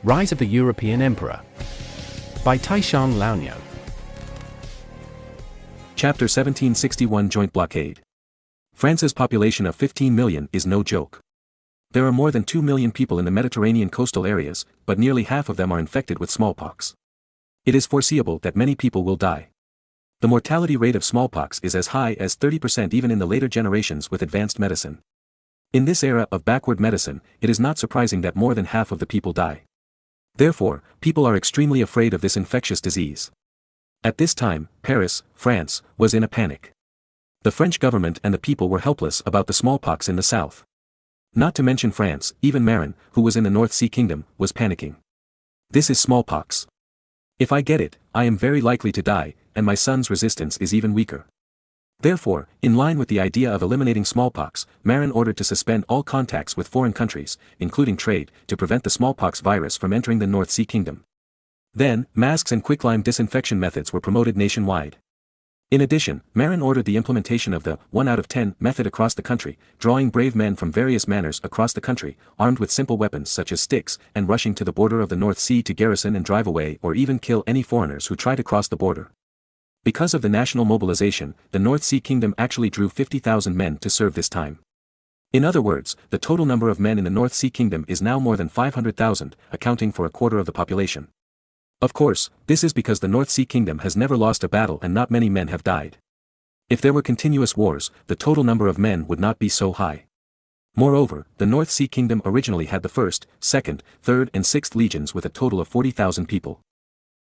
Rise of the European Emperor by Taishan Laonyo. Chapter 1761 Joint Blockade. France's population of 15 million is no joke. There are more than 2 million people in the Mediterranean coastal areas, but nearly half of them are infected with smallpox. It is foreseeable that many people will die. The mortality rate of smallpox is as high as 30% even in the later generations with advanced medicine. In this era of backward medicine, it is not surprising that more than half of the people die. Therefore, people are extremely afraid of this infectious disease. At this time, Paris, France, was in a panic. The French government and the people were helpless about the smallpox in the south. Not to mention France, even Marin, who was in the North Sea Kingdom, was panicking. This is smallpox. If I get it, I am very likely to die, and my son's resistance is even weaker. Therefore, in line with the idea of eliminating smallpox, Marin ordered to suspend all contacts with foreign countries, including trade, to prevent the smallpox virus from entering the North Sea Kingdom. Then, masks and quicklime disinfection methods were promoted nationwide. In addition, Marin ordered the implementation of the 1 out of 10 method across the country, drawing brave men from various manors across the country, armed with simple weapons such as sticks, and rushing to the border of the North Sea to garrison and drive away or even kill any foreigners who try to cross the border. Because of the national mobilization, the North Sea Kingdom actually drew 50,000 men to serve this time. In other words, the total number of men in the North Sea Kingdom is now more than 500,000, accounting for a quarter of the population. Of course, this is because the North Sea Kingdom has never lost a battle and not many men have died. If there were continuous wars, the total number of men would not be so high. Moreover, the North Sea Kingdom originally had the 1st, 2nd, 3rd and 6th legions with a total of 40,000 people.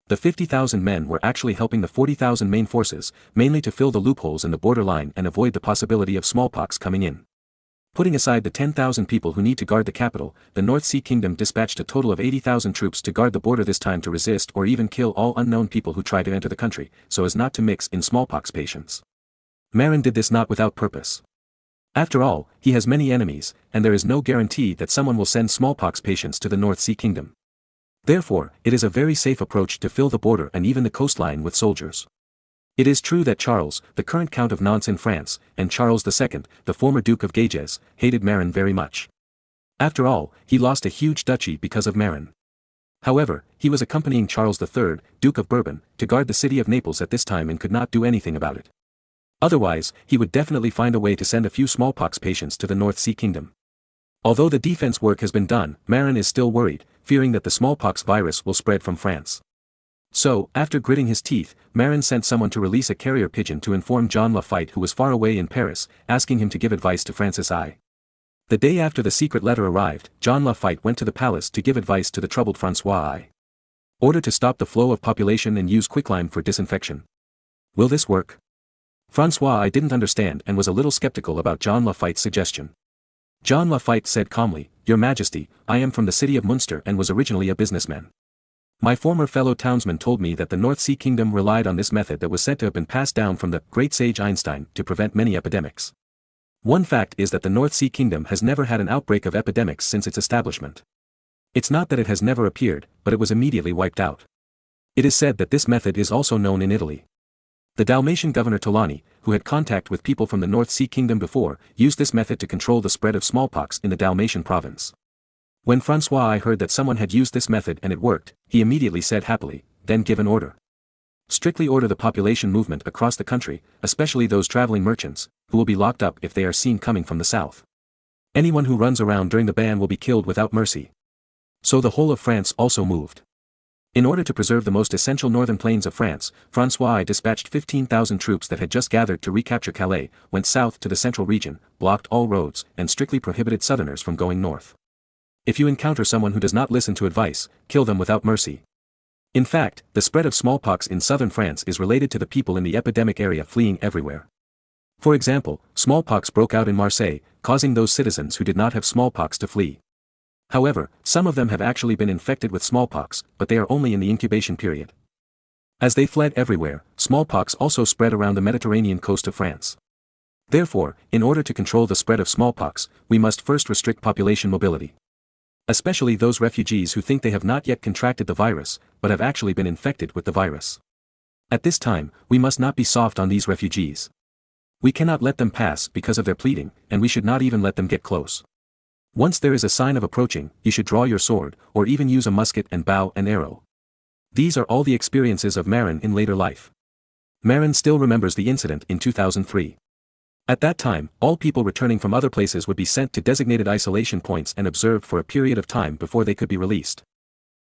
The 50,000 men were actually helping the 40,000 main forces, mainly to fill the loopholes in the borderline and avoid the possibility of smallpox coming in. Putting aside the 10,000 people who need to guard the capital, the North Sea Kingdom dispatched a total of 80,000 troops to guard the border this time to resist or even kill all unknown people who try to enter the country, so as not to mix in smallpox patients. Marin did this not without purpose. After all, he has many enemies, and there is no guarantee that someone will send smallpox patients to the North Sea Kingdom. Therefore, it is a very safe approach to fill the border and even the coastline with soldiers. It is true that Charles, the current Count of Nantes in France, and Charles II, the former Duke of Saxony, hated Marin very much. After all, he lost a huge duchy because of Marin. However, he was accompanying Charles III, Duke of Bourbon, to guard the city of Naples at this time and could not do anything about it. Otherwise, he would definitely find a way to send a few smallpox patients to the North Sea Kingdom. Although the defense work has been done, Marin is still worried, fearing that the smallpox virus will spread from France. So, after gritting his teeth, Marin sent someone to release a carrier pigeon to inform John Lafitte, who was far away in Paris, asking him to give advice to Francis I. The day after the secret letter arrived, John Lafitte went to the palace to give advice to the troubled Francois I. Ordered to stop the flow of population and use quicklime for disinfection. Will this work? Francois I didn't understand and was a little skeptical about John Lafitte's suggestion. John Lafitte said calmly, "Your Majesty, I am from the city of Munster and was originally a businessman. My former fellow townsman told me that the North Sea Kingdom relied on this method that was said to have been passed down from the great sage Einstein to prevent many epidemics. One fact is that the North Sea Kingdom has never had an outbreak of epidemics since its establishment. It's not that it has never appeared, but it was immediately wiped out. It is said that this method is also known in Italy. The Dalmatian governor Tolani, who had contact with people from the North Sea Kingdom before, used this method to control the spread of smallpox in the Dalmatian province. When Francois I heard that someone had used this method and it worked, he immediately said happily, "Then give an order. Strictly order the population movement across the country, especially those traveling merchants, who will be locked up if they are seen coming from the south. Anyone who runs around during the ban will be killed without mercy." So the whole of France also moved. In order to preserve the most essential northern plains of France, Francois I dispatched 15,000 troops that had just gathered to recapture Calais, went south to the central region, blocked all roads, and strictly prohibited southerners from going north. If you encounter someone who does not listen to advice, kill them without mercy. In fact, the spread of smallpox in southern France is related to the people in the epidemic area fleeing everywhere. For example, smallpox broke out in Marseille, causing those citizens who did not have smallpox to flee. However, some of them have actually been infected with smallpox, but they are only in the incubation period. As they fled everywhere, smallpox also spread around the Mediterranean coast of France. Therefore, in order to control the spread of smallpox, we must first restrict population mobility. Especially those refugees who think they have not yet contracted the virus, but have actually been infected with the virus. At this time, we must not be soft on these refugees. We cannot let them pass because of their pleading, and we should not even let them get close. Once there is a sign of approaching, you should draw your sword, or even use a musket and bow and arrow. These are all the experiences of Marin in later life. Marin still remembers the incident in 2003. At that time, all people returning from other places would be sent to designated isolation points and observed for a period of time before they could be released.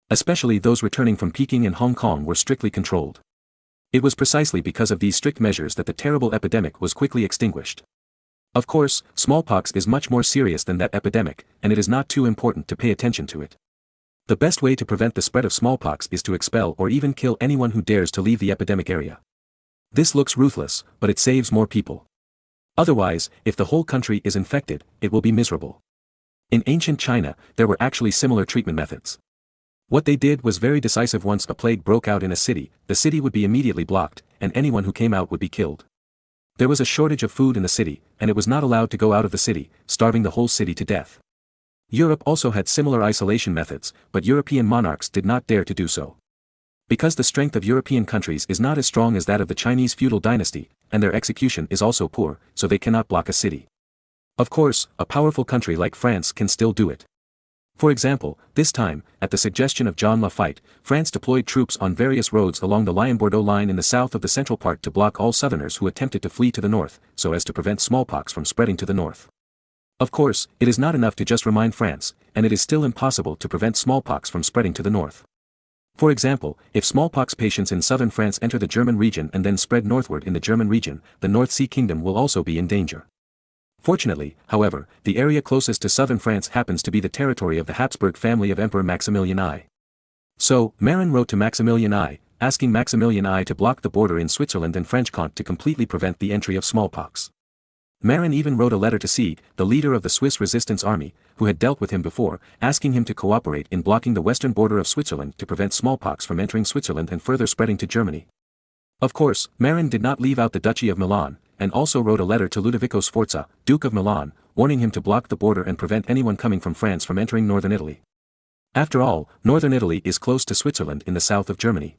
Especially those returning from Peking and Hong Kong were strictly controlled. It was precisely because of these strict measures that the terrible epidemic was quickly extinguished. Of course, smallpox is much more serious than that epidemic, and it is not too important to pay attention to it. The best way to prevent the spread of smallpox is to expel or even kill anyone who dares to leave the epidemic area. This looks ruthless, but it saves more people. Otherwise, if the whole country is infected, it will be miserable. In ancient China, there were actually similar treatment methods. What they did was very decisive. Once a plague broke out in a city, the city would be immediately blocked, and anyone who came out would be killed. There was a shortage of food in the city, and it was not allowed to go out of the city, starving the whole city to death. Europe also had similar isolation methods, but European monarchs did not dare to do so. Because the strength of European countries is not as strong as that of the Chinese feudal dynasty, and their execution is also poor, so they cannot block a city. Of course, a powerful country like France can still do it. For example, this time, at the suggestion of John Lafitte, France deployed troops on various roads along the Lyon-Bordeaux line in the south of the central part to block all southerners who attempted to flee to the north, so as to prevent smallpox from spreading to the north. Of course, it is not enough to just remind France, and it is still impossible to prevent smallpox from spreading to the north. For example, if smallpox patients in southern France enter the German region and then spread northward in the German region, the North Sea Kingdom will also be in danger. Fortunately, however, the area closest to southern France happens to be the territory of the Habsburg family of Emperor Maximilian I. So, Marin wrote to Maximilian I, asking Maximilian I to block the border in Switzerland and Franche-Comté to completely prevent the entry of smallpox. Marin even wrote a letter to Sieg, the leader of the Swiss resistance army, who had dealt with him before, asking him to cooperate in blocking the western border of Switzerland to prevent smallpox from entering Switzerland and further spreading to Germany. Of course, Marin did not leave out the Duchy of Milan, and also wrote a letter to Ludovico Sforza, Duke of Milan, warning him to block the border and prevent anyone coming from France from entering northern Italy. After all, northern Italy is close to Switzerland in the south of Germany.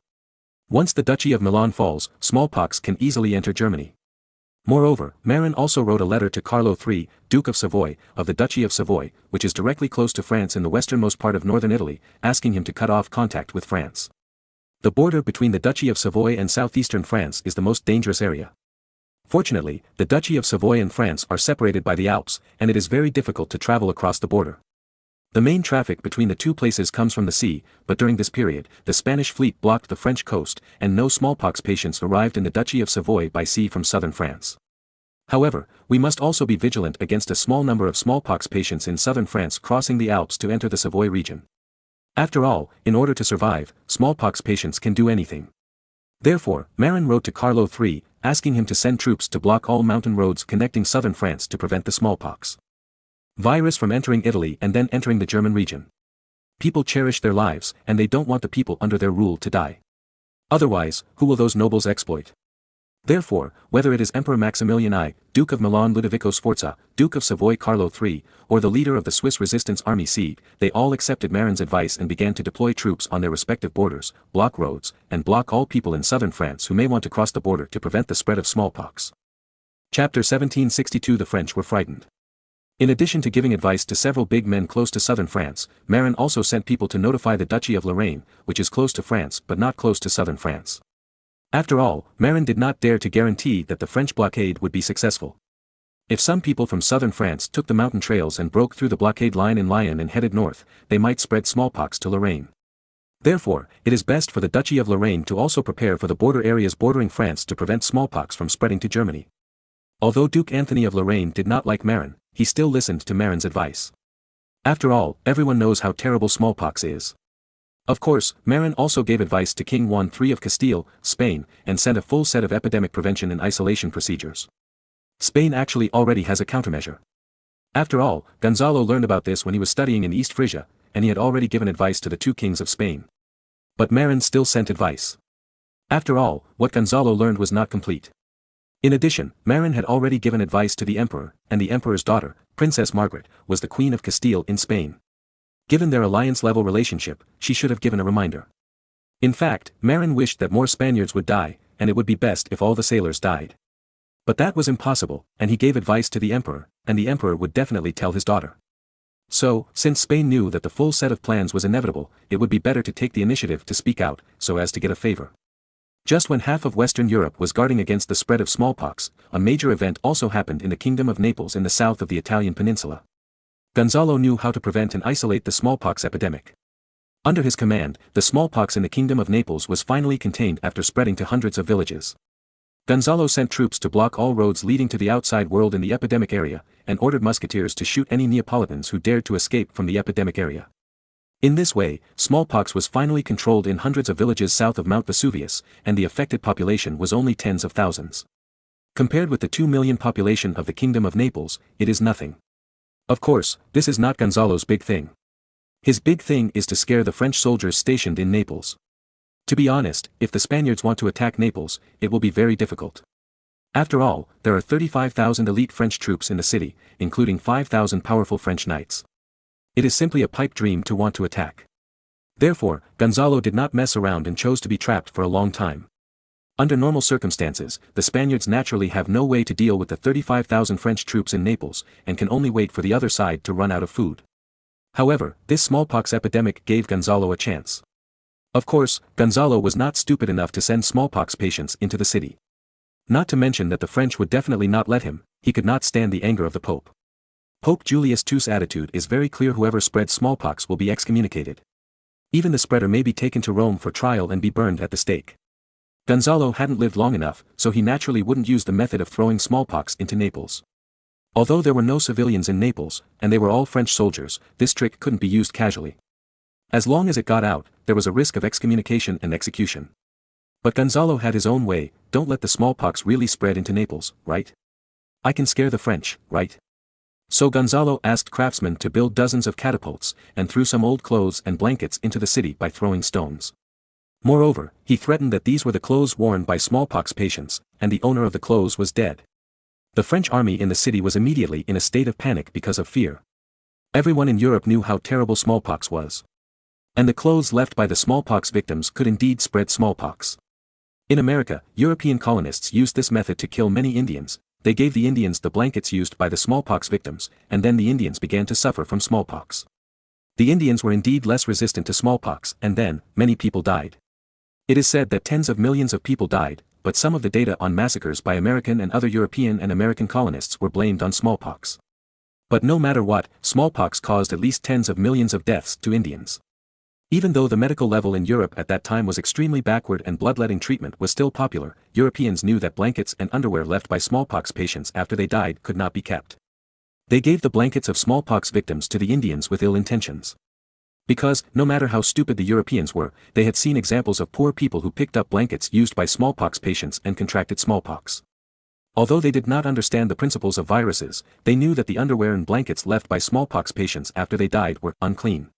Once the Duchy of Milan falls, smallpox can easily enter Germany. Moreover, Marin also wrote a letter to Carlo III, Duke of Savoy, of the Duchy of Savoy, which is directly close to France in the westernmost part of northern Italy, asking him to cut off contact with France. The border between the Duchy of Savoy and southeastern France is the most dangerous area. Fortunately, the Duchy of Savoy and France are separated by the Alps, and it is very difficult to travel across the border. The main traffic between the two places comes from the sea, but during this period, the Spanish fleet blocked the French coast, and no smallpox patients arrived in the Duchy of Savoy by sea from southern France. However, we must also be vigilant against a small number of smallpox patients in southern France crossing the Alps to enter the Savoy region. After all, in order to survive, smallpox patients can do anything. Therefore, Marin wrote to Carlo III, asking him to send troops to block all mountain roads connecting southern France to prevent the smallpox virus from entering Italy and then entering the German region. People cherish their lives, and they don't want the people under their rule to die. Otherwise, who will those nobles exploit? Therefore, whether it is Emperor Maximilian I, Duke of Milan Ludovico Sforza, Duke of Savoy Carlo III, or the leader of the Swiss resistance army Sieg, they all accepted Marin's advice and began to deploy troops on their respective borders, block roads, and block all people in southern France who may want to cross the border to prevent the spread of smallpox. Chapter 1762. The French were frightened. In addition to giving advice to several big men close to southern France, Marin also sent people to notify the Duchy of Lorraine, which is close to France but not close to southern France. After all, Marin did not dare to guarantee that the French blockade would be successful. If some people from southern France took the mountain trails and broke through the blockade line in Lyon and headed north, they might spread smallpox to Lorraine. Therefore, it is best for the Duchy of Lorraine to also prepare for the border areas bordering France to prevent smallpox from spreading to Germany. Although Duke Anthony of Lorraine did not like Marin, he still listened to Marin's advice. After all, everyone knows how terrible smallpox is. Of course, Marin also gave advice to King Juan III of Castile, Spain, and sent a full set of epidemic prevention and isolation procedures. Spain actually already has a countermeasure. After all, Gonzalo learned about this when he was studying in East Frisia, and he had already given advice to the two kings of Spain. But Marin still sent advice. After all, what Gonzalo learned was not complete. In addition, Marin had already given advice to the emperor, and the emperor's daughter, Princess Margaret, was the Queen of Castile in Spain. Given their alliance-level relationship, she should have given a reminder. In fact, Marin wished that more Spaniards would die, and it would be best if all the sailors died. But that was impossible, and he gave advice to the emperor, and the emperor would definitely tell his daughter. So, since Spain knew that the full set of plans was inevitable, it would be better to take the initiative to speak out, so as to get a favor. Just when half of Western Europe was guarding against the spread of smallpox, a major event also happened in the Kingdom of Naples in the south of the Italian peninsula. Gonzalo knew how to prevent and isolate the smallpox epidemic. Under his command, the smallpox in the Kingdom of Naples was finally contained after spreading to hundreds of villages. Gonzalo sent troops to block all roads leading to the outside world in the epidemic area, and ordered musketeers to shoot any Neapolitans who dared to escape from the epidemic area. In this way, smallpox was finally controlled in hundreds of villages south of Mount Vesuvius, and the affected population was only tens of thousands. Compared with the 2 million population of the Kingdom of Naples, it is nothing. Of course, this is not Gonzalo's big thing. His big thing is to scare the French soldiers stationed in Naples. To be honest, if the Spaniards want to attack Naples, it will be very difficult. After all, there are 35,000 elite French troops in the city, including 5,000 powerful French knights. It is simply a pipe dream to want to attack. Therefore, Gonzalo did not mess around and chose to be trapped for a long time. Under normal circumstances, the Spaniards naturally have no way to deal with the 35,000 French troops in Naples, and can only wait for the other side to run out of food. However, this smallpox epidemic gave Gonzalo a chance. Of course, Gonzalo was not stupid enough to send smallpox patients into the city. Not to mention that the French would definitely not let him, he could not stand the anger of the Pope. Pope Julius II's attitude is very clear: whoever spreads smallpox will be excommunicated. Even the spreader may be taken to Rome for trial and be burned at the stake. Gonzalo hadn't lived long enough, so he naturally wouldn't use the method of throwing smallpox into Naples. Although there were no civilians in Naples, and they were all French soldiers, this trick couldn't be used casually. As long as it got out, there was a risk of excommunication and execution. But Gonzalo had his own way: don't let the smallpox really spread into Naples, right? I can scare the French, right? So Gonzalo asked craftsmen to build dozens of catapults, and threw some old clothes and blankets into the city by throwing stones. Moreover, he threatened that these were the clothes worn by smallpox patients, and the owner of the clothes was dead. The French army in the city was immediately in a state of panic because of fear. Everyone in Europe knew how terrible smallpox was. And the clothes left by the smallpox victims could indeed spread smallpox. In America, European colonists used this method to kill many Indians. They gave the Indians the blankets used by the smallpox victims, and then the Indians began to suffer from smallpox. The Indians were indeed less resistant to smallpox, and then, many people died. It is said that tens of millions of people died, but some of the data on massacres by American and other European and American colonists were blamed on smallpox. But no matter what, smallpox caused at least tens of millions of deaths to Indians. Even though the medical level in Europe at that time was extremely backward and bloodletting treatment was still popular, Europeans knew that blankets and underwear left by smallpox patients after they died could not be kept. They gave the blankets of smallpox victims to the Indians with ill intentions. Because, no matter how stupid the Europeans were, they had seen examples of poor people who picked up blankets used by smallpox patients and contracted smallpox. Although they did not understand the principles of viruses, they knew that the underwear and blankets left by smallpox patients after they died were unclean.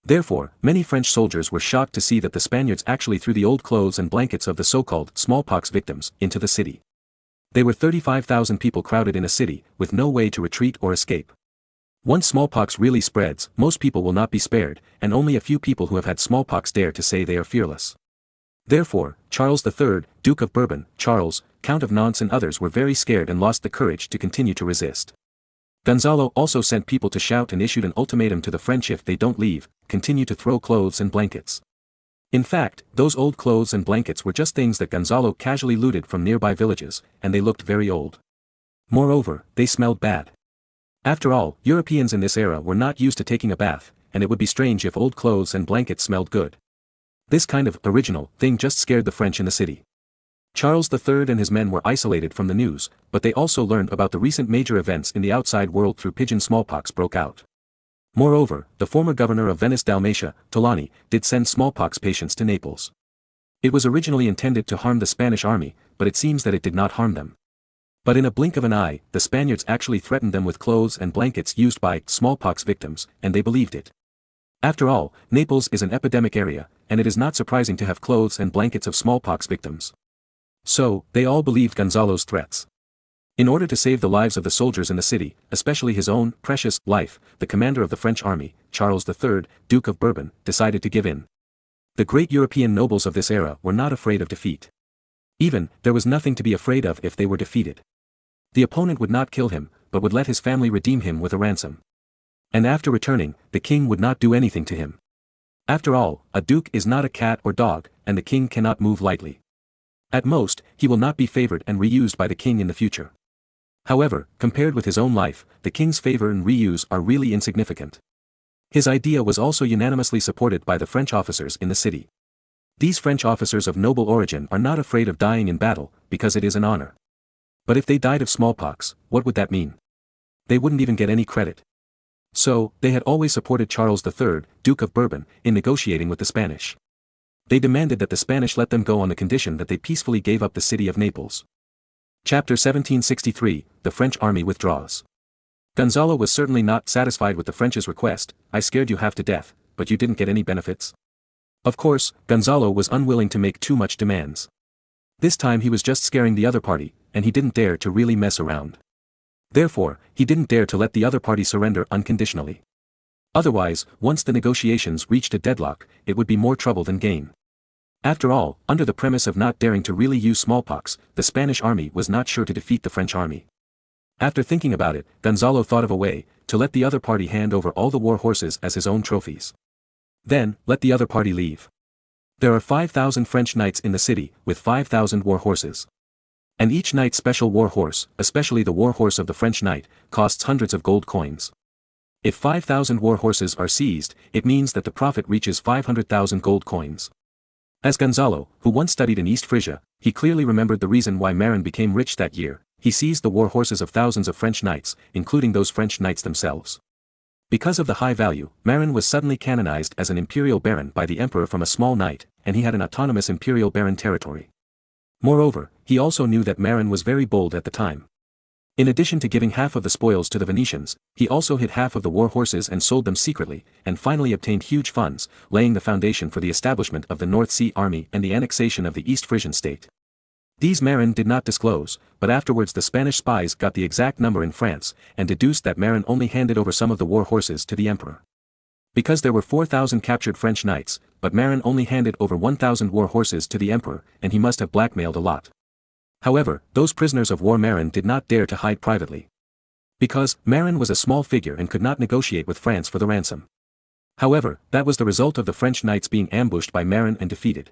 Therefore, many French soldiers were shocked to see that the Spaniards actually threw the old clothes and blankets of the so-called smallpox victims into the city. They were 35,000 people crowded in a city, with no way to retreat or escape. Once smallpox really spreads, most people will not be spared, and only a few people who have had smallpox dare to say they are fearless. Therefore, Charles III, Duke of Bourbon, Charles, Count of Nantes and others were very scared and lost the courage to continue to resist. Gonzalo also sent people to shout and issued an ultimatum to the French: if they don't leave, continue to throw clothes and blankets. In fact, those old clothes and blankets were just things that Gonzalo casually looted from nearby villages, and they looked very old. Moreover, they smelled bad. After all, Europeans in this era were not used to taking a bath, and it would be strange if old clothes and blankets smelled good. This kind of original thing just scared the French in the city. Charles III and his men were isolated from the news, but they also learned about the recent major events in the outside world through pigeon smallpox broke out. Moreover, the former governor of Venice Dalmatia, Tolani, did send smallpox patients to Naples. It was originally intended to harm the Spanish army, but it seems that it did not harm them. But in a blink of an eye, the Spaniards actually threatened them with clothes and blankets used by smallpox victims, and they believed it. After all, Naples is an epidemic area, and it is not surprising to have clothes and blankets of smallpox victims. So, they all believed Gonzalo's threats. In order to save the lives of the soldiers in the city, especially his own precious life, the commander of the French army, Charles III, Duke of Bourbon, decided to give in. The great European nobles of this era were not afraid of defeat. Even, there was nothing to be afraid of if they were defeated. The opponent would not kill him, but would let his family redeem him with a ransom. And after returning, the king would not do anything to him. After all, a duke is not a cat or dog, and the king cannot move lightly. At most, he will not be favored and reused by the king in the future. However, compared with his own life, the king's favor and reuse are really insignificant. His idea was also unanimously supported by the French officers in the city. These French officers of noble origin are not afraid of dying in battle, because it is an honor. But if they died of smallpox, what would that mean? They wouldn't even get any credit. So, they had always supported Charles III, Duke of Bourbon, in negotiating with the Spanish. They demanded that the Spanish let them go on the condition that they peacefully gave up the city of Naples. Chapter 1763, The French Army Withdraws. Gonzalo was certainly not satisfied with the French's request. I scared you half to death, but you didn't get any benefits. Of course, Gonzalo was unwilling to make too much demands. This time he was just scaring the other party, and he didn't dare to really mess around. Therefore, he didn't dare to let the other party surrender unconditionally. Otherwise, once the negotiations reached a deadlock, it would be more trouble than gain. After all, under the premise of not daring to really use smallpox, the Spanish army was not sure to defeat the French army. After thinking about it, Gonzalo thought of a way to let the other party hand over all the war horses as his own trophies. Then, let the other party leave. There are 5,000 French knights in the city, with 5,000 war horses. And each knight's special war horse, especially the war horse of the French knight, costs hundreds of gold coins. If 5,000 war horses are seized, it means that the profit reaches 500,000 gold coins. As Gonzalo, who once studied in East Frisia, he clearly remembered the reason why Marin became rich that year. He seized the war horses of thousands of French knights, including those French knights themselves. Because of the high value, Marin was suddenly canonized as an imperial baron by the emperor from a small knight, and he had an autonomous imperial baron territory. Moreover, he also knew that Marin was very bold at the time. In addition to giving half of the spoils to the Venetians, he also hid half of the war horses and sold them secretly, and finally obtained huge funds, laying the foundation for the establishment of the North Sea Army and the annexation of the East Frisian state. These Marin did not disclose, but afterwards the Spanish spies got the exact number in France, and deduced that Marin only handed over some of the war horses to the emperor. Because there were 4,000 captured French knights, but Marin only handed over 1,000 war horses to the emperor, and he must have blackmailed a lot. However, those prisoners of war Marin did not dare to hide privately. Because, Marin was a small figure and could not negotiate with France for the ransom. However, that was the result of the French knights being ambushed by Marin and defeated.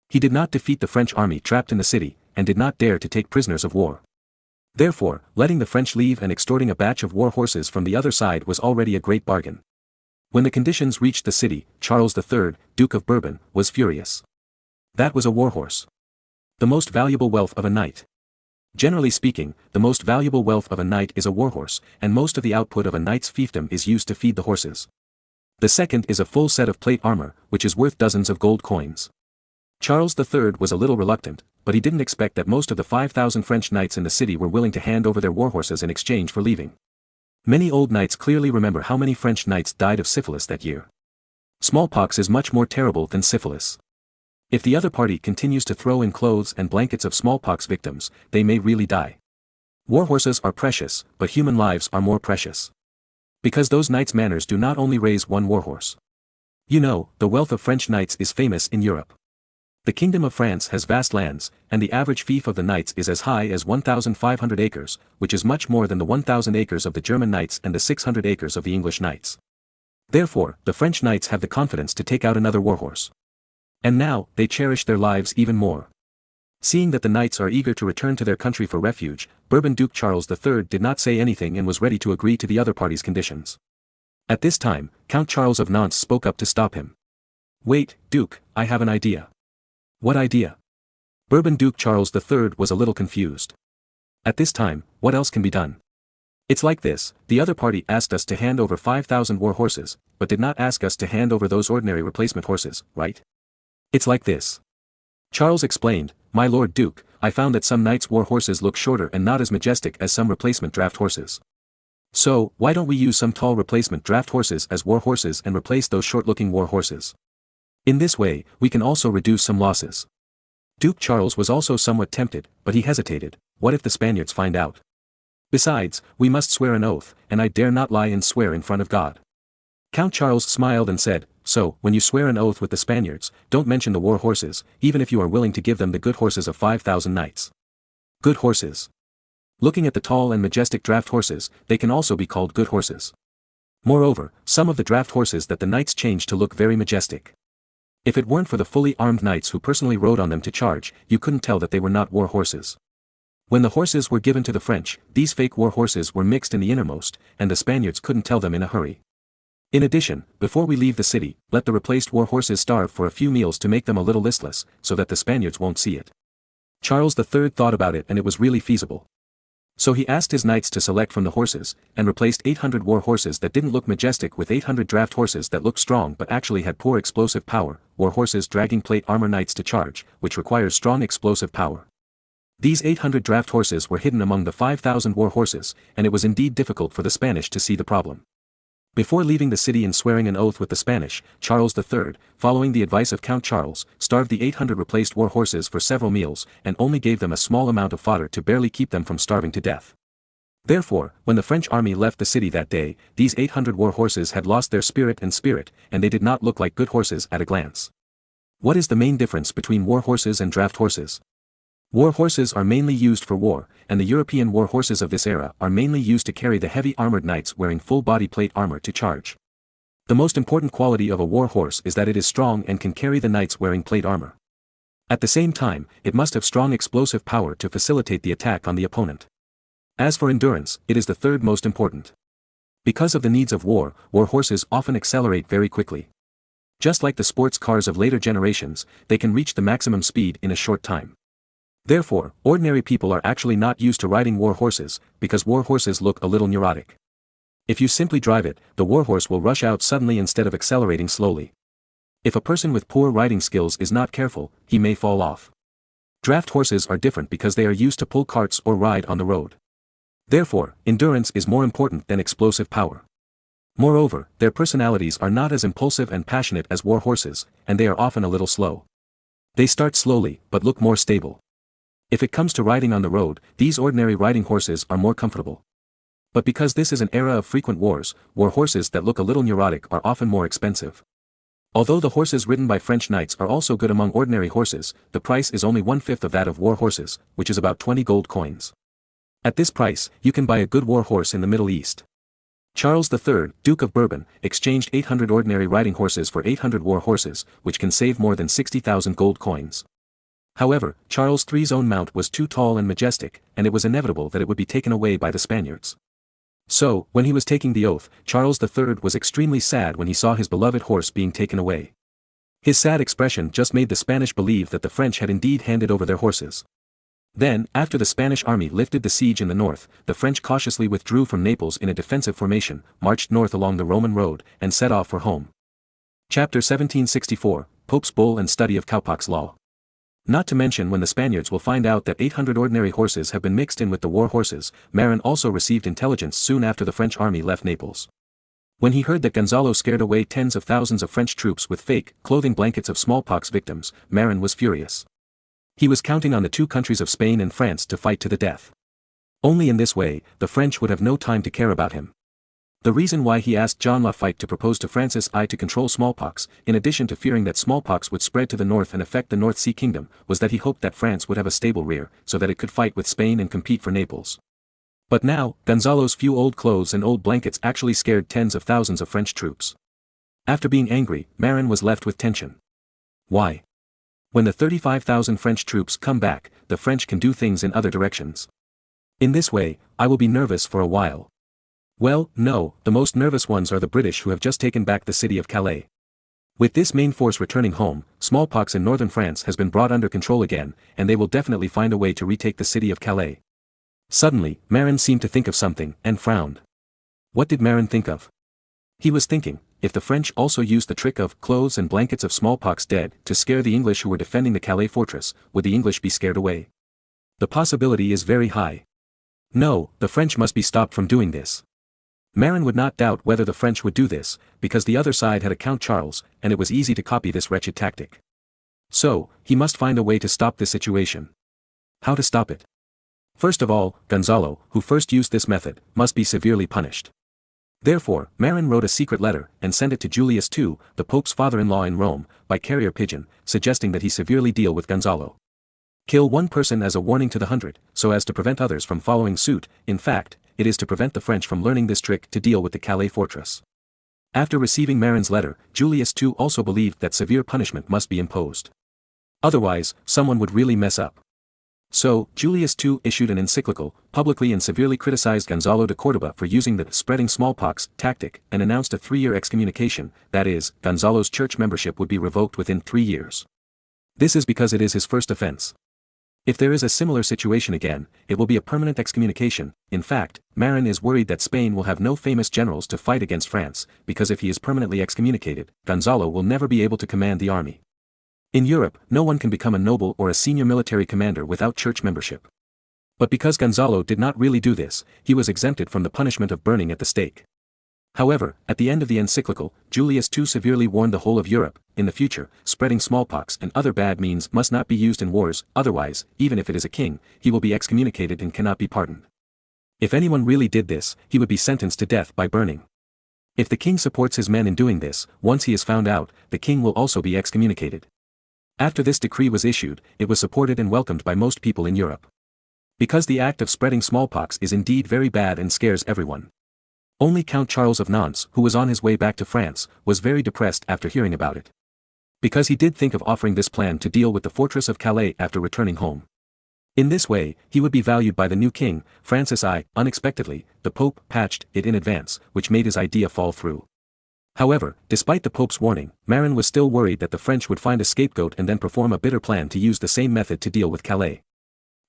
He did not defeat the French army trapped in the city, and did not dare to take prisoners of war. Therefore, letting the French leave and extorting a batch of war horses from the other side was already a great bargain. When the conditions reached the city, Charles III, Duke of Bourbon, was furious. That was a war horse. The most valuable wealth of a knight. Generally speaking, the most valuable wealth of a knight is a war horse, and most of the output of a knight's fiefdom is used to feed the horses. The second is a full set of plate armor, which is worth dozens of gold coins. Charles III was a little reluctant, but he didn't expect that most of the 5,000 French knights in the city were willing to hand over their war horses in exchange for leaving. Many old knights clearly remember how many French knights died of syphilis that year. Smallpox is much more terrible than syphilis. If the other party continues to throw in clothes and blankets of smallpox victims, they may really die. War horses are precious, but human lives are more precious. Because those knights' manors do not only raise one war horse. You know, the wealth of French knights is famous in Europe. The Kingdom of France has vast lands, and the average fief of the knights is as high as 1,500 acres, which is much more than the 1,000 acres of the German knights and the 600 acres of the English knights. Therefore, the French knights have the confidence to take out another war horse. And now, they cherish their lives even more. Seeing that the knights are eager to return to their country for refuge, Bourbon Duke Charles III did not say anything and was ready to agree to the other party's conditions. At this time, Count Charles of Nantes spoke up to stop him. "Wait, Duke, I have an idea." "What idea?" Bourbon Duke Charles III was a little confused. At this time, what else can be done? It's like this: the other party asked us to hand over 5,000 war horses, but did not ask us to hand over those ordinary replacement horses, right? It's like this. Charles explained, "My Lord Duke, I found that some knights' war horses look shorter and not as majestic as some replacement draft horses. So, why don't we use some tall replacement draft horses as war horses and replace those short-looking war horses? In this way, we can also reduce some losses." Duke Charles was also somewhat tempted, but he hesitated. What if the Spaniards find out? Besides, we must swear an oath, and I dare not lie and swear in front of God. Count Charles smiled and said, "So, when you swear an oath with the Spaniards, don't mention the war horses, even if you are willing to give them the good horses of 5,000 knights." Good horses. Looking at the tall and majestic draft horses, they can also be called good horses. Moreover, some of the draft horses that the knights changed to look very majestic. If it weren't for the fully armed knights who personally rode on them to charge, you couldn't tell that they were not war horses. When the horses were given to the French, these fake war horses were mixed in the innermost, and the Spaniards couldn't tell them in a hurry. In addition, before we leave the city, let the replaced war horses starve for a few meals to make them a little listless, so that the Spaniards won't see it. Charles III thought about it and it was really feasible. So he asked his knights to select from the horses, and replaced 800 war horses that didn't look majestic with 800 draft horses that looked strong but actually had poor explosive power, war horses dragging plate armor knights to charge, which requires strong explosive power. These 800 draft horses were hidden among the 5,000 war horses, and it was indeed difficult for the Spanish to see the problem. Before leaving the city and swearing an oath with the Spanish, Charles III, following the advice of Count Charles, starved the 800 replaced war horses for several meals, and only gave them a small amount of fodder to barely keep them from starving to death. Therefore, when the French army left the city that day, these 800 war horses had lost their spirit, and they did not look like good horses at a glance. What is the main difference between war horses and draft horses? War horses are mainly used for war, and the European war horses of this era are mainly used to carry the heavy armored knights wearing full body plate armor to charge. The most important quality of a war horse is that it is strong and can carry the knights wearing plate armor. At the same time, it must have strong explosive power to facilitate the attack on the opponent. As for endurance, it is the third most important. Because of the needs of war, war horses often accelerate very quickly. Just like the sports cars of later generations, they can reach the maximum speed in a short time. Therefore, ordinary people are actually not used to riding war horses, because war horses look a little neurotic. If you simply drive it, the warhorse will rush out suddenly instead of accelerating slowly. If a person with poor riding skills is not careful, he may fall off. Draft horses are different because they are used to pull carts or ride on the road. Therefore, endurance is more important than explosive power. Moreover, their personalities are not as impulsive and passionate as war horses, and they are often a little slow. They start slowly, but look more stable. If it comes to riding on the road, these ordinary riding horses are more comfortable. But because this is an era of frequent wars, war horses that look a little neurotic are often more expensive. Although the horses ridden by French knights are also good among ordinary horses, the price is only 1/5 of that of war horses, which is about 20 gold coins. At this price, you can buy a good war horse in the Middle East. Charles III, Duke of Bourbon, exchanged 800 ordinary riding horses for 800 war horses, which can save more than 60,000 gold coins. However, Charles III's own mount was too tall and majestic, and it was inevitable that it would be taken away by the Spaniards. So, when he was taking the oath, Charles III was extremely sad when he saw his beloved horse being taken away. His sad expression just made the Spanish believe that the French had indeed handed over their horses. Then, after the Spanish army lifted the siege in the north, the French cautiously withdrew from Naples in a defensive formation, marched north along the Roman road, and set off for home. Chapter 1764, Pope's Bull and Study of Cowpox Law. Not to mention when the Spaniards will find out that 800 ordinary horses have been mixed in with the war horses, Marin also received intelligence soon after the French army left Naples. When he heard that Gonzalo scared away tens of thousands of French troops with fake, clothing blankets of smallpox victims, Marin was furious. He was counting on the two countries of Spain and France to fight to the death. Only in this way, the French would have no time to care about him. The reason why he asked John Lafitte to propose to Francis I to control smallpox, in addition to fearing that smallpox would spread to the north and affect the North Sea Kingdom, was that he hoped that France would have a stable rear, so that it could fight with Spain and compete for Naples. But now, Gonzalo's few old clothes and old blankets actually scared tens of thousands of French troops. After being angry, Marin was left with tension. Why? When the 35,000 French troops come back, the French can do things in other directions. In this way, I will be nervous for a while. Well, no, the most nervous ones are the British who have just taken back the city of Calais. With this main force returning home, smallpox in northern France has been brought under control again, and they will definitely find a way to retake the city of Calais. Suddenly, Marin seemed to think of something, and frowned. What did Marin think of? He was thinking, if the French also used the trick of clothes and blankets of smallpox dead to scare the English who were defending the Calais fortress, would the English be scared away? The possibility is very high. No, the French must be stopped from doing this. Marin would not doubt whether the French would do this, because the other side had a Count Charles, and it was easy to copy this wretched tactic. So, he must find a way to stop this situation. How to stop it? First of all, Gonzalo, who first used this method, must be severely punished. Therefore, Marin wrote a secret letter, and sent it to Julius II, the Pope's father-in-law in Rome, by carrier pigeon, suggesting that he severely deal with Gonzalo. Kill one person as a warning to the 100, so as to prevent others from following suit. In fact, it is to prevent the French from learning this trick to deal with the Calais fortress. After receiving Marin's letter, Julius II also believed that severe punishment must be imposed. Otherwise, someone would really mess up. So, Julius II issued an encyclical, publicly and severely criticized Gonzalo de Córdoba for using the spreading smallpox tactic and announced a 3-year excommunication, that is, Gonzalo's church membership would be revoked within 3 years. This is because it is his first offense. If there is a similar situation again, it will be a permanent excommunication. In fact, Marin is worried that Spain will have no famous generals to fight against France, because if he is permanently excommunicated, Gonzalo will never be able to command the army. In Europe, no one can become a noble or a senior military commander without church membership. But because Gonzalo did not really do this, he was exempted from the punishment of burning at the stake. However, at the end of the encyclical, Julius II severely warned the whole of Europe, in the future, spreading smallpox and other bad means must not be used in wars, otherwise, even if it is a king, he will be excommunicated and cannot be pardoned. If anyone really did this, he would be sentenced to death by burning. If the king supports his men in doing this, once he is found out, the king will also be excommunicated. After this decree was issued, it was supported and welcomed by most people in Europe. Because the act of spreading smallpox is indeed very bad and scares everyone. Only Count Charles of Nantes, who was on his way back to France, was very depressed after hearing about it. Because he did think of offering this plan to deal with the fortress of Calais after returning home. In this way, he would be valued by the new king, Francis I. Unexpectedly, the Pope patched it in advance, which made his idea fall through. However, despite the Pope's warning, Marin was still worried that the French would find a scapegoat and then perform a bitter plan to use the same method to deal with Calais.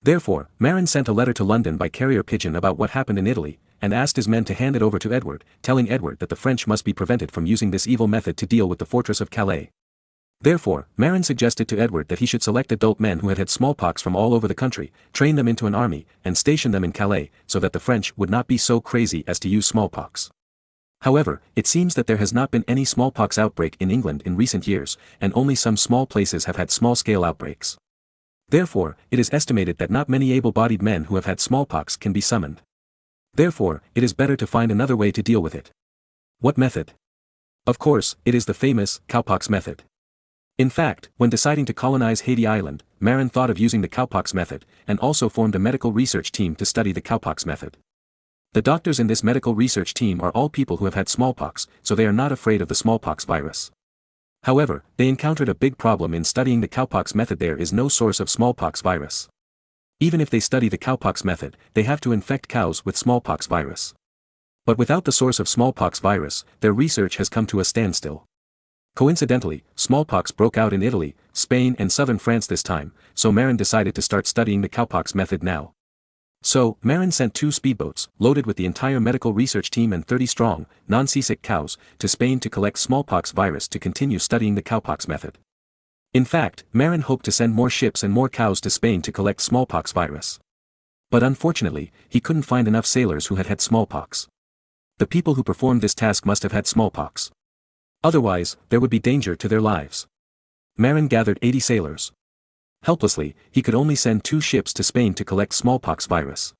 Therefore, Marin sent a letter to London by carrier pigeon about what happened in Italy, and asked his men to hand it over to Edward, telling Edward that the French must be prevented from using this evil method to deal with the fortress of Calais. Therefore, Marin suggested to Edward that he should select adult men who had smallpox from all over the country, train them into an army, and station them in Calais, so that the French would not be so crazy as to use smallpox. However, it seems that there has not been any smallpox outbreak in England in recent years, and only some small places have had small-scale outbreaks. Therefore, it is estimated that not many able-bodied men who have had smallpox can be summoned. Therefore, it is better to find another way to deal with it. What method? Of course, it is the famous cowpox method. In fact, when deciding to colonize Haiti Island, Marin thought of using the cowpox method, and also formed a medical research team to study the cowpox method. The doctors in this medical research team are all people who have had smallpox, so they are not afraid of the smallpox virus. However, they encountered a big problem in studying the cowpox method. There is no source of smallpox virus. Even if they study the cowpox method, they have to infect cows with smallpox virus. But without the source of smallpox virus, their research has come to a standstill. Coincidentally, smallpox broke out in Italy, Spain and southern France this time, so Marin decided to start studying the cowpox method now. So, Marin sent 2 speedboats, loaded with the entire medical research team and 30 strong, non-seasick cows, to Spain to collect smallpox virus to continue studying the cowpox method. In fact, Marin hoped to send more ships and more cows to Spain to collect smallpox virus. But unfortunately, he couldn't find enough sailors who had had smallpox. The people who performed this task must have had smallpox. Otherwise, there would be danger to their lives. Marin gathered 80 sailors. Helplessly, he could only send 2 ships to Spain to collect smallpox virus.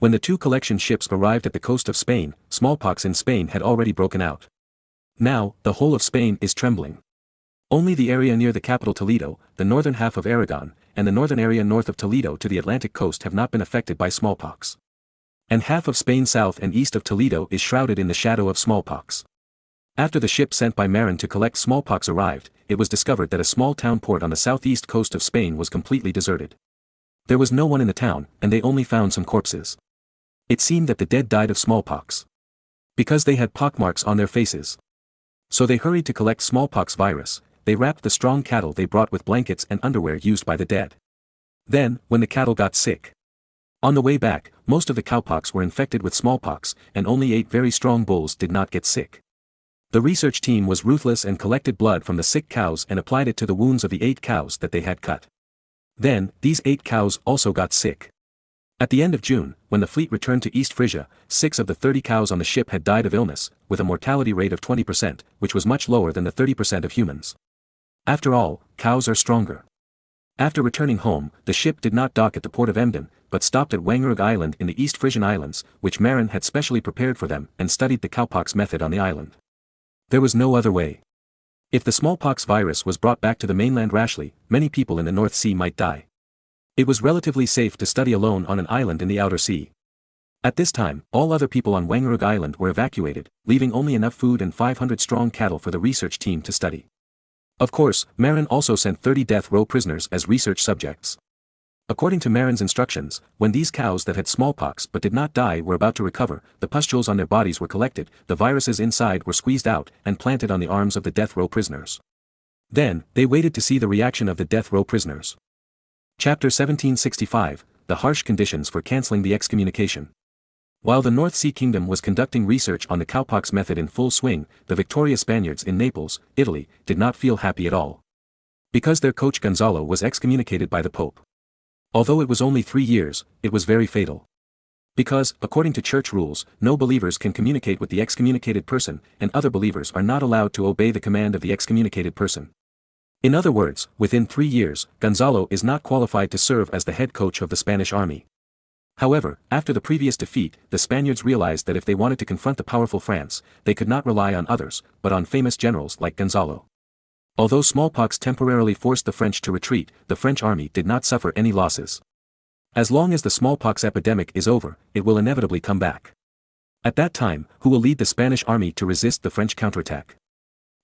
When the 2 collection ships arrived at the coast of Spain, smallpox in Spain had already broken out. Now, the whole of Spain is trembling. Only the area near the capital Toledo, the northern half of Aragon, and the northern area north of Toledo to the Atlantic coast have not been affected by smallpox. And half of Spain south and east of Toledo is shrouded in the shadow of smallpox. After the ship sent by Marin to collect smallpox arrived, it was discovered that a small town port on the southeast coast of Spain was completely deserted. There was no one in the town, and they only found some corpses. It seemed that the dead died of smallpox. Because they had pockmarks on their faces. So they hurried to collect smallpox virus. They wrapped the strong cattle they brought with blankets and underwear used by the dead. Then, when the cattle got sick. On the way back, most of the cowpox were infected with smallpox, and only 8 very strong bulls did not get sick. The research team was ruthless and collected blood from the sick cows and applied it to the wounds of the 8 cows that they had cut. Then, these 8 cows also got sick. At the end of June, when the fleet returned to East Frisia, 6 of the 30 cows on the ship had died of illness, with a mortality rate of 20%, which was much lower than the 30% of humans. After all, cows are stronger. After returning home, the ship did not dock at the port of Emden, but stopped at Wangerug Island in the East Frisian Islands, which Marin had specially prepared for them, and studied the cowpox method on the island. There was no other way. If the smallpox virus was brought back to the mainland rashly, many people in the North Sea might die. It was relatively safe to study alone on an island in the outer sea. At this time, all other people on Wangerug Island were evacuated, leaving only enough food and 500 strong cattle for the research team to study. Of course, Marin also sent 30 death row prisoners as research subjects. According to Marin's instructions, when these cows that had smallpox but did not die were about to recover, the pustules on their bodies were collected, the viruses inside were squeezed out and planted on the arms of the death row prisoners. Then, they waited to see the reaction of the death row prisoners. Chapter 1765, The Harsh Conditions for Cancelling the Excommunication. While the North Sea Kingdom was conducting research on the cowpox method in full swing, the victorious Spaniards in Naples, Italy, did not feel happy at all. Because their coach Gonzalo was excommunicated by the Pope. Although it was only 3 years, it was very fatal. Because, according to church rules, no believers can communicate with the excommunicated person, and other believers are not allowed to obey the command of the excommunicated person. In other words, within 3 years, Gonzalo is not qualified to serve as the head coach of the Spanish army. However, after the previous defeat, the Spaniards realized that if they wanted to confront the powerful France, they could not rely on others, but on famous generals like Gonzalo. Although smallpox temporarily forced the French to retreat, the French army did not suffer any losses. As long as the smallpox epidemic is over, it will inevitably come back. At that time, who will lead the Spanish army to resist the French counterattack?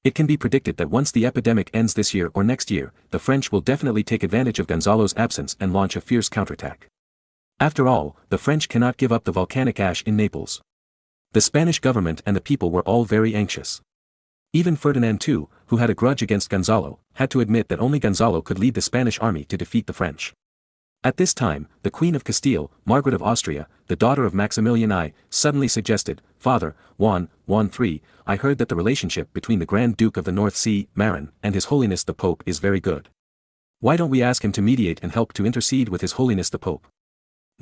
It can be predicted that once the epidemic ends this year or next year, the French will definitely take advantage of Gonzalo's absence and launch a fierce counterattack. After all, the French cannot give up the volcanic ash in Naples. The Spanish government and the people were all very anxious. Even Ferdinand II, who had a grudge against Gonzalo, had to admit that only Gonzalo could lead the Spanish army to defeat the French. At this time, the Queen of Castile, Margaret of Austria, the daughter of Maximilian I, suddenly suggested, "Father, Juan III, I heard that the relationship between the Grand Duke of the North Sea, Marin, and His Holiness the Pope is very good. Why don't we ask him to mediate and help to intercede with His Holiness the Pope?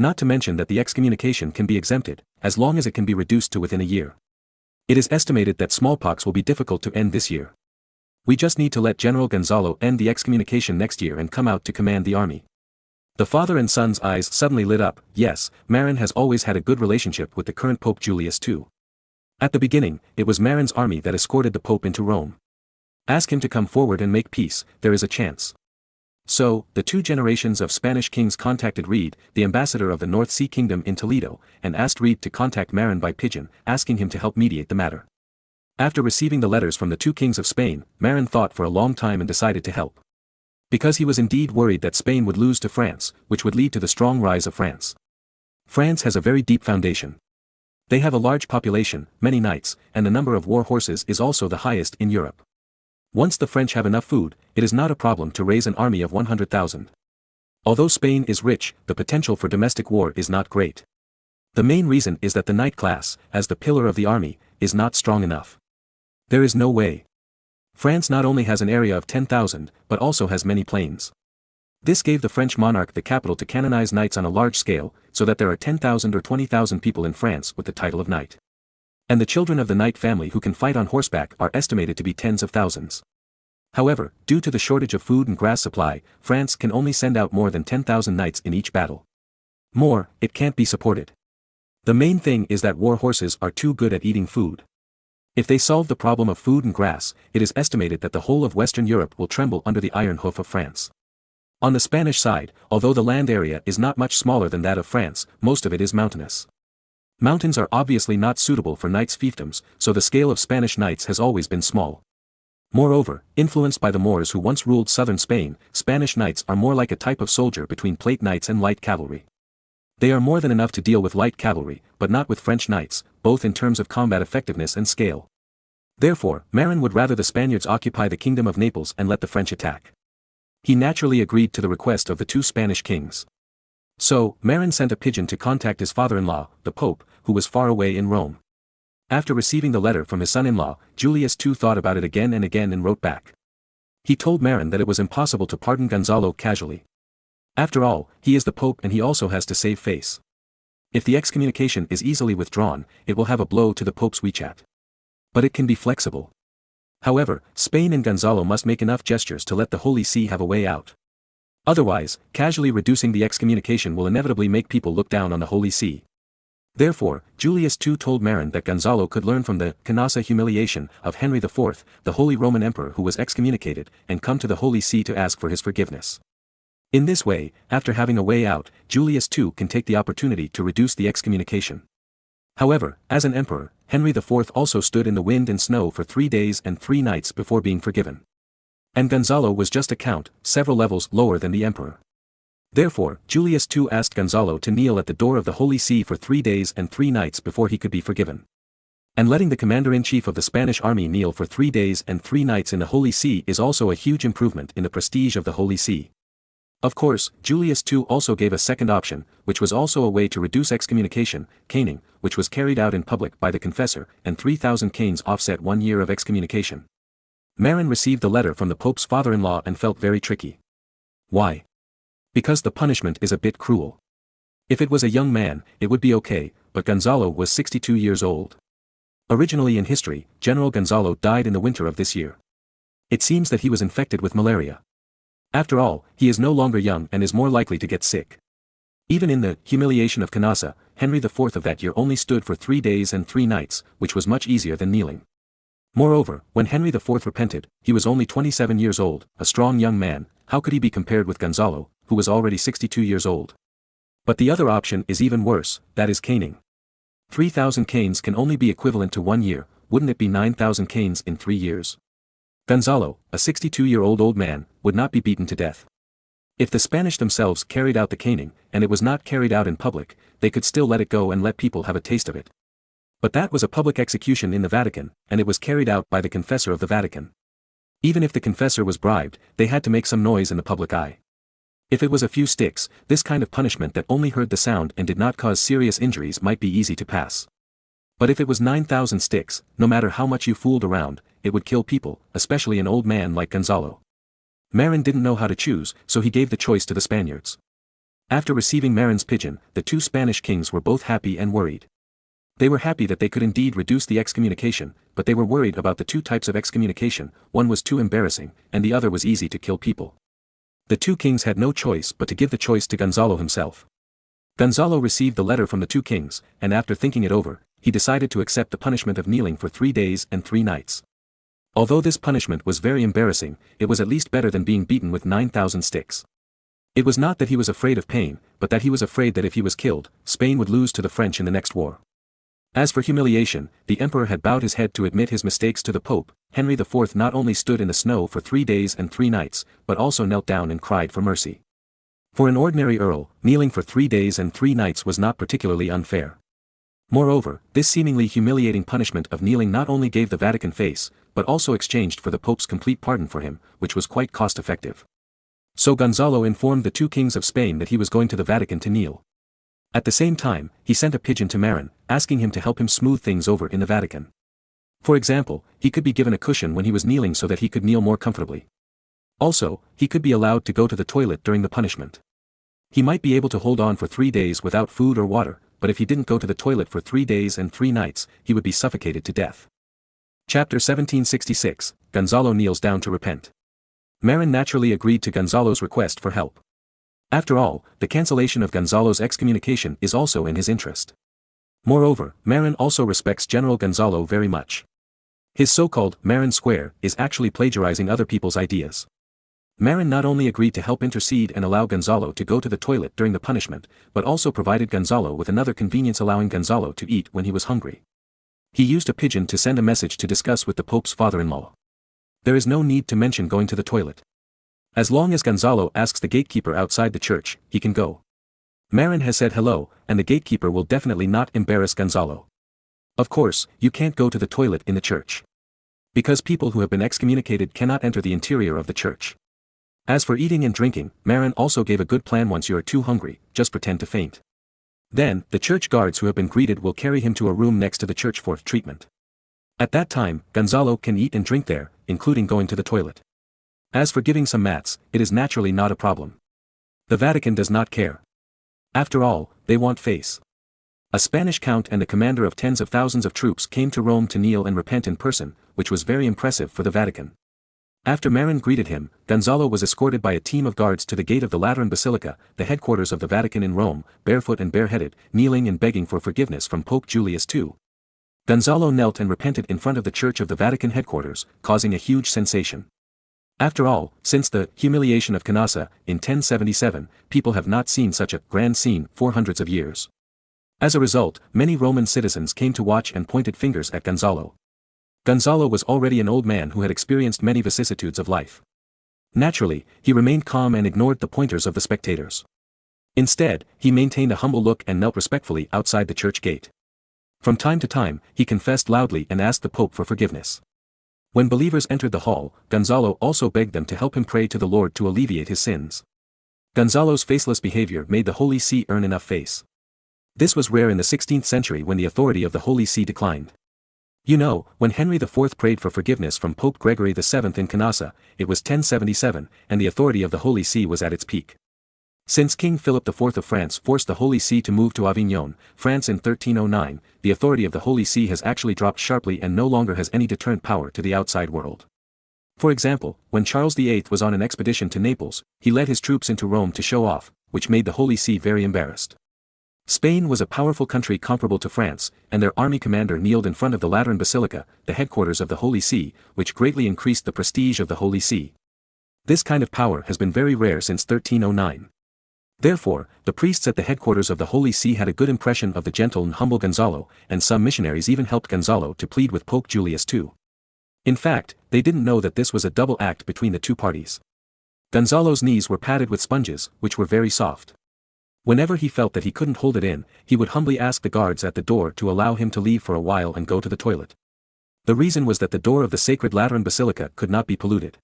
Not to mention that the excommunication can be exempted, as long as it can be reduced to within a year. It is estimated that smallpox will be difficult to end this year. We just need to let General Gonzalo end the excommunication next year and come out to command the army." The father and son's eyes suddenly lit up. Yes, Marin has always had a good relationship with the current Pope Julius II. At the beginning, it was Marin's army that escorted the Pope into Rome. Ask him to come forward and make peace, there is a chance. So, the 2 generations of Spanish kings contacted Reed, the ambassador of the North Sea Kingdom in Toledo, and asked Reed to contact Marin by pigeon, asking him to help mediate the matter. After receiving the letters from the 2 kings of Spain, Marin thought for a long time and decided to help. Because he was indeed worried that Spain would lose to France, which would lead to the strong rise of France. France has a very deep foundation. They have a large population, many knights, and the number of war horses is also the highest in Europe. Once the French have enough food, it is not a problem to raise an army of 100,000. Although Spain is rich, the potential for domestic war is not great. The main reason is that the knight class, as the pillar of the army, is not strong enough. There is no way. France not only has an area of 10,000, but also has many plains. This gave the French monarch the capital to canonize knights on a large scale, so that there are 10,000 or 20,000 people in France with the title of knight. And the children of the knight family who can fight on horseback are estimated to be tens of thousands. However, due to the shortage of food and grass supply, France can only send out more than 10,000 knights in each battle. More, it can't be supported. The main thing is that war horses are too good at eating food. If they solve the problem of food and grass, it is estimated that the whole of Western Europe will tremble under the iron hoof of France. On the Spanish side, although the land area is not much smaller than that of France, most of it is mountainous. Mountains are obviously not suitable for knights' fiefdoms, so the scale of Spanish knights has always been small. Moreover, influenced by the Moors who once ruled southern Spain, Spanish knights are more like a type of soldier between plate knights and light cavalry. They are more than enough to deal with light cavalry, but not with French knights, both in terms of combat effectiveness and scale. Therefore, Marin would rather the Spaniards occupy the kingdom of Naples and let the French attack. He naturally agreed to the request of the 2 Spanish kings. So, Marin sent a pigeon to contact his father-in-law, the Pope, who was far away in Rome. After receiving the letter from his son-in-law, Julius II thought about it again and again and wrote back. He told Marin that it was impossible to pardon Gonzalo casually. After all, he is the Pope and he also has to save face. If the excommunication is easily withdrawn, it will have a blow to the Pope's WeChat. But it can be flexible. However, Spain and Gonzalo must make enough gestures to let the Holy See have a way out. Otherwise, casually reducing the excommunication will inevitably make people look down on the Holy See. Therefore, Julius II told Marin that Gonzalo could learn from the canossa humiliation of Henry IV, the Holy Roman Emperor who was excommunicated, and come to the Holy See to ask for his forgiveness. In this way, after having a way out, Julius II can take the opportunity to reduce the excommunication. However, as an emperor, Henry IV also stood in the wind and snow for 3 days and 3 nights before being forgiven. And Gonzalo was just a count, several levels lower than the emperor. Therefore, Julius II asked Gonzalo to kneel at the door of the Holy See for 3 days and 3 nights before he could be forgiven. And letting the commander-in-chief of the Spanish army kneel for 3 days and 3 nights in the Holy See is also a huge improvement in the prestige of the Holy See. Of course, Julius II also gave a second option, which was also a way to reduce excommunication, caning, which was carried out in public by the confessor, and 3,000 canes offset 1 year of excommunication. Marin received the letter from the Pope's father-in-law and felt very tricky. Why? Because the punishment is a bit cruel. If it was a young man, it would be okay, but Gonzalo was 62 years old. Originally in history, General Gonzalo died in the winter of this year. It seems that he was infected with malaria. After all, he is no longer young and is more likely to get sick. Even in the humiliation of Canossa, Henry IV of that year only stood for 3 days and 3 nights, which was much easier than kneeling. Moreover, when Henry IV repented, he was only 27 years old, a strong young man. How could he be compared with Gonzalo, who was already 62 years old? But the other option is even worse, that is caning. 3,000 canes can only be equivalent to 1 year, wouldn't it be 9,000 canes in 3 years? Gonzalo, a 62-year-old old man, would not be beaten to death. If the Spanish themselves carried out the caning, and it was not carried out in public, they could still let it go and let people have a taste of it. But that was a public execution in the Vatican, and it was carried out by the confessor of the Vatican. Even if the confessor was bribed, they had to make some noise in the public eye. If it was a few sticks, this kind of punishment that only heard the sound and did not cause serious injuries might be easy to pass. But if it was 9,000 sticks, no matter how much you fooled around, it would kill people, especially an old man like Gonzalo. Marin didn't know how to choose, so he gave the choice to the Spaniards. After receiving Marin's pigeon, the 2 Spanish kings were both happy and worried. They were happy that they could indeed reduce the excommunication, but they were worried about the 2 types of excommunication. One was too embarrassing, and the other was easy to kill people. The 2 kings had no choice but to give the choice to Gonzalo himself. Gonzalo received the letter from the 2 kings, and after thinking it over, he decided to accept the punishment of kneeling for 3 days and 3 nights. Although this punishment was very embarrassing, it was at least better than being beaten with 9,000 sticks. It was not that he was afraid of pain, but that he was afraid that if he was killed, Spain would lose to the French in the next war. As for humiliation, the emperor had bowed his head to admit his mistakes to the Pope. Henry IV not only stood in the snow for 3 days and 3 nights, but also knelt down and cried for mercy. For an ordinary earl, kneeling for 3 days and 3 nights was not particularly unfair. Moreover, this seemingly humiliating punishment of kneeling not only gave the Vatican face, but also exchanged for the Pope's complete pardon for him, which was quite cost-effective. So Gonzalo informed the 2 kings of Spain that he was going to the Vatican to kneel. At the same time, he sent a pigeon to Marin, asking him to help him smooth things over in the Vatican. For example, he could be given a cushion when he was kneeling so that he could kneel more comfortably. Also, he could be allowed to go to the toilet during the punishment. He might be able to hold on for 3 days without food or water, but if he didn't go to the toilet for 3 days and 3 nights, he would be suffocated to death. Chapter 1766, Gonzalo kneels down to repent. Marin naturally agreed to Gonzalo's request for help. After all, the cancellation of Gonzalo's excommunication is also in his interest. Moreover, Marin also respects General Gonzalo very much. His so-called Marin Square is actually plagiarizing other people's ideas. Marin not only agreed to help intercede and allow Gonzalo to go to the toilet during the punishment, but also provided Gonzalo with another convenience, allowing Gonzalo to eat when he was hungry. He used a pigeon to send a message to discuss with the Pope's father-in-law. There is no need to mention going to the toilet. As long as Gonzalo asks the gatekeeper outside the church, he can go. Marin has said hello, and the gatekeeper will definitely not embarrass Gonzalo. Of course, you can't go to the toilet in the church. Because people who have been excommunicated cannot enter the interior of the church. As for eating and drinking, Marin also gave a good plan. Once you are too hungry, just pretend to faint. Then, the church guards who have been greeted will carry him to a room next to the church for treatment. At that time, Gonzalo can eat and drink there, including going to the toilet. As for giving some mats, it is naturally not a problem. The Vatican does not care. After all, they want face. A Spanish count and the commander of tens of thousands of troops came to Rome to kneel and repent in person, which was very impressive for the Vatican. After Marin greeted him, Gonzalo was escorted by a team of guards to the gate of the Lateran Basilica, the headquarters of the Vatican in Rome, barefoot and bareheaded, kneeling and begging for forgiveness from Pope Julius II. Gonzalo knelt and repented in front of the church of the Vatican headquarters, causing a huge sensation. After all, since the humiliation of Canossa in 1077, people have not seen such a grand scene for hundreds of years. As a result, many Roman citizens came to watch and pointed fingers at Gonzalo. Gonzalo was already an old man who had experienced many vicissitudes of life. Naturally, he remained calm and ignored the pointers of the spectators. Instead, he maintained a humble look and knelt respectfully outside the church gate. From time to time, he confessed loudly and asked the Pope for forgiveness. When believers entered the hall, Gonzalo also begged them to help him pray to the Lord to alleviate his sins. Gonzalo's faceless behavior made the Holy See earn enough face. This was rare in the 16th century when the authority of the Holy See declined. You know, when Henry IV prayed for forgiveness from Pope Gregory VII in Canossa, it was 1077, and the authority of the Holy See was at its peak. Since King Philip IV of France forced the Holy See to move to Avignon, France in 1309, the authority of the Holy See has actually dropped sharply and no longer has any deterrent power to the outside world. For example, when Charles VIII was on an expedition to Naples, he led his troops into Rome to show off, which made the Holy See very embarrassed. Spain was a powerful country comparable to France, and their army commander kneeled in front of the Lateran Basilica, the headquarters of the Holy See, which greatly increased the prestige of the Holy See. This kind of power has been very rare since 1309. Therefore, the priests at the headquarters of the Holy See had a good impression of the gentle and humble Gonzalo, and some missionaries even helped Gonzalo to plead with Pope Julius II. In fact, they didn't know that this was a double act between the two parties. Gonzalo's knees were padded with sponges, which were very soft. Whenever he felt that he couldn't hold it in, he would humbly ask the guards at the door to allow him to leave for a while and go to the toilet. The reason was that the door of the sacred Lateran Basilica could not be polluted.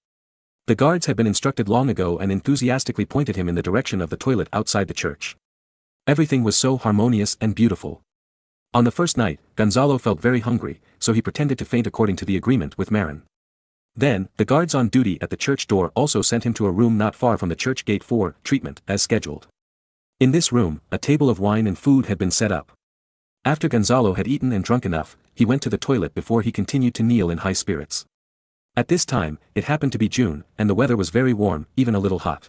The guards had been instructed long ago and enthusiastically pointed him in the direction of the toilet outside the church. Everything was so harmonious and beautiful. On the first night, Gonzalo felt very hungry, so he pretended to faint according to the agreement with Marin. Then, the guards on duty at the church door also sent him to a room not far from the church gate for treatment as scheduled. In this room, a table of wine and food had been set up. After Gonzalo had eaten and drunk enough, he went to the toilet before he continued to kneel in high spirits. At this time, it happened to be June, and the weather was very warm, even a little hot.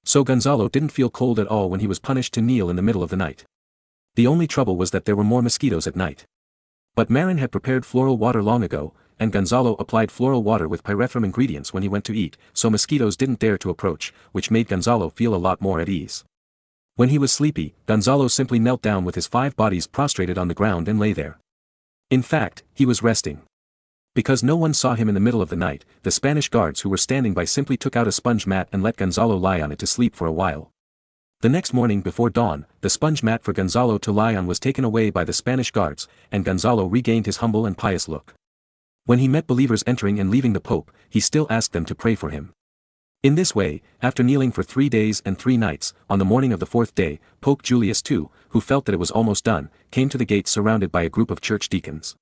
So Gonzalo didn't feel cold at all when he was punished to kneel in the middle of the night. The only trouble was that there were more mosquitoes at night. But Marin had prepared floral water long ago, and Gonzalo applied floral water with pyrethrum ingredients when he went to eat, so mosquitoes didn't dare to approach, which made Gonzalo feel a lot more at ease. When he was sleepy, Gonzalo simply knelt down with his 5 bodies prostrated on the ground and lay there. In fact, he was resting. Because no one saw him in the middle of the night, the Spanish guards who were standing by simply took out a sponge mat and let Gonzalo lie on it to sleep for a while. The next morning before dawn, the sponge mat for Gonzalo to lie on was taken away by the Spanish guards, and Gonzalo regained his humble and pious look. When he met believers entering and leaving the Pope, he still asked them to pray for him. In this way, after kneeling for 3 days and 3 nights, on the morning of the 4th day, Pope Julius II, who felt that it was almost done, came to the gate surrounded by a group of church deacons.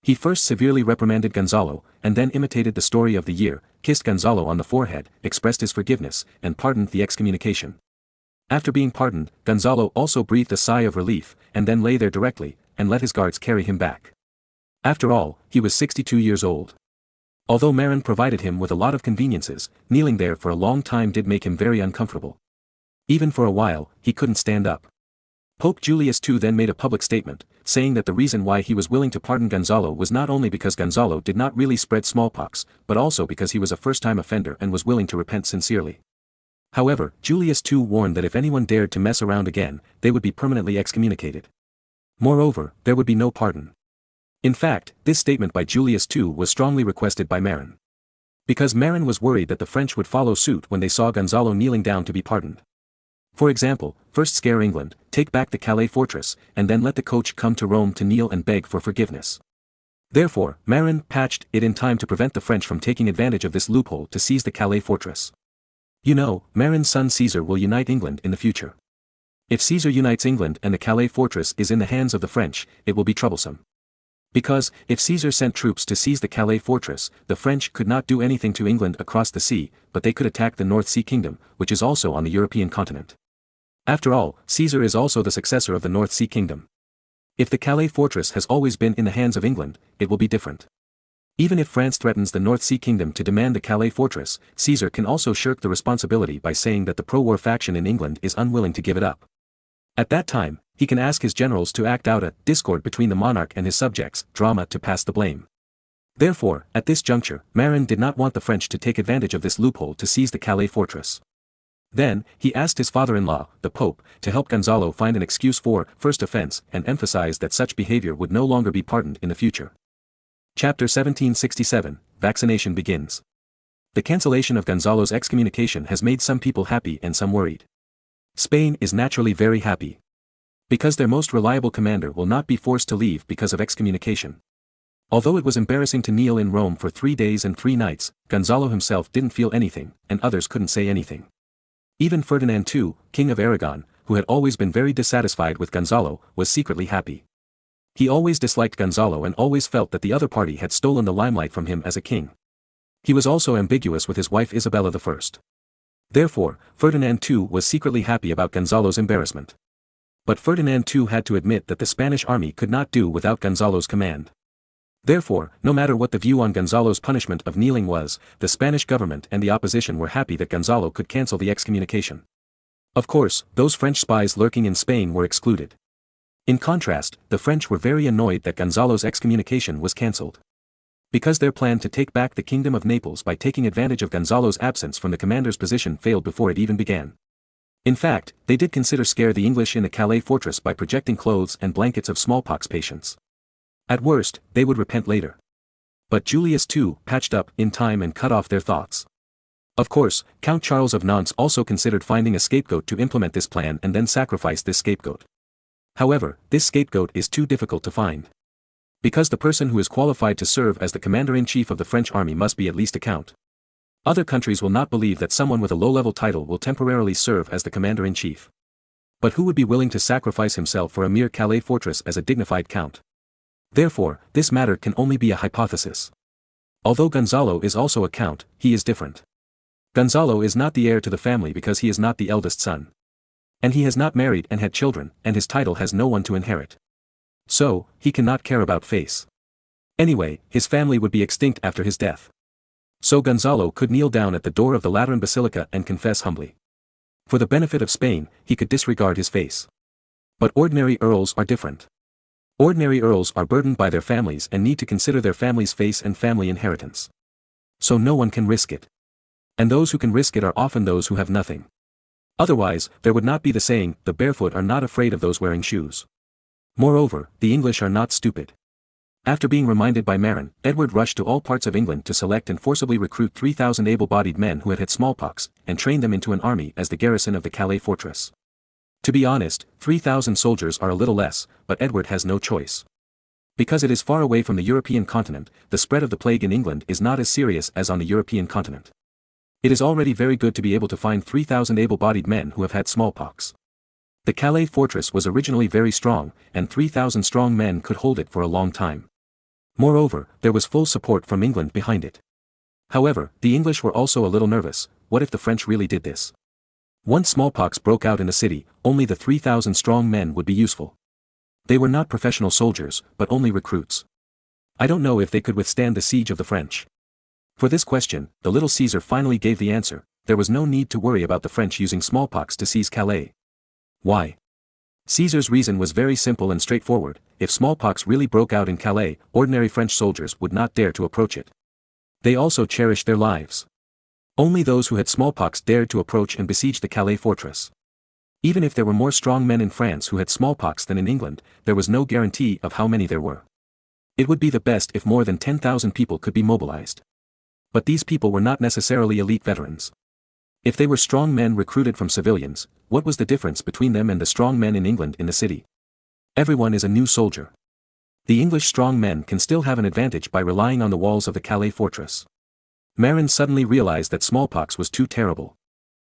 He first severely reprimanded Gonzalo, and then imitated the story of the year, kissed Gonzalo on the forehead, expressed his forgiveness, and pardoned the excommunication. After being pardoned, Gonzalo also breathed a sigh of relief, and then lay there directly, and let his guards carry him back. After all, he was 62 years old. Although Marin provided him with a lot of conveniences, kneeling there for a long time did make him very uncomfortable. Even for a while, he couldn't stand up. Pope Julius II then made a public statement, saying that the reason why he was willing to pardon Gonzalo was not only because Gonzalo did not really spread smallpox, but also because he was a first-time offender and was willing to repent sincerely. However, Julius II warned that if anyone dared to mess around again, they would be permanently excommunicated. Moreover, there would be no pardon. In fact, this statement by Julius II was strongly requested by Marin. Because Marin was worried that the French would follow suit when they saw Gonzalo kneeling down to be pardoned. For example, first scare England, take back the Calais fortress, and then let the coach come to Rome to kneel and beg for forgiveness. Therefore, Marin patched it in time to prevent the French from taking advantage of this loophole to seize the Calais fortress. You know, Marin's son Caesar will unite England in the future. If Caesar unites England and the Calais fortress is in the hands of the French, it will be troublesome. Because, if Caesar sent troops to seize the Calais fortress, the French could not do anything to England across the sea, but they could attack the North Sea Kingdom, which is also on the European continent. After all, Caesar is also the successor of the North Sea Kingdom. If the Calais fortress has always been in the hands of England, it will be different. Even if France threatens the North Sea Kingdom to demand the Calais fortress, Caesar can also shirk the responsibility by saying that the pro-war faction in England is unwilling to give it up. At that time, he can ask his generals to act out a discord between the monarch and his subjects, drama to pass the blame. Therefore, at this juncture, Marin did not want the French to take advantage of this loophole to seize the Calais fortress. Then, he asked his father-in-law, the Pope, to help Gonzalo find an excuse for first offense and emphasized that such behavior would no longer be pardoned in the future. Chapter 1767, Vaccination begins. The cancellation of Gonzalo's excommunication has made some people happy and some worried. Spain is naturally very happy, because their most reliable commander will not be forced to leave because of excommunication. Although it was embarrassing to kneel in Rome for 3 days and 3 nights, Gonzalo himself didn't feel anything, and others couldn't say anything. Even Ferdinand II, King of Aragon, who had always been very dissatisfied with Gonzalo, was secretly happy. He always disliked Gonzalo and always felt that the other party had stolen the limelight from him as a king. He was also ambiguous with his wife Isabella I. Therefore, Ferdinand II was secretly happy about Gonzalo's embarrassment. But Ferdinand II had to admit that the Spanish army could not do without Gonzalo's command. Therefore, no matter what the view on Gonzalo's punishment of kneeling was, the Spanish government and the opposition were happy that Gonzalo could cancel the excommunication. Of course, those French spies lurking in Spain were excluded. In contrast, the French were very annoyed that Gonzalo's excommunication was cancelled. Because their plan to take back the Kingdom of Naples by taking advantage of Gonzalo's absence from the commander's position failed before it even began. In fact, they did consider scare the English in the Calais fortress by projecting clothes and blankets of smallpox patients. At worst, they would repent later. But Julius II patched up in time and cut off their thoughts. Of course, Count Charles of Nantes also considered finding a scapegoat to implement this plan and then sacrifice this scapegoat. However, this scapegoat is too difficult to find. Because the person who is qualified to serve as the commander-in-chief of the French army must be at least a count. Other countries will not believe that someone with a low-level title will temporarily serve as the commander-in-chief. But who would be willing to sacrifice himself for a mere Calais fortress as a dignified count? Therefore, this matter can only be a hypothesis. Although Gonzalo is also a count, he is different. Gonzalo is not the heir to the family because he is not the eldest son. And he has not married and had children, and his title has no one to inherit. So, he cannot care about face. Anyway, his family would be extinct after his death. So Gonzalo could kneel down at the door of the Lateran Basilica and confess humbly. For the benefit of Spain, he could disregard his face. But ordinary earls are different. Ordinary earls are burdened by their families and need to consider their family's face and family inheritance. So no one can risk it. And those who can risk it are often those who have nothing. Otherwise, there would not be the saying, the barefoot are not afraid of those wearing shoes. Moreover, the English are not stupid. After being reminded by Marin, Edward rushed to all parts of England to select and forcibly recruit 3,000 able-bodied men who had had smallpox, and train them into an army as the garrison of the Calais fortress. To be honest, 3,000 soldiers are a little less, but Edward has no choice. Because it is far away from the European continent, the spread of the plague in England is not as serious as on the European continent. It is already very good to be able to find 3,000 able-bodied men who have had smallpox. The Calais fortress was originally very strong, and 3,000 strong men could hold it for a long time. Moreover, there was full support from England behind it. However, the English were also a little nervous. What if the French really did this? Once smallpox broke out in the city, only the 3,000 strong men would be useful. They were not professional soldiers, but only recruits. I don't know if they could withstand the siege of the French. For this question, the little Caesar finally gave the answer: there was no need to worry about the French using smallpox to seize Calais. Why? Caesar's reason was very simple and straightforward: if smallpox really broke out in Calais, ordinary French soldiers would not dare to approach it. They also cherished their lives. Only those who had smallpox dared to approach and besiege the Calais fortress. Even if there were more strong men in France who had smallpox than in England, there was no guarantee of how many there were. It would be the best if more than 10,000 people could be mobilized. But these people were not necessarily elite veterans. If they were strong men recruited from civilians, what was the difference between them and the strong men in England in the city? Everyone is a new soldier. The English strong men can still have an advantage by relying on the walls of the Calais fortress. Marin suddenly realized that smallpox was too terrible.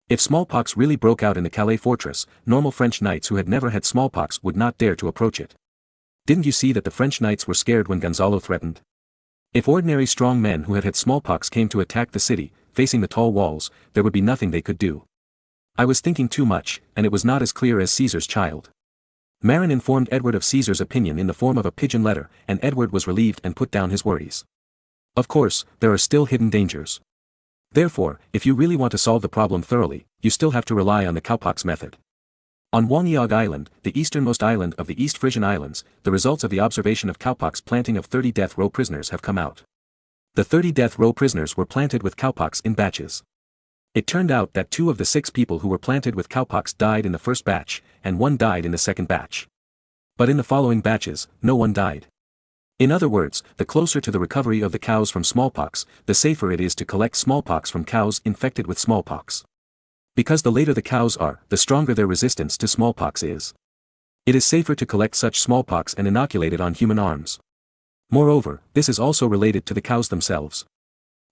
If smallpox really broke out in the Calais fortress, normal French knights who had never had smallpox would not dare to approach it. Didn't you see that the French knights were scared when Gonzalo threatened? If ordinary strong men who had had smallpox came to attack the city, facing the tall walls, there would be nothing they could do. I was thinking too much, and it was not as clear as Caesar's child. Marin informed Edward of Caesar's opinion in the form of a pigeon letter, and Edward was relieved and put down his worries. Of course, there are still hidden dangers. Therefore, if you really want to solve the problem thoroughly, you still have to rely on the cowpox method. On Wangyeog Island, the easternmost island of the East Frisian Islands, the results of the observation of cowpox planting of 30 death row prisoners have come out. The 30 death row prisoners were planted with cowpox in batches. It turned out that 2 of the 6 people who were planted with cowpox died in the first batch, and 1 died in the second batch. But in the following batches, no one died. In other words, the closer to the recovery of the cows from smallpox, the safer it is to collect smallpox from cows infected with smallpox. Because the later the cows are, the stronger their resistance to smallpox is. It is safer to collect such smallpox and inoculate it on human arms. Moreover, this is also related to the cows themselves.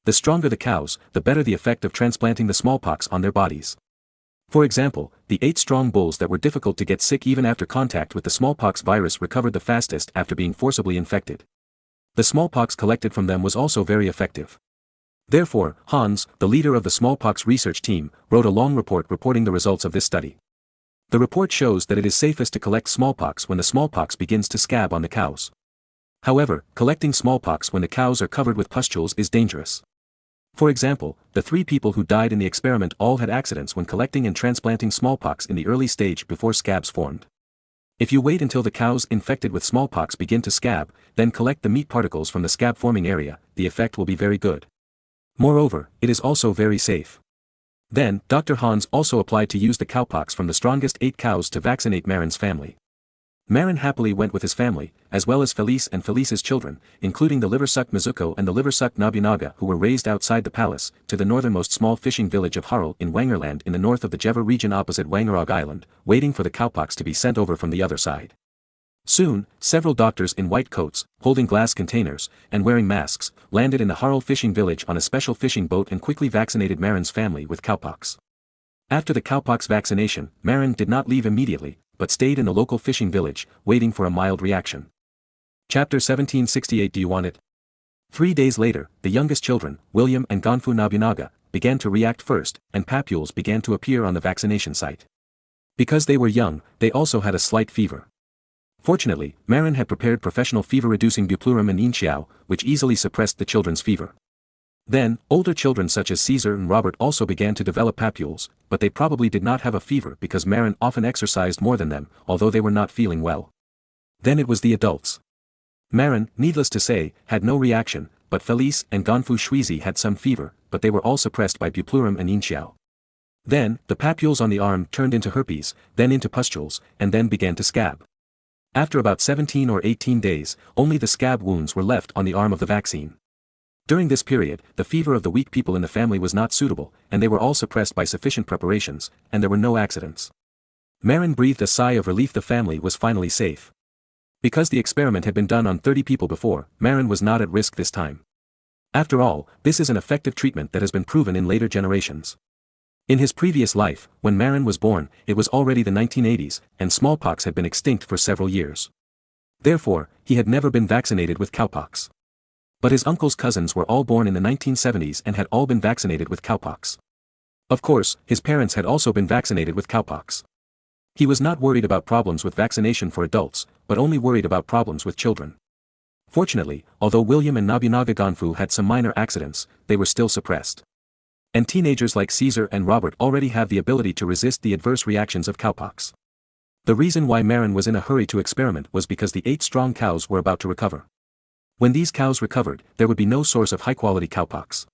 The stronger the cows, the better the effect of transplanting the smallpox on their bodies. For example, the 8 strong bulls that were difficult to get sick even after contact with the smallpox virus recovered the fastest after being forcibly infected. The smallpox collected from them was also very effective. Therefore, Hans, the leader of the smallpox research team, wrote a long report reporting the results of this study. The report shows that it is safest to collect smallpox when the smallpox begins to scab on the cows. However, collecting smallpox when the cows are covered with pustules is dangerous. For example, the 3 people who died in the experiment all had accidents when collecting and transplanting smallpox in the early stage before scabs formed. If you wait until the cows infected with smallpox begin to scab, then collect the meat particles from the scab-forming area, the effect will be very good. Moreover, it is also very safe. Then, Dr. Hans also applied to use the cowpox from the strongest 8 cows to vaccinate Marin's family. Marin happily went with his family, as well as Felice and Felice's children, including the liver-sucked Mizuko and the liver-sucked Nobunaga who were raised outside the palace, to the northernmost small fishing village of Harel in Wangerland in the north of the Jeva region opposite Wangerog Island, waiting for the cowpox to be sent over from the other side. Soon, several doctors in white coats, holding glass containers, and wearing masks, landed in the Harel fishing village on a special fishing boat and quickly vaccinated Marin's family with cowpox. After the cowpox vaccination, Marin did not leave immediately, but stayed in the local fishing village, waiting for a mild reaction. Chapter 1768. Do you want it? 3 days later, the youngest children, William and Gonfu Nobunaga, began to react first, and papules began to appear on the vaccination site. Because they were young, they also had a slight fever. Fortunately, Marin had prepared professional fever-reducing bupleurum and inchiao, which easily suppressed the children's fever. Then, older children such as Caesar and Robert also began to develop papules, but they probably did not have a fever because Marin often exercised more than them, although they were not feeling well. Then it was the adults. Marin, needless to say, had no reaction, but Felice and Gonfu Shuizi had some fever, but they were all suppressed by bupleurum and inchiao. Then, the papules on the arm turned into herpes, then into pustules, and then began to scab. After about 17 or 18 days, only the scab wounds were left on the arm of the vaccine. During this period, the fever of the weak people in the family was not suitable, and they were all suppressed by sufficient preparations, and there were no accidents. Marin breathed a sigh of relief. The family was finally safe. Because the experiment had been done on 30 people before, Marin was not at risk this time. After all, this is an effective treatment that has been proven in later generations. In his previous life, when Marin was born, it was already the 1980s, and smallpox had been extinct for several years. Therefore, he had never been vaccinated with cowpox. But his uncle's cousins were all born in the 1970s and had all been vaccinated with cowpox. Of course, his parents had also been vaccinated with cowpox. He was not worried about problems with vaccination for adults, but only worried about problems with children. Fortunately, although William and Nobunaga Gonfu had some minor accidents, they were still suppressed. And teenagers like Caesar and Robert already have the ability to resist the adverse reactions of cowpox. The reason why Marin was in a hurry to experiment was because the 8 strong cows were about to recover. When these cows recovered, there would be no source of high-quality cowpox.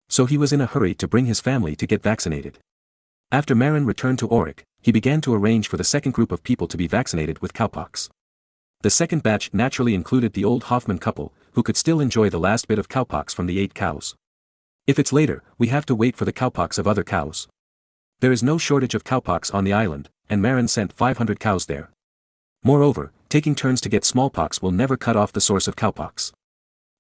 So he was in a hurry to bring his family to get vaccinated. After Marin returned to Auric, he began to arrange for the second group of people to be vaccinated with cowpox. The second batch naturally included the old Hoffman couple, who could still enjoy the last bit of cowpox from the 8 cows. If it's later, we have to wait for the cowpox of other cows. There is no shortage of cowpox on the island, and Marin sent 500 cows there. Moreover, taking turns to get smallpox will never cut off the source of cowpox.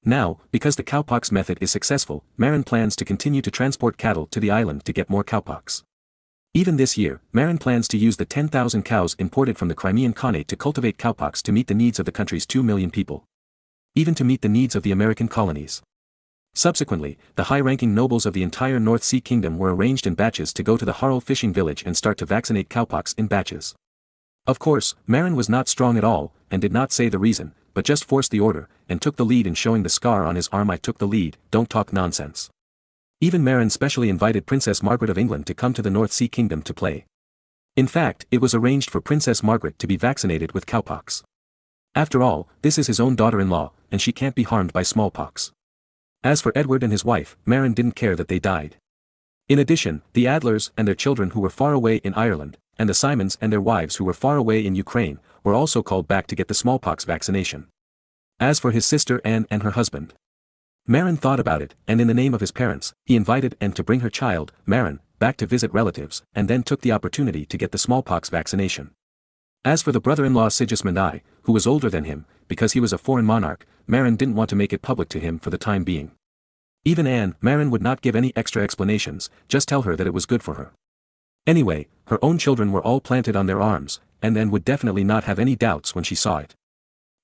Now, because the cowpox method is successful, Marin plans to continue to transport cattle to the island to get more cowpox. Even this year, Marin plans to use the 10,000 cows imported from the Crimean Khanate to cultivate cowpox to meet the needs of the country's 2 million people. Even to meet the needs of the American colonies. Subsequently, the high-ranking nobles of the entire North Sea Kingdom were arranged in batches to go to the Harel fishing village and start to vaccinate cowpox in batches. Of course, Marin was not strong at all, and did not say the reason, but just forced the order, and took the lead in showing the scar on his arm. I took the lead, don't talk nonsense. Even Marin specially invited Princess Margaret of England to come to the North Sea Kingdom to play. In fact, it was arranged for Princess Margaret to be vaccinated with cowpox. After all, this is his own daughter-in-law, and she can't be harmed by smallpox. As for Edward and his wife, Marin didn't care that they died. In addition, the Adlers and their children who were far away in Ireland, and the Simons and their wives who were far away in Ukraine, were also called back to get the smallpox vaccination. As for his sister Anne and her husband, Marin thought about it, and in the name of his parents, he invited Anne to bring her child, Marin, back to visit relatives, and then took the opportunity to get the smallpox vaccination. As for the brother-in-law Sigismund I, who was older than him, because he was a foreign monarch, Marin didn't want to make it public to him for the time being. Even Anne, Marin would not give any extra explanations, just tell her that it was good for her. Anyway, her own children were all planted on their arms, and Anne would definitely not have any doubts when she saw it.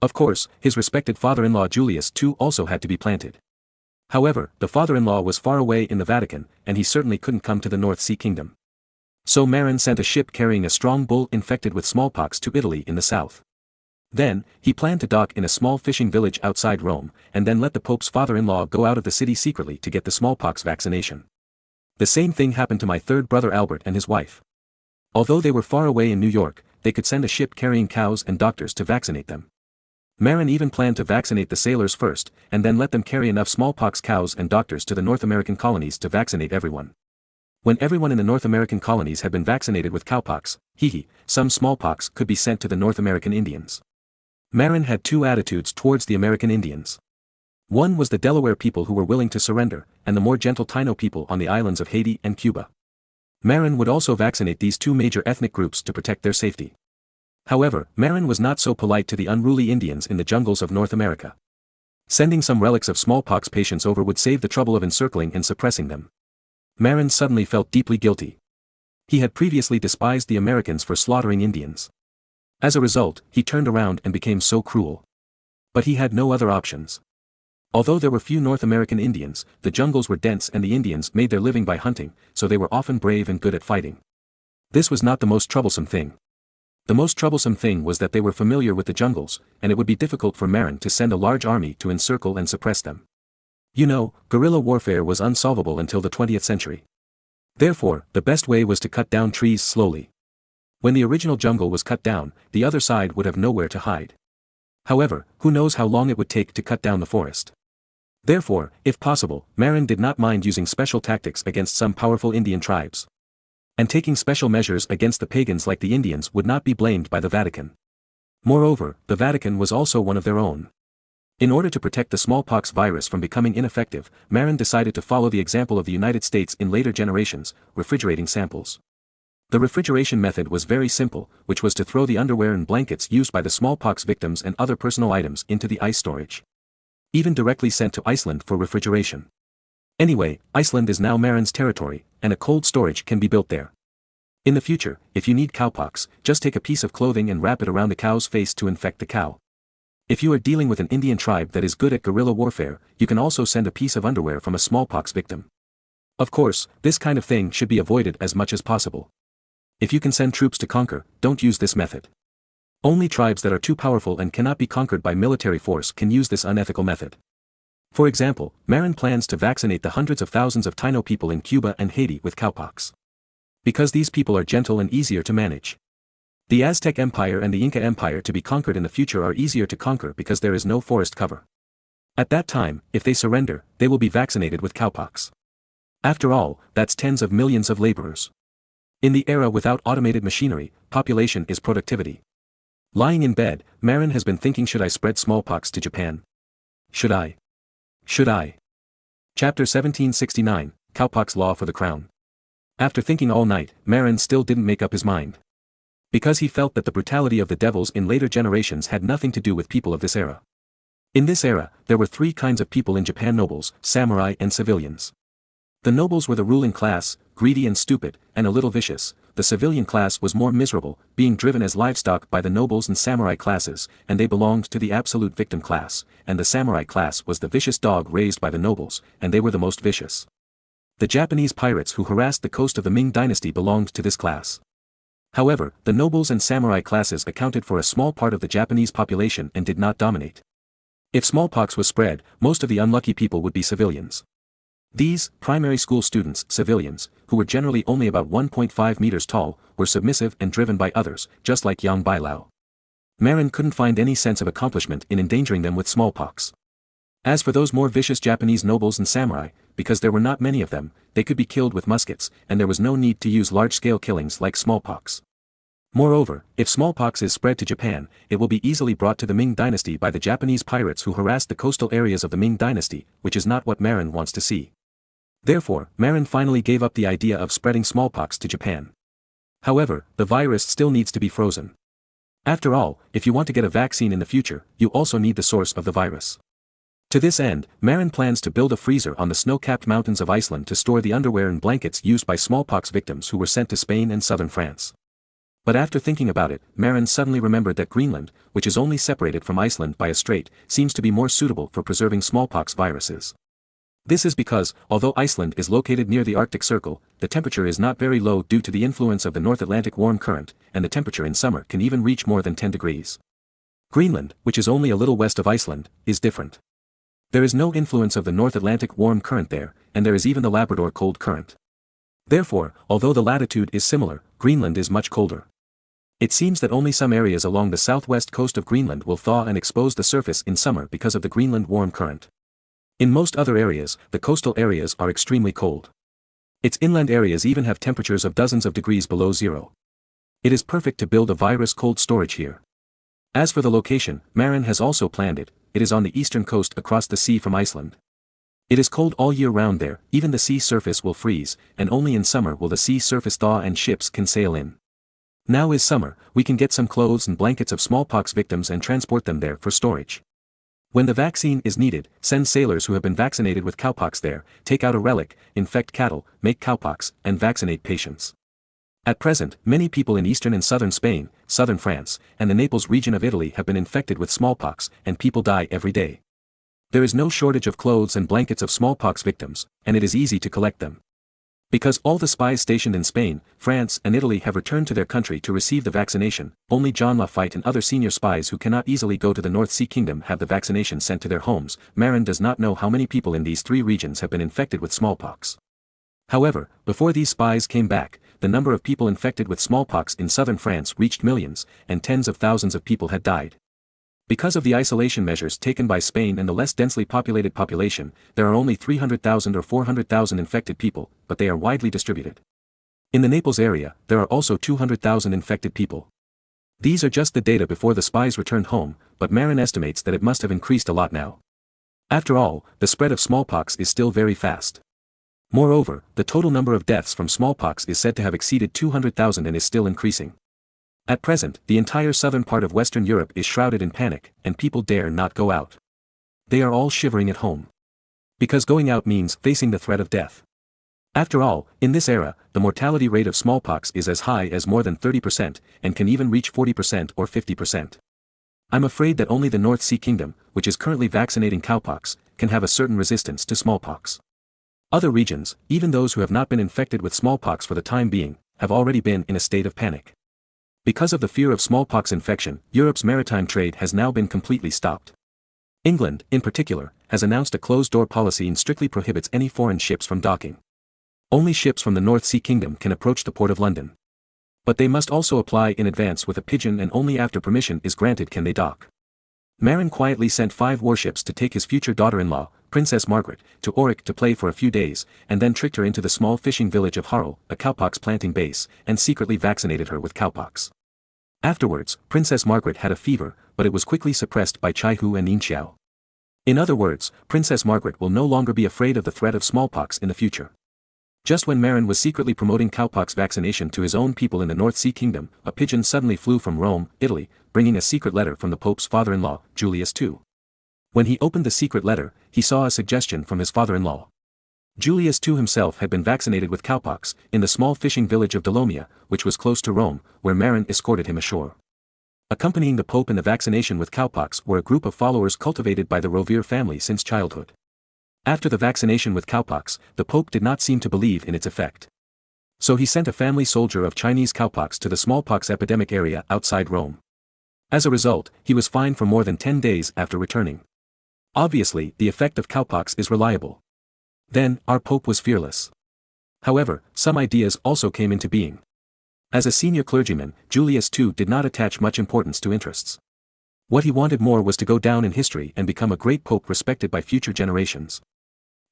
Of course, his respected father-in-law Julius II also had to be planted. However, the father-in-law was far away in the Vatican, and he certainly couldn't come to the North Sea Kingdom. So Marin sent a ship carrying a strong bull infected with smallpox to Italy in the south. Then, he planned to dock in a small fishing village outside Rome, and then let the Pope's father-in-law go out of the city secretly to get the smallpox vaccination. The same thing happened to my third brother Albert and his wife. Although they were far away in New York, they could send a ship carrying cows and doctors to vaccinate them. Marin even planned to vaccinate the sailors first, and then let them carry enough smallpox cows and doctors to the North American colonies to vaccinate everyone. When everyone in the North American colonies had been vaccinated with cowpox, some smallpox could be sent to the North American Indians. Marin had two attitudes towards the American Indians. One was the Delaware people who were willing to surrender, and the more gentle Taino people on the islands of Haiti and Cuba. Marin would also vaccinate these two major ethnic groups to protect their safety. However, Marin was not so polite to the unruly Indians in the jungles of North America. Sending some relics of smallpox patients over would save the trouble of encircling and suppressing them. Marin suddenly felt deeply guilty. He had previously despised the Americans for slaughtering Indians. As a result, he turned around and became so cruel. But he had no other options. Although there were few North American Indians, the jungles were dense and the Indians made their living by hunting, so they were often brave and good at fighting. This was not the most troublesome thing. The most troublesome thing was that they were familiar with the jungles, and it would be difficult for Marin to send a large army to encircle and suppress them. You know, guerrilla warfare was unsolvable until the 20th century. Therefore, the best way was to cut down trees slowly. When the original jungle was cut down, the other side would have nowhere to hide. However, who knows how long it would take to cut down the forest. Therefore, if possible, Marin did not mind using special tactics against some powerful Indian tribes. And taking special measures against the pagans like the Indians would not be blamed by the Vatican. Moreover, the Vatican was also one of their own. In order to protect the smallpox virus from becoming ineffective, Marin decided to follow the example of the United States in later generations, refrigerating samples. The refrigeration method was very simple, which was to throw the underwear and blankets used by the smallpox victims and other personal items into the ice storage. Even directly sent to Iceland for refrigeration. Anyway, Iceland is now Marin's territory, and a cold storage can be built there. In the future, if you need cowpox, just take a piece of clothing and wrap it around the cow's face to infect the cow. If you are dealing with an Indian tribe that is good at guerrilla warfare, you can also send a piece of underwear from a smallpox victim. Of course, this kind of thing should be avoided as much as possible. If you can send troops to conquer, don't use this method. Only tribes that are too powerful and cannot be conquered by military force can use this unethical method. For example, Marin plans to vaccinate the hundreds of thousands of Taino people in Cuba and Haiti with cowpox. Because these people are gentle and easier to manage. The Aztec Empire and the Inca Empire to be conquered in the future are easier to conquer because there is no forest cover. At that time, if they surrender, they will be vaccinated with cowpox. After all, that's tens of millions of laborers. In the era without automated machinery, population is productivity. Lying in bed, Marin has been thinking, should I spread smallpox to Japan? Should I? Chapter 1769, Cowpox Law for the Crown. After thinking all night, Marin still didn't make up his mind. Because he felt that the brutality of the devils in later generations had nothing to do with people of this era. In this era, there were three kinds of people in Japan: nobles, samurai and civilians. The nobles were the ruling class, greedy and stupid, and a little vicious. The civilian class was more miserable, being driven as livestock by the nobles and samurai classes, and they belonged to the absolute victim class, and the samurai class was the vicious dog raised by the nobles, and they were the most vicious. The Japanese pirates who harassed the coast of the Ming dynasty belonged to this class. However, the nobles and samurai classes accounted for a small part of the Japanese population and did not dominate. If smallpox was spread, most of the unlucky people would be civilians. These, primary school students, civilians, who were generally only about 1.5 meters tall, were submissive and driven by others, just like Yang Bailao. Marin couldn't find any sense of accomplishment in endangering them with smallpox. As for those more vicious Japanese nobles and samurai, because there were not many of them, they could be killed with muskets, and there was no need to use large-scale killings like smallpox. Moreover, if smallpox is spread to Japan, it will be easily brought to the Ming dynasty by the Japanese pirates who harassed the coastal areas of the Ming dynasty, which is not what Marin wants to see. Therefore, Marin finally gave up the idea of spreading smallpox to Japan. However, the virus still needs to be frozen. After all, if you want to get a vaccine in the future, you also need the source of the virus. To this end, Marin plans to build a freezer on the snow-capped mountains of Iceland to store the underwear and blankets used by smallpox victims who were sent to Spain and southern France. But after thinking about it, Marin suddenly remembered that Greenland, which is only separated from Iceland by a strait, seems to be more suitable for preserving smallpox viruses. This is because, although Iceland is located near the Arctic Circle, the temperature is not very low due to the influence of the North Atlantic warm current, and the temperature in summer can even reach more than 10 degrees. Greenland, which is only a little west of Iceland, is different. There is no influence of the North Atlantic warm current there, and there is even the Labrador cold current. Therefore, although the latitude is similar, Greenland is much colder. It seems that only some areas along the southwest coast of Greenland will thaw and expose the surface in summer because of the Greenland warm current. In most other areas, the coastal areas are extremely cold. Its inland areas even have temperatures of dozens of degrees below zero. It is perfect to build a virus cold storage here. As for the location, Marin has also planned it. It is on the eastern coast across the sea from Iceland. It is cold all year round there, even the sea surface will freeze, and only in summer will the sea surface thaw and ships can sail in. Now is summer, we can get some clothes and blankets of smallpox victims and transport them there for storage. When the vaccine is needed, send sailors who have been vaccinated with cowpox there, take out a relic, infect cattle, make cowpox, and vaccinate patients. At present, many people in eastern and southern Spain, southern France, and the Naples region of Italy have been infected with smallpox, and people die every day. There is no shortage of clothes and blankets of smallpox victims, and it is easy to collect them. Because all the spies stationed in Spain, France, and Italy have returned to their country to receive the vaccination, only John Lafitte and other senior spies who cannot easily go to the North Sea Kingdom have the vaccination sent to their homes. Marin does not know how many people in these three regions have been infected with smallpox. However, before these spies came back, the number of people infected with smallpox in southern France reached millions, and tens of thousands of people had died. Because of the isolation measures taken by Spain and the less densely populated population, there are only 300,000 or 400,000 infected people, but they are widely distributed. In the Naples area, there are also 200,000 infected people. These are just the data before the spies returned home, but Marin estimates that it must have increased a lot now. After all, the spread of smallpox is still very fast. Moreover, the total number of deaths from smallpox is said to have exceeded 200,000 and is still increasing. At present, the entire southern part of Western Europe is shrouded in panic, and people dare not go out. They are all shivering at home. Because going out means facing the threat of death. After all, in this era, the mortality rate of smallpox is as high as more than 30%, and can even reach 40% or 50%. I'm afraid that only the North Sea Kingdom, which is currently vaccinating cowpox, can have a certain resistance to smallpox. Other regions, even those who have not been infected with smallpox for the time being, have already been in a state of panic. Because of the fear of smallpox infection, Europe's maritime trade has now been completely stopped. England, in particular, has announced a closed-door policy and strictly prohibits any foreign ships from docking. Only ships from the North Sea Kingdom can approach the port of London. But they must also apply in advance with a pigeon, and only after permission is granted can they dock. Marin quietly sent 5 warships to take his future daughter-in-law, Princess Margaret, to Auric to play for a few days, and then tricked her into the small fishing village of Harel, a cowpox planting base, and secretly vaccinated her with cowpox. Afterwards, Princess Margaret had a fever, but it was quickly suppressed by Chai Hu and Yin Xiao. In other words, Princess Margaret will no longer be afraid of the threat of smallpox in the future. Just when Marin was secretly promoting cowpox vaccination to his own people in the North Sea Kingdom, a pigeon suddenly flew from Rome, Italy, bringing a secret letter from the Pope's father-in-law, Julius II. When he opened the secret letter, he saw a suggestion from his father-in-law. Julius II himself had been vaccinated with cowpox, in the small fishing village of Dolomia, which was close to Rome, where Marin escorted him ashore. Accompanying the Pope in the vaccination with cowpox were a group of followers cultivated by the Rovere family since childhood. After the vaccination with cowpox, the Pope did not seem to believe in its effect. So he sent a family soldier of Chinese cowpox to the smallpox epidemic area outside Rome. As a result, he was fined for more than 10 days after returning. Obviously, the effect of cowpox is reliable. Then, our Pope was fearless. However, some ideas also came into being. As a senior clergyman, Julius II did not attach much importance to interests. What he wanted more was to go down in history and become a great pope respected by future generations.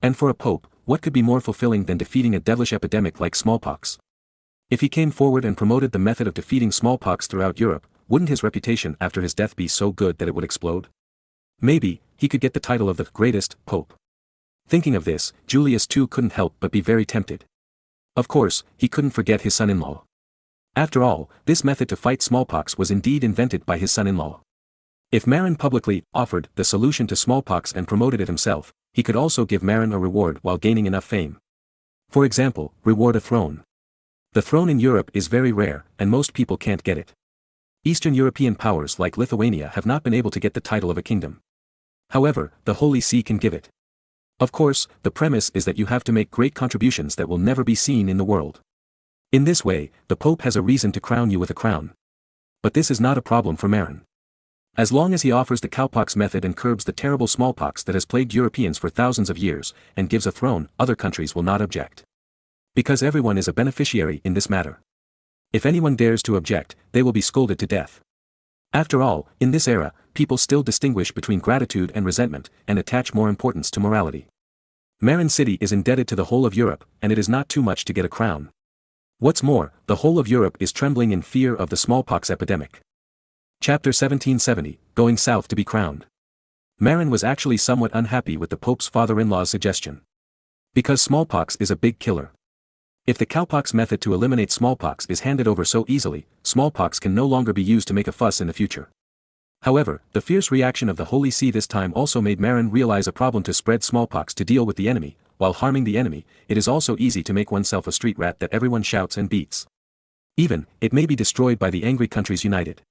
And for a pope, what could be more fulfilling than defeating a devilish epidemic like smallpox? If he came forward and promoted the method of defeating smallpox throughout Europe, wouldn't his reputation after his death be so good that it would explode? Maybe, he could get the title of the greatest pope. Thinking of this, Julius II couldn't help but be very tempted. Of course, he couldn't forget his son-in-law. After all, this method to fight smallpox was indeed invented by his son-in-law. If Marin publicly offered the solution to smallpox and promoted it himself, he could also give Marin a reward while gaining enough fame. For example, reward a throne. The throne in Europe is very rare, and most people can't get it. Eastern European powers like Lithuania have not been able to get the title of a kingdom. However, the Holy See can give it. Of course, the premise is that you have to make great contributions that will never be seen in the world. In this way, the Pope has a reason to crown you with a crown. But this is not a problem for Marin. As long as he offers the cowpox method and curbs the terrible smallpox that has plagued Europeans for thousands of years, and gives a throne, other countries will not object. Because everyone is a beneficiary in this matter. If anyone dares to object, they will be scolded to death. After all, in this era, people still distinguish between gratitude and resentment, and attach more importance to morality. Marin City is indebted to the whole of Europe, and it is not too much to get a crown. What's more, the whole of Europe is trembling in fear of the smallpox epidemic. Chapter 1770, Going South to be Crowned. Marin was actually somewhat unhappy with the Pope's father-in-law's suggestion. Because smallpox is a big killer. If the cowpox method to eliminate smallpox is handed over so easily, smallpox can no longer be used to make a fuss in the future. However, the fierce reaction of the Holy See this time also made Marin realize a problem to spread smallpox to deal with the enemy. While harming the enemy, it is also easy to make oneself a street rat that everyone shouts and beats. Even, it may be destroyed by the angry countries united.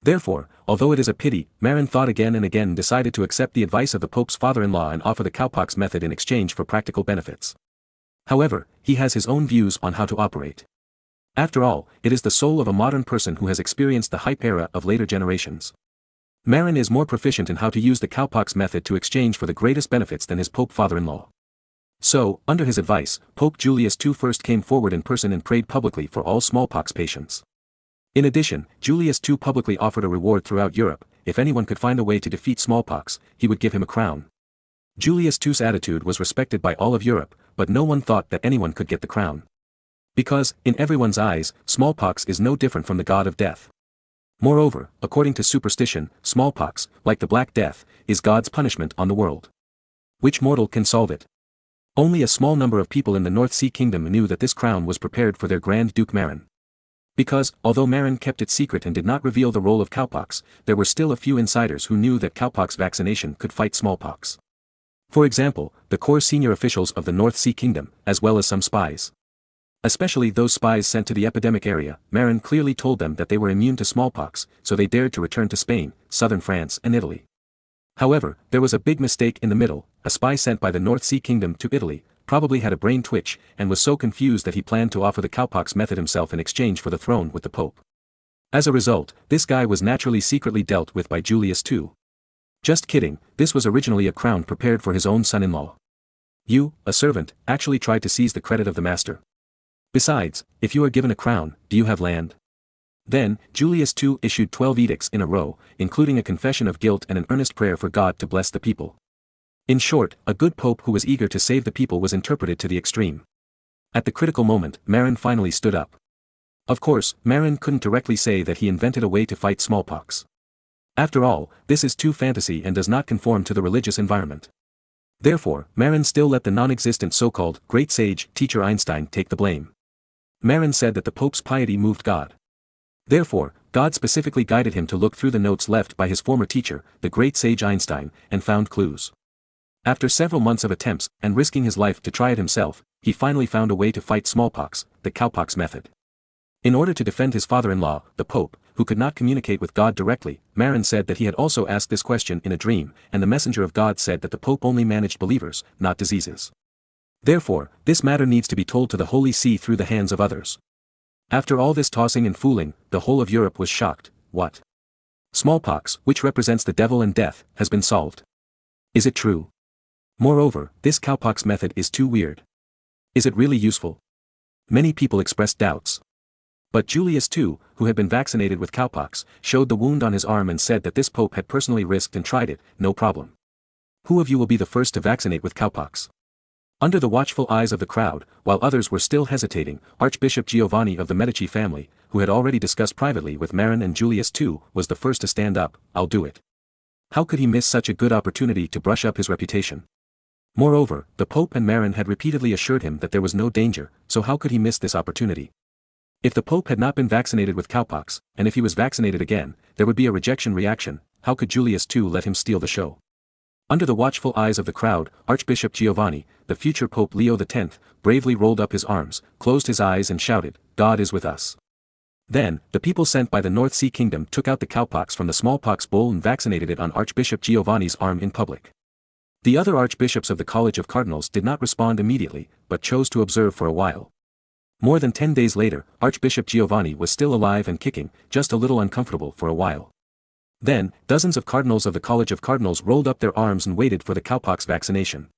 Therefore, although it is a pity, Marin thought again and again and decided to accept the advice of the Pope's father-in-law and offer the cowpox method in exchange for practical benefits. However, he has his own views on how to operate. After all, it is the soul of a modern person who has experienced the hype era of later generations. Marin is more proficient in how to use the cowpox method to exchange for the greatest benefits than his Pope father-in-law. So, under his advice, Pope Julius II first came forward in person and prayed publicly for all smallpox patients. In addition, Julius II publicly offered a reward throughout Europe. If anyone could find a way to defeat smallpox, he would give him a crown. Julius II's attitude was respected by all of Europe, but no one thought that anyone could get the crown. Because, in everyone's eyes, smallpox is no different from the god of death. Moreover, according to superstition, smallpox, like the Black Death, is God's punishment on the world. Which mortal can solve it? Only a small number of people in the North Sea Kingdom knew that this crown was prepared for their Grand Duke Marin. Because, although Marin kept it secret and did not reveal the role of cowpox, there were still a few insiders who knew that cowpox vaccination could fight smallpox. For example, the core senior officials of the North Sea Kingdom, as well as some spies. Especially those spies sent to the epidemic area, Marin clearly told them that they were immune to smallpox, so they dared to return to Spain, southern France and Italy. However, there was a big mistake in the middle. A spy sent by the North Sea Kingdom to Italy, probably had a brain twitch, and was so confused that he planned to offer the cowpox method himself in exchange for the throne with the Pope. As a result, this guy was naturally secretly dealt with by Julius II. Just kidding, this was originally a crown prepared for his own son-in-law. You, a servant, actually tried to seize the credit of the master. Besides, if you are given a crown, do you have land? Then, Julius II issued 12 edicts in a row, including a confession of guilt and an earnest prayer for God to bless the people. In short, a good pope who was eager to save the people was interpreted to the extreme. At the critical moment, Marin finally stood up. Of course, Marin couldn't directly say that he invented a way to fight smallpox. After all, this is too fantasy and does not conform to the religious environment. Therefore, Marin still let the non-existent so-called great sage teacher Einstein take the blame. Marin said that the Pope's piety moved God. Therefore, God specifically guided him to look through the notes left by his former teacher, the great sage Einstein, and found clues. After several months of attempts, and risking his life to try it himself, he finally found a way to fight smallpox, the cowpox method. In order to defend his father-in-law, the Pope, who could not communicate with God directly, Marin said that he had also asked this question in a dream, and the messenger of God said that the Pope only managed believers, not diseases. Therefore, this matter needs to be told to the Holy See through the hands of others. After all this tossing and fooling, the whole of Europe was shocked. What? Smallpox, which represents the devil and death, has been solved. Is it true? Moreover, this cowpox method is too weird. Is it really useful? Many people expressed doubts. But Julius II, who had been vaccinated with cowpox, showed the wound on his arm and said that this pope had personally risked and tried it, no problem. Who of you will be the first to vaccinate with cowpox? Under the watchful eyes of the crowd, while others were still hesitating, Archbishop Giovanni of the Medici family, who had already discussed privately with Marin and Julius II, was the first to stand up. "I'll do it." How could he miss such a good opportunity to brush up his reputation? Moreover, the Pope and Marin had repeatedly assured him that there was no danger, so how could he miss this opportunity? If the Pope had not been vaccinated with cowpox, and if he was vaccinated again, there would be a rejection reaction. How could Julius II let him steal the show? Under the watchful eyes of the crowd, Archbishop Giovanni, the future Pope Leo X, bravely rolled up his arms, closed his eyes and shouted, "God is with us." Then, the people sent by the North Sea Kingdom took out the cowpox from the smallpox bowl and vaccinated it on Archbishop Giovanni's arm in public. The other archbishops of the College of Cardinals did not respond immediately, but chose to observe for a while. More than 10 days later, Archbishop Giovanni was still alive and kicking, just a little uncomfortable for a while. Then, dozens of cardinals of the College of Cardinals rolled up their arms and waited for the cowpox vaccination.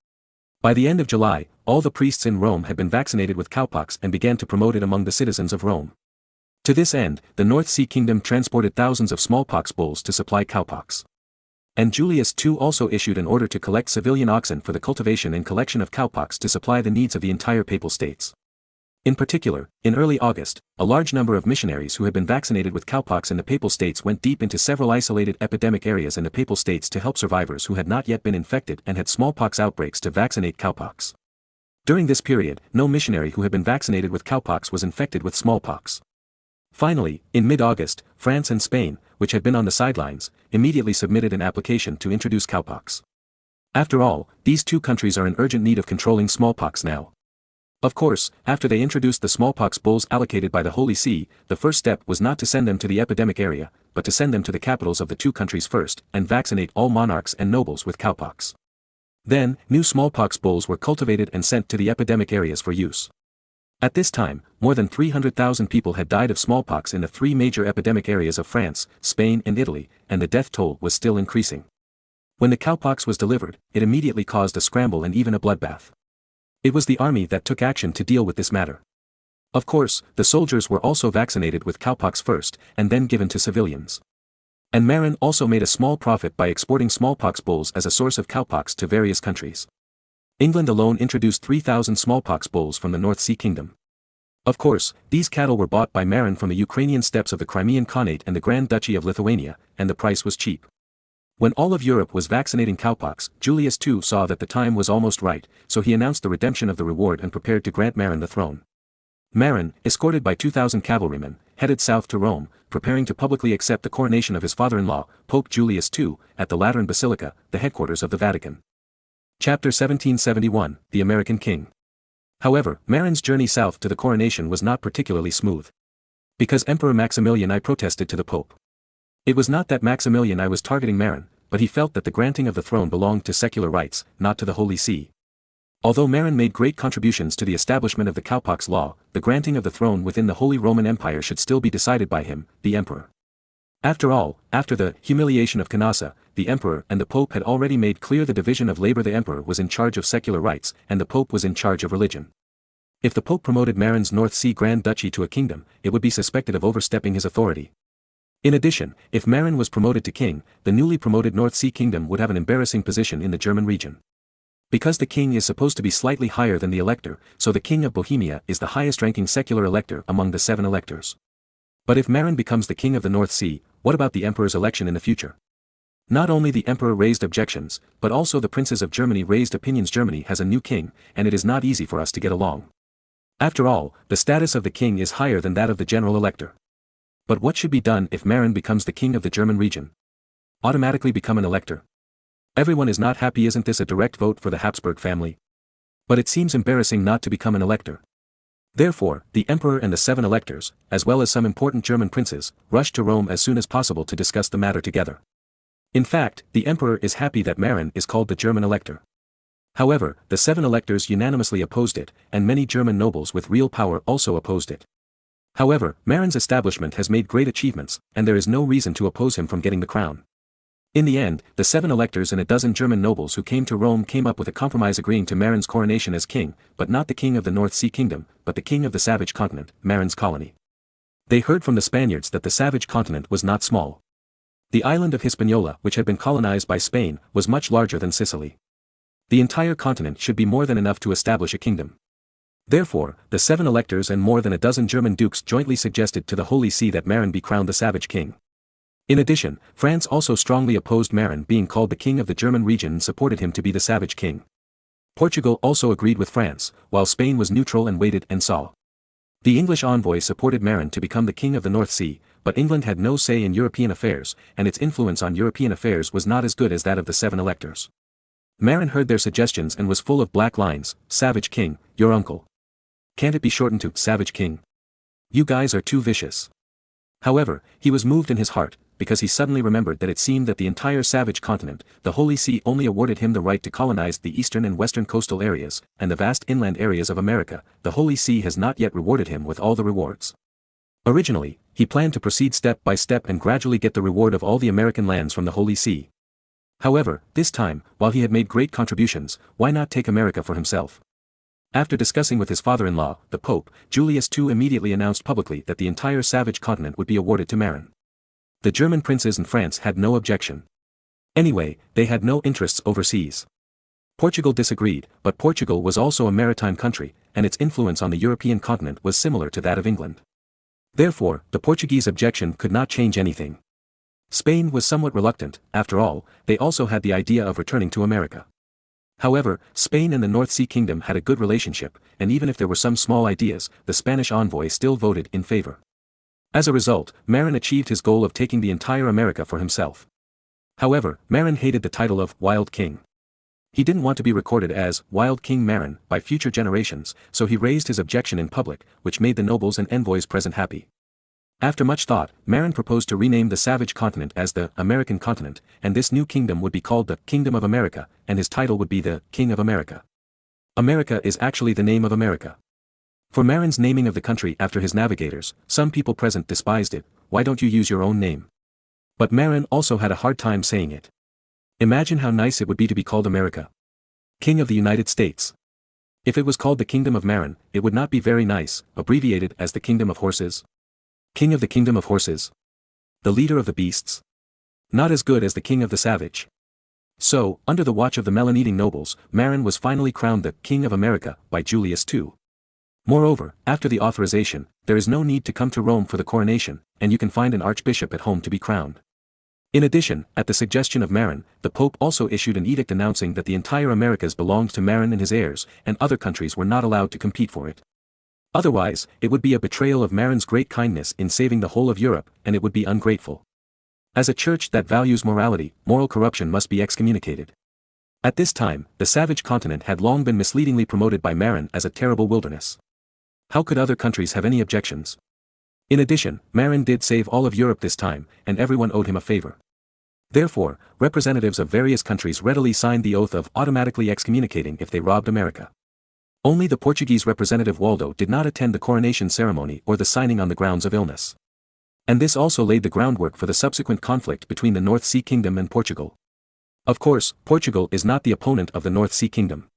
By the end of July, all the priests in Rome had been vaccinated with cowpox and began to promote it among the citizens of Rome. To this end, the North Sea Kingdom transported thousands of smallpox bulls to supply cowpox. And Julius II also issued an order to collect civilian oxen for the cultivation and collection of cowpox to supply the needs of the entire papal states. In particular, in early August, a large number of missionaries who had been vaccinated with cowpox in the papal states went deep into several isolated epidemic areas in the papal states to help survivors who had not yet been infected and had smallpox outbreaks to vaccinate cowpox. During this period, no missionary who had been vaccinated with cowpox was infected with smallpox. Finally, in mid-August, France and Spain, which had been on the sidelines, immediately submitted an application to introduce cowpox. After all, these two countries are in urgent need of controlling smallpox now. Of course, after they introduced the smallpox bulls allocated by the Holy See, the first step was not to send them to the epidemic area, but to send them to the capitals of the two countries first, and vaccinate all monarchs and nobles with cowpox. Then, new smallpox bulls were cultivated and sent to the epidemic areas for use. At this time, more than 300,000 people had died of smallpox in the three major epidemic areas of France, Spain and Italy, and the death toll was still increasing. When the cowpox was delivered, it immediately caused a scramble and even a bloodbath. It was the army that took action to deal with this matter. Of course, the soldiers were also vaccinated with cowpox first, and then given to civilians. And Marin also made a small profit by exporting smallpox bulls as a source of cowpox to various countries. England alone introduced 3,000 smallpox bulls from the North Sea Kingdom. Of course, these cattle were bought by Marin from the Ukrainian steppes of the Crimean Khanate and the Grand Duchy of Lithuania, and the price was cheap. When all of Europe was vaccinating cowpox, Julius II saw that the time was almost right, so he announced the redemption of the reward and prepared to grant Marin the throne. Marin, escorted by 2,000 cavalrymen, headed south to Rome, preparing to publicly accept the coronation of his father-in-law, Pope Julius II, at the Lateran Basilica, the headquarters of the Vatican. Chapter 1771, The American King. However, Marin's journey south to the coronation was not particularly smooth. Because Emperor Maximilian I protested to the Pope. It was not that Maximilian I was targeting Marin, but he felt that the granting of the throne belonged to secular rights, not to the Holy See. Although Marin made great contributions to the establishment of the cowpox law, the granting of the throne within the Holy Roman Empire should still be decided by him, the emperor. After all, after the humiliation of Canossa, the emperor and the pope had already made clear the division of labor. The emperor was in charge of secular rights, and the pope was in charge of religion. If the pope promoted Marin's North Sea Grand Duchy to a kingdom, it would be suspected of overstepping his authority. In addition, if Marin was promoted to king, the newly promoted North Sea Kingdom would have an embarrassing position in the German region. Because the king is supposed to be slightly higher than the elector, so the king of Bohemia is the highest-ranking secular elector among the 7 electors. But if Marin becomes the king of the North Sea, what about the emperor's election in the future? Not only the emperor raised objections, but also the princes of Germany raised opinions. Germany has a new king, and it is not easy for us to get along. After all, the status of the king is higher than that of the general elector. But what should be done if Marin becomes the king of the German region? Automatically become an elector? Everyone is not happy. Isn't this a direct vote for the Habsburg family? But it seems embarrassing not to become an elector. Therefore, the emperor and the 7 electors, as well as some important German princes, rushed to Rome as soon as possible to discuss the matter together. In fact, the emperor is happy that Marin is called the German elector. However, the 7 electors unanimously opposed it, and many German nobles with real power also opposed it. However, Marin's establishment has made great achievements, and there is no reason to oppose him from getting the crown. In the end, the 7 electors and a dozen German nobles who came to Rome came up with a compromise agreeing to Marin's coronation as king, but not the king of the North Sea Kingdom, but the king of the savage continent, Marin's colony. They heard from the Spaniards that the savage continent was not small. The island of Hispaniola, which had been colonized by Spain, was much larger than Sicily. The entire continent should be more than enough to establish a kingdom. Therefore, the 7 electors and more than a dozen German dukes jointly suggested to the Holy See that Marin be crowned the Savage King. In addition, France also strongly opposed Marin being called the king of the German region and supported him to be the Savage King. Portugal also agreed with France, while Spain was neutral and waited and saw. The English envoy supported Marin to become the king of the North Sea, but England had no say in European affairs, and its influence on European affairs was not as good as that of the 7 electors. Marin heard their suggestions and was full of black lines. Savage King, your uncle. Can't it be shortened to Savage King? You guys are too vicious. However, he was moved in his heart, because he suddenly remembered that it seemed that the entire savage continent, the Holy See only awarded him the right to colonize the eastern and western coastal areas, and the vast inland areas of America. The Holy See has not yet rewarded him with all the rewards. Originally, he planned to proceed step by step and gradually get the reward of all the American lands from the Holy See. However, this time, while he had made great contributions, why not take America for himself? After discussing with his father-in-law, the Pope, Julius II immediately announced publicly that the entire savage continent would be awarded to Marin. The German princes and France had no objection. Anyway, they had no interests overseas. Portugal disagreed, but Portugal was also a maritime country, and its influence on the European continent was similar to that of England. Therefore, the Portuguese objection could not change anything. Spain was somewhat reluctant. After all, they also had the idea of returning to America. However, Spain and the North Sea Kingdom had a good relationship, and even if there were some small ideas, the Spanish envoy still voted in favor. As a result, Marin achieved his goal of taking the entire America for himself. However, Marin hated the title of Wild King. He didn't want to be recorded as Wild King Marin by future generations, so he raised his objection in public, which made the nobles and envoys present happy. After much thought, Marin proposed to rename the savage continent as the American continent, and this new kingdom would be called the Kingdom of America, and his title would be the King of America. America is actually the name of America. For Marin's naming of the country after his navigators, some people present despised it. Why don't you use your own name? But Marin also had a hard time saying it. Imagine how nice it would be to be called America. King of the United States. If it was called the Kingdom of Marin, it would not be very nice, abbreviated as the Kingdom of Horses. King of the Kingdom of Horses. The leader of the beasts. Not as good as the King of the Savage. So, under the watch of the melon-eating nobles, Marin was finally crowned the King of America by Julius II. Moreover, after the authorization, there is no need to come to Rome for the coronation, and you can find an archbishop at home to be crowned. In addition, at the suggestion of Marin, the Pope also issued an edict announcing that the entire Americas belonged to Marin and his heirs, and other countries were not allowed to compete for it. Otherwise, it would be a betrayal of Marin's great kindness in saving the whole of Europe, and it would be ungrateful. As a church that values morality, moral corruption must be excommunicated. At this time, the savage continent had long been misleadingly promoted by Marin as a terrible wilderness. How could other countries have any objections? In addition, Marin did save all of Europe this time, and everyone owed him a favor. Therefore, representatives of various countries readily signed the oath of automatically excommunicating if they robbed America. Only the Portuguese representative Waldo did not attend the coronation ceremony or the signing on the grounds of illness. And this also laid the groundwork for the subsequent conflict between the North Sea Kingdom and Portugal. Of course, Portugal is not the opponent of the North Sea Kingdom.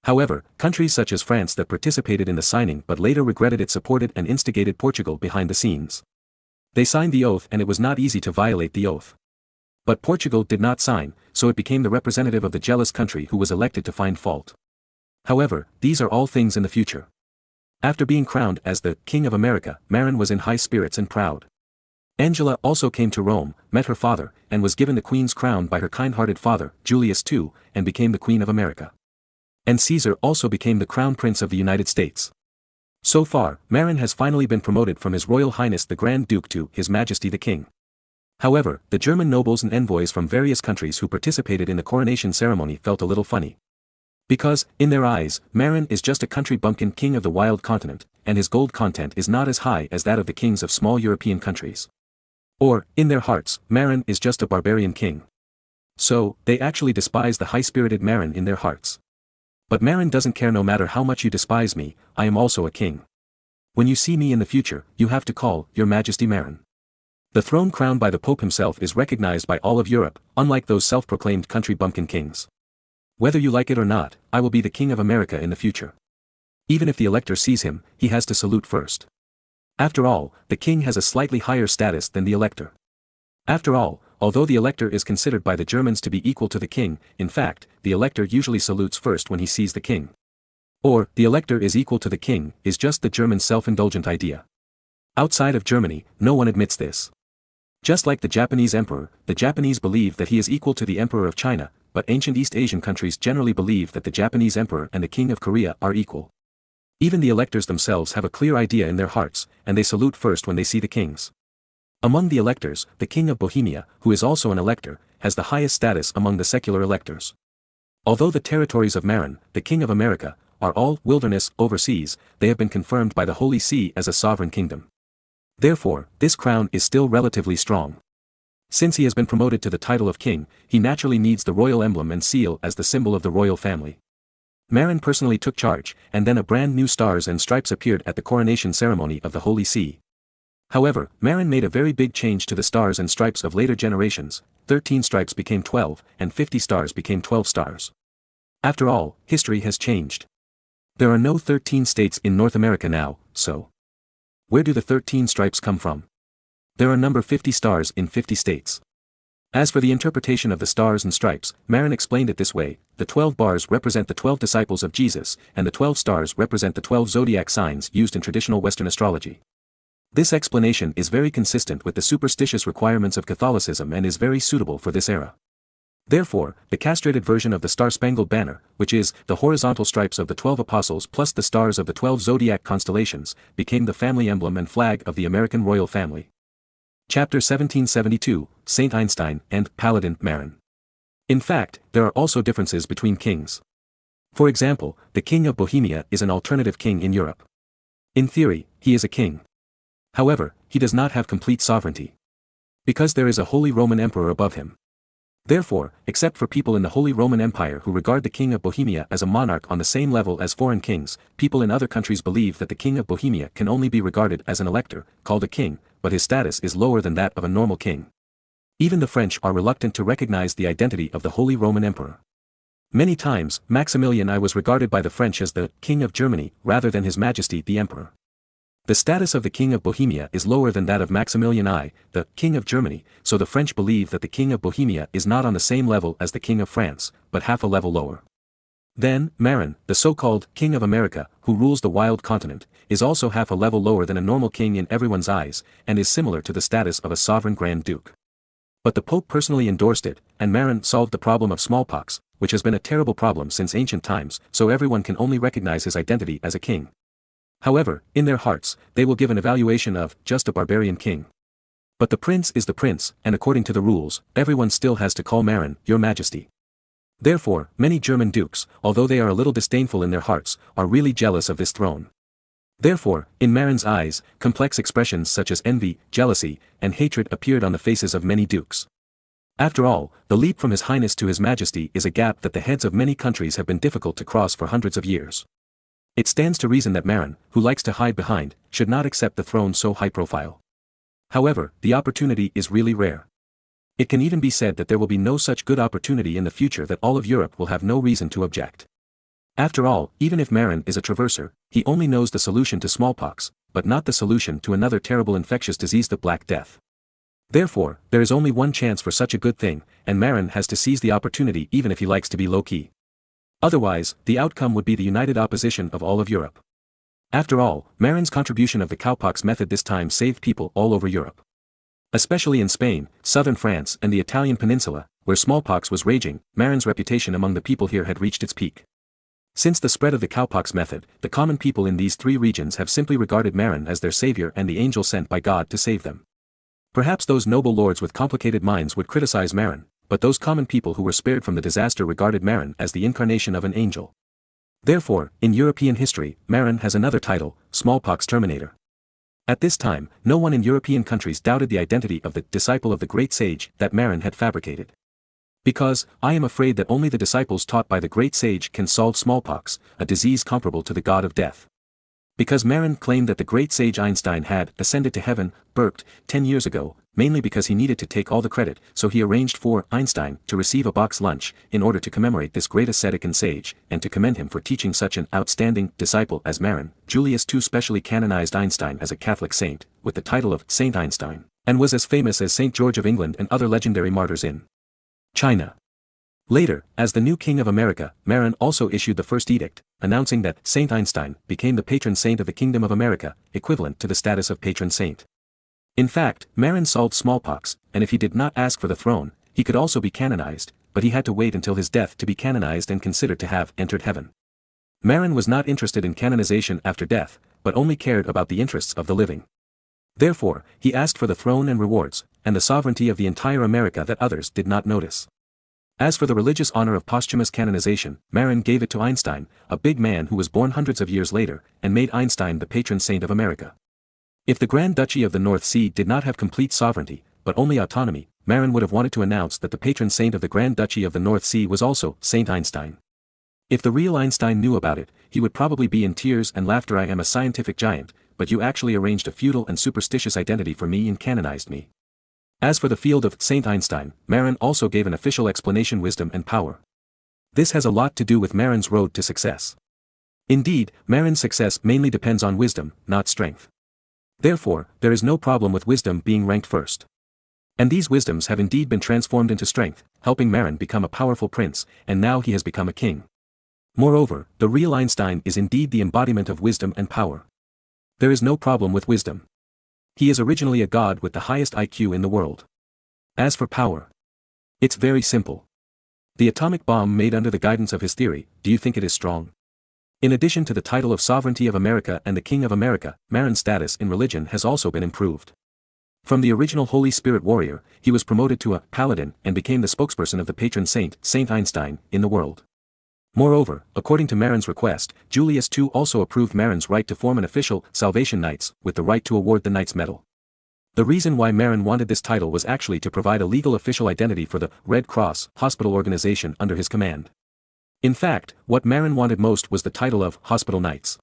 However, countries such as France that participated in the signing but later regretted it supported and instigated Portugal behind the scenes. They signed the oath and it was not easy to violate the oath. But Portugal did not sign, so it became the representative of the jealous country who was elected to find fault. However, these are all things in the future. After being crowned as the King of America, Marin was in high spirits and proud. Angela also came to Rome, met her father, and was given the Queen's crown by her kind-hearted father, Julius II, and became the Queen of America. And Caesar also became the Crown Prince of the United States. So far, Marin has finally been promoted from His Royal Highness the Grand Duke to His Majesty the King. However, the German nobles and envoys from various countries who participated in the coronation ceremony felt a little funny. Because, in their eyes, Marin is just a country bumpkin king of the wild continent, and his gold content is not as high as that of the kings of small European countries. Or, in their hearts, Marin is just a barbarian king. So, they actually despise the high-spirited Marin in their hearts. But Marin doesn't care. No matter how much you despise me, I am also a king. When you see me in the future, you have to call, Your Majesty Marin. The throne crowned by the Pope himself is recognized by all of Europe, unlike those self-proclaimed country bumpkin kings. Whether you like it or not, I will be the King of America in the future. Even if the elector sees him, he has to salute first. After all, the king has a slightly higher status than the elector. After all, although the elector is considered by the Germans to be equal to the king, in fact, the elector usually salutes first when he sees the king. Or, the elector is equal to the king, is just the German self-indulgent idea. Outside of Germany, no one admits this. Just like the Japanese emperor, the Japanese believe that he is equal to the emperor of China, but ancient East Asian countries generally believe that the Japanese emperor and the king of Korea are equal. Even the electors themselves have a clear idea in their hearts, and they salute first when they see the kings. Among the electors, the king of Bohemia, who is also an elector, has the highest status among the secular electors. Although the territories of Marin, the king of America, are all wilderness overseas, they have been confirmed by the Holy See as a sovereign kingdom. Therefore, this crown is still relatively strong. Since he has been promoted to the title of king, he naturally needs the royal emblem and seal as the symbol of the royal family. Marin personally took charge, and then a brand new stars and stripes appeared at the coronation ceremony of the Holy See. However, Marin made a very big change to the stars and stripes of later generations. 13 stripes became 12, and 50 stars became 12 stars. After all, history has changed. There are no 13 states in North America now, so where do the 13 stripes come from? There are number 50 stars in 50 states. As for the interpretation of the stars and stripes, Marin explained it this way: the 12 bars represent the 12 disciples of Jesus, and the 12 stars represent the 12 zodiac signs used in traditional Western astrology. This explanation is very consistent with the superstitious requirements of Catholicism and is very suitable for this era. Therefore, the castrated version of the Star-Spangled Banner, which is the horizontal stripes of the 12 apostles plus the stars of the 12 zodiac constellations, became the family emblem and flag of the American royal family. Chapter 1772, Saint Einstein and Paladin Marin. In fact, there are also differences between kings. For example, the king of Bohemia is an alternative king in Europe. In theory, he is a king. However, he does not have complete sovereignty. Because there is a Holy Roman Emperor above him. Therefore, except for people in the Holy Roman Empire who regard the king of Bohemia as a monarch on the same level as foreign kings, people in other countries believe that the king of Bohemia can only be regarded as an elector, called a king, but his status is lower than that of a normal king. Even the French are reluctant to recognize the identity of the Holy Roman Emperor. Many times, Maximilian I was regarded by the French as the king of Germany rather than His Majesty the Emperor. The status of the king of Bohemia is lower than that of Maximilian I, the king of Germany, so the French believe that the king of Bohemia is not on the same level as the king of France, but half a level lower. Then, Marin, the so-called king of America, who rules the wild continent, is also half a level lower than a normal king in everyone's eyes, and is similar to the status of a sovereign Grand Duke. But the Pope personally endorsed it, and Marin solved the problem of smallpox, which has been a terrible problem since ancient times, so everyone can only recognize his identity as a king. However, in their hearts, they will give an evaluation of just a barbarian king. But the prince is the prince, and according to the rules, everyone still has to call Marin, Your Majesty. Therefore, many German dukes, although they are a little disdainful in their hearts, are really jealous of this throne. Therefore, in Marin's eyes, complex expressions such as envy, jealousy, and hatred appeared on the faces of many dukes. After all, the leap from His Highness to His Majesty is a gap that the heads of many countries have been difficult to cross for hundreds of years. It stands to reason that Marin, who likes to hide behind, should not accept the throne so high profile. However, the opportunity is really rare. It can even be said that there will be no such good opportunity in the future that all of Europe will have no reason to object. After all, even if Marin is a traverser, he only knows the solution to smallpox, but not the solution to another terrible infectious disease, the Black Death. Therefore, there is only one chance for such a good thing, and Marin has to seize the opportunity even if he likes to be low-key. Otherwise, the outcome would be the united opposition of all of Europe. After all, Marin's contribution of the cowpox method this time saved people all over Europe. Especially in Spain, southern France and the Italian peninsula, where smallpox was raging, Marin's reputation among the people here had reached its peak. Since the spread of the cowpox method, the common people in these three regions have simply regarded Marin as their savior and the angel sent by God to save them. Perhaps those noble lords with complicated minds would criticize Marin, but those common people who were spared from the disaster regarded Marin as the incarnation of an angel. Therefore, in European history, Marin has another title, Smallpox Terminator. At this time, no one in European countries doubted the identity of the disciple of the great sage that Marin had fabricated. Because, I am afraid that only the disciples taught by the great sage can solve smallpox, a disease comparable to the god of death. Because Marin claimed that the great sage Einstein had ascended to heaven, burped, 10 years ago, mainly because he needed to take all the credit, so he arranged for Einstein to receive a box lunch, in order to commemorate this great ascetic and sage, and to commend him for teaching such an outstanding disciple as Marin. Julius II specially canonized Einstein as a Catholic saint, with the title of Saint Einstein, and was as famous as St. George of England and other legendary martyrs in China. Later, as the new King of America, Marin also issued the first edict, announcing that Saint Einstein became the patron saint of the Kingdom of America, equivalent to the status of patron saint. In fact, Marin solved smallpox, and if he did not ask for the throne, he could also be canonized, but he had to wait until his death to be canonized and considered to have entered heaven. Marin was not interested in canonization after death, but only cared about the interests of the living. Therefore, he asked for the throne and rewards, and the sovereignty of the entire America that others did not notice. As for the religious honor of posthumous canonization, Marin gave it to Einstein, a big man who was born hundreds of years later, and made Einstein the patron saint of America. If the Grand Duchy of the North Sea did not have complete sovereignty, but only autonomy, Marin would have wanted to announce that the patron saint of the Grand Duchy of the North Sea was also Saint Einstein. If the real Einstein knew about it, he would probably be in tears and laughter. I am a scientific giant, but you actually arranged a feudal and superstitious identity for me and canonized me. As for the field of Saint Einstein, Marin also gave an official explanation: wisdom and power. This has a lot to do with Marin's road to success. Indeed, Marin's success mainly depends on wisdom, not strength. Therefore, there is no problem with wisdom being ranked first. And these wisdoms have indeed been transformed into strength, helping Marin become a powerful prince, and now he has become a king. Moreover, the real Einstein is indeed the embodiment of wisdom and power. There is no problem with wisdom. He is originally a god with the highest IQ in the world. As for power, it's very simple. The atomic bomb made under the guidance of his theory, do you think it is strong? In addition to the title of Sovereignty of America and the King of America, Marin's status in religion has also been improved. From the original Holy Spirit warrior, he was promoted to a paladin and became the spokesperson of the patron saint, Saint Einstein, in the world. Moreover, according to Marin's request, Julius II also approved Marin's right to form an official Salvation Knights, with the right to award the Knight's Medal. The reason why Marin wanted this title was actually to provide a legal official identity for the Red Cross hospital organization under his command. In fact, what Marin wanted most was the title of Hospital Knights.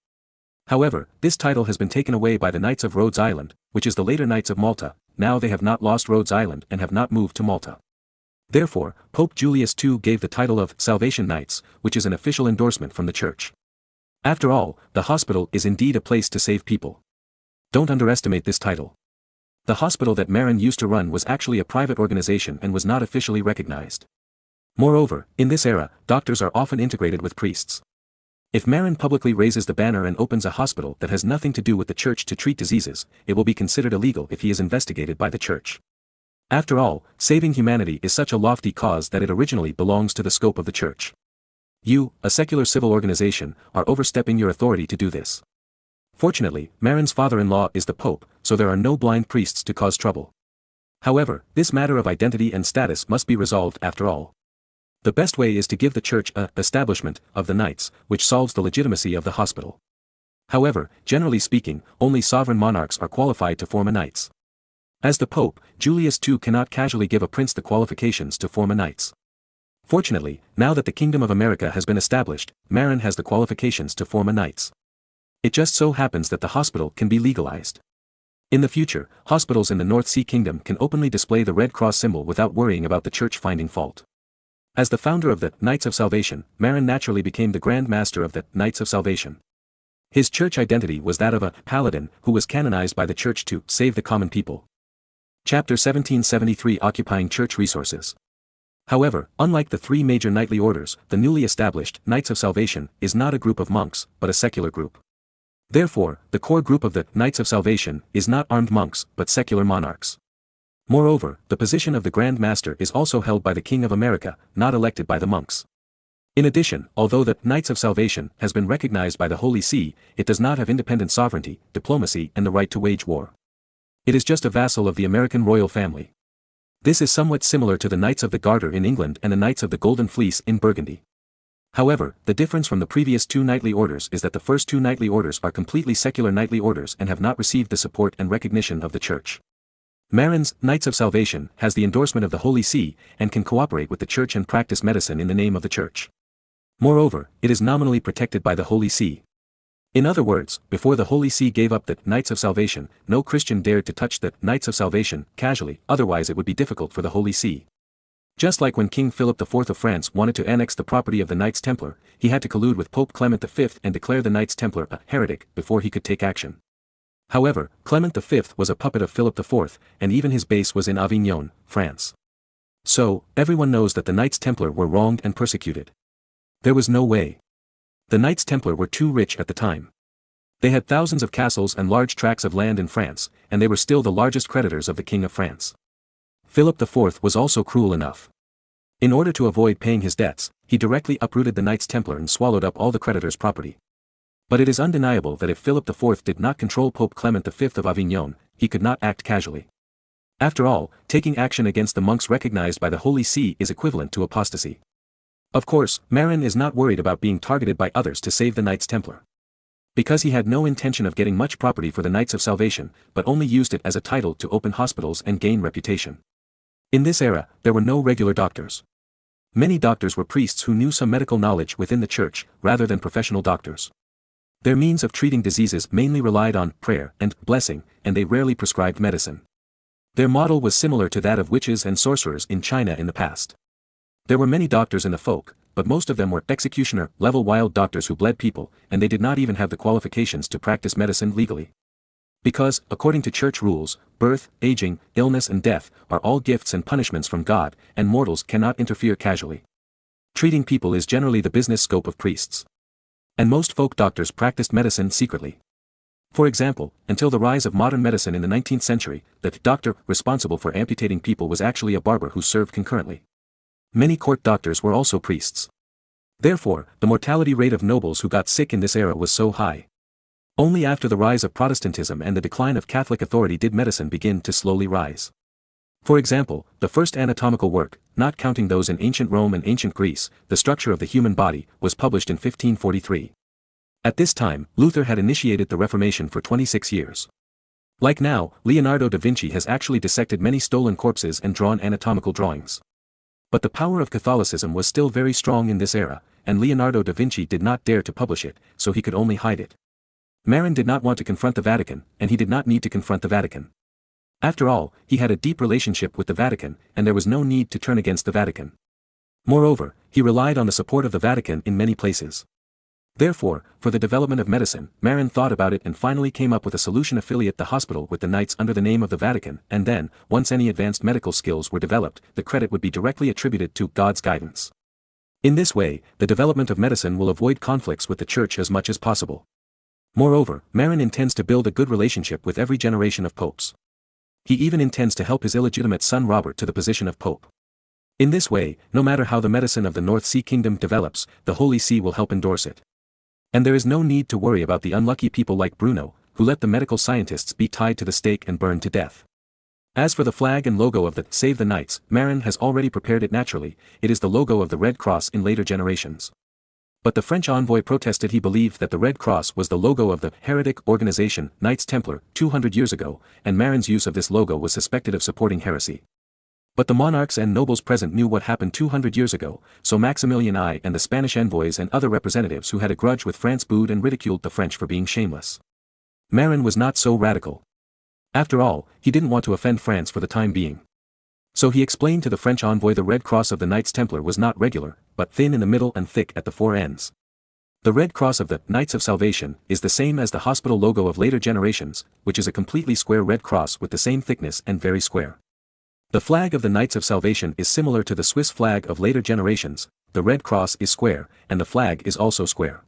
However, this title has been taken away by the Knights of Rhodes Island, which is the later Knights of Malta. Now they have not lost Rhodes Island and have not moved to Malta. Therefore, Pope Julius II gave the title of Salvation Knights, which is an official endorsement from the Church. After all, the hospital is indeed a place to save people. Don't underestimate this title. The hospital that Marin used to run was actually a private organization and was not officially recognized. Moreover, in this era, doctors are often integrated with priests. If Marin publicly raises the banner and opens a hospital that has nothing to do with the Church to treat diseases, it will be considered illegal if he is investigated by the Church. After all, saving humanity is such a lofty cause that it originally belongs to the scope of the Church. You, a secular civil organization, are overstepping your authority to do this. Fortunately, Marin's father-in-law is the Pope, so there are no blind priests to cause trouble. However, this matter of identity and status must be resolved after all. The best way is to give the Church a establishment of the Knights, which solves the legitimacy of the hospital. However, generally speaking, only sovereign monarchs are qualified to form a Knights. As the Pope, Julius II cannot casually give a prince the qualifications to form a Knights. Fortunately, now that the Kingdom of America has been established, Marin has the qualifications to form a Knights. It just so happens that the hospital can be legalized. In the future, hospitals in the North Sea Kingdom can openly display the Red Cross symbol without worrying about the Church finding fault. As the founder of the Knights of Salvation, Marin naturally became the Grand Master of the Knights of Salvation. His church identity was that of a paladin who was canonized by the Church to save the common people. Chapter 1773 Occupying Church Resources. However, unlike the three major knightly orders, the newly established Knights of Salvation is not a group of monks, but a secular group. Therefore, the core group of the Knights of Salvation is not armed monks, but secular monarchs. Moreover, the position of the Grand Master is also held by the King of America, not elected by the monks. In addition, although the Knights of Salvation has been recognized by the Holy See, it does not have independent sovereignty, diplomacy, and the right to wage war. It is just a vassal of the American royal family. This is somewhat similar to the Knights of the Garter in England and the Knights of the Golden Fleece in Burgundy. However, the difference from the previous two knightly orders is that the first two knightly orders are completely secular knightly orders and have not received the support and recognition of the Church. Marin's Knights of Salvation has the endorsement of the Holy See and can cooperate with the Church and practice medicine in the name of the Church. Moreover, it is nominally protected by the Holy See. In other words, before the Holy See gave up the Knights of Salvation, no Christian dared to touch the Knights of Salvation casually, otherwise it would be difficult for the Holy See. Just like when King Philip IV of France wanted to annex the property of the Knights Templar, he had to collude with Pope Clement V and declare the Knights Templar a heretic before he could take action. However, Clement V was a puppet of Philip IV, and even his base was in Avignon, France. So, everyone knows that the Knights Templar were wronged and persecuted. There was no way. The Knights Templar were too rich at the time. They had thousands of castles and large tracts of land in France, and they were still the largest creditors of the King of France. Philip IV was also cruel enough. In order to avoid paying his debts, he directly uprooted the Knights Templar and swallowed up all the creditors' property. But it is undeniable that if Philip IV did not control Pope Clement V of Avignon, he could not act casually. After all, taking action against the monks recognized by the Holy See is equivalent to apostasy. Of course, Marin is not worried about being targeted by others to save the Knights Templar. Because he had no intention of getting much property for the Knights of Salvation, but only used it as a title to open hospitals and gain reputation. In this era, there were no regular doctors. Many doctors were priests who knew some medical knowledge within the church, rather than professional doctors. Their means of treating diseases mainly relied on prayer and blessing, and they rarely prescribed medicine. Their model was similar to that of witches and sorcerers in China in the past. There were many doctors in the folk, but most of them were executioner-level wild doctors who bled people, and they did not even have the qualifications to practice medicine legally. Because, according to church rules, birth, aging, illness and death are all gifts and punishments from God, and mortals cannot interfere casually. Treating people is generally the business scope of priests. And most folk doctors practiced medicine secretly. For example, until the rise of modern medicine in the 19th century, the doctor responsible for amputating people was actually a barber who served concurrently. Many court doctors were also priests. Therefore, the mortality rate of nobles who got sick in this era was so high. Only after the rise of Protestantism and the decline of Catholic authority did medicine begin to slowly rise. For example, the first anatomical work, not counting those in ancient Rome and ancient Greece, The Structure of the Human Body, was published in 1543. At this time, Luther had initiated the Reformation for 26 years. Like now, Leonardo da Vinci has actually dissected many stolen corpses and drawn anatomical drawings. But the power of Catholicism was still very strong in this era, and Leonardo da Vinci did not dare to publish it, so he could only hide it. Marin did not want to confront the Vatican, and he did not need to confront the Vatican. After all, he had a deep relationship with the Vatican, and there was no need to turn against the Vatican. Moreover, he relied on the support of the Vatican in many places. Therefore, for the development of medicine, Marin thought about it and finally came up with a solution: affiliate the hospital with the Knights under the name of the Vatican, and then, once any advanced medical skills were developed, the credit would be directly attributed to God's guidance. In this way, the development of medicine will avoid conflicts with the Church as much as possible. Moreover, Marin intends to build a good relationship with every generation of popes. He even intends to help his illegitimate son Robert to the position of pope. In this way, no matter how the medicine of the North Sea Kingdom develops, the Holy See will help endorse it. And there is no need to worry about the unlucky people like Bruno, who let the medical scientists be tied to the stake and burned to death. As for the flag and logo of the Save the Knights, Marin has already prepared it naturally. It is the logo of the Red Cross in later generations. But the French envoy protested. He believed that the Red Cross was the logo of the heretic organization, Knights Templar, 200 years ago, and Marin's use of this logo was suspected of supporting heresy. But the monarchs and nobles present knew what happened 200 years ago, so Maximilian I and the Spanish envoys and other representatives who had a grudge with France booed and ridiculed the French for being shameless. Marin was not so radical. After all, he didn't want to offend France for the time being. So he explained to the French envoy the Red Cross of the Knights Templar was not regular, but thin in the middle and thick at the four ends. The Red Cross of the Knights of Salvation is the same as the hospital logo of later generations, which is a completely square red cross with the same thickness and very square. The flag of the Knights of Salvation is similar to the Swiss flag of later generations. The Red Cross is square, and the flag is also square.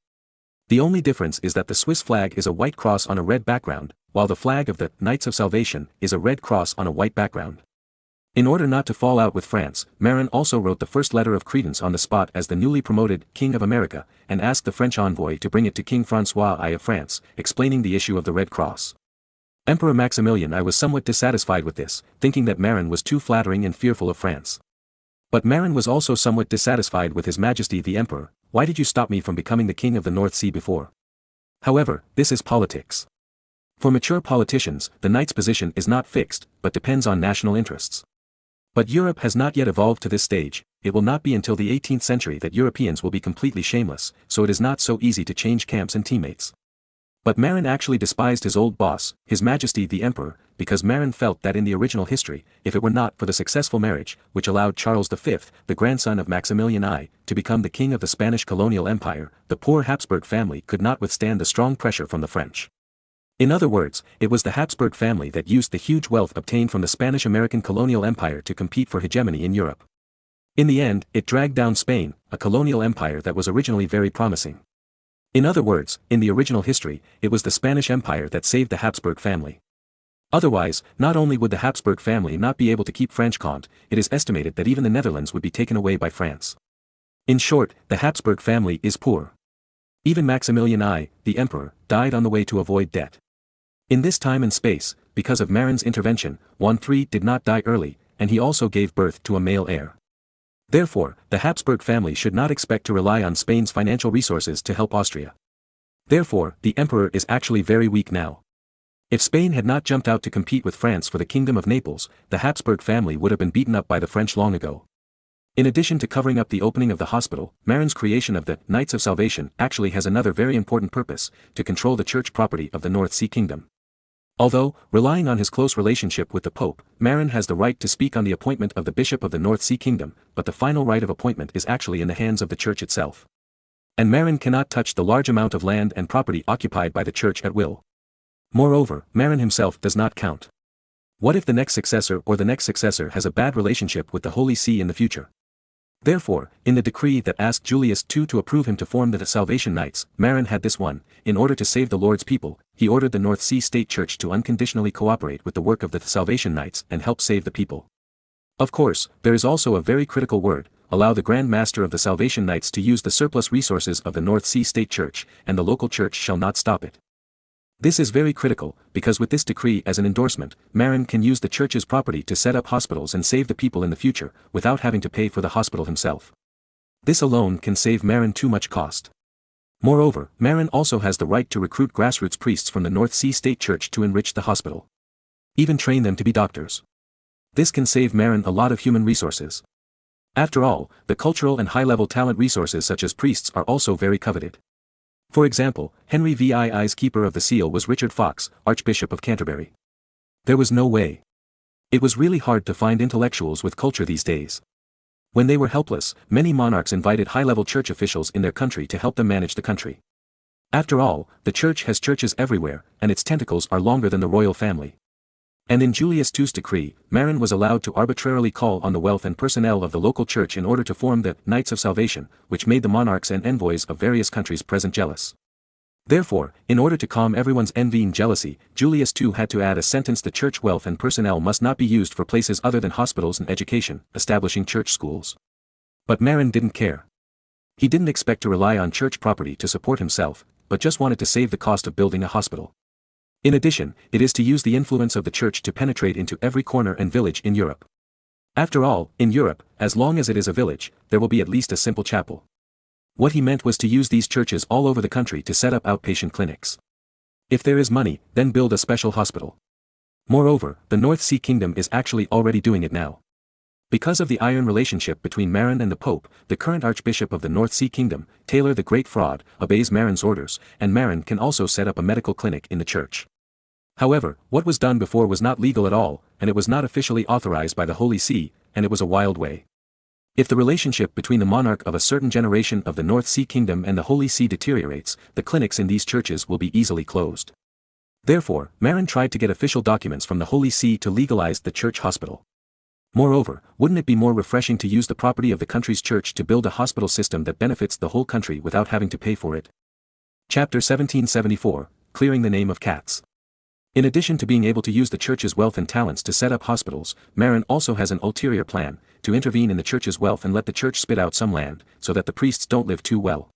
The only difference is that the Swiss flag is a white cross on a red background, while the flag of the Knights of Salvation is a red cross on a white background. In order not to fall out with France, Marin also wrote the first letter of credence on the spot as the newly promoted King of America, and asked the French envoy to bring it to King François I of France, explaining the issue of the Red Cross. Emperor Maximilian I was somewhat dissatisfied with this, thinking that Marin was too flattering and fearful of France. But Marin was also somewhat dissatisfied with His Majesty the Emperor. Why did you stop me from becoming the King of the North Sea before? However, this is politics. For mature politicians, the knight's position is not fixed, but depends on national interests. But Europe has not yet evolved to this stage. It will not be until the 18th century that Europeans will be completely shameless, so it is not so easy to change camps and teammates. But Marin actually despised his old boss, His Majesty the Emperor, because Marin felt that in the original history, if it were not for the successful marriage, which allowed Charles V, the grandson of Maximilian I, to become the king of the Spanish colonial empire, the poor Habsburg family could not withstand the strong pressure from the French. In other words, it was the Habsburg family that used the huge wealth obtained from the Spanish-American colonial empire to compete for hegemony in Europe. In the end, it dragged down Spain, a colonial empire that was originally very promising. In other words, in the original history, it was the Spanish Empire that saved the Habsburg family. Otherwise, not only would the Habsburg family not be able to keep Franche-Comté, it is estimated that even the Netherlands would be taken away by France. In short, the Habsburg family is poor. Even Maximilian I, the emperor, died on the way to avoid debt. In this time and space, because of Marin's intervention, Juan III did not die early, and he also gave birth to a male heir. Therefore, the Habsburg family should not expect to rely on Spain's financial resources to help Austria. Therefore, the emperor is actually very weak now. If Spain had not jumped out to compete with France for the Kingdom of Naples, the Habsburg family would have been beaten up by the French long ago. In addition to covering up the opening of the hospital, Marin's creation of the Knights of Salvation actually has another very important purpose, to control the church property of the North Sea Kingdom. Although, relying on his close relationship with the Pope, Marin has the right to speak on the appointment of the Bishop of the North Sea Kingdom, but the final right of appointment is actually in the hands of the Church itself. And Marin cannot touch the large amount of land and property occupied by the Church at will. Moreover, Marin himself does not count. What if the next successor or the next successor has a bad relationship with the Holy See in the future? Therefore, in the decree that asked Julius II to approve him to form the Salvation Knights, Marin had this one: in order to save the Lord's people, he ordered the North Sea State Church to unconditionally cooperate with the work of the Salvation Knights and help save the people. Of course, there is also a very critical word: allow the Grand Master of the Salvation Knights to use the surplus resources of the North Sea State Church, and the local church shall not stop it. This is very critical, because with this decree as an endorsement, Marin can use the church's property to set up hospitals and save the people in the future, without having to pay for the hospital himself. This alone can save Marin too much cost. Moreover, Marin also has the right to recruit grassroots priests from the North Sea State Church to enrich the hospital. Even train them to be doctors. This can save Marin a lot of human resources. After all, the cultural and high-level talent resources such as priests are also very coveted. For example, Henry VII's Keeper of the Seal was Richard Fox, Archbishop of Canterbury. There was no way. It was really hard to find intellectuals with culture these days. When they were helpless, many monarchs invited high-level church officials in their country to help them manage the country. After all, the church has churches everywhere, and its tentacles are longer than the royal family. And in Julius II's decree, Marin was allowed to arbitrarily call on the wealth and personnel of the local church in order to form the Knights of Salvation, which made the monarchs and envoys of various countries present jealous. Therefore, in order to calm everyone's envy and jealousy, Julius II had to add a sentence: the church wealth and personnel must not be used for places other than hospitals and education, establishing church schools. But Marin didn't care. He didn't expect to rely on church property to support himself, but just wanted to save the cost of building a hospital. In addition, it is to use the influence of the church to penetrate into every corner and village in Europe. After all, in Europe, as long as it is a village, there will be at least a simple chapel. What he meant was to use these churches all over the country to set up outpatient clinics. If there is money, then build a special hospital. Moreover, the North Sea Kingdom is actually already doing it now. Because of the iron relationship between Marin and the Pope, the current Archbishop of the North Sea Kingdom, Taylor the Great Fraud, obeys Marin's orders, and Marin can also set up a medical clinic in the church. However, what was done before was not legal at all, and it was not officially authorized by the Holy See, and it was a wild way. If the relationship between the monarch of a certain generation of the North Sea Kingdom and the Holy See deteriorates, the clinics in these churches will be easily closed. Therefore, Marin tried to get official documents from the Holy See to legalize the church hospital. Moreover, wouldn't it be more refreshing to use the property of the country's church to build a hospital system that benefits the whole country without having to pay for it? Chapter 1774, Clearing the Name of Cats. In addition to being able to use the church's wealth and talents to set up hospitals, Marin also has an ulterior plan, to intervene in the church's wealth and let the church spit out some land, so that the priests don't live too well.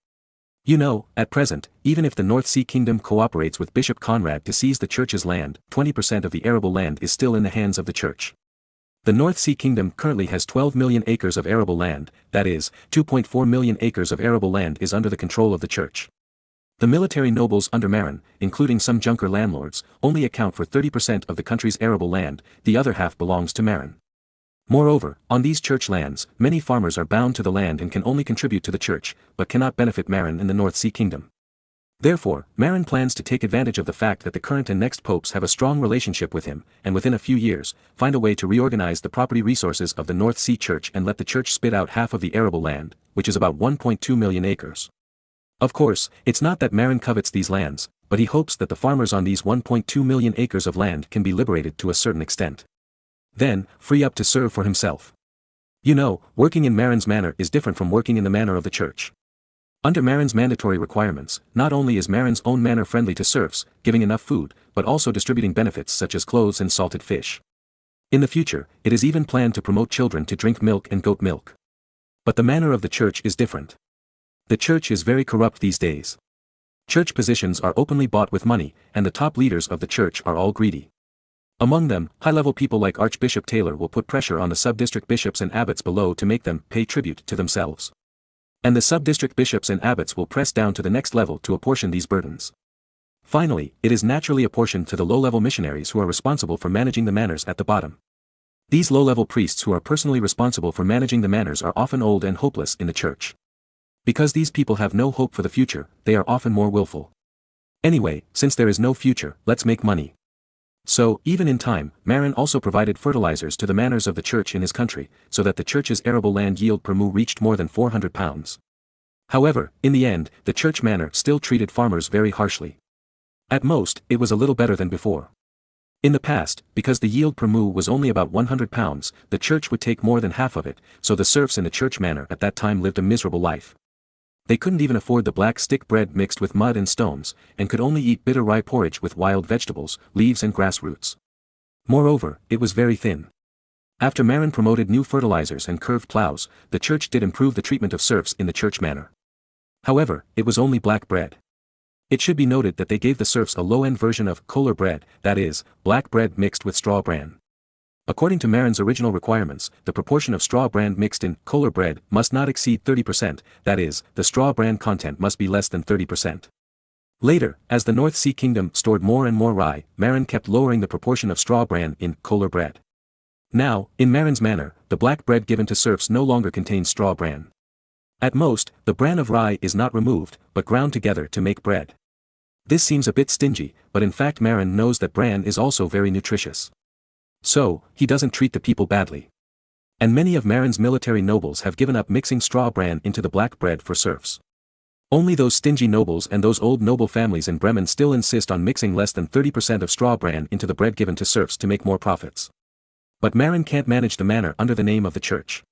You know, at present, even if the North Sea Kingdom cooperates with Bishop Conrad to seize the church's land, 20% of the arable land is still in the hands of the church. The North Sea Kingdom currently has 12 million acres of arable land, that is, 2.4 million acres of arable land is under the control of the church. The military nobles under Marin, including some junker landlords, only account for 30% of the country's arable land, the other half belongs to Marin. Moreover, on these church lands, many farmers are bound to the land and can only contribute to the church, but cannot benefit Marin in the North Sea Kingdom. Therefore, Marin plans to take advantage of the fact that the current and next popes have a strong relationship with him, and within a few years, find a way to reorganize the property resources of the North Sea Church and let the church spit out half of the arable land, which is about 1.2 million acres. Of course, it's not that Marin covets these lands, but he hopes that the farmers on these 1.2 million acres of land can be liberated to a certain extent. Then, free up to serve for himself. You know, working in Marin's manor is different from working in the manor of the church. Under Marin's mandatory requirements, not only is Marin's own manor friendly to serfs, giving enough food, but also distributing benefits such as clothes and salted fish. In the future, it is even planned to promote children to drink milk and goat milk. But the manor of the church is different. The church is very corrupt these days. Church positions are openly bought with money, and the top leaders of the church are all greedy. Among them, high-level people like Archbishop Taylor will put pressure on the sub-district bishops and abbots below to make them pay tribute to themselves. And the sub-district bishops and abbots will press down to the next level to apportion these burdens. Finally, it is naturally apportioned to the low-level missionaries who are responsible for managing the manors at the bottom. These low-level priests who are personally responsible for managing the manors are often old and hopeless in the church. Because these people have no hope for the future, they are often more willful. Anyway, since there is no future, let's make money. So, even in time, Marin also provided fertilizers to the manors of the church in his country, so that the church's arable land yield per mu reached more than 400 pounds. However, in the end, the church manor still treated farmers very harshly. At most, it was a little better than before. In the past, because the yield per mu was only about 100 pounds, the church would take more than half of it, so the serfs in the church manor at that time lived a miserable life. They couldn't even afford the black stick bread mixed with mud and stones, and could only eat bitter rye porridge with wild vegetables, leaves and grass roots. Moreover, it was very thin. After Marin promoted new fertilizers and curved plows, the church did improve the treatment of serfs in the church manor. However, it was only black bread. It should be noted that they gave the serfs a low-end version of kohler bread, that is, black bread mixed with straw bran. According to Marin's original requirements, the proportion of straw bran mixed in kohler bread must not exceed 30%, that is, the straw bran content must be less than 30%. Later, as the North Sea Kingdom stored more and more rye, Marin kept lowering the proportion of straw bran in kohler bread. Now, in Marin's manor, the black bread given to serfs no longer contains straw bran. At most, the bran of rye is not removed, but ground together to make bread. This seems a bit stingy, but in fact Marin knows that bran is also very nutritious. So, he doesn't treat the people badly. And many of Marin's military nobles have given up mixing straw bran into the black bread for serfs. Only those stingy nobles and those old noble families in Bremen still insist on mixing less than 30% of straw bran into the bread given to serfs to make more profits. But Marin can't manage the manor under the name of the church.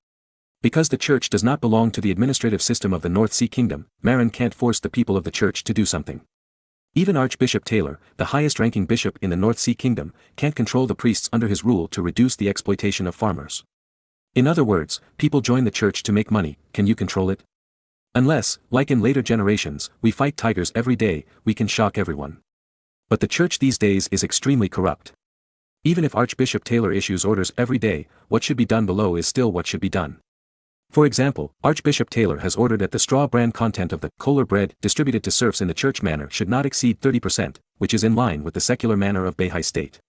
Because the church does not belong to the administrative system of the North Sea Kingdom, Marin can't force the people of the church to do something. Even Archbishop Taylor, the highest-ranking bishop in the North Sea Kingdom, can't control the priests under his rule to reduce the exploitation of farmers. In other words, people join the church to make money. Can you control it? Unless, like in later generations, we fight tigers every day, we can shock everyone. But the church these days is extremely corrupt. Even if Archbishop Taylor issues orders every day, what should be done below is still what should be done. For example, Archbishop Taylor has ordered that the straw bran content of the kohler bread distributed to serfs in the church manor should not exceed 30%, which is in line with the secular manor of Bahai state.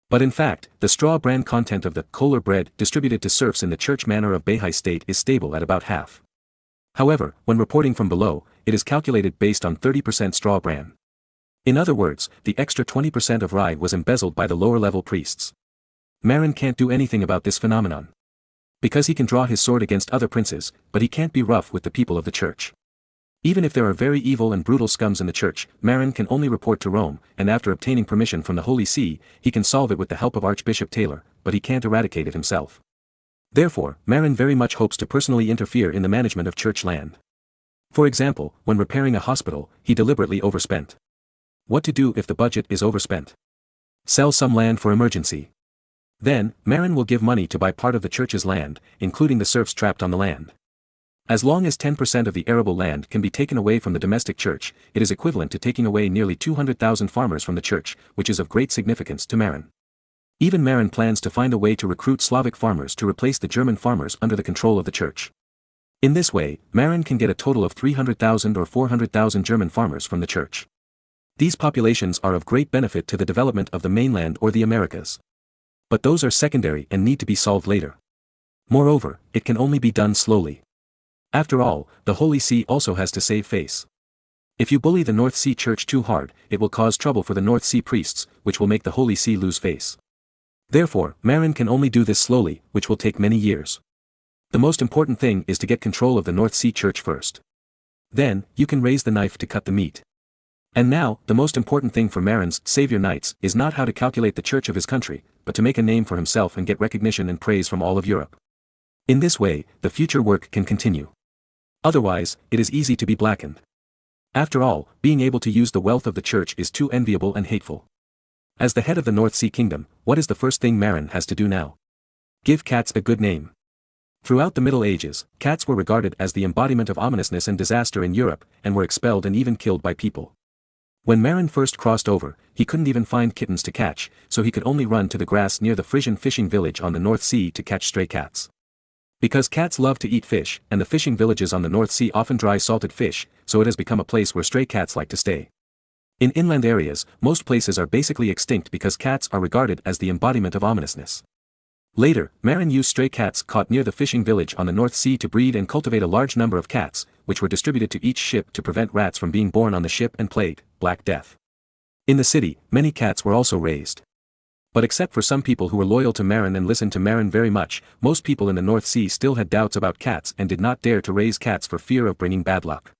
But in fact, the straw bran content of the kohler bread distributed to serfs in the church manor of Bahai state is stable at about half. However, when reporting from below, it is calculated based on 30% straw bran. In other words, the extra 20% of rye was embezzled by the lower-level priests. Marin can't do anything about this phenomenon. Because he can draw his sword against other princes, but he can't be rough with the people of the church. Even if there are very evil and brutal scums in the church, Marin can only report to Rome, and after obtaining permission from the Holy See, he can solve it with the help of Archbishop Taylor, but he can't eradicate it himself. Therefore, Marin very much hopes to personally interfere in the management of church land. For example, when repairing a hospital, he deliberately overspent. What to do if the budget is overspent? Sell some land for emergency. Then, Marin will give money to buy part of the church's land, including the serfs trapped on the land. As long as 10% of the arable land can be taken away from the domestic church, it is equivalent to taking away nearly 200,000 farmers from the church, which is of great significance to Marin. Even Marin plans to find a way to recruit Slavic farmers to replace the German farmers under the control of the church. In this way, Marin can get a total of 300,000 or 400,000 German farmers from the church. These populations are of great benefit to the development of the mainland or the Americas. But those are secondary and need to be solved later. Moreover, it can only be done slowly. After all, the Holy See also has to save face. If you bully the North Sea Church too hard, it will cause trouble for the North Sea priests, which will make the Holy See lose face. Therefore, Marin can only do this slowly, which will take many years. The most important thing is to get control of the North Sea Church first. Then, you can raise the knife to cut the meat. And now, the most important thing for Marin's savior knights is not how to calculate the church of his country, but to make a name for himself and get recognition and praise from all of Europe. In this way, the future work can continue. Otherwise, it is easy to be blackened. After all, being able to use the wealth of the church is too enviable and hateful. As the head of the North Sea Kingdom, what is the first thing Marin has to do now? Give cats a good name. Throughout the Middle Ages, cats were regarded as the embodiment of ominousness and disaster in Europe, and were expelled and even killed by people. When Marin first crossed over, he couldn't even find kittens to catch, so he could only run to the grass near the Frisian fishing village on the North Sea to catch stray cats. Because cats love to eat fish, and the fishing villages on the North Sea often dry salted fish, so it has become a place where stray cats like to stay. In inland areas, most places are basically extinct because cats are regarded as the embodiment of ominousness. Later, Marin used stray cats caught near the fishing village on the North Sea to breed and cultivate a large number of cats, which were distributed to each ship to prevent rats from being born on the ship and plague, Black Death. In the city, many cats were also raised. But except for some people who were loyal to Marin and listened to Marin very much, most people in the North Sea still had doubts about cats and did not dare to raise cats for fear of bringing bad luck.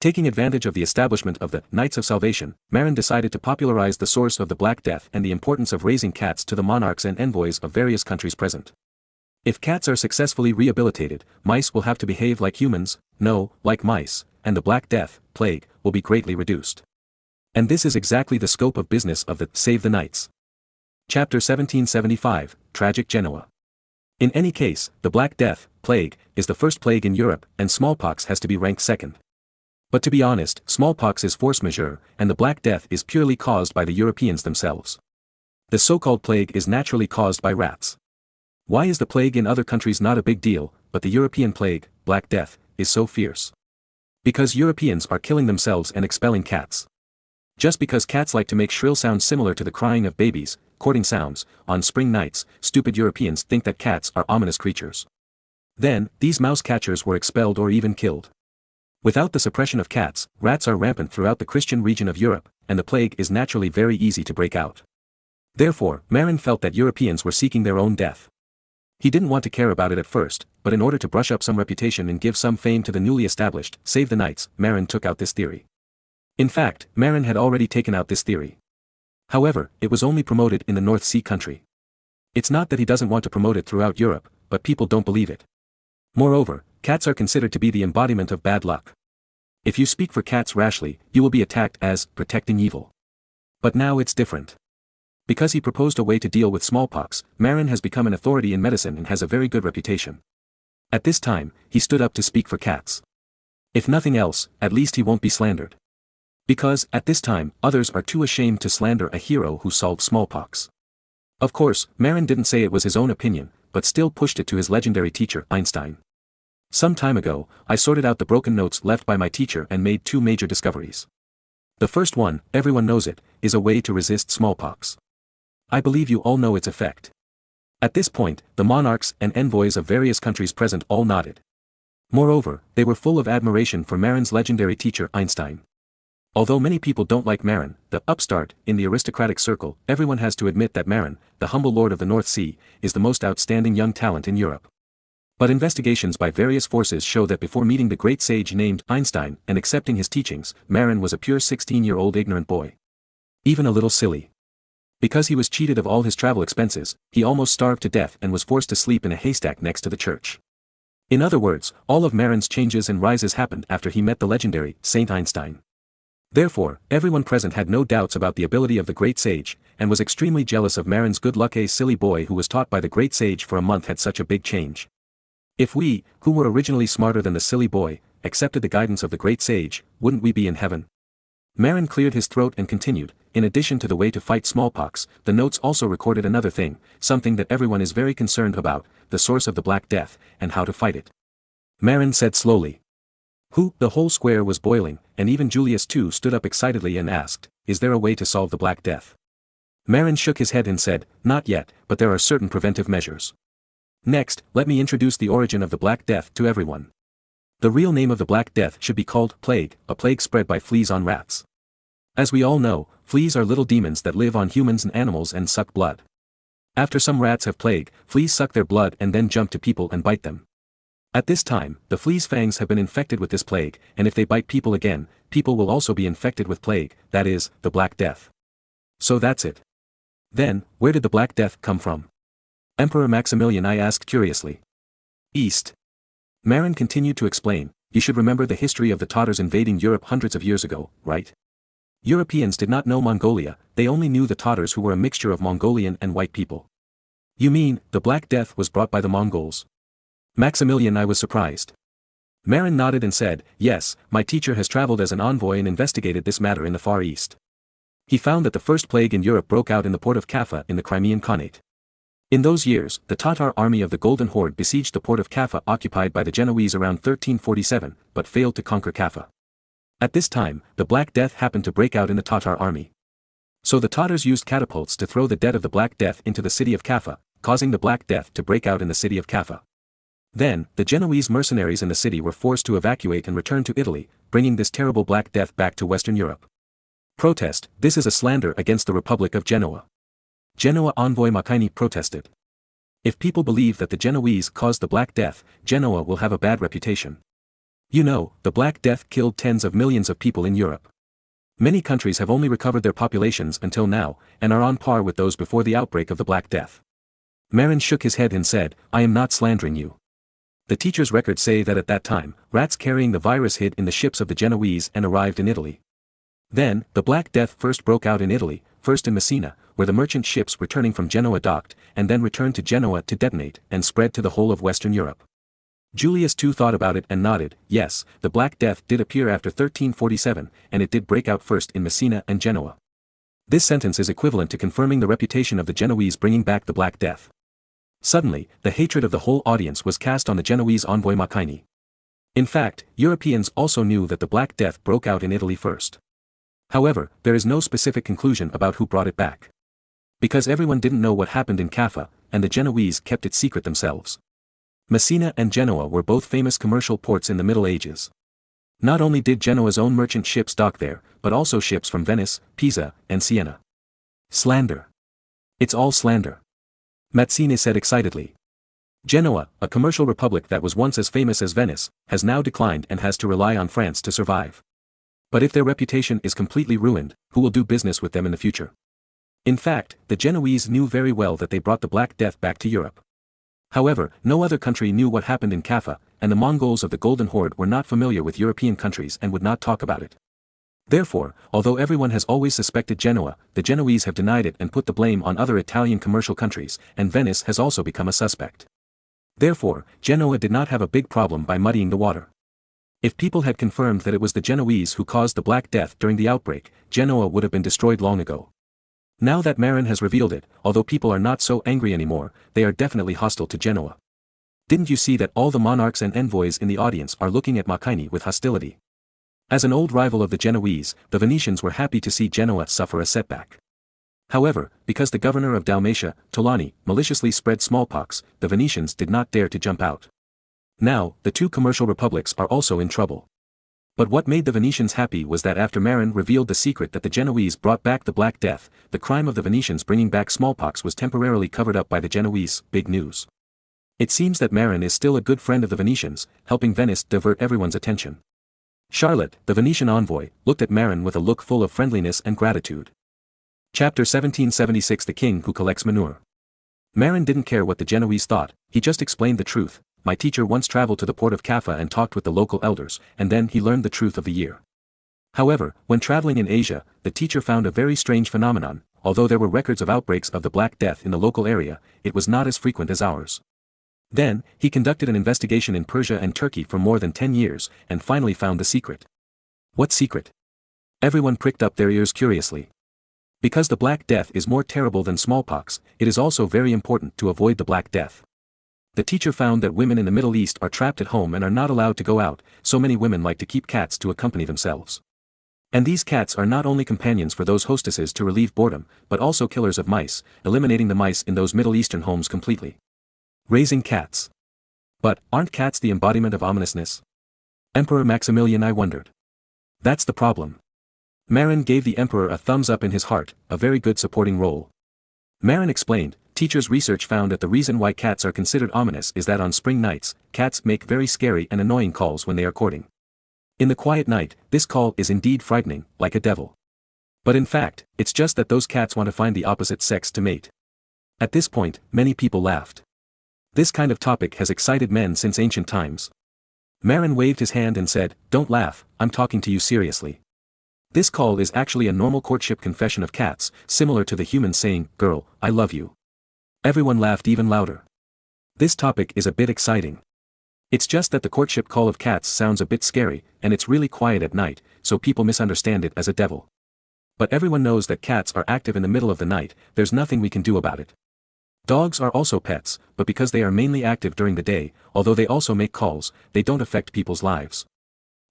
Taking advantage of the establishment of the Knights of Salvation, Marin decided to popularize the source of the Black Death and the importance of raising cats to the monarchs and envoys of various countries present. If cats are successfully rehabilitated, mice will have to behave like humans, no, like mice, and the Black Death, plague, will be greatly reduced. And this is exactly the scope of business of the Save the Knights. Chapter 1775, Tragic Genoa. In any case, the Black Death, plague, is the first plague in Europe, and smallpox has to be ranked second. But to be honest, smallpox is force majeure, and the Black Death is purely caused by the Europeans themselves. The so-called plague is naturally caused by rats. Why is the plague in other countries not a big deal, but the European plague, Black Death, is so fierce? Because Europeans are killing themselves and expelling cats. Just because cats like to make shrill sounds similar to the crying of babies, courting sounds, on spring nights, stupid Europeans think that cats are ominous creatures. Then, these mouse catchers were expelled or even killed. Without the suppression of cats, rats are rampant throughout the Christian region of Europe, and the plague is naturally very easy to break out. Therefore, Marin felt that Europeans were seeking their own death. He didn't want to care about it at first, but in order to brush up some reputation and give some fame to the newly established Save the Knights, Marin took out this theory. In fact, Marin had already taken out this theory. However, it was only promoted in the North Sea country. It's not that he doesn't want to promote it throughout Europe, but people don't believe it. Moreover, cats are considered to be the embodiment of bad luck. If you speak for cats rashly, you will be attacked as protecting evil. But now it's different. Because he proposed a way to deal with smallpox, Marin has become an authority in medicine and has a very good reputation. At this time, he stood up to speak for cats. If nothing else, at least he won't be slandered. Because, at this time, others are too ashamed to slander a hero who solved smallpox. Of course, Marin didn't say it was his own opinion, but still pushed it to his legendary teacher, Einstein. Some time ago, I sorted out the broken notes left by my teacher and made two major discoveries. The first one, everyone knows it, is a way to resist smallpox. I believe you all know its effect. At this point, the monarchs and envoys of various countries present all nodded. Moreover, they were full of admiration for Marin's legendary teacher Einstein. Although many people don't like Marin, the upstart, in the aristocratic circle, everyone has to admit that Marin, the humble lord of the North Sea, is the most outstanding young talent in Europe. But investigations by various forces show that before meeting the great sage named Einstein and accepting his teachings, Marin was a pure 16-year-old ignorant boy. Even a little silly. Because he was cheated of all his travel expenses, he almost starved to death and was forced to sleep in a haystack next to the church. In other words, all of Marin's changes and rises happened after he met the legendary Saint Einstein. Therefore, everyone present had no doubts about the ability of the great sage, and was extremely jealous of Marin's good luck. A silly boy who was taught by the great sage for a month had such a big change. If we, who were originally smarter than the silly boy, accepted the guidance of the great sage, wouldn't we be in heaven? Marin cleared his throat and continued, in addition to the way to fight smallpox, the notes also recorded another thing, something that everyone is very concerned about, the source of the Black Death, and how to fight it. Marin said slowly. The whole square was boiling, and even Julius II stood up excitedly and asked, is there a way to solve the Black Death? Marin shook his head and said, not yet, but there are certain preventive measures. Next, let me introduce the origin of the Black Death to everyone. The real name of the Black Death should be called plague, a plague spread by fleas on rats. As we all know, fleas are little demons that live on humans and animals and suck blood. After some rats have plague, fleas suck their blood and then jump to people and bite them. At this time, the flea's fangs have been infected with this plague, and if they bite people again, people will also be infected with plague, that is, the Black Death. So that's it. Then, where did the Black Death come from? Emperor Maximilian I asked curiously. East. Marin continued to explain, you should remember the history of the Tatars invading Europe hundreds of years ago, right? Europeans did not know Mongolia, they only knew the Tatars who were a mixture of Mongolian and white people. You mean, the Black Death was brought by the Mongols? Maximilian I was surprised. Marin nodded and said, yes, my teacher has traveled as an envoy and investigated this matter in the Far East. He found that the first plague in Europe broke out in the port of Kaffa in the Crimean Khanate. In those years, the Tatar army of the Golden Horde besieged the port of Kaffa occupied by the Genoese around 1347, but failed to conquer Kaffa. At this time, the Black Death happened to break out in the Tatar army. So the Tatars used catapults to throw the dead of the Black Death into the city of Kaffa, causing the Black Death to break out in the city of Kaffa. Then, the Genoese mercenaries in the city were forced to evacuate and return to Italy, bringing this terrible Black Death back to Western Europe. Protest, this is a slander against the Republic of Genoa. Genoa envoy Macchini protested. If people believe that the Genoese caused the Black Death, Genoa will have a bad reputation. You know, the Black Death killed tens of millions of people in Europe. Many countries have only recovered their populations until now, and are on par with those before the outbreak of the Black Death. Marin shook his head and said, I am not slandering you. The teacher's records say that at that time, rats carrying the virus hid in the ships of the Genoese and arrived in Italy. Then, the Black Death first broke out in Italy, first in Messina, where the merchant ships returning from Genoa docked, and then returned to Genoa to detonate, and spread to the whole of Western Europe. Julius II thought about it and nodded, yes, the Black Death did appear after 1347, and it did break out first in Messina and Genoa. This sentence is equivalent to confirming the reputation of the Genoese bringing back the Black Death. Suddenly, the hatred of the whole audience was cast on the Genoese envoy Macchini. In fact, Europeans also knew that the Black Death broke out in Italy first. However, there is no specific conclusion about who brought it back. Because everyone didn't know what happened in Kaffa, and the Genoese kept it secret themselves. Messina and Genoa were both famous commercial ports in the Middle Ages. Not only did Genoa's own merchant ships dock there, but also ships from Venice, Pisa, and Siena. Slander. It's all slander. Mazzini said excitedly. Genoa, a commercial republic that was once as famous as Venice, has now declined and has to rely on France to survive. But if their reputation is completely ruined, who will do business with them in the future? In fact, the Genoese knew very well that they brought the Black Death back to Europe. However, no other country knew what happened in Kaffa, and the Mongols of the Golden Horde were not familiar with European countries and would not talk about it. Therefore, although everyone has always suspected Genoa, the Genoese have denied it and put the blame on other Italian commercial countries, and Venice has also become a suspect. Therefore, Genoa did not have a big problem by muddying the water. If people had confirmed that it was the Genoese who caused the Black Death during the outbreak, Genoa would have been destroyed long ago. Now that Marin has revealed it, although people are not so angry anymore, they are definitely hostile to Genoa. Didn't you see that all the monarchs and envoys in the audience are looking at Macchini with hostility? As an old rival of the Genoese, the Venetians were happy to see Genoa suffer a setback. However, because the governor of Dalmatia, Tolani, maliciously spread smallpox, the Venetians did not dare to jump out. Now, the two commercial republics are also in trouble. But what made the Venetians happy was that after Marin revealed the secret that the Genoese brought back the Black Death, the crime of the Venetians bringing back smallpox was temporarily covered up by the Genoese. Big news. It seems that Marin is still a good friend of the Venetians, helping Venice divert everyone's attention. Charlotte, the Venetian envoy, looked at Marin with a look full of friendliness and gratitude. Chapter 1776 The King Who Collects Manure. Marin didn't care what the Genoese thought, he just explained the truth. My teacher once traveled to the port of Kaffa and talked with the local elders, and then he learned the truth of the year. However, when traveling in Asia, the teacher found a very strange phenomenon. Although there were records of outbreaks of the Black Death in the local area, it was not as frequent as ours. Then, he conducted an investigation in Persia and Turkey for more than 10 years, and finally found the secret. What secret? Everyone pricked up their ears curiously. Because the Black Death is more terrible than smallpox, it is also very important to avoid the Black Death. The teacher found that women in the Middle East are trapped at home and are not allowed to go out, so many women like to keep cats to accompany themselves. And these cats are not only companions for those hostesses to relieve boredom, but also killers of mice, eliminating the mice in those Middle Eastern homes completely. Raising cats. But, aren't cats the embodiment of ominousness? Emperor Maximilian I wondered. That's the problem. Marin gave the emperor a thumbs up in his heart, a very good supporting role. Marin explained, teachers' research found that the reason why cats are considered ominous is that on spring nights, cats make very scary and annoying calls when they are courting. In the quiet night, this call is indeed frightening, like a devil. But in fact, it's just that those cats want to find the opposite sex to mate. At this point, many people laughed. This kind of topic has excited men since ancient times. Marin waved his hand and said, "Don't laugh, I'm talking to you seriously." This call is actually a normal courtship confession of cats, similar to the human saying, "Girl, I love you." Everyone laughed even louder. This topic is a bit exciting. It's just that the courtship call of cats sounds a bit scary, and it's really quiet at night, so people misunderstand it as a devil. But everyone knows that cats are active in the middle of the night, there's nothing we can do about it. Dogs are also pets, but because they are mainly active during the day, although they also make calls, they don't affect people's lives.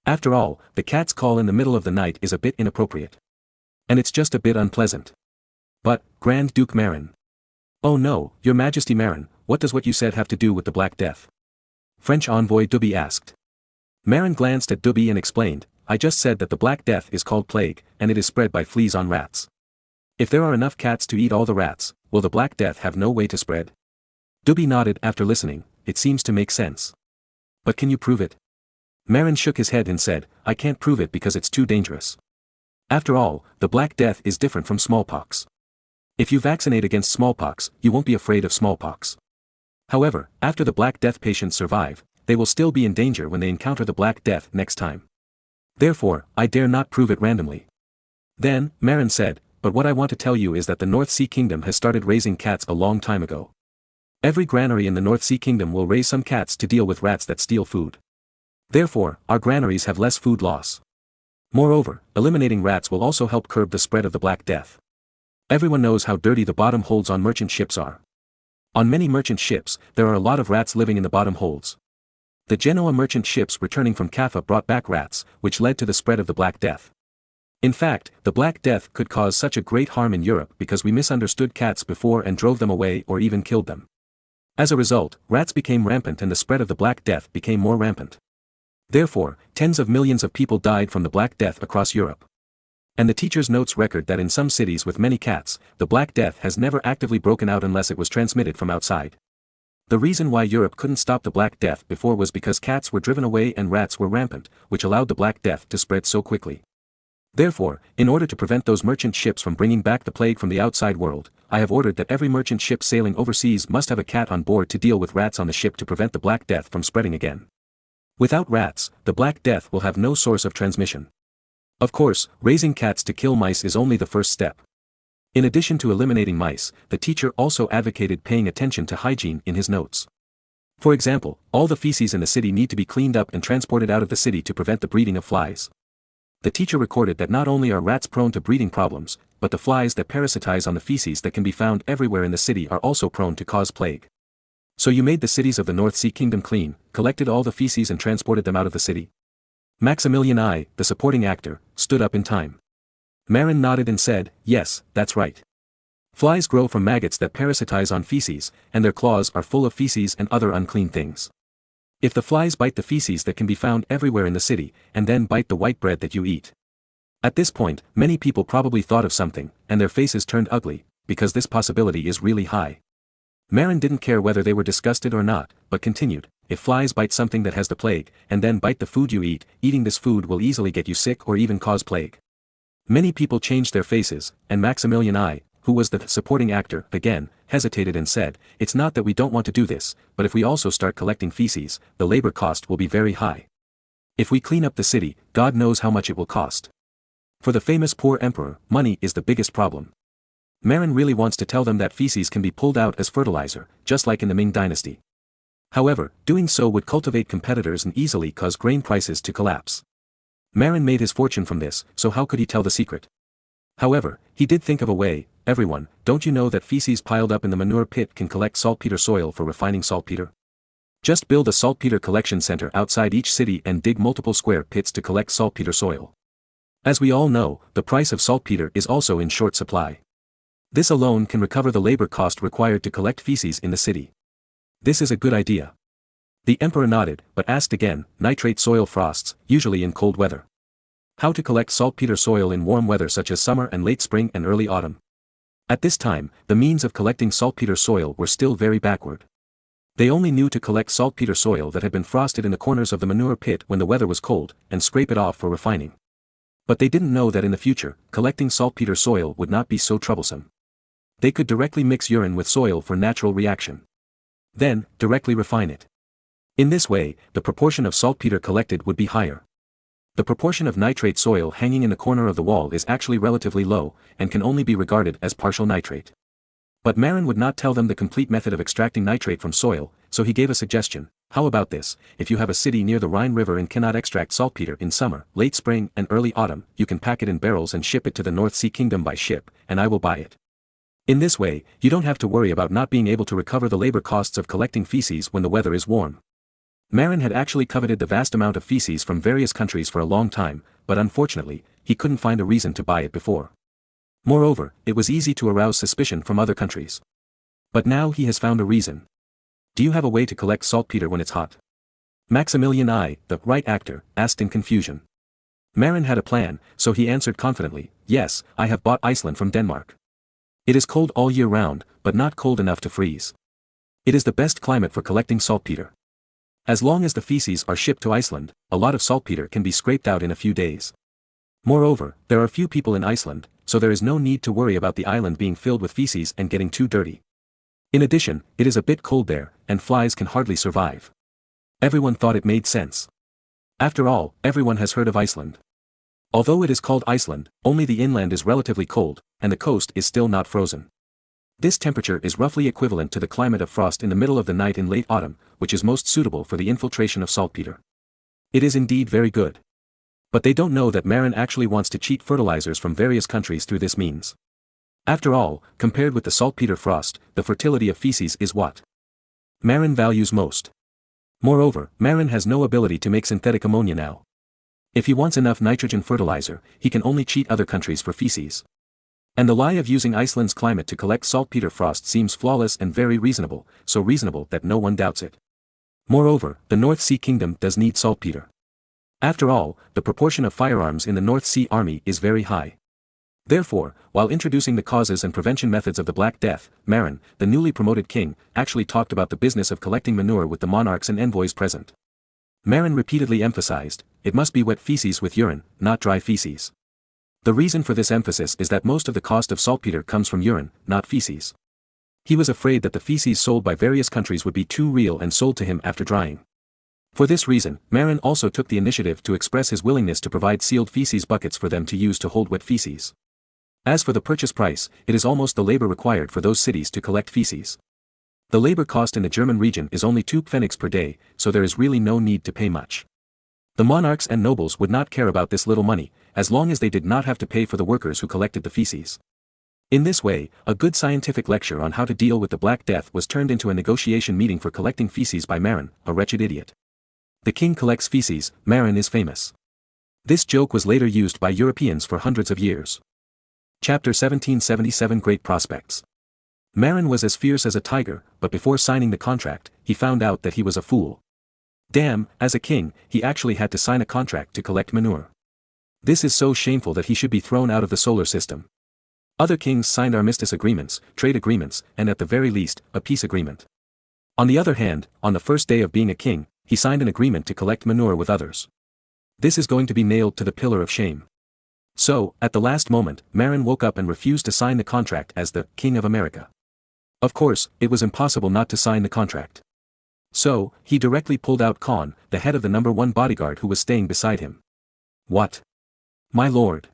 After all, the cat's call in the middle of the night is a bit inappropriate. And it's just a bit unpleasant. But, Grand Duke Marin. Oh no, Your Majesty Marin, what does what you said have to do with the Black Death? French envoy Duby asked. Marin glanced at Duby and explained, I just said that the Black Death is called plague, and it is spread by fleas on rats. If there are enough cats to eat all the rats, will the Black Death have no way to spread? Duby nodded after listening, it seems to make sense. But can you prove it? Marin shook his head and said, I can't prove it because it's too dangerous. After all, the Black Death is different from smallpox. If you vaccinate against smallpox, you won't be afraid of smallpox. However, after the Black Death patients survive, they will still be in danger when they encounter the Black Death next time. Therefore, I dare not prove it randomly. Then, Marin said, but what I want to tell you is that the North Sea Kingdom has started raising cats a long time ago. Every granary in the North Sea Kingdom will raise some cats to deal with rats that steal food. Therefore, our granaries have less food loss. Moreover, eliminating rats will also help curb the spread of the Black Death. Everyone knows how dirty the bottom holds on merchant ships are. On many merchant ships, there are a lot of rats living in the bottom holds. The Genoa merchant ships returning from Kaffa brought back rats, which led to the spread of the Black Death. In fact, the Black Death could cause such a great harm in Europe because we misunderstood cats before and drove them away or even killed them. As a result, rats became rampant and the spread of the Black Death became more rampant. Therefore, tens of millions of people died from the Black Death across Europe. And the teacher's notes record that in some cities with many cats, the Black Death has never actively broken out unless it was transmitted from outside. The reason why Europe couldn't stop the Black Death before was because cats were driven away and rats were rampant, which allowed the Black Death to spread so quickly. Therefore, in order to prevent those merchant ships from bringing back the plague from the outside world, I have ordered that every merchant ship sailing overseas must have a cat on board to deal with rats on the ship to prevent the Black Death from spreading again. Without rats, the Black Death will have no source of transmission. Of course, raising cats to kill mice is only the first step. In addition to eliminating mice, the teacher also advocated paying attention to hygiene in his notes. For example, all the feces in the city need to be cleaned up and transported out of the city to prevent the breeding of flies. The teacher recorded that not only are rats prone to breeding problems, but the flies that parasitize on the feces that can be found everywhere in the city are also prone to cause plague. So you made the cities of the North Sea Kingdom clean, collected all the feces and transported them out of the city? Maximilian I, the supporting actor, stood up in time. Marin nodded and said, yes, that's right. Flies grow from maggots that parasitize on feces, and their claws are full of feces and other unclean things. If the flies bite the feces that can be found everywhere in the city, and then bite the white bread that you eat. At this point, many people probably thought of something, and their faces turned ugly, because this possibility is really high. Marin didn't care whether they were disgusted or not, but continued, if flies bite something that has the plague, and then bite the food you eat, eating this food will easily get you sick or even cause plague. Many people changed their faces, and Maximilian I, who was the supporting actor, again, hesitated and said, it's not that we don't want to do this, but if we also start collecting feces, the labor cost will be very high. If we clean up the city, God knows how much it will cost. For the famous poor emperor, money is the biggest problem. Marin really wants to tell them that feces can be pulled out as fertilizer, just like in the Ming dynasty. However, doing so would cultivate competitors and easily cause grain prices to collapse. Marin made his fortune from this, so how could he tell the secret? However, he did think of a way. Everyone, don't you know that feces piled up in the manure pit can collect saltpeter soil for refining saltpeter? Just build a saltpeter collection center outside each city and dig multiple square pits to collect saltpeter soil. As we all know, the price of saltpeter is also in short supply. This alone can recover the labor cost required to collect feces in the city. This is a good idea. The emperor nodded, but asked again, nitrate soil frosts, usually in cold weather. How to collect saltpeter soil in warm weather such as summer and late spring and early autumn? At this time, the means of collecting saltpeter soil were still very backward. They only knew to collect saltpeter soil that had been frosted in the corners of the manure pit when the weather was cold, and scrape it off for refining. But they didn't know that in the future, collecting saltpeter soil would not be so troublesome. They could directly mix urine with soil for natural reaction. Then, directly refine it. In this way, the proportion of saltpeter collected would be higher. The proportion of nitrate soil hanging in the corner of the wall is actually relatively low, and can only be regarded as partial nitrate. But Marin would not tell them the complete method of extracting nitrate from soil, so he gave a suggestion. How about this: if you have a city near the Rhine River and cannot extract saltpeter in summer, late spring and early autumn, you can pack it in barrels and ship it to the North Sea Kingdom by ship, and I will buy it. In this way, you don't have to worry about not being able to recover the labor costs of collecting feces when the weather is warm. Marin had actually coveted the vast amount of feces from various countries for a long time, but unfortunately, he couldn't find a reason to buy it before. Moreover, it was easy to arouse suspicion from other countries. But now he has found a reason. Do you have a way to collect saltpeter when it's hot? Maximilian I, the right actor, asked in confusion. Marin had a plan, so he answered confidently, yes, I have bought Iceland from Denmark. It is cold all year round, but not cold enough to freeze. It is the best climate for collecting saltpeter. As long as the feces are shipped to Iceland, a lot of saltpeter can be scraped out in a few days. Moreover, there are few people in Iceland, so there is no need to worry about the island being filled with feces and getting too dirty. In addition, it is a bit cold there, and flies can hardly survive. Everyone thought it made sense. After all, everyone has heard of Iceland. Although it is called Iceland, only the inland is relatively cold, and the coast is still not frozen. This temperature is roughly equivalent to the climate of frost in the middle of the night in late autumn, which is most suitable for the infiltration of saltpeter. It is indeed very good. But they don't know that Marin actually wants to cheat fertilizers from various countries through this means. After all, compared with the saltpeter frost, the fertility of feces is what Marin values most. Moreover, Marin has no ability to make synthetic ammonia now. If he wants enough nitrogen fertilizer, he can only cheat other countries for feces. And the lie of using Iceland's climate to collect saltpeter frost seems flawless and very reasonable, so reasonable that no one doubts it. Moreover, the North Sea Kingdom does need saltpeter. After all, the proportion of firearms in the North Sea Army is very high. Therefore, while introducing the causes and prevention methods of the Black Death, Marin, the newly promoted king, actually talked about the business of collecting manure with the monarchs and envoys present. Marin repeatedly emphasized, it must be wet feces with urine, not dry feces. The reason for this emphasis is that most of the cost of saltpeter comes from urine, not feces. He was afraid that the feces sold by various countries would be too real and sold to him after drying. For this reason, Marin also took the initiative to express his willingness to provide sealed feces buckets for them to use to hold wet feces. As for the purchase price, it is almost the labor required for those cities to collect feces. The labor cost in the German region is only 2 pfennigs per day, so there is really no need to pay much. The monarchs and nobles would not care about this little money, as long as they did not have to pay for the workers who collected the feces. In this way, a good scientific lecture on how to deal with the Black Death was turned into a negotiation meeting for collecting feces by Marin, a wretched idiot. The king collects feces, Marin is famous. This joke was later used by Europeans for hundreds of years. Chapter 1777 Great Prospects. Marin was as fierce as a tiger, but before signing the contract, he found out that he was a fool. Damn, as a king, he actually had to sign a contract to collect manure. This is so shameful that he should be thrown out of the solar system. Other kings signed armistice agreements, trade agreements, and at the very least, a peace agreement. On the other hand, on the first day of being a king, he signed an agreement to collect manure with others. This is going to be nailed to the pillar of shame. So, at the last moment, Marin woke up and refused to sign the contract as the King of America. Of course, it was impossible not to sign the contract. So, he directly pulled out Khan, the head of the #1 bodyguard who was staying beside him. What? My lord.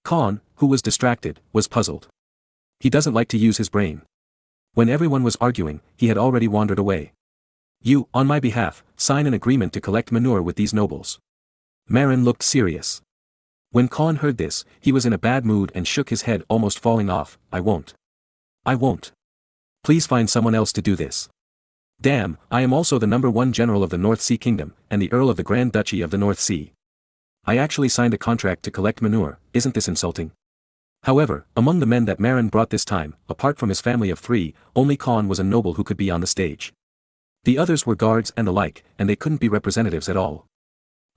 Khan, who was distracted, was puzzled. He doesn't like to use his brain. When everyone was arguing, he had already wandered away. You, on my behalf, sign an agreement to collect manure with these nobles. Marin looked serious. When Khan heard this, he was in a bad mood and shook his head, almost falling off. I won't. I won't. Please find someone else to do this. Damn, I am also the #1 general of the North Sea Kingdom, and the Earl of the Grand Duchy of the North Sea. I actually signed a contract to collect manure, isn't this insulting? However, among the men that Marin brought this time, apart from his family of 3, only Khan was a noble who could be on the stage. The others were guards and the like, and they couldn't be representatives at all.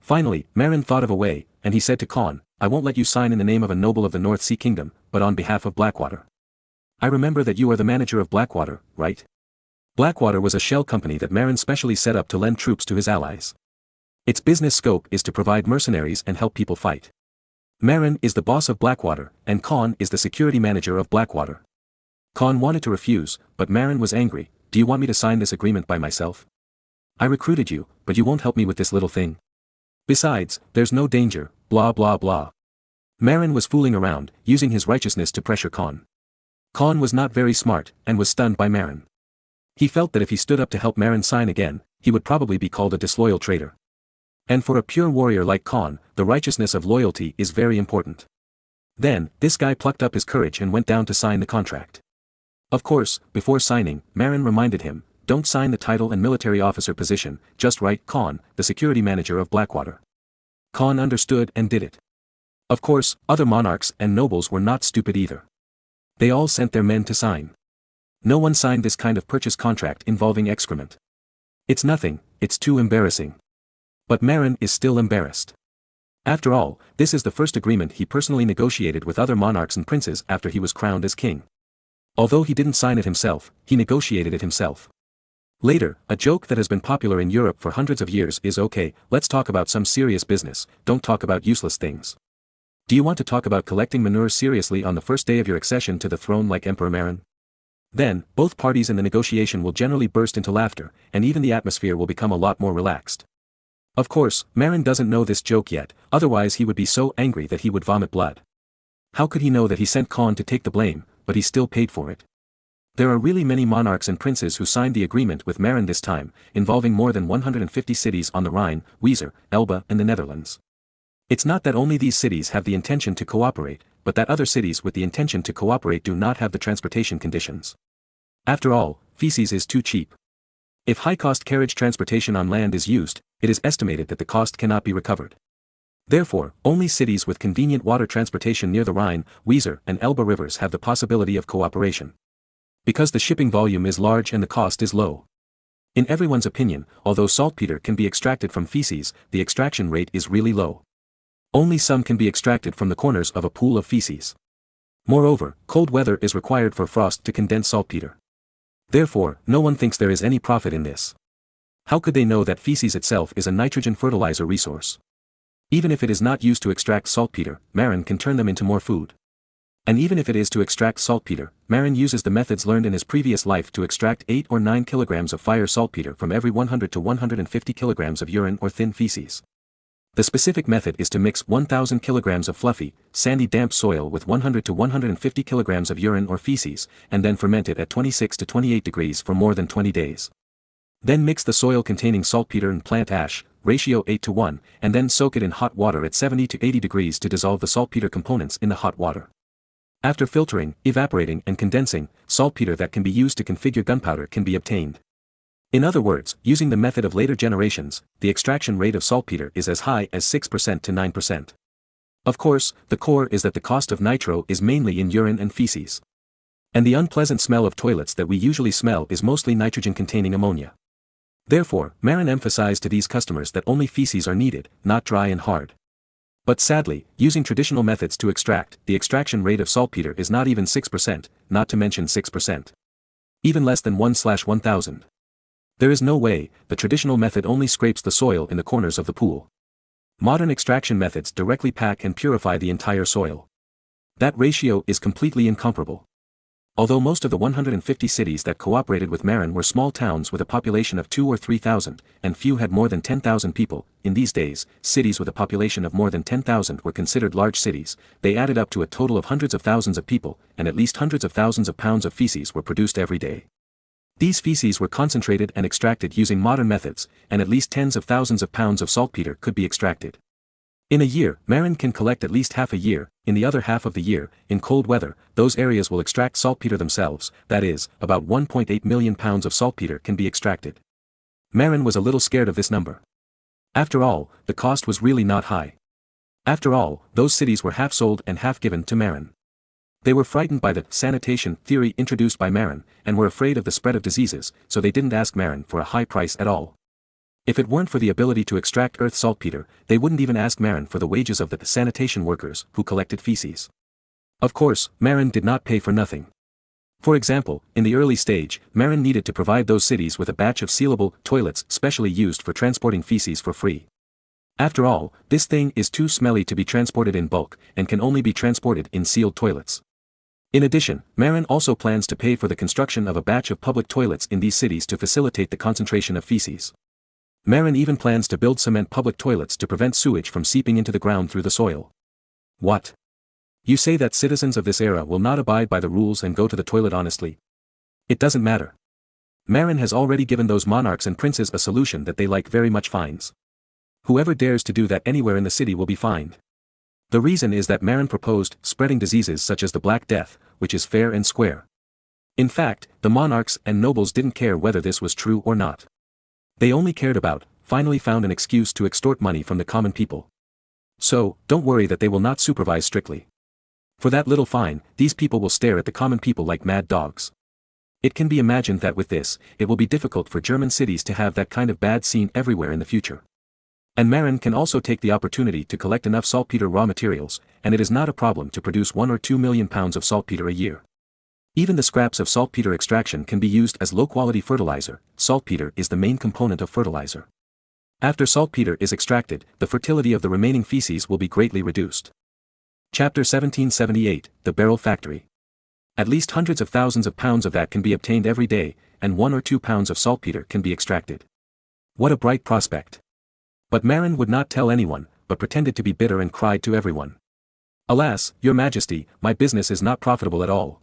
Finally, Marin thought of a way, and he said to Khan, I won't let you sign in the name of a noble of the North Sea Kingdom, but on behalf of Blackwater. I remember that you are the manager of Blackwater, right? Blackwater was a shell company that Marin specially set up to lend troops to his allies. Its business scope is to provide mercenaries and help people fight. Marin is the boss of Blackwater, and Khan is the security manager of Blackwater. Khan wanted to refuse, but Marin was angry. Do you want me to sign this agreement by myself? I recruited you, but you won't help me with this little thing. Besides, there's no danger, blah blah blah. Marin was fooling around, using his righteousness to pressure Khan. Khan was not very smart, and was stunned by Marin. He felt that if he stood up to help Marin sign again, he would probably be called a disloyal traitor. And for a pure warrior like Khan, the righteousness of loyalty is very important. Then, this guy plucked up his courage and went down to sign the contract. Of course, before signing, Marin reminded him, don't sign the title and military officer position, just write Khan, the security manager of Blackwater. Khan understood and did it. Of course, other monarchs and nobles were not stupid either. They all sent their men to sign. No one signed this kind of purchase contract involving excrement. It's nothing, it's too embarrassing. But Marin is still embarrassed. After all, this is the first agreement he personally negotiated with other monarchs and princes after he was crowned as king. Although he didn't sign it himself, he negotiated it himself. Later, a joke that has been popular in Europe for hundreds of years is okay, let's talk about some serious business, don't talk about useless things. Do you want to talk about collecting manure seriously on the first day of your accession to the throne like Emperor Marin? Then, both parties in the negotiation will generally burst into laughter, and even the atmosphere will become a lot more relaxed. Of course, Marin doesn't know this joke yet, otherwise he would be so angry that he would vomit blood. How could he know that he sent Khan to take the blame, but he still paid for it? There are really many monarchs and princes who signed the agreement with Marin this time, involving more than 150 cities on the Rhine, Weser, Elbe and the Netherlands. It's not that only these cities have the intention to cooperate, but that other cities with the intention to cooperate do not have the transportation conditions. After all, feces is too cheap. If high-cost carriage transportation on land is used, it is estimated that the cost cannot be recovered. Therefore, only cities with convenient water transportation near the Rhine, Weser and Elbe rivers have the possibility of cooperation. Because the shipping volume is large and the cost is low. In everyone's opinion, although saltpeter can be extracted from feces, the extraction rate is really low. Only some can be extracted from the corners of a pool of feces. Moreover, cold weather is required for frost to condense saltpeter. Therefore, no one thinks there is any profit in this. How could they know that feces itself is a nitrogen fertilizer resource? Even if it is not used to extract saltpeter, Marin can turn them into more food. And even if it is to extract saltpeter, Marin uses the methods learned in his previous life to extract 8 or 9 kilograms of fire saltpeter from every 100 to 150 kilograms of urine or thin feces. The specific method is to mix 1,000 kilograms of fluffy, sandy damp soil with 100 to 150 kilograms of urine or feces, and then ferment it at 26 to 28 degrees for more than 20 days. Then mix the soil containing saltpeter and plant ash, ratio 8:1, and then soak it in hot water at 70 to 80 degrees to dissolve the saltpeter components in the hot water. After filtering, evaporating and condensing, saltpeter that can be used to configure gunpowder can be obtained. In other words, using the method of later generations, the extraction rate of saltpeter is as high as 6% to 9%. Of course, the core is that the cost of nitro is mainly in urine and feces. And the unpleasant smell of toilets that we usually smell is mostly nitrogen-containing ammonia. Therefore, Marin emphasized to these customers that only feces are needed, not dry and hard. But sadly, using traditional methods to extract, the extraction rate of saltpeter is not even 6%, not to mention 6%. Even less than 1/1000. There is no way, the traditional method only scrapes the soil in the corners of the pool. Modern extraction methods directly pack and purify the entire soil. That ratio is completely incomparable. Although most of the 150 cities that cooperated with Marin were small towns with a population of 2,000 or 3,000, and few had more than 10,000 people, in these days, cities with a population of more than 10,000 were considered large cities, they added up to a total of hundreds of thousands of people, and at least hundreds of thousands of pounds of feces were produced every day. These feces were concentrated and extracted using modern methods, and at least tens of thousands of pounds of saltpeter could be extracted. In a year, Marin can collect at least half a year, in the other half of the year, in cold weather, those areas will extract saltpeter themselves, that is, about 1.8 million pounds of saltpeter can be extracted. Marin was a little scared of this number. After all, the cost was really not high. After all, those cities were half sold and half given to Marin. They were frightened by the sanitation theory introduced by Marin, and were afraid of the spread of diseases, so they didn't ask Marin for a high price at all. If it weren't for the ability to extract earth saltpeter, they wouldn't even ask Marin for the wages of the sanitation workers who collected feces. Of course, Marin did not pay for nothing. For example, in the early stage, Marin needed to provide those cities with a batch of sealable toilets specially used for transporting feces for free. After all, this thing is too smelly to be transported in bulk, and can only be transported in sealed toilets. In addition, Marin also plans to pay for the construction of a batch of public toilets in these cities to facilitate the concentration of feces. Marin even plans to build cement public toilets to prevent sewage from seeping into the ground through the soil. What? You say that citizens of this era will not abide by the rules and go to the toilet honestly? It doesn't matter. Marin has already given those monarchs and princes a solution that they like very much: fines. Whoever dares to do that anywhere in the city will be fined. The reason is that Marin proposed spreading diseases such as the Black Death, which is fair and square. In fact, the monarchs and nobles didn't care whether this was true or not. They only cared about, finally found an excuse to extort money from the common people. So, don't worry that they will not supervise strictly. For that little fine, these people will stare at the common people like mad dogs. It can be imagined that with this, it will be difficult for German cities to have that kind of bad scene everywhere in the future. And Marin can also take the opportunity to collect enough saltpeter raw materials, and it is not a problem to produce 1 or 2 million pounds of saltpeter a year. Even the scraps of saltpeter extraction can be used as low-quality fertilizer. Saltpeter is the main component of fertilizer. After saltpeter is extracted, the fertility of the remaining feces will be greatly reduced. Chapter 1778, The Barrel Factory. At least hundreds of thousands of pounds of that can be obtained every day, and 1 or 2 pounds of saltpeter can be extracted. What a bright prospect. But Marin would not tell anyone, but pretended to be bitter and cried to everyone. Alas, your majesty, my business is not profitable at all.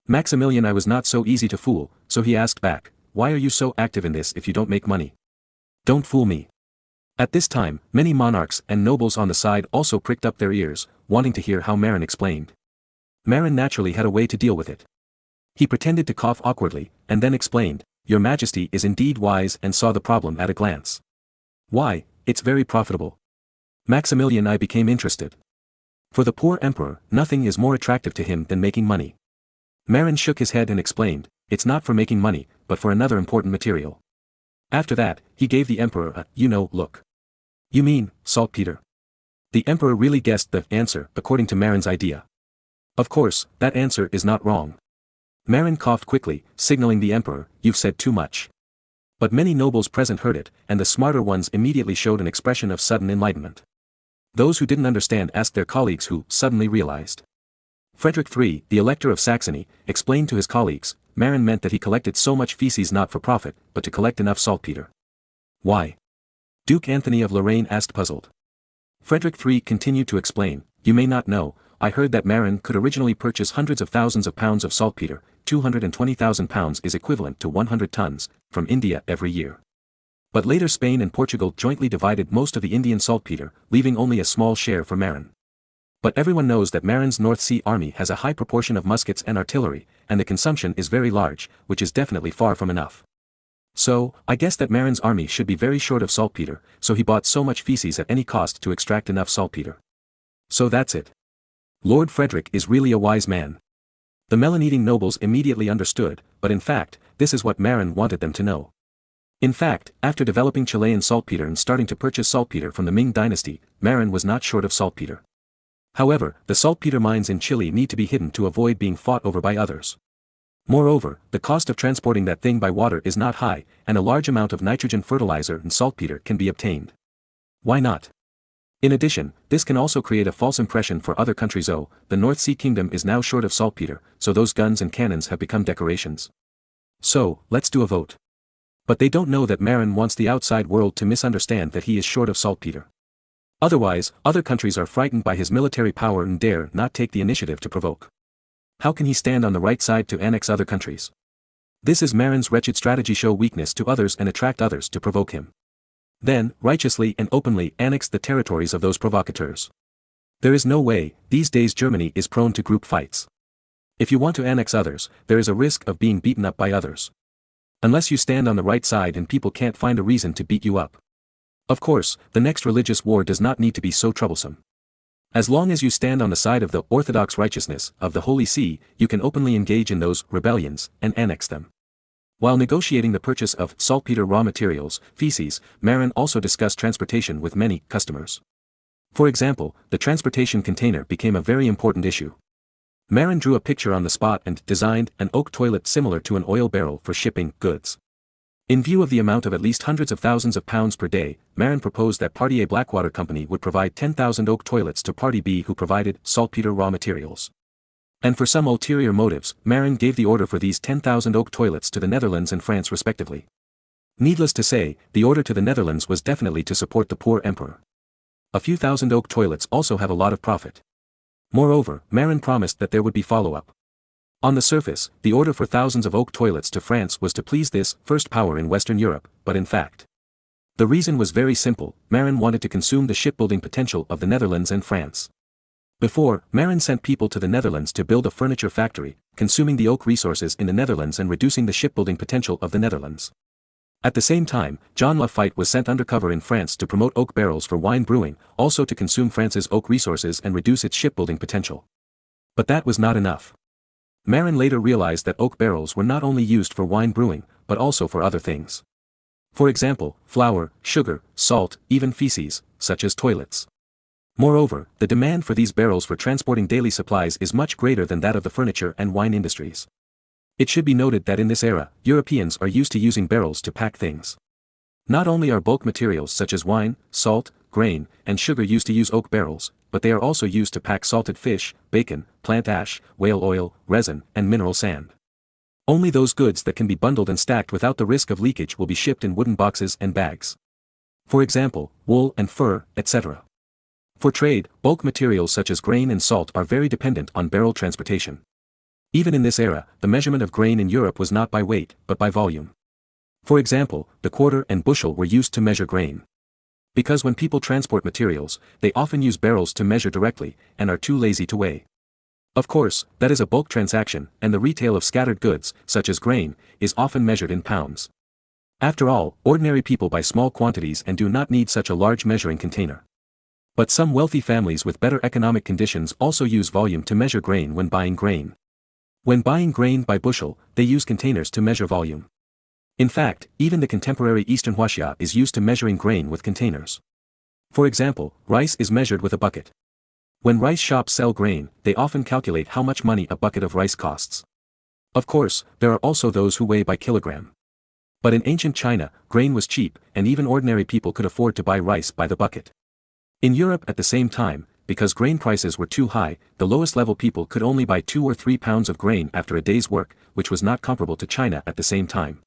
Maximilian I was not so easy to fool, so he asked back, why are you so active in this if you don't make money? Don't fool me. At this time, many monarchs and nobles on the side also pricked up their ears, wanting to hear how Marin explained. Marin naturally had a way to deal with it. He pretended to cough awkwardly, and then explained, Your Majesty is indeed wise and saw the problem at a glance. Why, it's very profitable. Maximilian I became interested. For the poor emperor, nothing is more attractive to him than making money. Marin shook his head and explained, it's not for making money, but for another important material. After that, he gave the emperor a, look. You mean, saltpeter? The emperor really guessed the answer according to Marin's idea. Of course, that answer is not wrong. Marin coughed quickly, signaling the emperor, you've said too much. But many nobles present heard it, and the smarter ones immediately showed an expression of sudden enlightenment. Those who didn't understand asked their colleagues who suddenly realized. Frederick III, the Elector of Saxony, explained to his colleagues, Marin meant that he collected so much feces not for profit, but to collect enough saltpeter. Why? Duke Anthony of Lorraine asked puzzled. Frederick III continued to explain, you may not know, I heard that Marin could originally purchase hundreds of thousands of pounds of saltpeter, 220,000 pounds is equivalent to 100 tons, from India every year. But later Spain and Portugal jointly divided most of the Indian saltpeter, leaving only a small share for Marin. But everyone knows that Marin's North Sea army has a high proportion of muskets and artillery, and the consumption is very large, which is definitely far from enough. So, I guess that Marin's army should be very short of saltpeter, so he bought so much feces at any cost to extract enough saltpeter. So that's it. Lord Frederick is really a wise man. The melon-eating nobles immediately understood, but in fact, this is what Marin wanted them to know. In fact, after developing Chilean saltpeter and starting to purchase saltpeter from the Ming dynasty, Marin was not short of saltpeter. However, the saltpeter mines in Chile need to be hidden to avoid being fought over by others. Moreover, the cost of transporting that thing by water is not high, and a large amount of nitrogen fertilizer and saltpeter can be obtained. Why not? In addition, this can also create a false impression for other countries. Oh, the North Sea Kingdom is now short of saltpeter, so those guns and cannons have become decorations. So, let's do a vote. But they don't know that Marin wants the outside world to misunderstand that he is short of saltpeter. Otherwise, other countries are frightened by his military power and dare not take the initiative to provoke. How can he stand on the right side to annex other countries? This is Marin's wretched strategy: show weakness to others and attract others to provoke him. Then, righteously and openly annex the territories of those provocateurs. There is no way, these days Germany is prone to group fights. If you want to annex others, there is a risk of being beaten up by others. Unless you stand on the right side and people can't find a reason to beat you up. Of course, the next religious war does not need to be so troublesome. As long as you stand on the side of the orthodox righteousness of the Holy See, you can openly engage in those rebellions and annex them. While negotiating the purchase of saltpeter raw materials, feces, Marin also discussed transportation with many customers. For example, the transportation container became a very important issue. Marin drew a picture on the spot and designed an oak toilet similar to an oil barrel for shipping goods. In view of the amount of at least hundreds of thousands of pounds per day, Marin proposed that Party A Blackwater Company would provide 10,000 oak toilets to Party B, who provided saltpeter raw materials. And for some ulterior motives, Marin gave the order for these 10,000 oak toilets to the Netherlands and France respectively. Needless to say, the order to the Netherlands was definitely to support the poor emperor. A few thousand oak toilets also have a lot of profit. Moreover, Marin promised that there would be follow-up. On the surface, the order for thousands of oak toilets to France was to please this first power in Western Europe, but in fact, the reason was very simple. Marin wanted to consume the shipbuilding potential of the Netherlands and France. Before, Marin sent people to the Netherlands to build a furniture factory, consuming the oak resources in the Netherlands and reducing the shipbuilding potential of the Netherlands. At the same time, John Lafitte was sent undercover in France to promote oak barrels for wine brewing, also to consume France's oak resources and reduce its shipbuilding potential. But that was not enough. Marin later realized that oak barrels were not only used for wine brewing, but also for other things. For example, flour, sugar, salt, even feces, such as toilets. Moreover, the demand for these barrels for transporting daily supplies is much greater than that of the furniture and wine industries. It should be noted that in this era, Europeans are used to using barrels to pack things. Not only are bulk materials such as wine, salt, grain, and sugar used to use oak barrels, but they are also used to pack salted fish, bacon, plant ash, whale oil, resin, and mineral sand. Only those goods that can be bundled and stacked without the risk of leakage will be shipped in wooden boxes and bags. For example, wool and fur, etc. For trade, bulk materials such as grain and salt are very dependent on barrel transportation. Even in this era, the measurement of grain in Europe was not by weight, but by volume. For example, the quarter and bushel were used to measure grain. Because when people transport materials, they often use barrels to measure directly, and are too lazy to weigh. Of course, that is a bulk transaction, and the retail of scattered goods, such as grain, is often measured in pounds. After all, ordinary people buy small quantities and do not need such a large measuring container. But some wealthy families with better economic conditions also use volume to measure grain when buying grain. When buying grain by bushel, they use containers to measure volume. In fact, even the contemporary Eastern huaxia is used to measuring grain with containers. For example, rice is measured with a bucket. When rice shops sell grain, they often calculate how much money a bucket of rice costs. Of course, there are also those who weigh by kilogram. But in ancient China, grain was cheap, and even ordinary people could afford to buy rice by the bucket. In Europe at the same time, because grain prices were too high, the lowest level people could only buy 2 or 3 pounds of grain after a day's work, which was not comparable to China at the same time.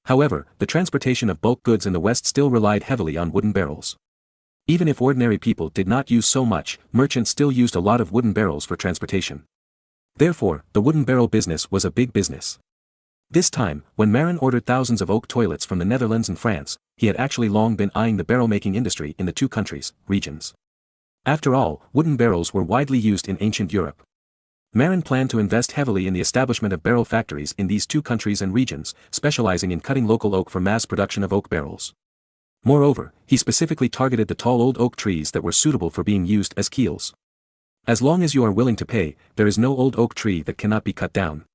However, the transportation of bulk goods in the West still relied heavily on wooden barrels. Even if ordinary people did not use so much, merchants still used a lot of wooden barrels for transportation. Therefore, the wooden barrel business was a big business. This time, when Marin ordered thousands of oak toilets from the Netherlands and France, he had actually long been eyeing the barrel-making industry in the two countries, regions. After all, wooden barrels were widely used in ancient Europe. Marin planned to invest heavily in the establishment of barrel factories in these two countries and regions, specializing in cutting local oak for mass production of oak barrels. Moreover, he specifically targeted the tall old oak trees that were suitable for being used as keels. As long as you are willing to pay, there is no old oak tree that cannot be cut down.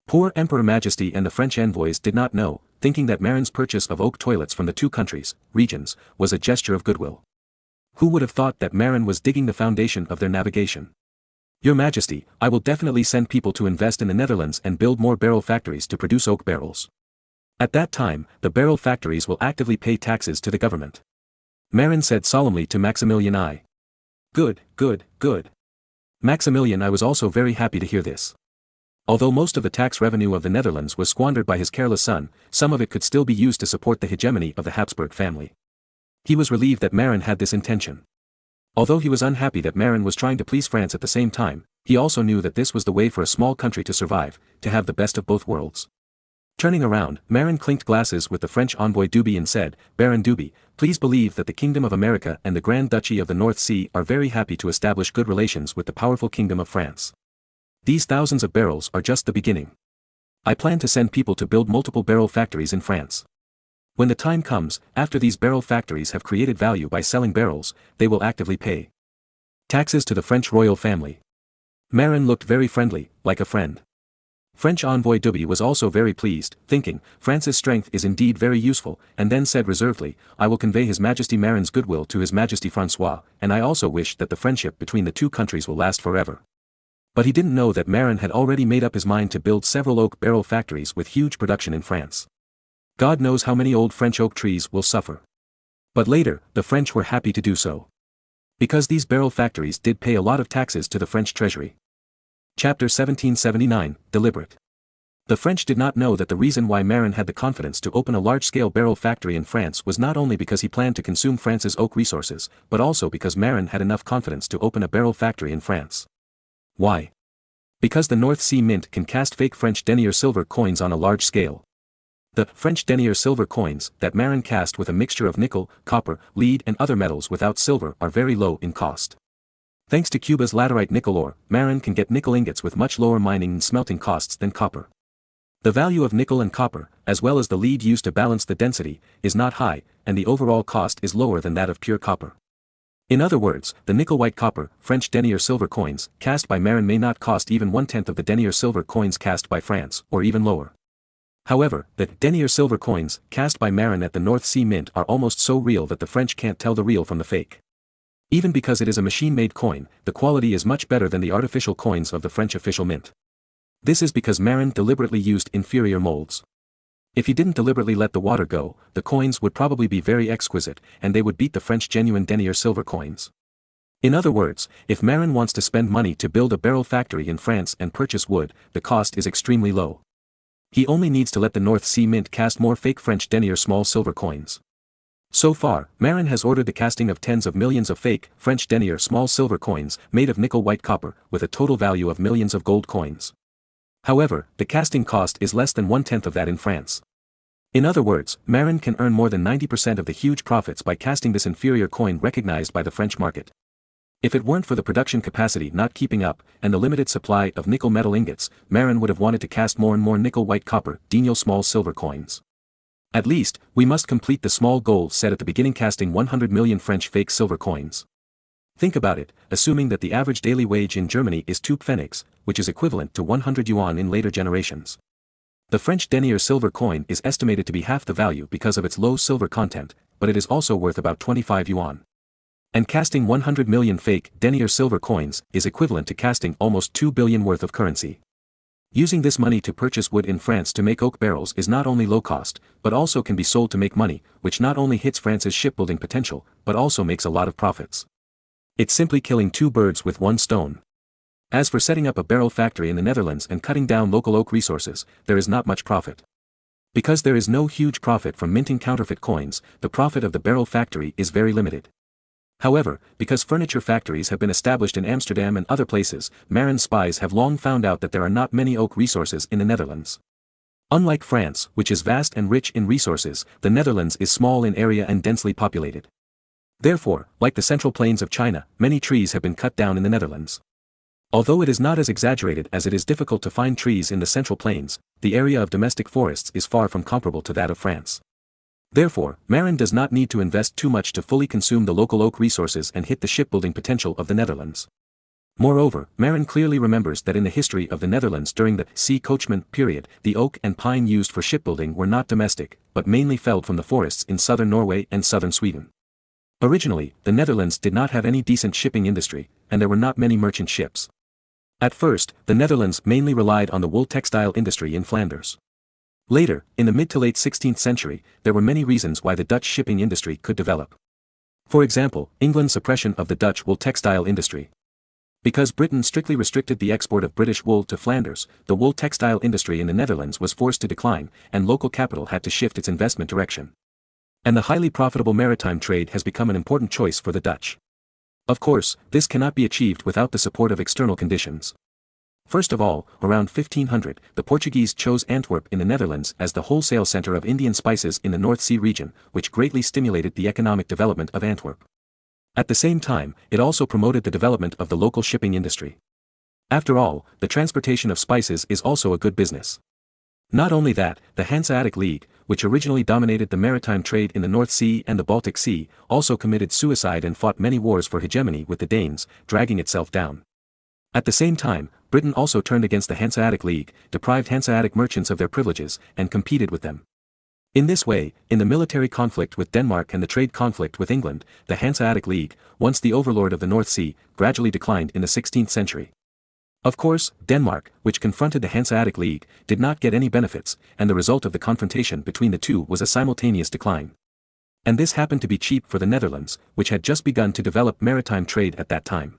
Poor Emperor Majesty and the French envoys did not know, thinking that Marin's purchase of oak toilets from the two countries, regions, was a gesture of goodwill. Who would have thought that Marin was digging the foundation of their navigation? Your Majesty, I will definitely send people to invest in the Netherlands and build more barrel factories to produce oak barrels. At that time, the barrel factories will actively pay taxes to the government. Marin said solemnly to Maximilian I. Good, good, good. Maximilian I was also very happy to hear this. Although most of the tax revenue of the Netherlands was squandered by his careless son, some of it could still be used to support the hegemony of the Habsburg family. He was relieved that Marin had this intention. Although he was unhappy that Marin was trying to please France at the same time, he also knew that this was the way for a small country to survive, to have the best of both worlds. Turning around, Marin clinked glasses with the French envoy Duby and said, Baron Duby, please believe that the Kingdom of America and the Grand Duchy of the North Sea are very happy to establish good relations with the powerful Kingdom of France. These thousands of barrels are just the beginning. I plan to send people to build multiple barrel factories in France. When the time comes, after these barrel factories have created value by selling barrels, they will actively pay taxes to the French royal family. Marin looked very friendly, like a friend. French envoy Duby was also very pleased, thinking, France's strength is indeed very useful, and then said reservedly, I will convey His Majesty Marin's goodwill to His Majesty François, and I also wish that the friendship between the two countries will last forever. But he didn't know that Marin had already made up his mind to build several oak barrel factories with huge production in France. God knows how many old French oak trees will suffer. But later, the French were happy to do so. Because these barrel factories did pay a lot of taxes to the French treasury. Chapter 1779, Deliberate. The French did not know that the reason why Marin had the confidence to open a large-scale barrel factory in France was not only because he planned to consume France's oak resources, but also because Marin had enough confidence to open a barrel factory in France. Why? Because the North Sea Mint can cast fake French denier silver coins on a large scale. The French denier silver coins that Marin cast with a mixture of nickel, copper, lead and other metals without silver are very low in cost. Thanks to Cuba's laterite nickel ore, Marin can get nickel ingots with much lower mining and smelting costs than copper. The value of nickel and copper, as well as the lead used to balance the density, is not high, and the overall cost is lower than that of pure copper. In other words, the nickel-white copper, French denier silver coins, cast by Marin may not cost even 1/10 of the denier silver coins cast by France, or even lower. However, the denier silver coins, cast by Marin at the North Sea Mint are almost so real that the French can't tell the real from the fake. Even because it is a machine-made coin, the quality is much better than the artificial coins of the French official mint. This is because Marin deliberately used inferior molds. If he didn't deliberately let the water go, the coins would probably be very exquisite, and they would beat the French genuine denier silver coins. In other words, if Marin wants to spend money to build a barrel factory in France and purchase wood, the cost is extremely low. He only needs to let the North Sea Mint cast more fake French denier small silver coins. So far, Marin has ordered the casting of tens of millions of fake French denier small silver coins made of nickel-white copper, with a total value of millions of gold coins. However, the casting cost is less than 1/10 of that in France. In other words, Marin can earn more than 90% of the huge profits by casting this inferior coin recognized by the French market. If it weren't for the production capacity not keeping up, and the limited supply of nickel metal ingots, Marin would have wanted to cast more and more nickel-white copper, denier small silver coins. At least, we must complete the small goal set at the beginning, casting 100 million French fake silver coins. Think about it, assuming that the average daily wage in Germany is 2 pfennigs, which is equivalent to 100 yuan in later generations. The French denier silver coin is estimated to be half the value because of its low silver content, but it is also worth about 25 yuan. And casting 100 million fake denier silver coins is equivalent to casting almost 2 billion worth of currency. Using this money to purchase wood in France to make oak barrels is not only low cost, but also can be sold to make money, which not only hits France's shipbuilding potential, but also makes a lot of profits. It's simply killing two birds with one stone. As for setting up a barrel factory in the Netherlands and cutting down local oak resources, there is not much profit. Because there is no huge profit from minting counterfeit coins, the profit of the barrel factory is very limited. However, because furniture factories have been established in Amsterdam and other places, Marin's spies have long found out that there are not many oak resources in the Netherlands. Unlike France, which is vast and rich in resources, the Netherlands is small in area and densely populated. Therefore, like the central plains of China, many trees have been cut down in the Netherlands. Although it is not as exaggerated as it is difficult to find trees in the central plains, the area of domestic forests is far from comparable to that of France. Therefore, Marin does not need to invest too much to fully consume the local oak resources and hit the shipbuilding potential of the Netherlands. Moreover, Marin clearly remembers that in the history of the Netherlands during the sea coachman period, the oak and pine used for shipbuilding were not domestic, but mainly felled from the forests in southern Norway and southern Sweden. Originally, the Netherlands did not have any decent shipping industry, and there were not many merchant ships. At first, the Netherlands mainly relied on the wool textile industry in Flanders. Later, in the mid to late 16th century, there were many reasons why the Dutch shipping industry could develop. For example, England's suppression of the Dutch wool textile industry. Because Britain strictly restricted the export of British wool to Flanders, the wool textile industry in the Netherlands was forced to decline, and local capital had to shift its investment direction. And the highly profitable maritime trade has become an important choice for the Dutch. Of course, this cannot be achieved without the support of external conditions. First of all, around 1500, the Portuguese chose Antwerp in the Netherlands as the wholesale center of Indian spices in the North Sea region, which greatly stimulated the economic development of Antwerp. At the same time, it also promoted the development of the local shipping industry. After all, the transportation of spices is also a good business. Not only that, the Hanseatic League, which originally dominated the maritime trade in the North Sea and the Baltic Sea, also committed suicide and fought many wars for hegemony with the Danes, dragging itself down. At the same time, Britain also turned against the Hanseatic League, deprived Hanseatic merchants of their privileges, and competed with them. In this way, in the military conflict with Denmark and the trade conflict with England, the Hanseatic League, once the overlord of the North Sea, gradually declined in the 16th century. Of course, Denmark, which confronted the Hanseatic League, did not get any benefits, and the result of the confrontation between the two was a simultaneous decline. And this happened to be cheap for the Netherlands, which had just begun to develop maritime trade at that time.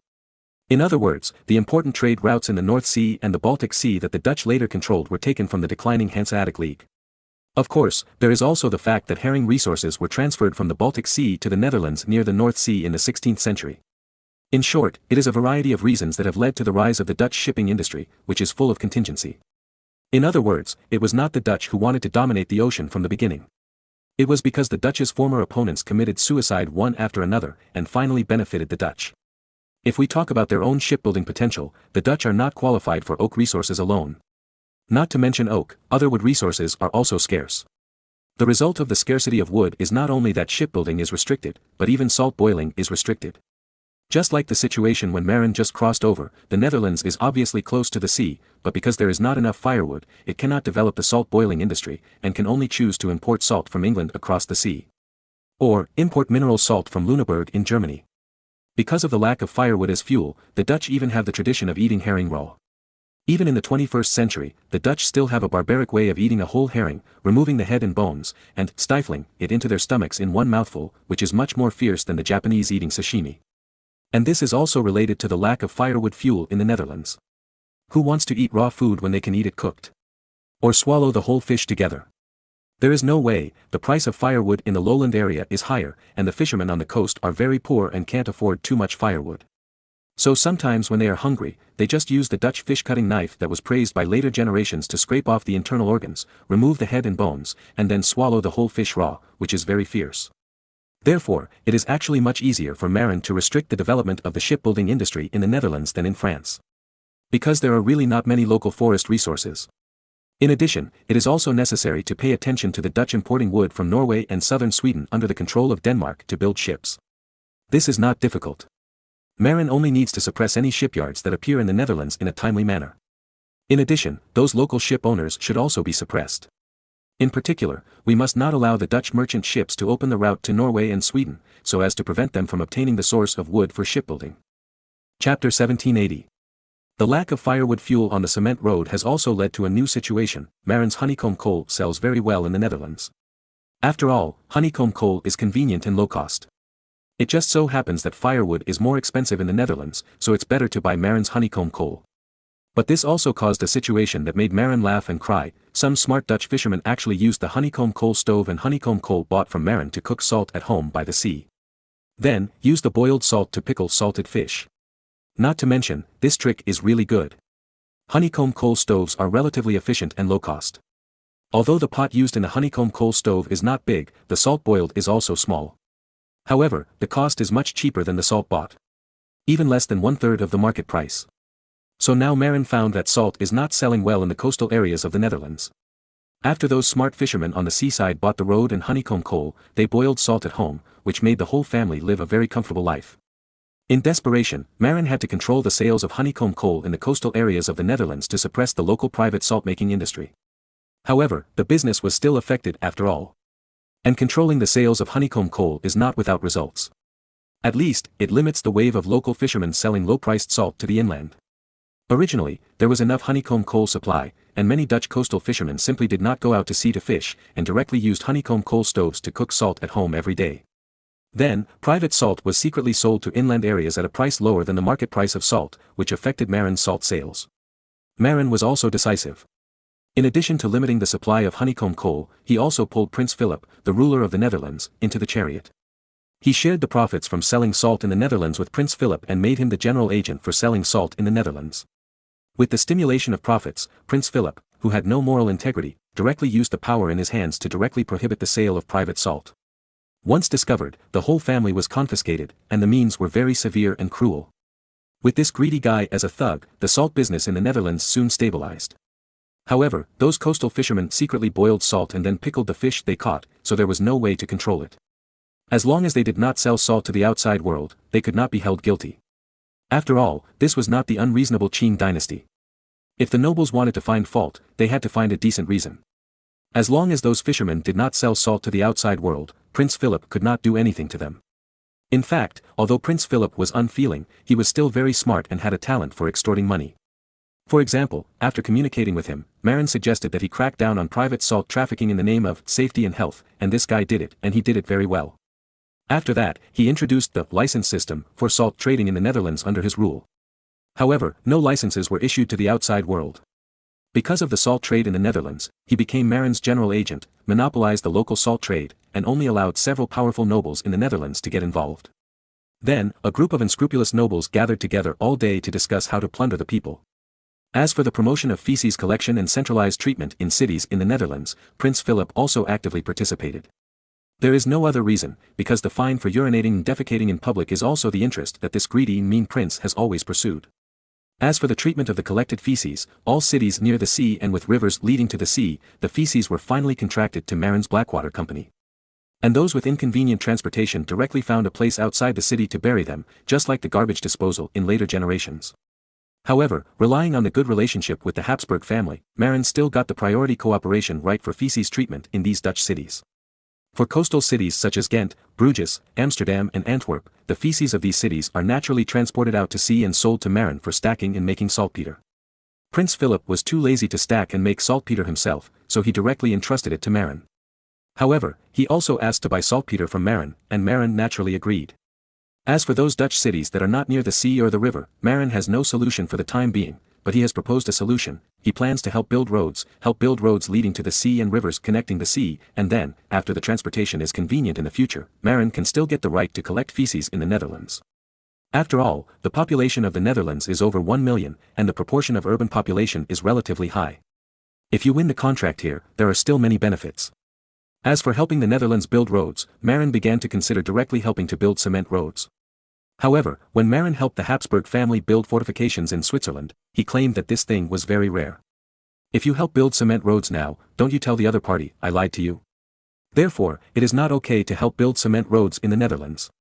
In other words, the important trade routes in the North Sea and the Baltic Sea that the Dutch later controlled were taken from the declining Hanseatic League. Of course, there is also the fact that herring resources were transferred from the Baltic Sea to the Netherlands near the North Sea in the 16th century. In short, it is a variety of reasons that have led to the rise of the Dutch shipping industry, which is full of contingency. In other words, it was not the Dutch who wanted to dominate the ocean from the beginning. It was because the Dutch's former opponents committed suicide one after another and finally benefited the Dutch. If we talk about their own shipbuilding potential, the Dutch are not qualified for oak resources alone. Not to mention oak, other wood resources are also scarce. The result of the scarcity of wood is not only that shipbuilding is restricted, but even salt boiling is restricted. Just like the situation when Marin just crossed over, the Netherlands is obviously close to the sea, but because there is not enough firewood, it cannot develop the salt boiling industry, and can only choose to import salt from England across the sea. Or, import mineral salt from Lüneburg in Germany. Because of the lack of firewood as fuel, the Dutch even have the tradition of eating herring raw. Even in the 21st century, the Dutch still have a barbaric way of eating a whole herring, removing the head and bones, and stifling it into their stomachs in one mouthful, which is much more fierce than the Japanese eating sashimi. And this is also related to the lack of firewood fuel in the Netherlands. Who wants to eat raw food when they can eat it cooked? Or swallow the whole fish together? There is no way. The price of firewood in the lowland area is higher, and the fishermen on the coast are very poor and can't afford too much firewood. So sometimes when they are hungry, they just use the Dutch fish-cutting knife that was praised by later generations to scrape off the internal organs, remove the head and bones, and then swallow the whole fish raw, which is very fierce. Therefore, it is actually much easier for Marin to restrict the development of the shipbuilding industry in the Netherlands than in France. Because there are really not many local forest resources. In addition, it is also necessary to pay attention to the Dutch importing wood from Norway and southern Sweden under the control of Denmark to build ships. This is not difficult. Marin only needs to suppress any shipyards that appear in the Netherlands in a timely manner. In addition, those local ship owners should also be suppressed. In particular, we must not allow the Dutch merchant ships to open the route to Norway and Sweden, so as to prevent them from obtaining the source of wood for shipbuilding. Chapter 1780. The lack of firewood fuel on the cement road has also led to a new situation. Marin's honeycomb coal sells very well in the Netherlands. After all, honeycomb coal is convenient and low cost. It just so happens that firewood is more expensive in the Netherlands, so it's better to buy Marin's honeycomb coal. But this also caused a situation that made Marin laugh and cry. Some smart Dutch fishermen actually used the honeycomb coal stove and honeycomb coal bought from Marin to cook salt at home by the sea. Then, use the boiled salt to pickle salted fish. Not to mention, this trick is really good. Honeycomb coal stoves are relatively efficient and low cost. Although the pot used in the honeycomb coal stove is not big, the salt boiled is also small. However, the cost is much cheaper than the salt bought. Even less than 1/3 of the market price. So now Marin found that salt is not selling well in the coastal areas of the Netherlands. After those smart fishermen on the seaside bought the road and honeycomb coal, they boiled salt at home, which made the whole family live a very comfortable life. In desperation, Marin had to control the sales of honeycomb coal in the coastal areas of the Netherlands to suppress the local private salt-making industry. However, the business was still affected after all. And controlling the sales of honeycomb coal is not without results. At least, it limits the wave of local fishermen selling low-priced salt to the inland. Originally, there was enough honeycomb coal supply, and many Dutch coastal fishermen simply did not go out to sea to fish, and directly used honeycomb coal stoves to cook salt at home every day. Then, private salt was secretly sold to inland areas at a price lower than the market price of salt, which affected Marin's salt sales. Marin was also decisive. In addition to limiting the supply of honeycomb coal, he also pulled Prince Philip, the ruler of the Netherlands, into the chariot. He shared the profits from selling salt in the Netherlands with Prince Philip and made him the general agent for selling salt in the Netherlands. With the stimulation of profits, Prince Philip, who had no moral integrity, directly used the power in his hands to directly prohibit the sale of private salt. Once discovered, the whole family was confiscated, and the means were very severe and cruel. With this greedy guy as a thug, the salt business in the Netherlands soon stabilized. However, those coastal fishermen secretly boiled salt and then pickled the fish they caught, so there was no way to control it. As long as they did not sell salt to the outside world, they could not be held guilty. After all, this was not the unreasonable Qing dynasty. If the nobles wanted to find fault, they had to find a decent reason. As long as those fishermen did not sell salt to the outside world, Prince Philip could not do anything to them. In fact, although Prince Philip was unfeeling, he was still very smart and had a talent for extorting money. For example, after communicating with him, Marin suggested that he crack down on private salt trafficking in the name of safety and health, and this guy did it, and he did it very well. After that, he introduced the license system for salt trading in the Netherlands under his rule. However, no licenses were issued to the outside world. Because of the salt trade in the Netherlands, he became Marin's general agent, monopolized the local salt trade, and only allowed several powerful nobles in the Netherlands to get involved. Then, a group of unscrupulous nobles gathered together all day to discuss how to plunder the people. As for the promotion of feces collection and centralized treatment in cities in the Netherlands, Prince Philip also actively participated. There is no other reason, because the fine for urinating and defecating in public is also the interest that this greedy and mean prince has always pursued. As for the treatment of the collected feces, all cities near the sea and with rivers leading to the sea, the feces were finally contracted to Marin's Blackwater Company. And those with inconvenient transportation directly found a place outside the city to bury them, just like the garbage disposal in later generations. However, relying on the good relationship with the Habsburg family, Marin still got the priority cooperation right for feces treatment in these Dutch cities. For coastal cities such as Ghent, Bruges, Amsterdam and Antwerp, the feces of these cities are naturally transported out to sea and sold to Marin for stacking and making saltpeter. Prince Philip was too lazy to stack and make saltpeter himself, so he directly entrusted it to Marin. However, he also asked to buy saltpeter from Marin, and Marin naturally agreed. As for those Dutch cities that are not near the sea or the river, Marin has no solution for the time being, but he has proposed a solution. He plans to help build roads leading to the sea and rivers connecting the sea, and then, after the transportation is convenient in the future, Marin can still get the right to collect feces in the Netherlands. After all, the population of the Netherlands is over 1 million, and the proportion of urban population is relatively high. If you win the contract here, there are still many benefits. As for helping the Netherlands build roads, Marin began to consider directly helping to build cement roads. However, when Marin helped the Habsburg family build fortifications in Switzerland, he claimed that this thing was very rare. If you help build cement roads now, don't you tell the other party, I lied to you? Therefore, it is not okay to help build cement roads in the Netherlands.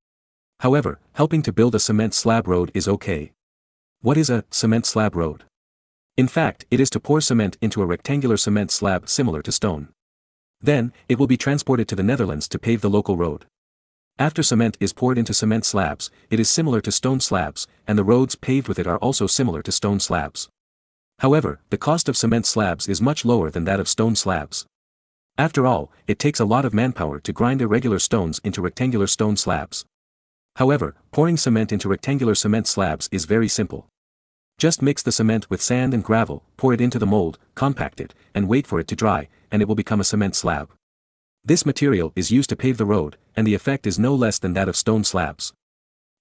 However, helping to build a cement slab road is okay. What is a cement slab road? In fact, it is to pour cement into a rectangular cement slab similar to stone. Then, it will be transported to the Netherlands to pave the local road. After cement is poured into cement slabs, it is similar to stone slabs, and the roads paved with it are also similar to stone slabs. However, the cost of cement slabs is much lower than that of stone slabs. After all, it takes a lot of manpower to grind irregular stones into rectangular stone slabs. However, pouring cement into rectangular cement slabs is very simple. Just mix the cement with sand and gravel, pour it into the mold, compact it, and wait for it to dry, and it will become a cement slab. This material is used to pave the road, and the effect is no less than that of stone slabs.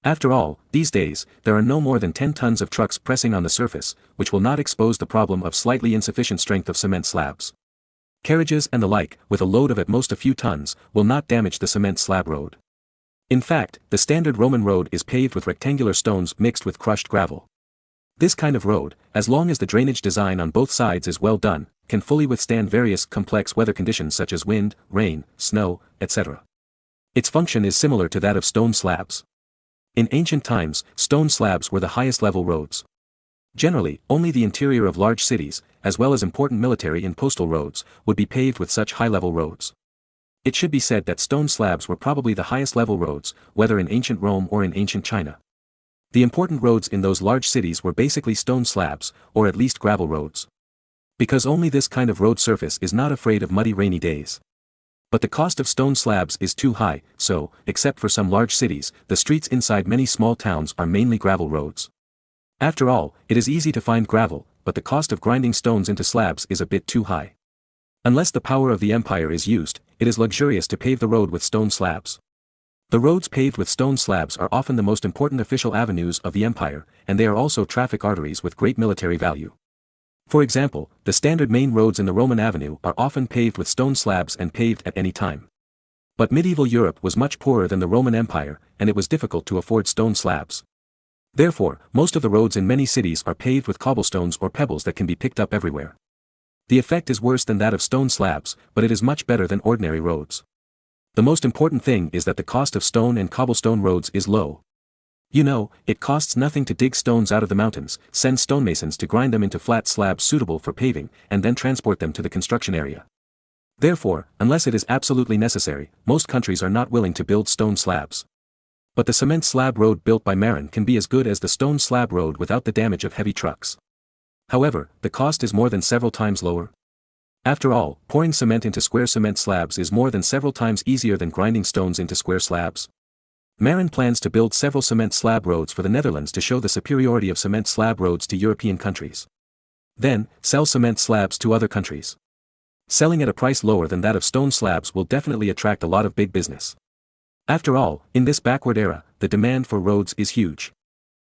After all, these days, there are no more than 10 tons of trucks pressing on the surface, which will not expose the problem of slightly insufficient strength of cement slabs. Carriages and the like, with a load of at most a few tons, will not damage the cement slab road. In fact, the standard Roman road is paved with rectangular stones mixed with crushed gravel. This kind of road, as long as the drainage design on both sides is well done, can fully withstand various complex weather conditions such as wind, rain, snow, etc. Its function is similar to that of stone slabs. In ancient times, stone slabs were the highest level roads. Generally, only the interior of large cities, as well as important military and postal roads, would be paved with such high-level roads. It should be said that stone slabs were probably the highest level roads, whether in ancient Rome or in ancient China. The important roads in those large cities were basically stone slabs, or at least gravel roads. Because only this kind of road surface is not afraid of muddy rainy days. But the cost of stone slabs is too high, so, except for some large cities, the streets inside many small towns are mainly gravel roads. After all, it is easy to find gravel, but the cost of grinding stones into slabs is a bit too high. Unless the power of the empire is used, it is luxurious to pave the road with stone slabs. The roads paved with stone slabs are often the most important official avenues of the empire, and they are also traffic arteries with great military value. For example, the standard main roads in the Roman Avenue are often paved with stone slabs and paved at any time. But medieval Europe was much poorer than the Roman Empire, and it was difficult to afford stone slabs. Therefore, most of the roads in many cities are paved with cobblestones or pebbles that can be picked up everywhere. The effect is worse than that of stone slabs, but it is much better than ordinary roads. The most important thing is that the cost of stone and cobblestone roads is low. You know, it costs nothing to dig stones out of the mountains, send stonemasons to grind them into flat slabs suitable for paving, and then transport them to the construction area. Therefore, unless it is absolutely necessary, most countries are not willing to build stone slabs. But the cement slab road built by Marin can be as good as the stone slab road without the damage of heavy trucks. However, the cost is more than several times lower. After all, pouring cement into square cement slabs is more than several times easier than grinding stones into square slabs. Marin plans to build several cement slab roads for the Netherlands to show the superiority of cement slab roads to European countries. Then, sell cement slabs to other countries. Selling at a price lower than that of stone slabs will definitely attract a lot of big business. After all, in this backward era, the demand for roads is huge.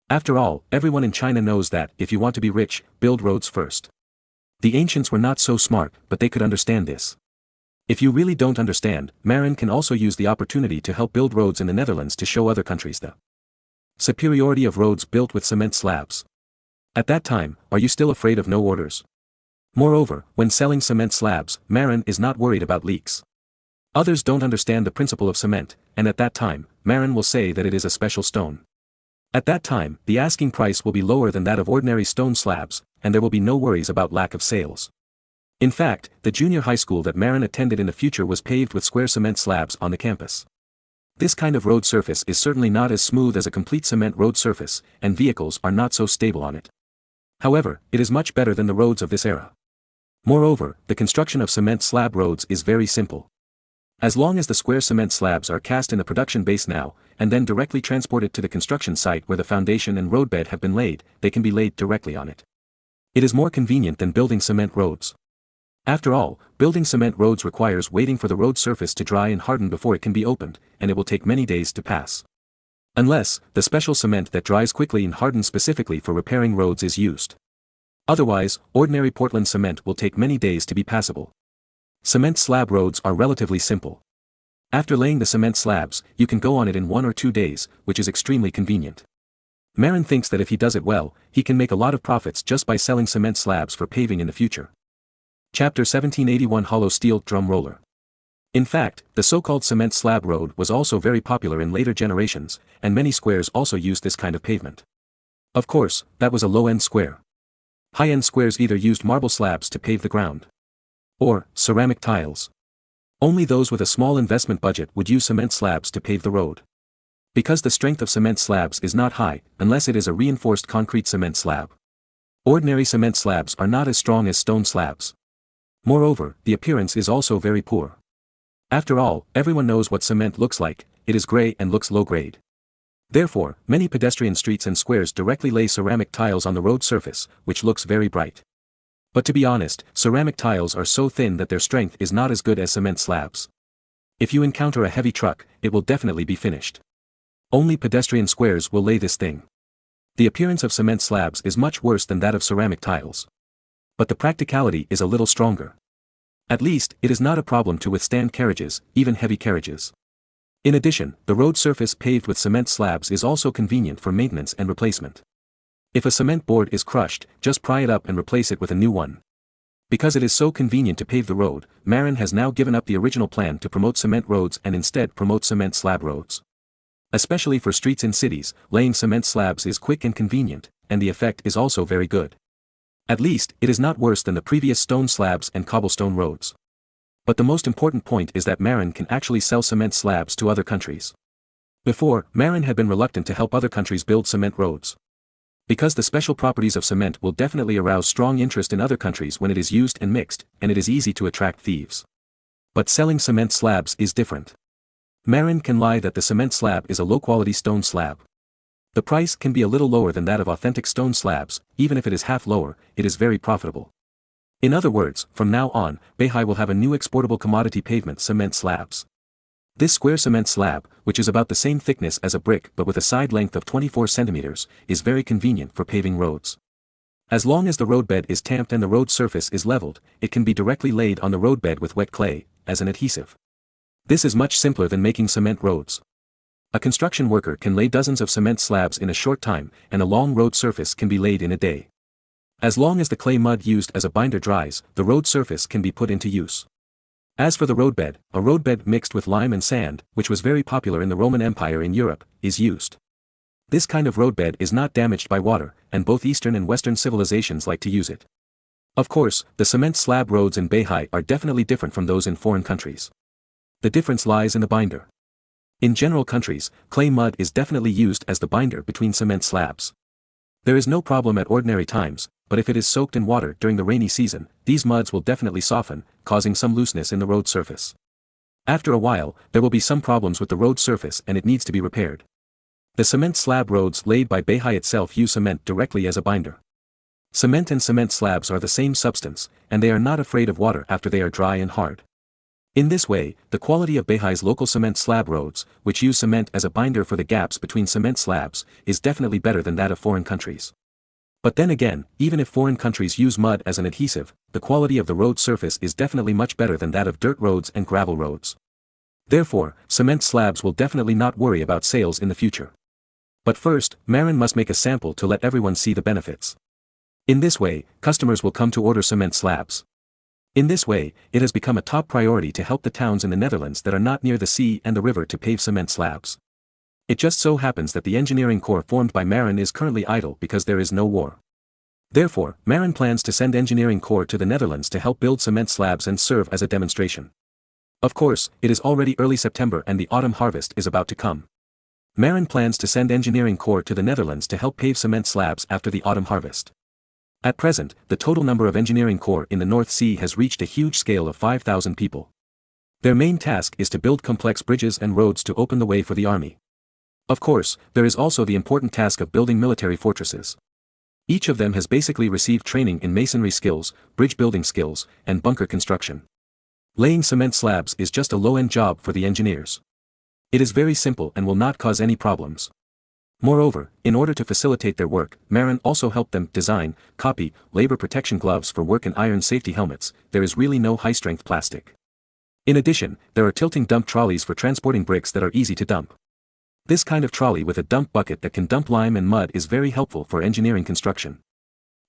After all, everyone in China knows that, if you want to be rich, build roads first. The ancients were not so smart, but they could understand this. If you really don't understand, Marin can also use the opportunity to help build roads in the Netherlands to show other countries the superiority of roads built with cement slabs. At that time, are you still afraid of no orders? Moreover, when selling cement slabs, Marin is not worried about leaks. Others don't understand the principle of cement, and at that time, Marin will say that it is a special stone. At that time, the asking price will be lower than that of ordinary stone slabs, and there will be no worries about lack of sales. In fact, the junior high school that Marin attended in the future was paved with square cement slabs on the campus. This kind of road surface is certainly not as smooth as a complete cement road surface, and vehicles are not so stable on it. However, it is much better than the roads of this era. Moreover, the construction of cement slab roads is very simple. As long as the square cement slabs are cast in the production base now, and then directly transported to the construction site where the foundation and roadbed have been laid, they can be laid directly on it. It is more convenient than building cement roads. After all, building cement roads requires waiting for the road surface to dry and harden before it can be opened, and it will take many days to pass. Unless, the special cement that dries quickly and hardens specifically for repairing roads is used. Otherwise, ordinary Portland cement will take many days to be passable. Cement slab roads are relatively simple. After laying the cement slabs, you can go on it in 1 or 2 days, which is extremely convenient. Marin thinks that if he does it well, he can make a lot of profits just by selling cement slabs for paving in the future. Chapter 1781 Hollow Steel Drum Roller. In fact, the so-called cement slab road was also very popular in later generations, and many squares also used this kind of pavement. Of course, that was a low-end square. High-end squares either used marble slabs to pave the ground, or ceramic tiles. Only those with a small investment budget would use cement slabs to pave the road. Because the strength of cement slabs is not high, unless it is a reinforced concrete cement slab. Ordinary cement slabs are not as strong as stone slabs. Moreover, the appearance is also very poor. After all, everyone knows what cement looks like, it is gray and looks low grade. Therefore, many pedestrian streets and squares directly lay ceramic tiles on the road surface, which looks very bright. But to be honest, ceramic tiles are so thin that their strength is not as good as cement slabs. If you encounter a heavy truck, it will definitely be finished. Only pedestrian squares will lay this thing. The appearance of cement slabs is much worse than that of ceramic tiles. But the practicality is a little stronger. At least, it is not a problem to withstand carriages, even heavy carriages. In addition, the road surface paved with cement slabs is also convenient for maintenance and replacement. If a cement board is crushed, just pry it up and replace it with a new one. Because it is so convenient to pave the road, Marin has now given up the original plan to promote cement roads and instead promote cement slab roads. Especially for streets in cities, laying cement slabs is quick and convenient, and the effect is also very good. At least, it is not worse than the previous stone slabs and cobblestone roads. But the most important point is that Marin can actually sell cement slabs to other countries. Before, Marin had been reluctant to help other countries build cement roads. Because the special properties of cement will definitely arouse strong interest in other countries when it is used and mixed, and it is easy to attract thieves. But selling cement slabs is different. Marin can lie that the cement slab is a low-quality stone slab. The price can be a little lower than that of authentic stone slabs, even if it is half lower, it is very profitable. In other words, from now on, Beihai will have a new exportable commodity pavement cement slabs. This square cement slab, which is about the same thickness as a brick but with a side length of 24 centimeters, is very convenient for paving roads. As long as the roadbed is tamped and the road surface is leveled, it can be directly laid on the roadbed with wet clay, as an adhesive. This is much simpler than making cement roads. A construction worker can lay dozens of cement slabs in a short time, and a long road surface can be laid in a day. As long as the clay mud used as a binder dries, the road surface can be put into use. As for the roadbed, a roadbed mixed with lime and sand, which was very popular in the Roman Empire in Europe, is used. This kind of roadbed is not damaged by water, and both Eastern and Western civilizations like to use it. Of course, the cement slab roads in Beihai are definitely different from those in foreign countries. The difference lies in the binder. In general countries, clay mud is definitely used as the binder between cement slabs. There is no problem at ordinary times, but if it is soaked in water during the rainy season, these muds will definitely soften, causing some looseness in the road surface. After a while, there will be some problems with the road surface and it needs to be repaired. The cement slab roads laid by Beihai itself use cement directly as a binder. Cement and cement slabs are the same substance, and they are not afraid of water after they are dry and hard. In this way, the quality of Beihai's local cement slab roads, which use cement as a binder for the gaps between cement slabs, is definitely better than that of foreign countries. But then again, even if foreign countries use mud as an adhesive, the quality of the road surface is definitely much better than that of dirt roads and gravel roads. Therefore, cement slabs will definitely not worry about sales in the future. But first, Marin must make a sample to let everyone see the benefits. In this way, customers will come to order cement slabs. In this way, it has become a top priority to help the towns in the Netherlands that are not near the sea and the river to pave cement slabs. It just so happens that the engineering corps formed by Marin is currently idle because there is no war. Therefore, Marin plans to send engineering corps to the Netherlands to help build cement slabs and serve as a demonstration. Of course, it is already early September and the autumn harvest is about to come. Marin plans to send engineering corps to the Netherlands to help pave cement slabs after the autumn harvest. At present, the total number of engineering corps in the North Sea has reached a huge scale of 5,000 people. Their main task is to build complex bridges and roads to open the way for the army. Of course, there is also the important task of building military fortresses. Each of them has basically received training in masonry skills, bridge building skills, and bunker construction. Laying cement slabs is just a low-end job for the engineers. It is very simple and will not cause any problems. Moreover, in order to facilitate their work, Marin also helped them design, copy, labor protection gloves for work and iron safety helmets. There is really no high-strength plastic. In addition, there are tilting dump trolleys for transporting bricks that are easy to dump. This kind of trolley with a dump bucket that can dump lime and mud is very helpful for engineering construction.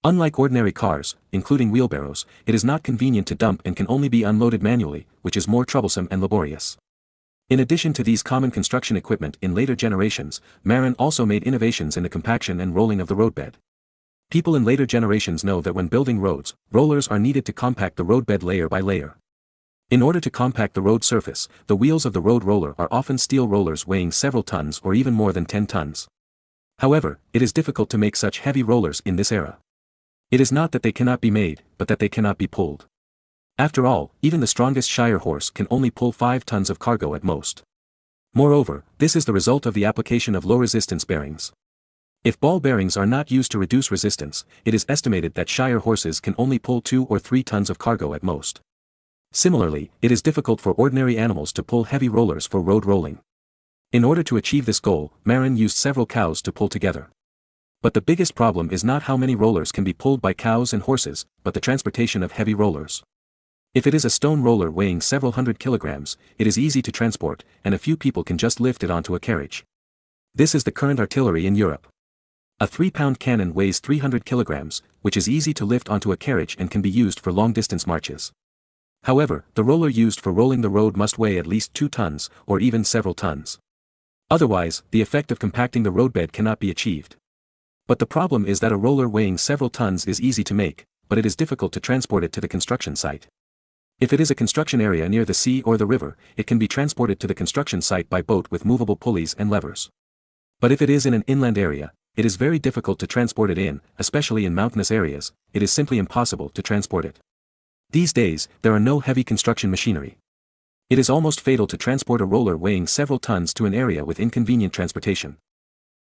Unlike ordinary cars, including wheelbarrows, it is not convenient to dump and can only be unloaded manually, which is more troublesome and laborious. In addition to these common construction equipment in later generations, Marin also made innovations in the compaction and rolling of the roadbed. People in later generations know that when building roads, rollers are needed to compact the roadbed layer by layer. In order to compact the road surface, the wheels of the road roller are often steel rollers weighing several tons or even more than 10 tons. However, it is difficult to make such heavy rollers in this era. It is not that they cannot be made, but that they cannot be pulled. After all, even the strongest Shire horse can only pull 5 tons of cargo at most. Moreover, this is the result of the application of low-resistance bearings. If ball bearings are not used to reduce resistance, it is estimated that Shire horses can only pull 2 or 3 tons of cargo at most. Similarly, it is difficult for ordinary animals to pull heavy rollers for road rolling. In order to achieve this goal, Marin used several cows to pull together. But the biggest problem is not how many rollers can be pulled by cows and horses, but the transportation of heavy rollers. If it is a stone roller weighing several hundred kilograms, it is easy to transport, and a few people can just lift it onto a carriage. This is the current artillery in Europe. A 3-pound cannon weighs 300 kilograms, which is easy to lift onto a carriage and can be used for long-distance marches. However, the roller used for rolling the road must weigh at least 2 tons, or even several tons. Otherwise, the effect of compacting the roadbed cannot be achieved. But the problem is that a roller weighing several tons is easy to make, but it is difficult to transport it to the construction site. If it is a construction area near the sea or the river, it can be transported to the construction site by boat with movable pulleys and levers. But if it is in an inland area, it is very difficult to transport it in, especially in mountainous areas. It is simply impossible to transport it. These days, there are no heavy construction machinery. It is almost fatal to transport a roller weighing several tons to an area with inconvenient transportation.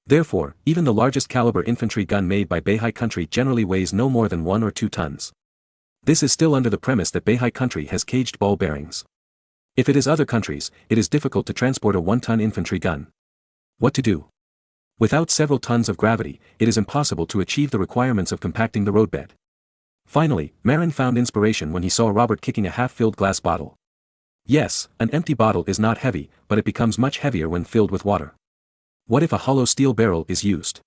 Therefore, even the largest caliber infantry gun made by Beihai country generally weighs no more than 1 or 2 tons. This is still under the premise that Beihai country has caged ball bearings. If it is other countries, it is difficult to transport a 1-ton infantry gun. What to do? Without several tons of gravity, it is impossible to achieve the requirements of compacting the roadbed. Finally, Marin found inspiration when he saw Robert kicking a half-filled glass bottle. Yes, an empty bottle is not heavy, but it becomes much heavier when filled with water. What if a hollow steel barrel is used?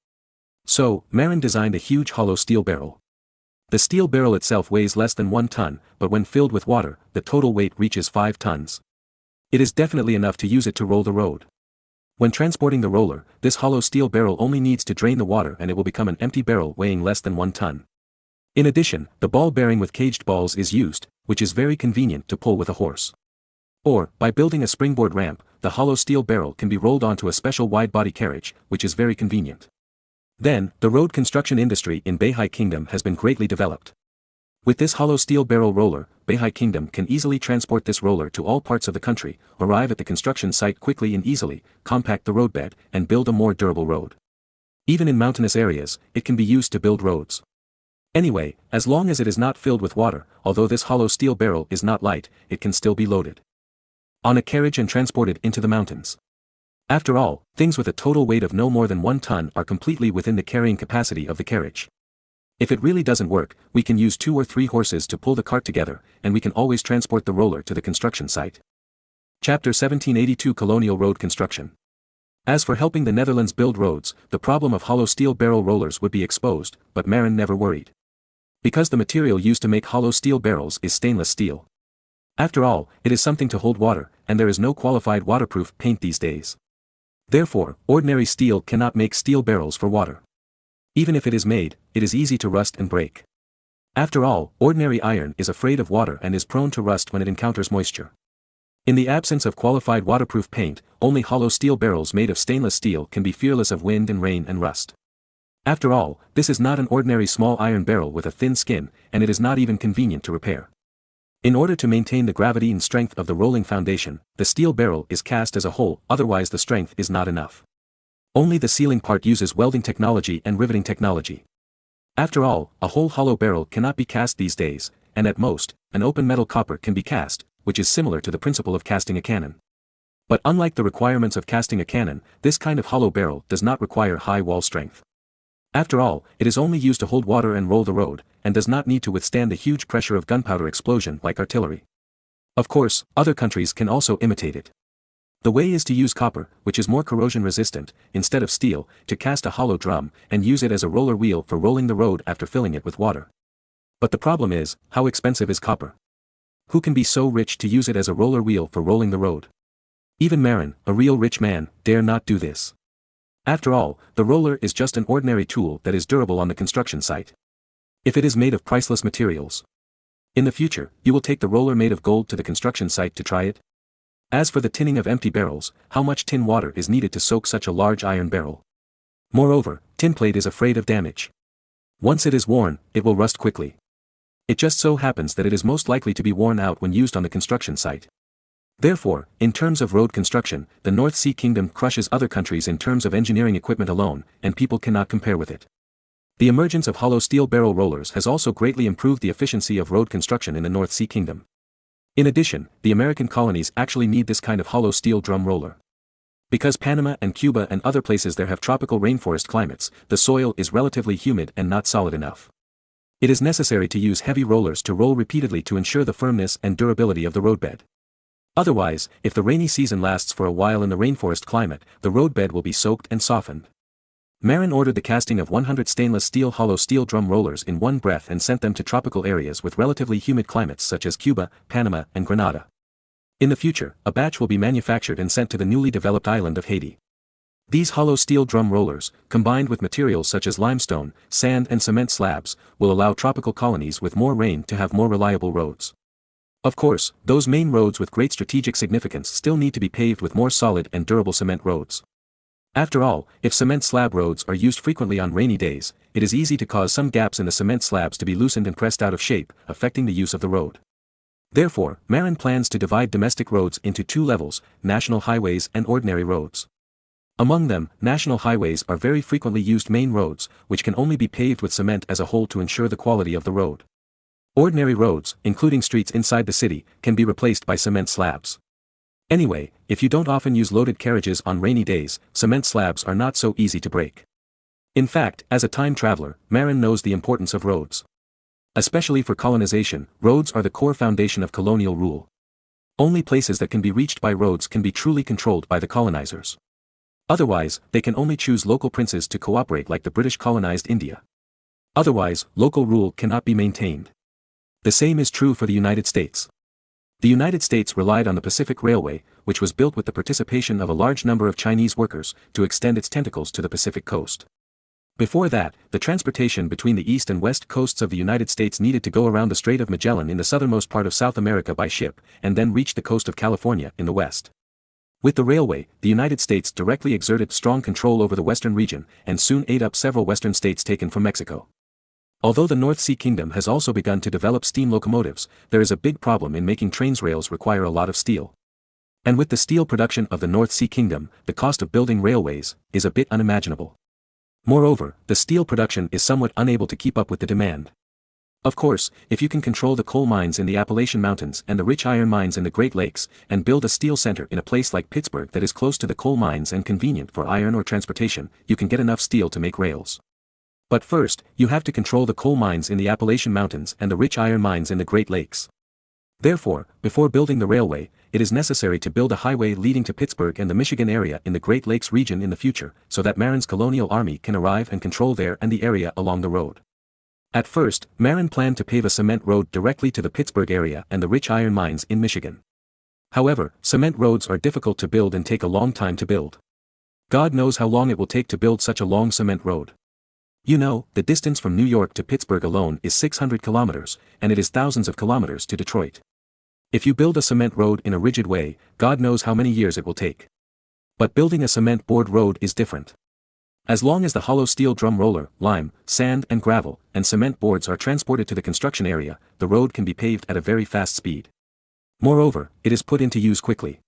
So, Marin designed a huge hollow steel barrel. The steel barrel itself weighs less than 1 ton, but when filled with water, the total weight reaches 5 tons. It is definitely enough to use it to roll the road. When transporting the roller, this hollow steel barrel only needs to drain the water and it will become an empty barrel weighing less than 1 ton. In addition, the ball bearing with caged balls is used, which is very convenient to pull with a horse. Or, by building a springboard ramp, the hollow steel barrel can be rolled onto a special wide-body carriage, which is very convenient. Then, the road construction industry in Beihai Kingdom has been greatly developed. With this hollow steel barrel roller, Beihai Kingdom can easily transport this roller to all parts of the country, arrive at the construction site quickly and easily, compact the roadbed, and build a more durable road. Even in mountainous areas, it can be used to build roads. Anyway, as long as it is not filled with water, although this hollow steel barrel is not light, it can still be loaded on a carriage and transported into the mountains. After all, things with a total weight of no more than 1 ton are completely within the carrying capacity of the carriage. If it really doesn't work, we can use 2 or 3 horses to pull the cart together, and we can always transport the roller to the construction site. Chapter 1782 Colonial Road Construction. As for helping the Netherlands build roads, the problem of hollow steel barrel rollers would be exposed, but Marin never worried. Because the material used to make hollow steel barrels is stainless steel. After all, it is something to hold water, and there is no qualified waterproof paint these days. Therefore, ordinary steel cannot make steel barrels for water. Even if it is made, it is easy to rust and break. After all, ordinary iron is afraid of water and is prone to rust when it encounters moisture. In the absence of qualified waterproof paint, only hollow steel barrels made of stainless steel can be fearless of wind and rain and rust. After all, this is not an ordinary small iron barrel with a thin skin, and it is not even convenient to repair. In order to maintain the gravity and strength of the rolling foundation, the steel barrel is cast as a whole, otherwise the strength is not enough. Only the sealing part uses welding technology and riveting technology. After all, a whole hollow barrel cannot be cast these days, and at most, an open metal copper can be cast, which is similar to the principle of casting a cannon. But unlike the requirements of casting a cannon, this kind of hollow barrel does not require high wall strength. After all, it is only used to hold water and roll the road, and does not need to withstand the huge pressure of gunpowder explosion like artillery. Of course, other countries can also imitate it. The way is to use copper, which is more corrosion resistant, instead of steel, to cast a hollow drum, and use it as a roller wheel for rolling the road after filling it with water. But the problem is, how expensive is copper? Who can be so rich to use it as a roller wheel for rolling the road? Even Marin, a real rich man, dare not do this. After all, the roller is just an ordinary tool that is durable on the construction site. If it is made of priceless materials. In the future, you will take the roller made of gold to the construction site to try it? As for the tinning of empty barrels, how much tin water is needed to soak such a large iron barrel? Moreover, tin plate is afraid of damage. Once it is worn, it will rust quickly. It just so happens that it is most likely to be worn out when used on the construction site. Therefore, in terms of road construction, the North Sea Kingdom crushes other countries in terms of engineering equipment alone, and people cannot compare with it. The emergence of hollow steel barrel rollers has also greatly improved the efficiency of road construction in the North Sea Kingdom. In addition, the American colonies actually need this kind of hollow steel drum roller. Because Panama and Cuba and other places there have tropical rainforest climates, the soil is relatively humid and not solid enough. It is necessary to use heavy rollers to roll repeatedly to ensure the firmness and durability of the roadbed. Otherwise, if the rainy season lasts for a while in the rainforest climate, the roadbed will be soaked and softened. Marin ordered the casting of 100 stainless steel hollow steel drum rollers in one breath and sent them to tropical areas with relatively humid climates such as Cuba, Panama, and Grenada. In the future, a batch will be manufactured and sent to the newly developed island of Haiti. These hollow steel drum rollers, combined with materials such as limestone, sand and cement slabs, will allow tropical colonies with more rain to have more reliable roads. Of course, those main roads with great strategic significance still need to be paved with more solid and durable cement roads. After all, if cement slab roads are used frequently on rainy days, it is easy to cause some gaps in the cement slabs to be loosened and pressed out of shape, affecting the use of the road. Therefore, Marin plans to divide domestic roads into 2 levels, national highways and ordinary roads. Among them, national highways are very frequently used main roads, which can only be paved with cement as a whole to ensure the quality of the road. Ordinary roads, including streets inside the city, can be replaced by cement slabs. Anyway, if you don't often use loaded carriages on rainy days, cement slabs are not so easy to break. In fact, as a time traveler, Marin knows the importance of roads. Especially for colonization, roads are the core foundation of colonial rule. Only places that can be reached by roads can be truly controlled by the colonizers. Otherwise, they can only choose local princes to cooperate like the British colonized India. Otherwise, local rule cannot be maintained. The same is true for the United States. The United States relied on the Pacific Railway, which was built with the participation of a large number of Chinese workers, to extend its tentacles to the Pacific coast. Before that, the transportation between the east and west coasts of the United States needed to go around the Strait of Magellan in the southernmost part of South America by ship, and then reach the coast of California in the west. With the railway, the United States directly exerted strong control over the western region, and soon ate up several western states taken from Mexico. Although the North Sea Kingdom has also begun to develop steam locomotives, there is a big problem in making trains. Rails require a lot of steel. And with the steel production of the North Sea Kingdom, the cost of building railways is a bit unimaginable. Moreover, the steel production is somewhat unable to keep up with the demand. Of course, if you can control the coal mines in the Appalachian Mountains and the rich iron mines in the Great Lakes, and build a steel center in a place like Pittsburgh that is close to the coal mines and convenient for iron ore transportation, you can get enough steel to make rails. But first, you have to control the coal mines in the Appalachian Mountains and the rich iron mines in the Great Lakes. Therefore, before building the railway, it is necessary to build a highway leading to Pittsburgh and the Michigan area in the Great Lakes region in the future, so that Marin's colonial army can arrive and control there and the area along the road. At first, Marin planned to pave a cement road directly to the Pittsburgh area and the rich iron mines in Michigan. However, cement roads are difficult to build and take a long time to build. God knows how long it will take to build such a long cement road. You know, the distance from New York to Pittsburgh alone is 600 kilometers, and it is thousands of kilometers to Detroit. If you build a cement road in a rigid way, God knows how many years it will take. But building a cement board road is different. As long as the hollow steel drum roller, lime, sand and gravel, and cement boards are transported to the construction area, the road can be paved at a very fast speed. Moreover, it is put into use quickly.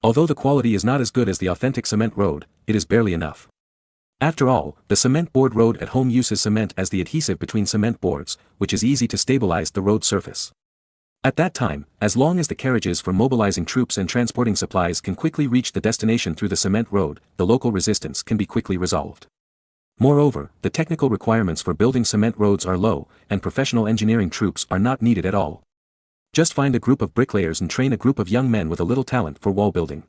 Although the quality is not as good as the authentic cement road, it is barely enough. After all, the cement board road at home uses cement as the adhesive between cement boards, which is easy to stabilize the road surface. At that time, as long as the carriages for mobilizing troops and transporting supplies can quickly reach the destination through the cement road, the local resistance can be quickly resolved. Moreover, the technical requirements for building cement roads are low, and professional engineering troops are not needed at all. Just find a group of bricklayers and train a group of young men with a little talent for wall building.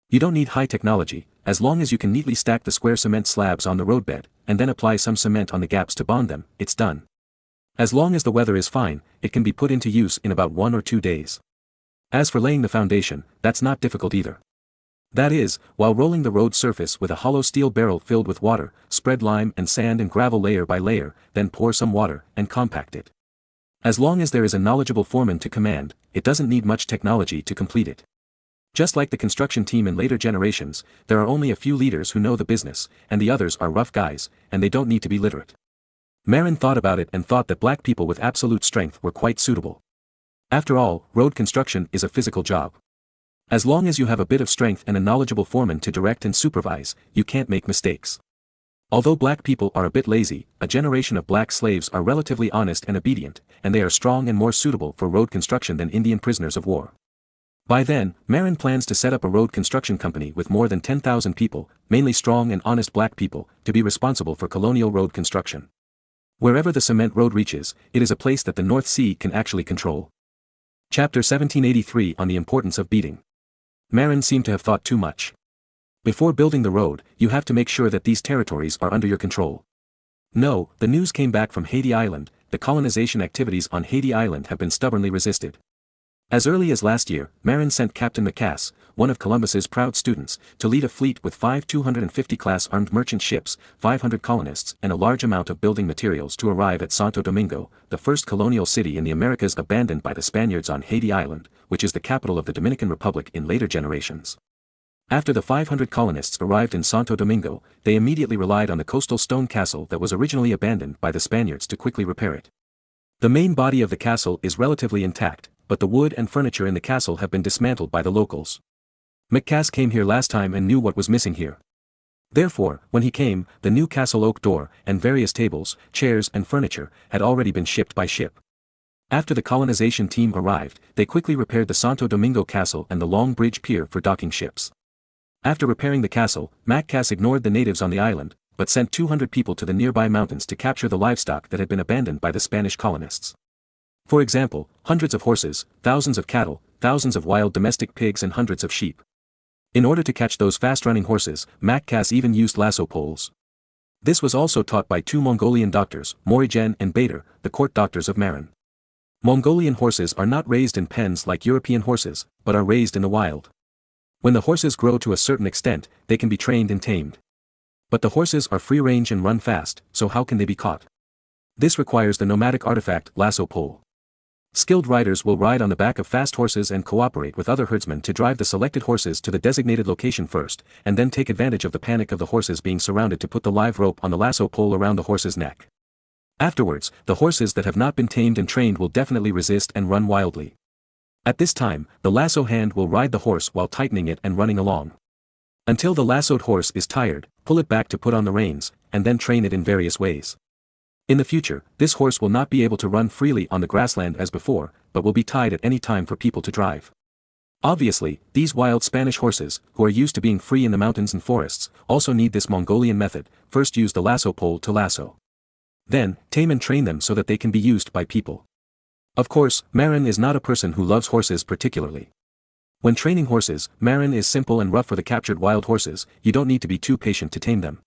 You don't need high technology, as long as you can neatly stack the square cement slabs on the roadbed, and then apply some cement on the gaps to bond them, it's done. As long as the weather is fine, it can be put into use in about 1 or 2 days. As for laying the foundation, that's not difficult either. That is, while rolling the road surface with a hollow steel barrel filled with water, spread lime and sand and gravel layer by layer, then pour some water, and compact it. As long as there is a knowledgeable foreman to command, it doesn't need much technology to complete it. Just like the construction team in later generations, there are only a few leaders who know the business, and the others are rough guys, and they don't need to be literate. Marin thought about it and thought that black people with absolute strength were quite suitable. After all, road construction is a physical job. As long as you have a bit of strength and a knowledgeable foreman to direct and supervise, you can't make mistakes. Although black people are a bit lazy, a generation of black slaves are relatively honest and obedient, and they are strong and more suitable for road construction than Indian prisoners of war. By then, Marin plans to set up a road construction company with more than 10,000 people, mainly strong and honest black people, to be responsible for colonial road construction. Wherever the cement road reaches, it is a place that the North Sea can actually control. Chapter 1783 on the importance of beating. Marin seemed to have thought too much. Before building the road, you have to make sure that these territories are under your control. No, the news came back from Haiti Island, the colonization activities on Haiti Island have been stubbornly resisted. As early as last year, Marin sent Captain Macass, one of Columbus's proud students, to lead a fleet with 5 250-class armed merchant ships, 500 colonists, and a large amount of building materials to arrive at Santo Domingo, the first colonial city in the Americas abandoned by the Spaniards on Haiti Island, which is the capital of the Dominican Republic in later generations. After the 500 colonists arrived in Santo Domingo, they immediately relied on the coastal stone castle that was originally abandoned by the Spaniards to quickly repair it. The main body of the castle is relatively intact, but the wood and furniture in the castle have been dismantled by the locals. Macass came here last time and knew what was missing here. Therefore, when he came, the new castle oak door, and various tables, chairs and furniture, had already been shipped by ship. After the colonization team arrived, they quickly repaired the Santo Domingo castle and the Long Bridge pier for docking ships. After repairing the castle, Macass ignored the natives on the island, but sent 200 people to the nearby mountains to capture the livestock that had been abandoned by the Spanish colonists. For example, hundreds of horses, thousands of cattle, thousands of wild domestic pigs and hundreds of sheep. In order to catch those fast-running horses, Macass even used lasso poles. This was also taught by 2 Mongolian doctors, Morigen and Bader, the court doctors of Marin. Mongolian horses are not raised in pens like European horses, but are raised in the wild. When the horses grow to a certain extent, they can be trained and tamed. But the horses are free-range and run fast, so how can they be caught? This requires the nomadic artifact lasso pole. Skilled riders will ride on the back of fast horses and cooperate with other herdsmen to drive the selected horses to the designated location first, and then take advantage of the panic of the horses being surrounded to put the live rope on the lasso pole around the horse's neck. Afterwards, the horses that have not been tamed and trained will definitely resist and run wildly. At this time, the lasso hand will ride the horse while tightening it and running along. Until the lassoed horse is tired, pull it back to put on the reins, and then train it in various ways. In the future, this horse will not be able to run freely on the grassland as before, but will be tied at any time for people to drive. Obviously, these wild Spanish horses, who are used to being free in the mountains and forests, also need this Mongolian method. First use the lasso pole to lasso. Then, tame and train them so that they can be used by people. Of course, Marin is not a person who loves horses particularly. When training horses, Marin is simple and rough for the captured wild horses. You don't need to be too patient to tame them.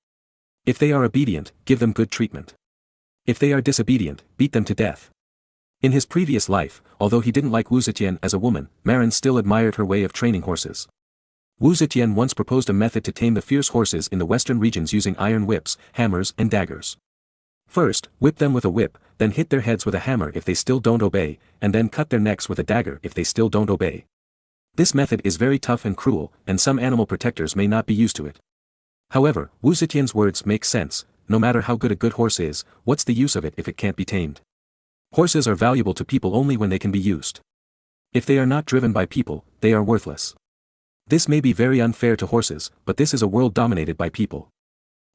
If they are obedient, give them good treatment. If they are disobedient, beat them to death. In his previous life, although he didn't like Wu Zetian as a woman, Marin still admired her way of training horses. Wu Zetian once proposed a method to tame the fierce horses in the western regions using iron whips, hammers and daggers. First, whip them with a whip, then hit their heads with a hammer if they still don't obey, and then cut their necks with a dagger if they still don't obey. This method is very tough and cruel, and some animal protectors may not be used to it. However, Wu Zetian's words make sense. No matter how good a good horse is, what's the use of it if it can't be tamed? Horses are valuable to people only when they can be used. If they are not driven by people, they are worthless. This may be very unfair to horses, but this is a world dominated by people.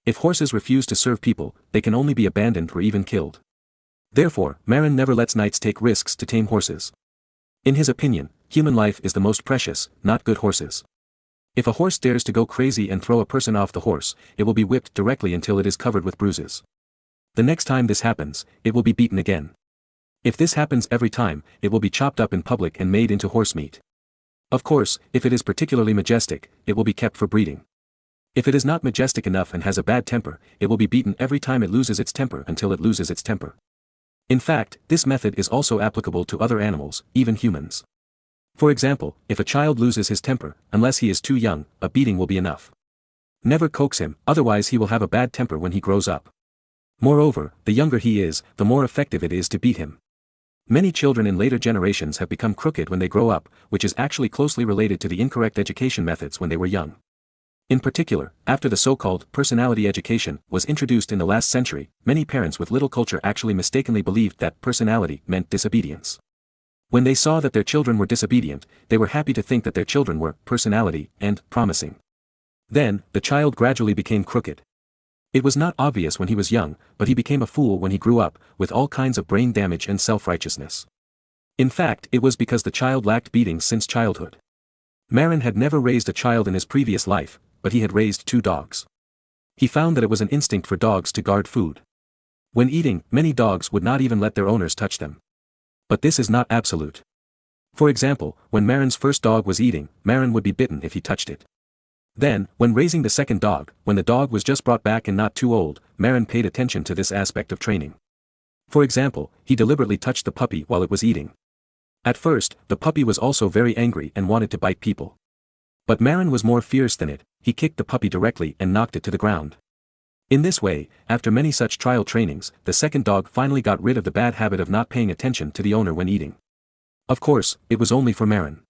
If horses refuse to serve people, they can only be abandoned or even killed. Therefore, Marin never lets knights take risks to tame horses. In his opinion, human life is the most precious, not good horses. If a horse dares to go crazy and throw a person off the horse, it will be whipped directly until it is covered with bruises. The next time this happens, it will be beaten again. If this happens every time, it will be chopped up in public and made into horse meat. Of course, if it is particularly majestic, it will be kept for breeding. If it is not majestic enough and has a bad temper, it will be beaten every time it loses its temper until it loses its temper. In fact, this method is also applicable to other animals, even humans. For example, if a child loses his temper, unless he is too young, a beating will be enough. Never coax him, otherwise he will have a bad temper when he grows up. Moreover, the younger he is, the more effective it is to beat him. Many children in later generations have become crooked when they grow up, which is actually closely related to the incorrect education methods when they were young. In particular, after the so-called personality education was introduced in the last century, many parents with little culture actually mistakenly believed that personality meant disobedience. When they saw that their children were disobedient, they were happy to think that their children were personality and promising. Then, the child gradually became crooked. It was not obvious when he was young, but he became a fool when he grew up, with all kinds of brain damage and self-righteousness. In fact, it was because the child lacked beatings since childhood. Marin had never raised a child in his previous life, but he had raised 2 dogs. He found that it was an instinct for dogs to guard food. When eating, many dogs would not even let their owners touch them. But this is not absolute. For example, when Marin's first dog was eating, Marin would be bitten if he touched it. Then, when raising the second dog, when the dog was just brought back and not too old, Marin paid attention to this aspect of training. For example, he deliberately touched the puppy while it was eating. At first, the puppy was also very angry and wanted to bite people. But Marin was more fierce than it. He kicked the puppy directly and knocked it to the ground. In this way, after many such trial trainings, the second dog finally got rid of the bad habit of not paying attention to the owner when eating. Of course, it was only for Marin.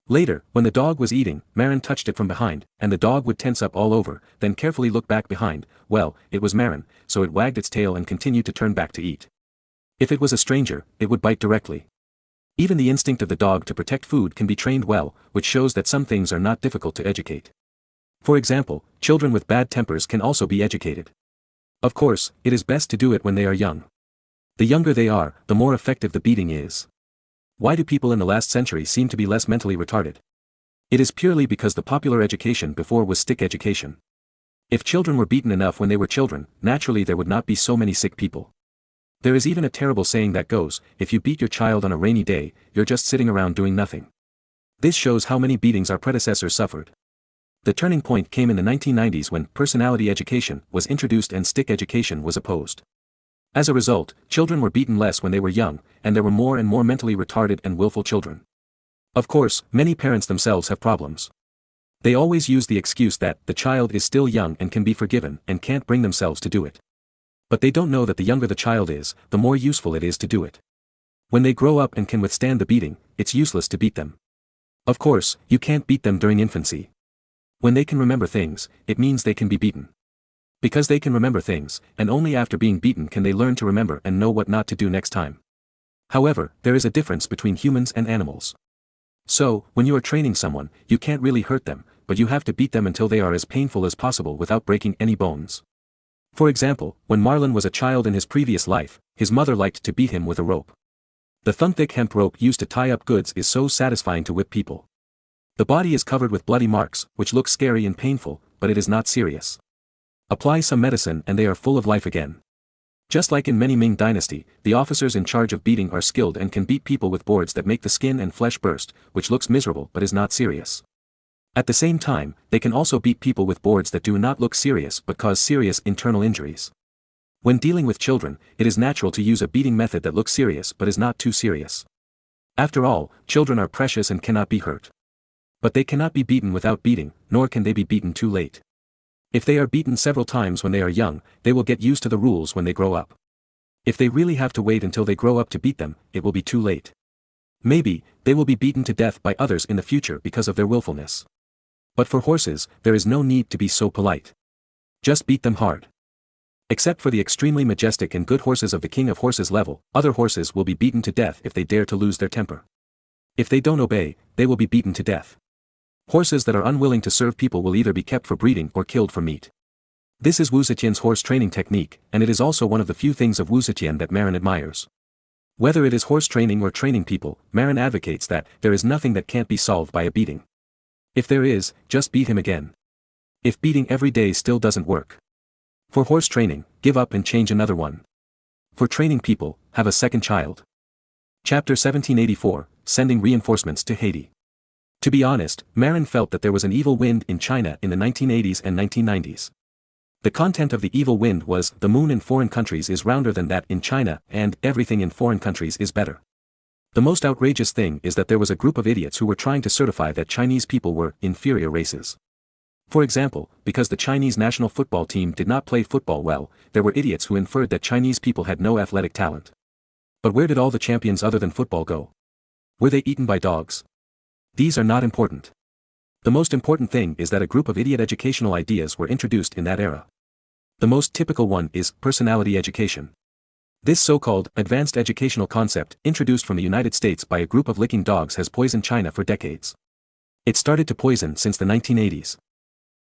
Later, when the dog was eating, Marin touched it from behind, and the dog would tense up all over, then carefully look back behind. Well, it was Marin, so it wagged its tail and continued to turn back to eat. If it was a stranger, it would bite directly. Even the instinct of the dog to protect food can be trained well, which shows that some things are not difficult to educate. For example, children with bad tempers can also be educated. Of course, it is best to do it when they are young. The younger they are, the more effective the beating is. Why do people in the last century seem to be less mentally retarded? It is purely because the popular education before was stick education. If children were beaten enough when they were children, naturally there would not be so many sick people. There is even a terrible saying that goes, if you beat your child on a rainy day, you're just sitting around doing nothing. This shows how many beatings our predecessors suffered. The turning point came in the 1990s when personality education was introduced and stick education was opposed. As a result, children were beaten less when they were young, and there were more and more mentally retarded and willful children. Of course, many parents themselves have problems. They always use the excuse that the child is still young and can be forgiven and can't bring themselves to do it. But they don't know that the younger the child is, the more useful it is to do it. When they grow up and can withstand the beating, it's useless to beat them. Of course, you can't beat them during infancy. When they can remember things, it means they can be beaten. Because they can remember things, and only after being beaten can they learn to remember and know what not to do next time. However, there is a difference between humans and animals. So, when you are training someone, you can't really hurt them, but you have to beat them until they are as painful as possible without breaking any bones. For example, when Marlon was a child in his previous life, his mother liked to beat him with a rope. The thun-thick hemp rope used to tie up goods is so satisfying to whip people. The body is covered with bloody marks, which look scary and painful, but it is not serious. Apply some medicine and they are full of life again. Just like in many Ming dynasty, the officers in charge of beating are skilled and can beat people with boards that make the skin and flesh burst, which looks miserable but is not serious. At the same time, they can also beat people with boards that do not look serious but cause serious internal injuries. When dealing with children, it is natural to use a beating method that looks serious but is not too serious. After all, children are precious and cannot be hurt. But they cannot be beaten without beating, nor can they be beaten too late. If they are beaten several times when they are young, they will get used to the rules when they grow up. If they really have to wait until they grow up to beat them, it will be too late. Maybe, they will be beaten to death by others in the future because of their willfulness. But for horses, there is no need to be so polite. Just beat them hard. Except for the extremely majestic and good horses of the King of Horses level, other horses will be beaten to death if they dare to lose their temper. If they don't obey, they will be beaten to death. Horses that are unwilling to serve people will either be kept for breeding or killed for meat. This is Wu Zetian's horse training technique, and it is also one of the few things of Wu Zetian that Marin admires. Whether it is horse training or training people, Marin advocates that there is nothing that can't be solved by a beating. If there is, just beat him again. If beating every day still doesn't work. For horse training, give up and change another one. For training people, have a second child. Chapter 1784, Sending Reinforcements to Haiti. To be honest, Marin felt that there was an evil wind in China in the 1980s and 1990s. The content of the evil wind was, the moon in foreign countries is rounder than that in China, and everything in foreign countries is better. The most outrageous thing is that there was a group of idiots who were trying to certify that Chinese people were inferior races. For example, because the Chinese national football team did not play football well, there were idiots who inferred that Chinese people had no athletic talent. But where did all the champions other than football go? Were they eaten by dogs? These are not important. The most important thing is that a group of idiot educational ideas were introduced in that era. The most typical one is personality education. This so-called advanced educational concept, introduced from the United States by a group of licking dogs, has poisoned China for decades. It started to poison since the 1980s.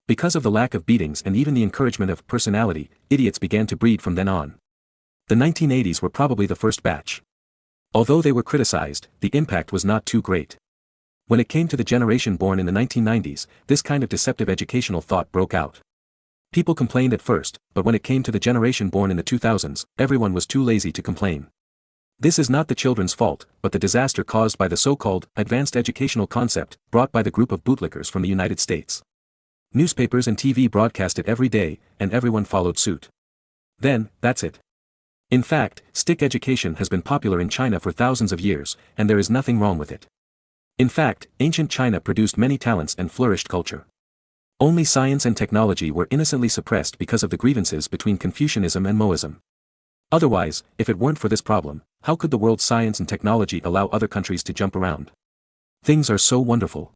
Because of the lack of beatings and even the encouragement of personality, idiots began to breed from then on. The 1980s were probably the first batch. Although they were criticized, the impact was not too great. When it came to the generation born in the 1990s, this kind of deceptive educational thought broke out. People complained at first, but when it came to the generation born in the 2000s, everyone was too lazy to complain. This is not the children's fault, but the disaster caused by the so-called advanced educational concept brought by the group of bootlickers from the United States. Newspapers and TV broadcast it every day, and everyone followed suit. Then, that's it. In fact, stick education has been popular in China for thousands of years, and there is nothing wrong with it. In fact, ancient China produced many talents and flourished culture. Only science and technology were innocently suppressed because of the grievances between Confucianism and Moism. Otherwise, if it weren't for this problem, how could the world's science and technology allow other countries to jump around? Things are so wonderful.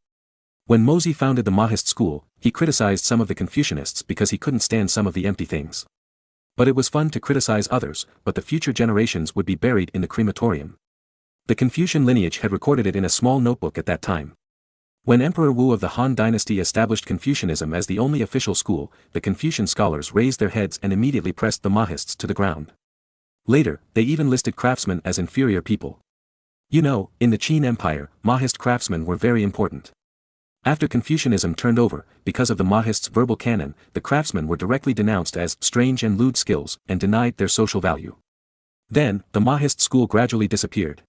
When Mozi founded the Mahist school, he criticized some of the Confucianists because he couldn't stand some of the empty things. But it was fun to criticize others, but the future generations would be buried in the crematorium. The Confucian lineage had recorded it in a small notebook at that time. When Emperor Wu of the Han dynasty established Confucianism as the only official school, the Confucian scholars raised their heads and immediately pressed the Mahists to the ground. Later, they even listed craftsmen as inferior people. You know, in the Qin Empire, Mahist craftsmen were very important. After Confucianism turned over, because of the Mahists' verbal canon, the craftsmen were directly denounced as strange and lewd skills and denied their social value. Then, the Mahist school gradually disappeared.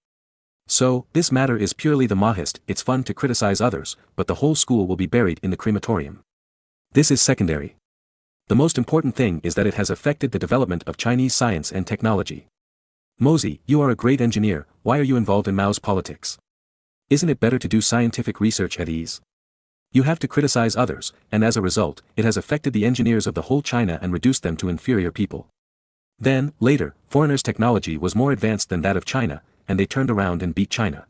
So, this matter is purely the Mahist. It's fun to criticize others, but the whole school will be buried in the crematorium. This is secondary. The most important thing is that it has affected the development of Chinese science and technology. Mozi, you are a great engineer, why are you involved in Mao's politics? Isn't it better to do scientific research at ease? You have to criticize others, and as a result, it has affected the engineers of the whole China and reduced them to inferior people. Then, later, foreigners' technology was more advanced than that of China, and they turned around and beat China.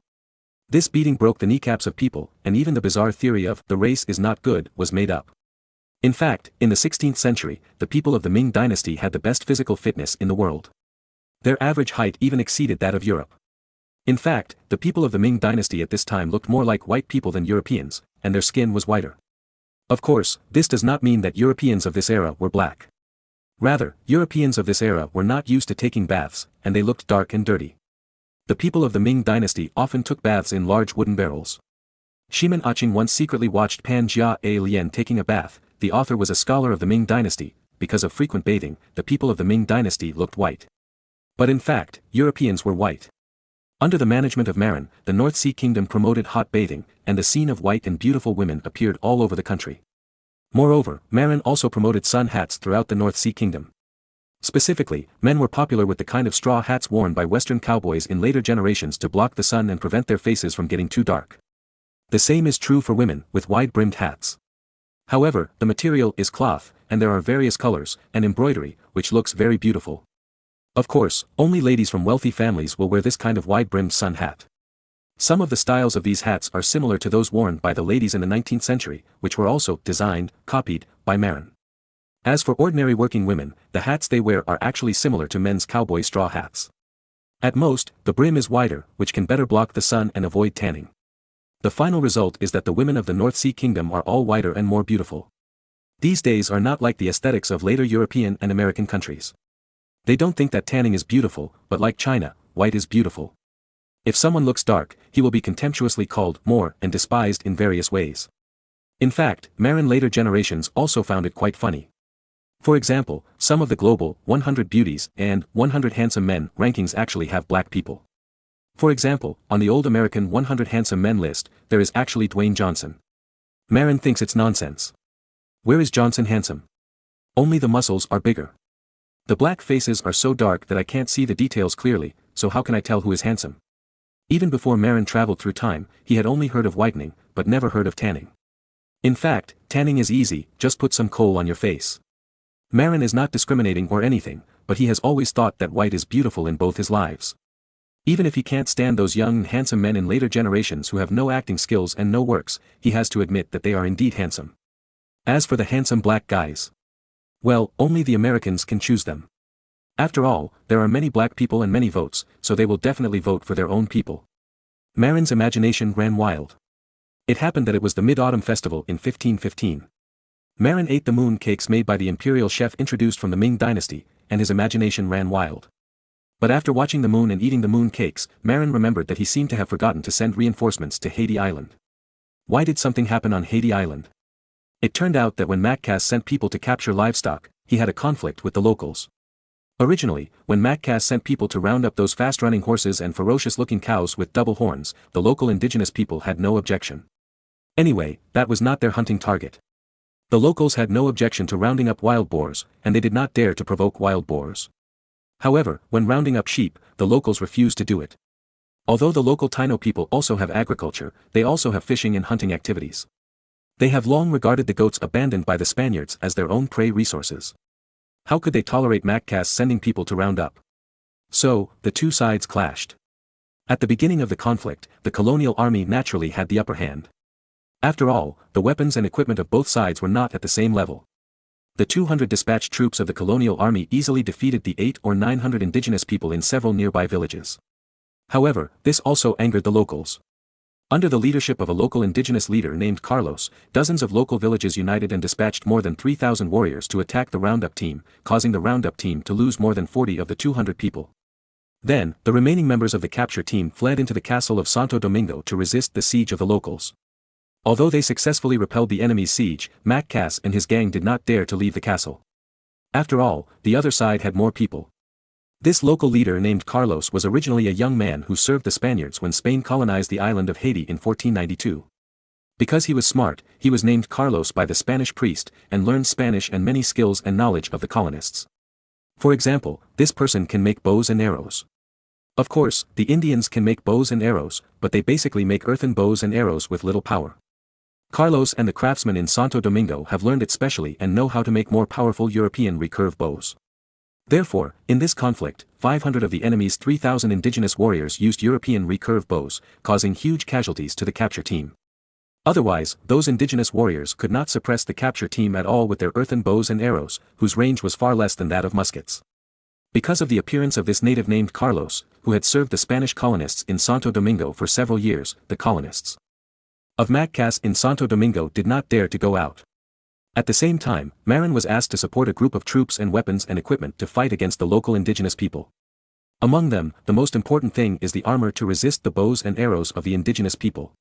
This beating broke the kneecaps of people, and even the bizarre theory of the race is not good was made up. In fact, in the 16th century, the people of the Ming dynasty had the best physical fitness in the world. Their average height even exceeded that of Europe. In fact, the people of the Ming dynasty at this time looked more like white people than Europeans, and their skin was whiter. Of course, this does not mean that Europeans of this era were black. Rather, Europeans of this era were not used to taking baths, and they looked dark and dirty. The people of the Ming dynasty often took baths in large wooden barrels. Shimen Aching once secretly watched Pan Jia A Lian taking a bath. The author was a scholar of the Ming dynasty. Because of frequent bathing, the people of the Ming dynasty looked white. But in fact, Europeans were white. Under the management of Marin, the North Sea Kingdom promoted hot bathing, and the scene of white and beautiful women appeared all over the country. Moreover, Marin also promoted sun hats throughout the North Sea Kingdom. Specifically, men were popular with the kind of straw hats worn by Western cowboys in later generations to block the sun and prevent their faces from getting too dark. The same is true for women, with wide-brimmed hats. However, the material is cloth, and there are various colors, and embroidery, which looks very beautiful. Of course, only ladies from wealthy families will wear this kind of wide-brimmed sun hat. Some of the styles of these hats are similar to those worn by the ladies in the 19th century, which were also copied, by Marin. As for ordinary working women, the hats they wear are actually similar to men's cowboy straw hats. At most, the brim is wider, which can better block the sun and avoid tanning. The final result is that the women of the North Sea Kingdom are all whiter and more beautiful. These days are not like the aesthetics of later European and American countries. They don't think that tanning is beautiful, but like China, white is beautiful. If someone looks dark, he will be contemptuously called Moor and despised in various ways. In fact, Marin later generations also found it quite funny. For example, some of the global 100 beauties and 100 handsome men rankings actually have black people. For example, on the old American 100 handsome men list, there is actually Dwayne Johnson. Marin thinks it's nonsense. Where is Johnson handsome? Only the muscles are bigger. The black faces are so dark that I can't see the details clearly, so how can I tell who is handsome? Even before Marin traveled through time, he had only heard of whitening, but never heard of tanning. In fact, tanning is easy, just put some coal on your face. Marin is not discriminating or anything, but he has always thought that white is beautiful in both his lives. Even if he can't stand those young and handsome men in later generations who have no acting skills and no works, he has to admit that they are indeed handsome. As for the handsome black guys, well, only the Americans can choose them. After all, there are many black people and many votes, so they will definitely vote for their own people. Marin's imagination ran wild. It happened that it was the Mid-Autumn Festival in 1515. Marin ate the moon cakes made by the imperial chef introduced from the Ming dynasty, and his imagination ran wild. But after watching the moon and eating the moon cakes, Marin remembered that he seemed to have forgotten to send reinforcements to Haiti Island. Why did something happen on Haiti Island? It turned out that when Maccass sent people to capture livestock, he had a conflict with the locals. Originally, when Maccass sent people to round up those fast-running horses and ferocious-looking cows with double horns, the local indigenous people had no objection. Anyway, that was not their hunting target. The locals had no objection to rounding up wild boars, and they did not dare to provoke wild boars. However, when rounding up sheep, the locals refused to do it. Although the local Taino people also have agriculture, they also have fishing and hunting activities. They have long regarded the goats abandoned by the Spaniards as their own prey resources. How could they tolerate Maccass sending people to round up? So, the two sides clashed. At the beginning of the conflict, the colonial army naturally had the upper hand. After all, the weapons and equipment of both sides were not at the same level. The 200 dispatched troops of the colonial army easily defeated the 800 or 900 indigenous people in several nearby villages. However, this also angered the locals. Under the leadership of a local indigenous leader named Carlos, dozens of local villages united and dispatched more than 3,000 warriors to attack the roundup team, causing the roundup team to lose more than 40 of the 200 people. Then, the remaining members of the capture team fled into the castle of Santo Domingo to resist the siege of the locals. Although they successfully repelled the enemy's siege, Maccass and his gang did not dare to leave the castle. After all, the other side had more people. This local leader named Carlos was originally a young man who served the Spaniards when Spain colonized the island of Haiti in 1492. Because he was smart, he was named Carlos by the Spanish priest, and learned Spanish and many skills and knowledge of the colonists. For example, this person can make bows and arrows. Of course, the Indians can make bows and arrows, but they basically make earthen bows and arrows with little power. Carlos and the craftsmen in Santo Domingo have learned it specially and know how to make more powerful European recurve bows. Therefore, in this conflict, 500 of the enemy's 3,000 indigenous warriors used European recurve bows, causing huge casualties to the capture team. Otherwise, those indigenous warriors could not suppress the capture team at all with their earthen bows and arrows, whose range was far less than that of muskets. Because of the appearance of this native named Carlos, who had served the Spanish colonists in Santo Domingo for several years, the colonists of Macas in Santo Domingo did not dare to go out. At the same time, Marin was asked to support a group of troops and weapons and equipment to fight against the local indigenous people. Among them, the most important thing is the armor to resist the bows and arrows of the indigenous people.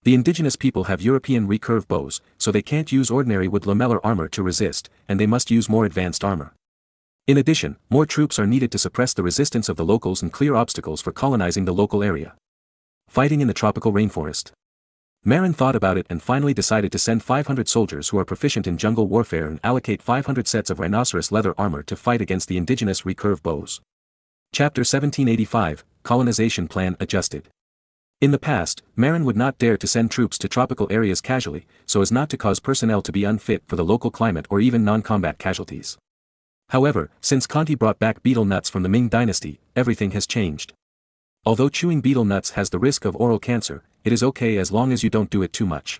The indigenous people have European recurve bows, so they can't use ordinary wood lamellar armor to resist, and they must use more advanced armor. In addition, more troops are needed to suppress the resistance of the locals and clear obstacles for colonizing the local area. Fighting in the tropical rainforest. Marin thought about it and finally decided to send 500 soldiers who are proficient in jungle warfare and allocate 500 sets of rhinoceros leather armor to fight against the indigenous recurve bows. Chapter 1785, Colonization Plan Adjusted. In the past, Marin would not dare to send troops to tropical areas casually, so as not to cause personnel to be unfit for the local climate or even non-combat casualties. However, since Conti brought back betel nuts from the Ming dynasty, everything has changed. Although chewing betel nuts has the risk of oral cancer, it is okay as long as you don't do it too much.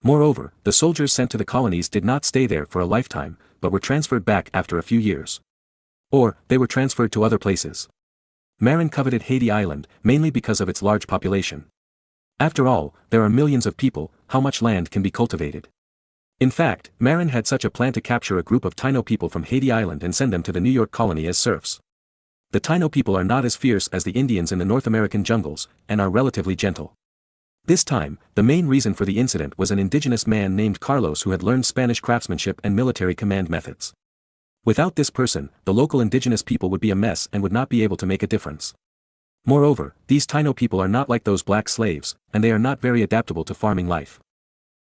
Moreover, the soldiers sent to the colonies did not stay there for a lifetime, but were transferred back after a few years. Or, they were transferred to other places. Marin coveted Haiti Island, mainly because of its large population. After all, there are millions of people, how much land can be cultivated? In fact, Marin had such a plan to capture a group of Taino people from Haiti Island and send them to the New York colony as serfs. The Taino people are not as fierce as the Indians in the North American jungles, and are relatively gentle. This time, the main reason for the incident was an indigenous man named Carlos who had learned Spanish craftsmanship and military command methods. Without this person, the local indigenous people would be a mess and would not be able to make a difference. Moreover, these Taino people are not like those black slaves, and they are not very adaptable to farming life.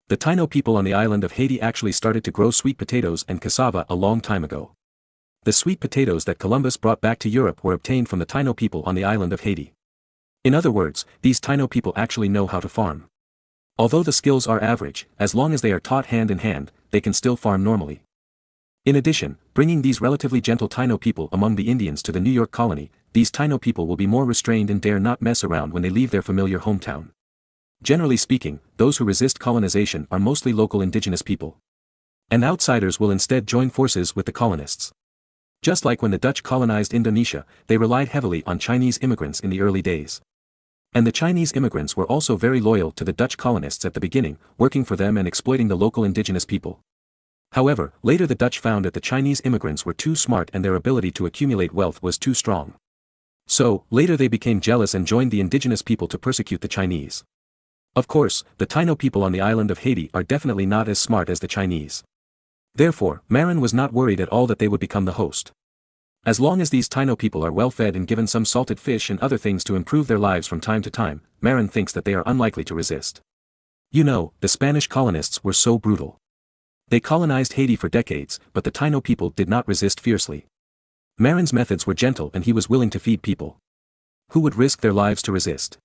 The Taino people on the island of Haiti actually started to grow sweet potatoes and cassava a long time ago. The sweet potatoes that Columbus brought back to Europe were obtained from the Taino people on the island of Haiti. In other words, these Taino people actually know how to farm. Although the skills are average, as long as they are taught hand in hand, they can still farm normally. In addition, bringing these relatively gentle Taino people among the Indians to the New York colony, these Taino people will be more restrained and dare not mess around when they leave their familiar hometown. Generally speaking, those who resist colonization are mostly local indigenous people. And outsiders will instead join forces with the colonists. Just like when the Dutch colonized Indonesia, they relied heavily on Chinese immigrants in the early days. And the Chinese immigrants were also very loyal to the Dutch colonists at the beginning, working for them and exploiting the local indigenous people. However, later the Dutch found that the Chinese immigrants were too smart and their ability to accumulate wealth was too strong. So, later they became jealous and joined the indigenous people to persecute the Chinese. Of course, the Taino people on the island of Haiti are definitely not as smart as the Chinese. Therefore, Marin was not worried at all that they would become the host. As long as these Taino people are well fed and given some salted fish and other things to improve their lives from time to time, Marin thinks that they are unlikely to resist. You know, the Spanish colonists were so brutal. They colonized Haiti for decades, but the Taino people did not resist fiercely. Marin's methods were gentle and he was willing to feed people who would risk their lives to resist.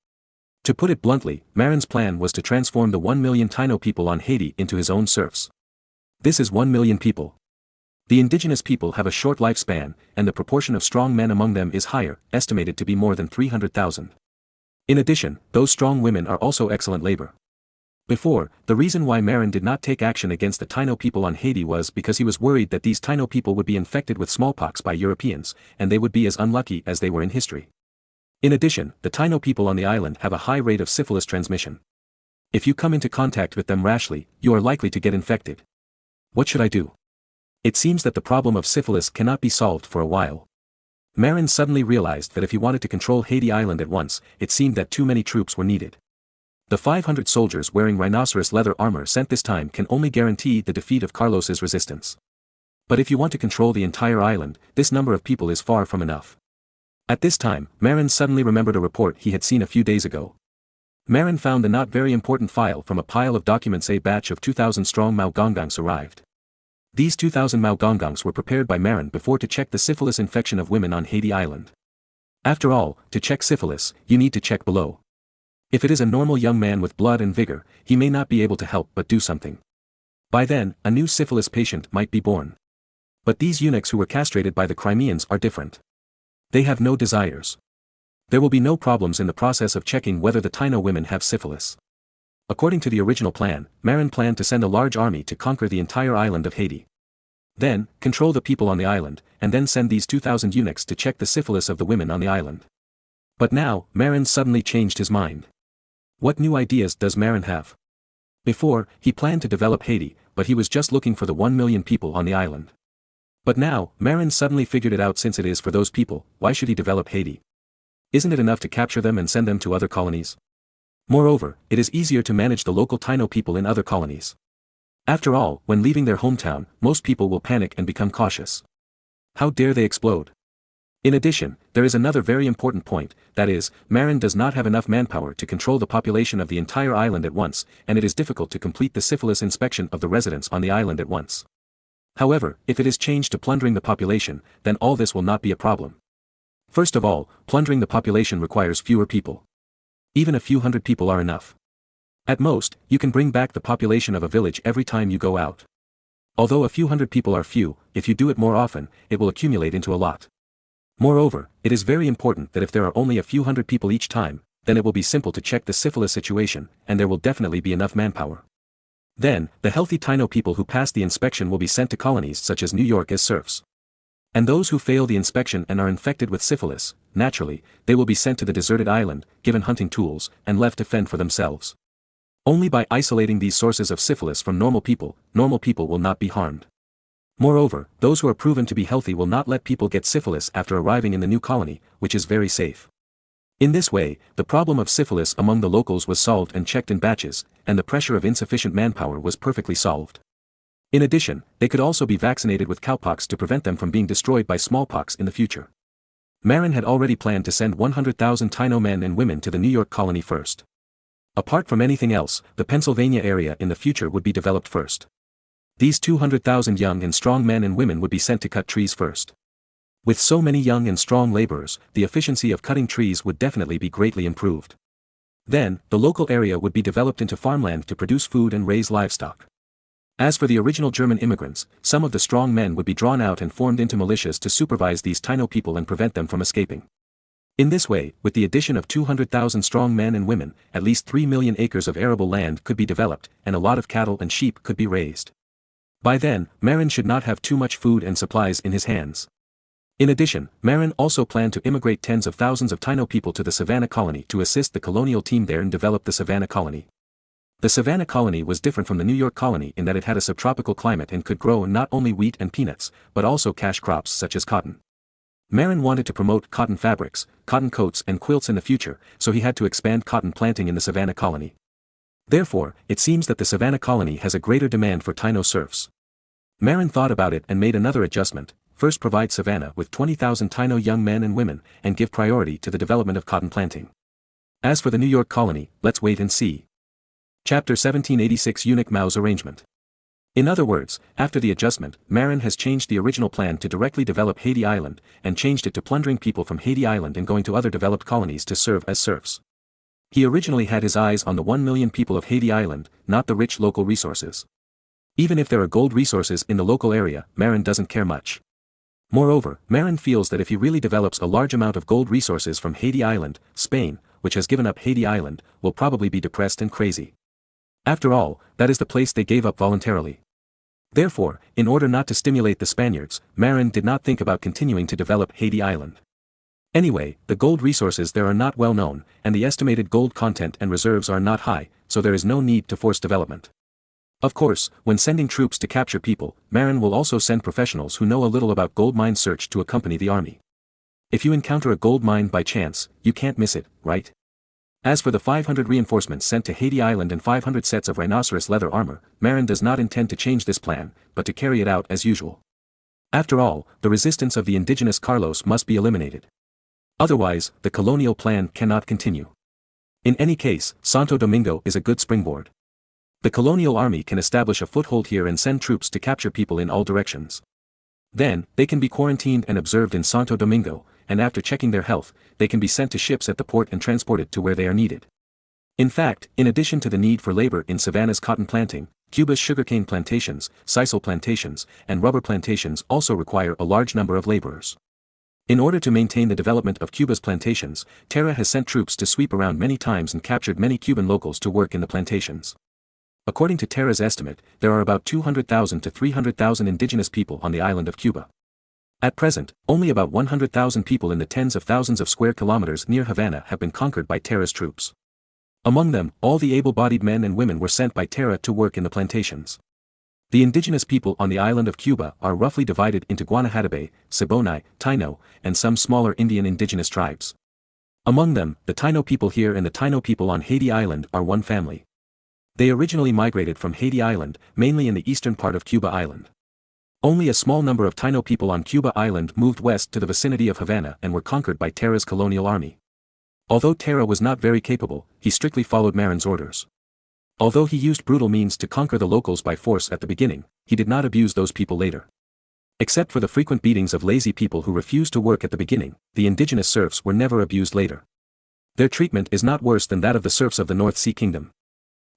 To put it bluntly, Marin's plan was to transform the 1 million Taino people on Haiti into his own serfs. This is 1 million people. The indigenous people have a short lifespan, and the proportion of strong men among them is higher, estimated to be more than 300,000. In addition, those strong women are also excellent labor. Before, the reason why Marin did not take action against the Taino people on Haiti was because he was worried that these Taino people would be infected with smallpox by Europeans, and they would be as unlucky as they were in history. In addition, the Taino people on the island have a high rate of syphilis transmission. If you come into contact with them rashly, you are likely to get infected. What should I do? It seems that the problem of syphilis cannot be solved for a while. Marin suddenly realized that if he wanted to control Haiti Island at once, it seemed that too many troops were needed. The 500 soldiers wearing rhinoceros leather armor sent this time can only guarantee the defeat of Carlos's resistance. But if you want to control the entire island, this number of people is far from enough. At this time, Marin suddenly remembered a report he had seen a few days ago. Marin found the not very important file from a pile of documents. A batch of 2,000 strong Maogongongs arrived. These 2,000 Maogongongs were prepared by Marin before to check the syphilis infection of women on Haiti Island. After all, to check syphilis, you need to check below. If it is a normal young man with blood and vigor, he may not be able to help but do something. By then, a new syphilis patient might be born. But these eunuchs who were castrated by the Crimeans are different. They have no desires. There will be no problems in the process of checking whether the Taino women have syphilis. According to the original plan, Marin planned to send a large army to conquer the entire island of Haiti. Then, control the people on the island, and then send these 2,000 eunuchs to check the syphilis of the women on the island. But now, Marin suddenly changed his mind. What new ideas does Marin have? Before, he planned to develop Haiti, but he was just looking for the 1 million people on the island. But now, Marin suddenly figured it out. Since it is for those people, why should he develop Haiti? Isn't it enough to capture them and send them to other colonies? Moreover, it is easier to manage the local Taino people in other colonies. After all, when leaving their hometown, most people will panic and become cautious. How dare they explode? In addition, there is another very important point, that is, Marin does not have enough manpower to control the population of the entire island at once, and it is difficult to complete the syphilis inspection of the residents on the island at once. However, if it is changed to plundering the population, then all this will not be a problem. First of all, plundering the population requires fewer people. Even a few hundred people are enough. At most, you can bring back the population of a village every time you go out. Although a few hundred people are few, if you do it more often, it will accumulate into a lot. Moreover, it is very important that if there are only a few hundred people each time, then it will be simple to check the syphilis situation, and there will definitely be enough manpower. Then, the healthy Taino people who pass the inspection will be sent to colonies such as New York as serfs. And those who fail the inspection and are infected with syphilis, naturally, they will be sent to the deserted island, given hunting tools, and left to fend for themselves. Only by isolating these sources of syphilis from normal people will not be harmed. Moreover, those who are proven to be healthy will not let people get syphilis after arriving in the new colony, which is very safe. In this way, the problem of syphilis among the locals was solved and checked in batches, and the pressure of insufficient manpower was perfectly solved. In addition, they could also be vaccinated with cowpox to prevent them from being destroyed by smallpox in the future. Marin had already planned to send 100,000 Taino men and women to the New York colony first. Apart from anything else, the Pennsylvania area in the future would be developed first. These 200,000 young and strong men and women would be sent to cut trees first. With so many young and strong laborers, the efficiency of cutting trees would definitely be greatly improved. Then, the local area would be developed into farmland to produce food and raise livestock. As for the original German immigrants, some of the strong men would be drawn out and formed into militias to supervise these Taino people and prevent them from escaping. In this way, with the addition of 200,000 strong men and women, at least 3 million acres of arable land could be developed, and a lot of cattle and sheep could be raised. By then, Marin should not have too much food and supplies in his hands. In addition, Marin also planned to immigrate tens of thousands of Taino people to the Savannah colony to assist the colonial team there and develop the Savannah colony. The Savannah colony was different from the New York colony in that it had a subtropical climate and could grow not only wheat and peanuts, but also cash crops such as cotton. Marin wanted to promote cotton fabrics, cotton coats and quilts in the future, so he had to expand cotton planting in the Savannah colony. Therefore, it seems that the Savannah colony has a greater demand for Taino serfs. Marin thought about it and made another adjustment. First, provide Savannah with 20,000 Taino young men and women, and give priority to the development of cotton planting. As for the New York colony, let's wait and see. Chapter 1786 Eunuch Mao's Arrangement. In other words, after the adjustment, Marin has changed the original plan to directly develop Haiti Island, and changed it to plundering people from Haiti Island and going to other developed colonies to serve as serfs. He originally had his eyes on the 1 million people of Haiti Island, not the rich local resources. Even if there are gold resources in the local area, Marin doesn't care much. Moreover, Marin feels that if he really develops a large amount of gold resources from Haiti Island, Spain, which has given up Haiti Island, will probably be depressed and crazy. After all, that is the place they gave up voluntarily. Therefore, in order not to stimulate the Spaniards, Marin did not think about continuing to develop Haiti Island. Anyway, the gold resources there are not well known, and the estimated gold content and reserves are not high, so there is no need to force development. Of course, when sending troops to capture people, Marin will also send professionals who know a little about gold mine search to accompany the army. If you encounter a gold mine by chance, you can't miss it, right? As for the 500 reinforcements sent to Haiti Island and 500 sets of rhinoceros leather armor, Marin does not intend to change this plan, but to carry it out as usual. After all, the resistance of the indigenous Carlos must be eliminated. Otherwise, the colonial plan cannot continue. In any case, Santo Domingo is a good springboard. The colonial army can establish a foothold here and send troops to capture people in all directions. Then, they can be quarantined and observed in Santo Domingo, and after checking their health, they can be sent to ships at the port and transported to where they are needed. In fact, in addition to the need for labor in Savannah's cotton planting, Cuba's sugarcane plantations, sisal plantations, and rubber plantations also require a large number of laborers. In order to maintain the development of Cuba's plantations, Terra has sent troops to sweep around many times and captured many Cuban locals to work in the plantations. According to Terra's estimate, there are about 200,000 to 300,000 indigenous people on the island of Cuba. At present, only about 100,000 people in the tens of thousands of square kilometers near Havana have been conquered by Terra's troops. Among them, all the able-bodied men and women were sent by Terra to work in the plantations. The indigenous people on the island of Cuba are roughly divided into Guanahatabe, Siboney, Taino, and some smaller Indian indigenous tribes. Among them, the Taino people here and the Taino people on Haiti Island are one family. They originally migrated from Haiti Island, mainly in the eastern part of Cuba Island. Only a small number of Taino people on Cuba Island moved west to the vicinity of Havana and were conquered by Terra's colonial army. Although Terra was not very capable, he strictly followed Marin's orders. Although he used brutal means to conquer the locals by force at the beginning, he did not abuse those people later. Except for the frequent beatings of lazy people who refused to work at the beginning, the indigenous serfs were never abused later. Their treatment is not worse than that of the serfs of the North Sea Kingdom.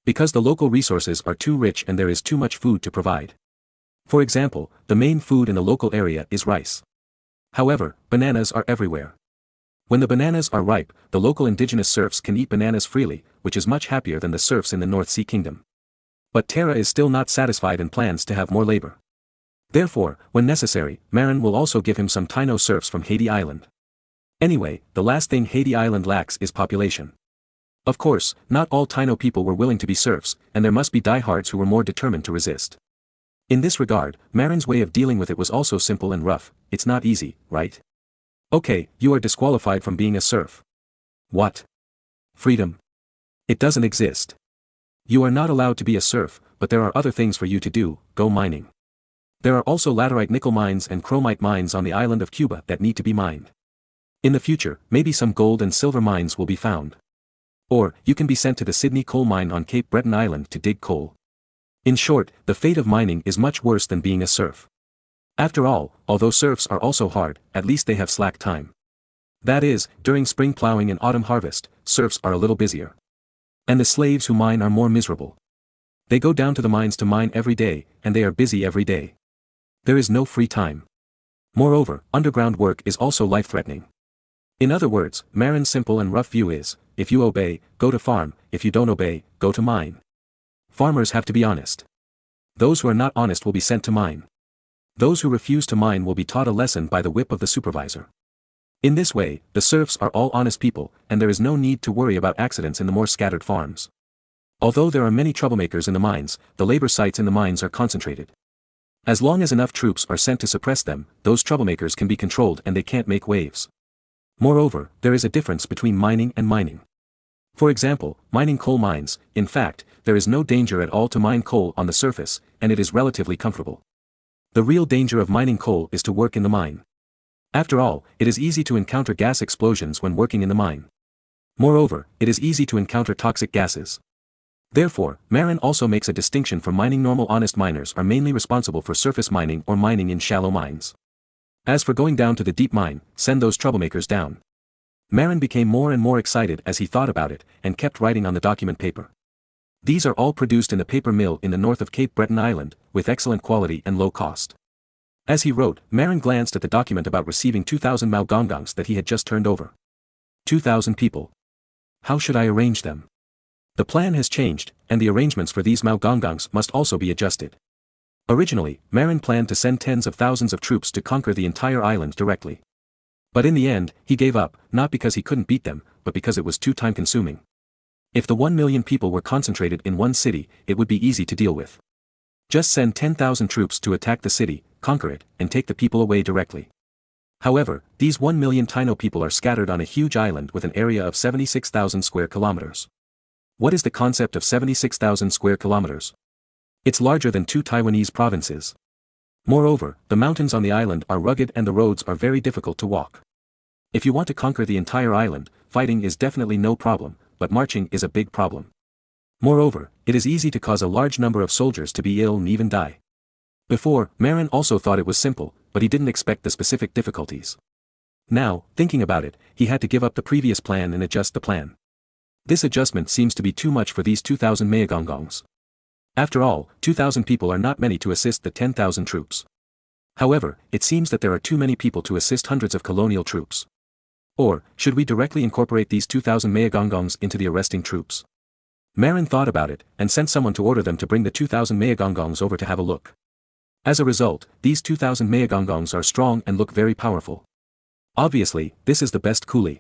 Because the local resources are too rich and there is too much food to provide. For example, the main food in the local area is rice. However, bananas are everywhere. When the bananas are ripe, the local indigenous serfs can eat bananas freely, which is much happier than the serfs in the North Sea Kingdom. But Terra is still not satisfied and plans to have more labor. Therefore, when necessary, Marin will also give him some Taino serfs from Haiti Island. Anyway, the last thing Haiti Island lacks is population. Of course, not all Taino people were willing to be serfs, and there must be diehards who were more determined to resist. In this regard, Marin's way of dealing with it was also simple and rough. It's not easy, right? Okay, you are disqualified from being a serf. What? Freedom? It doesn't exist. You are not allowed to be a serf, but there are other things for you to do. Go mining. There are also laterite nickel mines and chromite mines on the island of Cuba that need to be mined. In the future, maybe some gold and silver mines will be found. Or, you can be sent to the Sydney coal mine on Cape Breton Island to dig coal. In short, the fate of mining is much worse than being a serf. After all, although serfs are also hard, at least they have slack time. That is, during spring plowing and autumn harvest, serfs are a little busier. And the slaves who mine are more miserable. They go down to the mines to mine every day, and they are busy every day. There is no free time. Moreover, underground work is also life-threatening. In other words, Marin's simple and rough view is, if you obey, go to farm, if you don't obey, go to mine. Farmers have to be honest. Those who are not honest will be sent to mine. Those who refuse to mine will be taught a lesson by the whip of the supervisor. In this way, the serfs are all honest people, and there is no need to worry about accidents in the more scattered farms. Although there are many troublemakers in the mines, the labor sites in the mines are concentrated. As long as enough troops are sent to suppress them, those troublemakers can be controlled and they can't make waves. Moreover, there is a difference between mining and mining. For example, mining coal mines, in fact, there is no danger at all to mine coal on the surface, and it is relatively comfortable. The real danger of mining coal is to work in the mine. After all, it is easy to encounter gas explosions when working in the mine. Moreover, it is easy to encounter toxic gases. Therefore, Marin also makes a distinction for mining. Normal honest miners are mainly responsible for surface mining or mining in shallow mines. As for going down to the deep mine, send those troublemakers down. Marin became more and more excited as he thought about it, and kept writing on the document paper. These are all produced in the paper mill in the north of Cape Breton Island, with excellent quality and low cost. As he wrote, Marin glanced at the document about receiving 2,000 Malgongongs that he had just turned over. 2,000 people. How should I arrange them? The plan has changed, and the arrangements for these Malgongongs must also be adjusted. Originally, Marin planned to send tens of thousands of troops to conquer the entire island directly. But in the end, he gave up, not because he couldn't beat them, but because it was too time-consuming. If the 1 million people were concentrated in one city, it would be easy to deal with. Just send 10,000 troops to attack the city, conquer it, and take the people away directly. However, these 1 million Taino people are scattered on a huge island with an area of 76,000 square kilometers. What is the concept of 76,000 square kilometers? It's larger than 2 Taiwanese provinces. Moreover, the mountains on the island are rugged and the roads are very difficult to walk. If you want to conquer the entire island, fighting is definitely no problem, but marching is a big problem. Moreover, it is easy to cause a large number of soldiers to be ill and even die. Before, Marin also thought it was simple, but he didn't expect the specific difficulties. Now, thinking about it, he had to give up the previous plan and adjust the plan. This adjustment seems to be too much for these 2,000 Malgongongs. After all, 2,000 people are not many to assist the 10,000 troops. However, it seems that there are too many people to assist hundreds of colonial troops. Or, should we directly incorporate these 2,000 Mayagongongs into the arresting troops? Marin thought about it, and sent someone to order them to bring the 2,000 Mayagongongs over to have a look. As a result, these 2,000 Mayagongongs are strong and look very powerful. Obviously, this is the best coolie.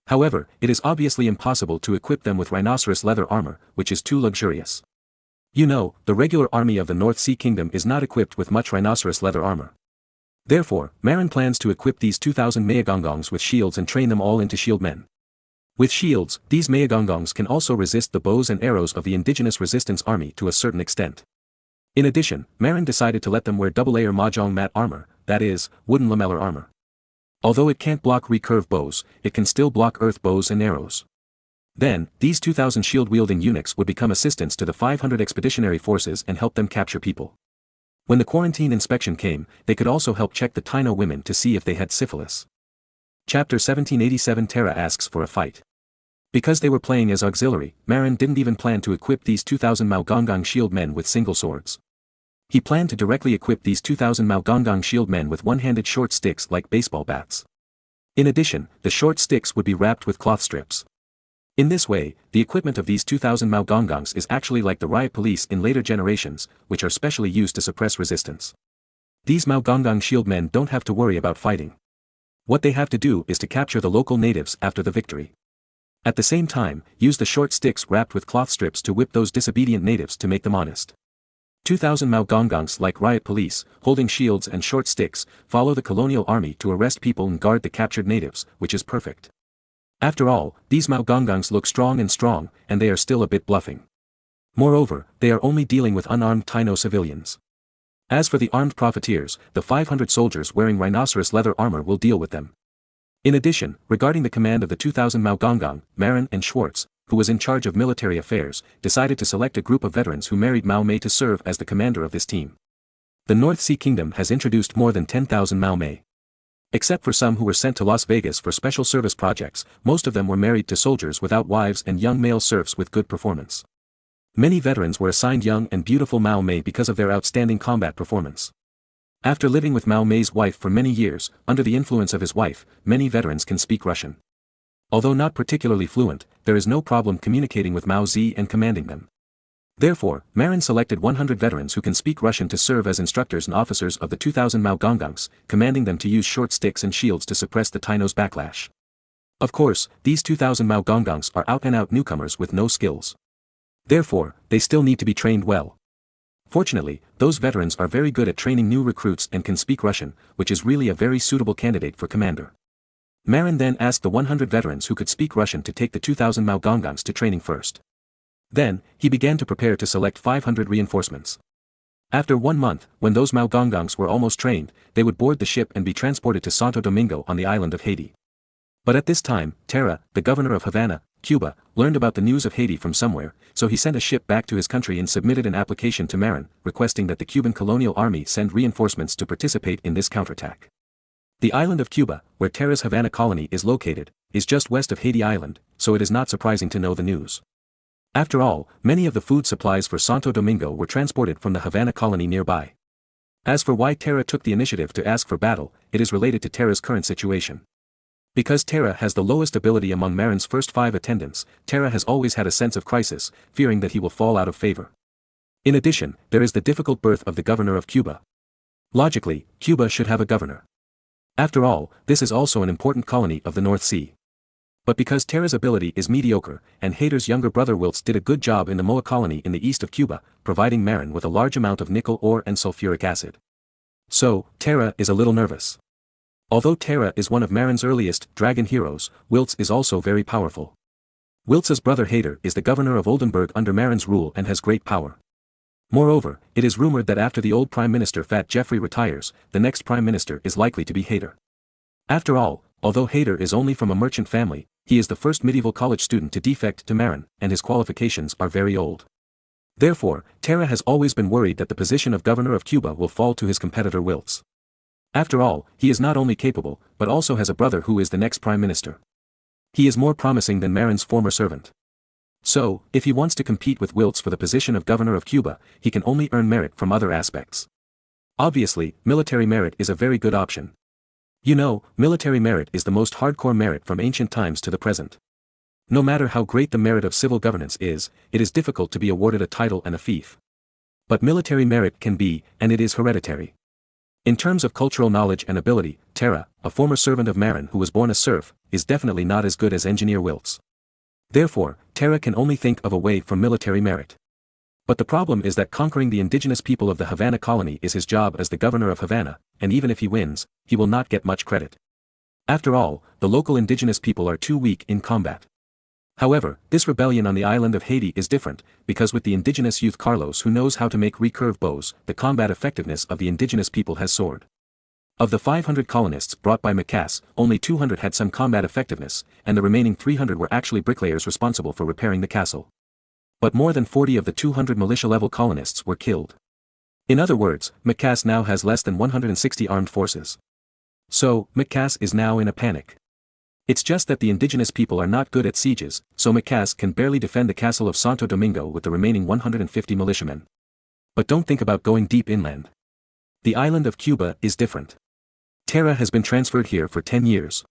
However, it is obviously impossible to equip them with rhinoceros leather armor, which is too luxurious. You know, the regular army of the North Sea Kingdom is not equipped with much rhinoceros leather armor. Therefore, Marin plans to equip these 2,000 Mayagongongs with shields and train them all into shield men. With shields, these Mayagongongs can also resist the bows and arrows of the indigenous resistance army to a certain extent. In addition, Marin decided to let them wear double-layer mahjong mat armor, that is, wooden lamellar armor. Although it can't block recurve bows, it can still block earth bows and arrows. Then, these 2,000 shield-wielding eunuchs would become assistants to the 500 expeditionary forces and help them capture people. When the quarantine inspection came, they could also help check the Taino women to see if they had syphilis. Chapter 1787 Terra asks for a fight. Because they were playing as auxiliary, Marin didn't even plan to equip these 2,000 Maogongang shield men with single swords. He planned to directly equip these 2,000 Maogongang shield men with one-handed short sticks like baseball bats. In addition, the short sticks would be wrapped with cloth strips. In this way, the equipment of these 2,000 Maogongangs is actually like the riot police in later generations, which are specially used to suppress resistance. These Maogongang shield men don't have to worry about fighting. What they have to do is to capture the local natives after the victory. At the same time, use the short sticks wrapped with cloth strips to whip those disobedient natives to make them honest. 2,000 Maogongangs like riot police, holding shields and short sticks, follow the colonial army to arrest people and guard the captured natives, which is perfect. After all, these Maogongangs look strong, and they are still a bit bluffing. Moreover, they are only dealing with unarmed Taino civilians. As for the armed profiteers, the 500 soldiers wearing rhinoceros leather armor will deal with them. In addition, regarding the command of the 2,000 Maogongang, Marin and Schwartz, who was in charge of military affairs, decided to select a group of veterans who married Mao Mei to serve as the commander of this team. The North Sea Kingdom has introduced more than 10,000 Mao Mei. Except for some who were sent to Las Vegas for special service projects, most of them were married to soldiers without wives and young male serfs with good performance. Many veterans were assigned young and beautiful Mao Mei because of their outstanding combat performance. After living with Mao Mei's wife for many years, under the influence of his wife, many veterans can speak Russian. Although not particularly fluent, there is no problem communicating with Mao Zi and commanding them. Therefore, Marin selected 100 veterans who can speak Russian to serve as instructors and officers of the 2,000 Maogongangs, commanding them to use short sticks and shields to suppress the Taino's backlash. Of course, these 2,000 Maogongangs are out-and-out newcomers with no skills. Therefore, they still need to be trained well. Fortunately, those veterans are very good at training new recruits and can speak Russian, which is really a very suitable candidate for commander. Marin then asked the 100 veterans who could speak Russian to take the 2,000 Maogongangs to training first. Then, he began to prepare to select 500 reinforcements. After 1 month, when those Maogongangs were almost trained, they would board the ship and be transported to Santo Domingo on the island of Haiti. But at this time, Terra, the governor of Havana, Cuba, learned about the news of Haiti from somewhere, so he sent a ship back to his country and submitted an application to Marin, requesting that the Cuban colonial army send reinforcements to participate in this counterattack. The island of Cuba, where Terra's Havana colony is located, is just west of Haiti Island, so it is not surprising to know the news. After all, many of the food supplies for Santo Domingo were transported from the Havana colony nearby. As for why Terra took the initiative to ask for battle, it is related to Terra's current situation. Because Terra has the lowest ability among Marin's first 5 attendants, Terra has always had a sense of crisis, fearing that he will fall out of favor. In addition, there is the difficult birth of the governor of Cuba. Logically, Cuba should have a governor. After all, this is also an important colony of the North Sea. But because Terra's ability is mediocre, and Hayter's younger brother Wiltz did a good job in the Moa colony in the east of Cuba, providing Marin with a large amount of nickel ore and sulfuric acid. So, Terra is a little nervous. Although Terra is one of Marin's earliest dragon heroes, Wiltz is also very powerful. Wiltz's brother Hayter is the governor of Oldenburg under Marin's rule and has great power. Moreover, it is rumored that after the old Prime Minister Fat Jeffrey retires, the next Prime Minister is likely to be Hayter. After all, although Hayter is only from a merchant family, he is the first medieval college student to defect to Marin, and his qualifications are very old. Therefore, Terra has always been worried that the position of governor of Cuba will fall to his competitor Wiltz. After all, he is not only capable, but also has a brother who is the next Prime Minister. He is more promising than Marin's former servant. So, if he wants to compete with Wiltz for the position of governor of Cuba, he can only earn merit from other aspects. Obviously, military merit is a very good option. You know, military merit is the most hardcore merit from ancient times to the present. No matter how great the merit of civil governance is, it is difficult to be awarded a title and a fief. But military merit can be, and it is hereditary. In terms of cultural knowledge and ability, Terra, a former servant of Marin who was born a serf, is definitely not as good as Engineer Wiltz. Therefore, Terra can only think of a way for military merit. But the problem is that conquering the indigenous people of the Havana colony is his job as the governor of Havana, and even if he wins, he will not get much credit. After all, the local indigenous people are too weak in combat. However, this rebellion on the island of Haiti is different, because with the indigenous youth Carlos who knows how to make recurve bows, the combat effectiveness of the indigenous people has soared. Of the 500 colonists brought by Macass, only 200 had some combat effectiveness, and the remaining 300 were actually bricklayers responsible for repairing the castle. But more than 40 of the 200 militia-level colonists were killed. In other words, Macass now has less than 160 armed forces. So, Macass is now in a panic. It's just that the indigenous people are not good at sieges, so Macass can barely defend the castle of Santo Domingo with the remaining 150 militiamen. But don't think about going deep inland. The island of Cuba is different. Terra has been transferred here for 10 years.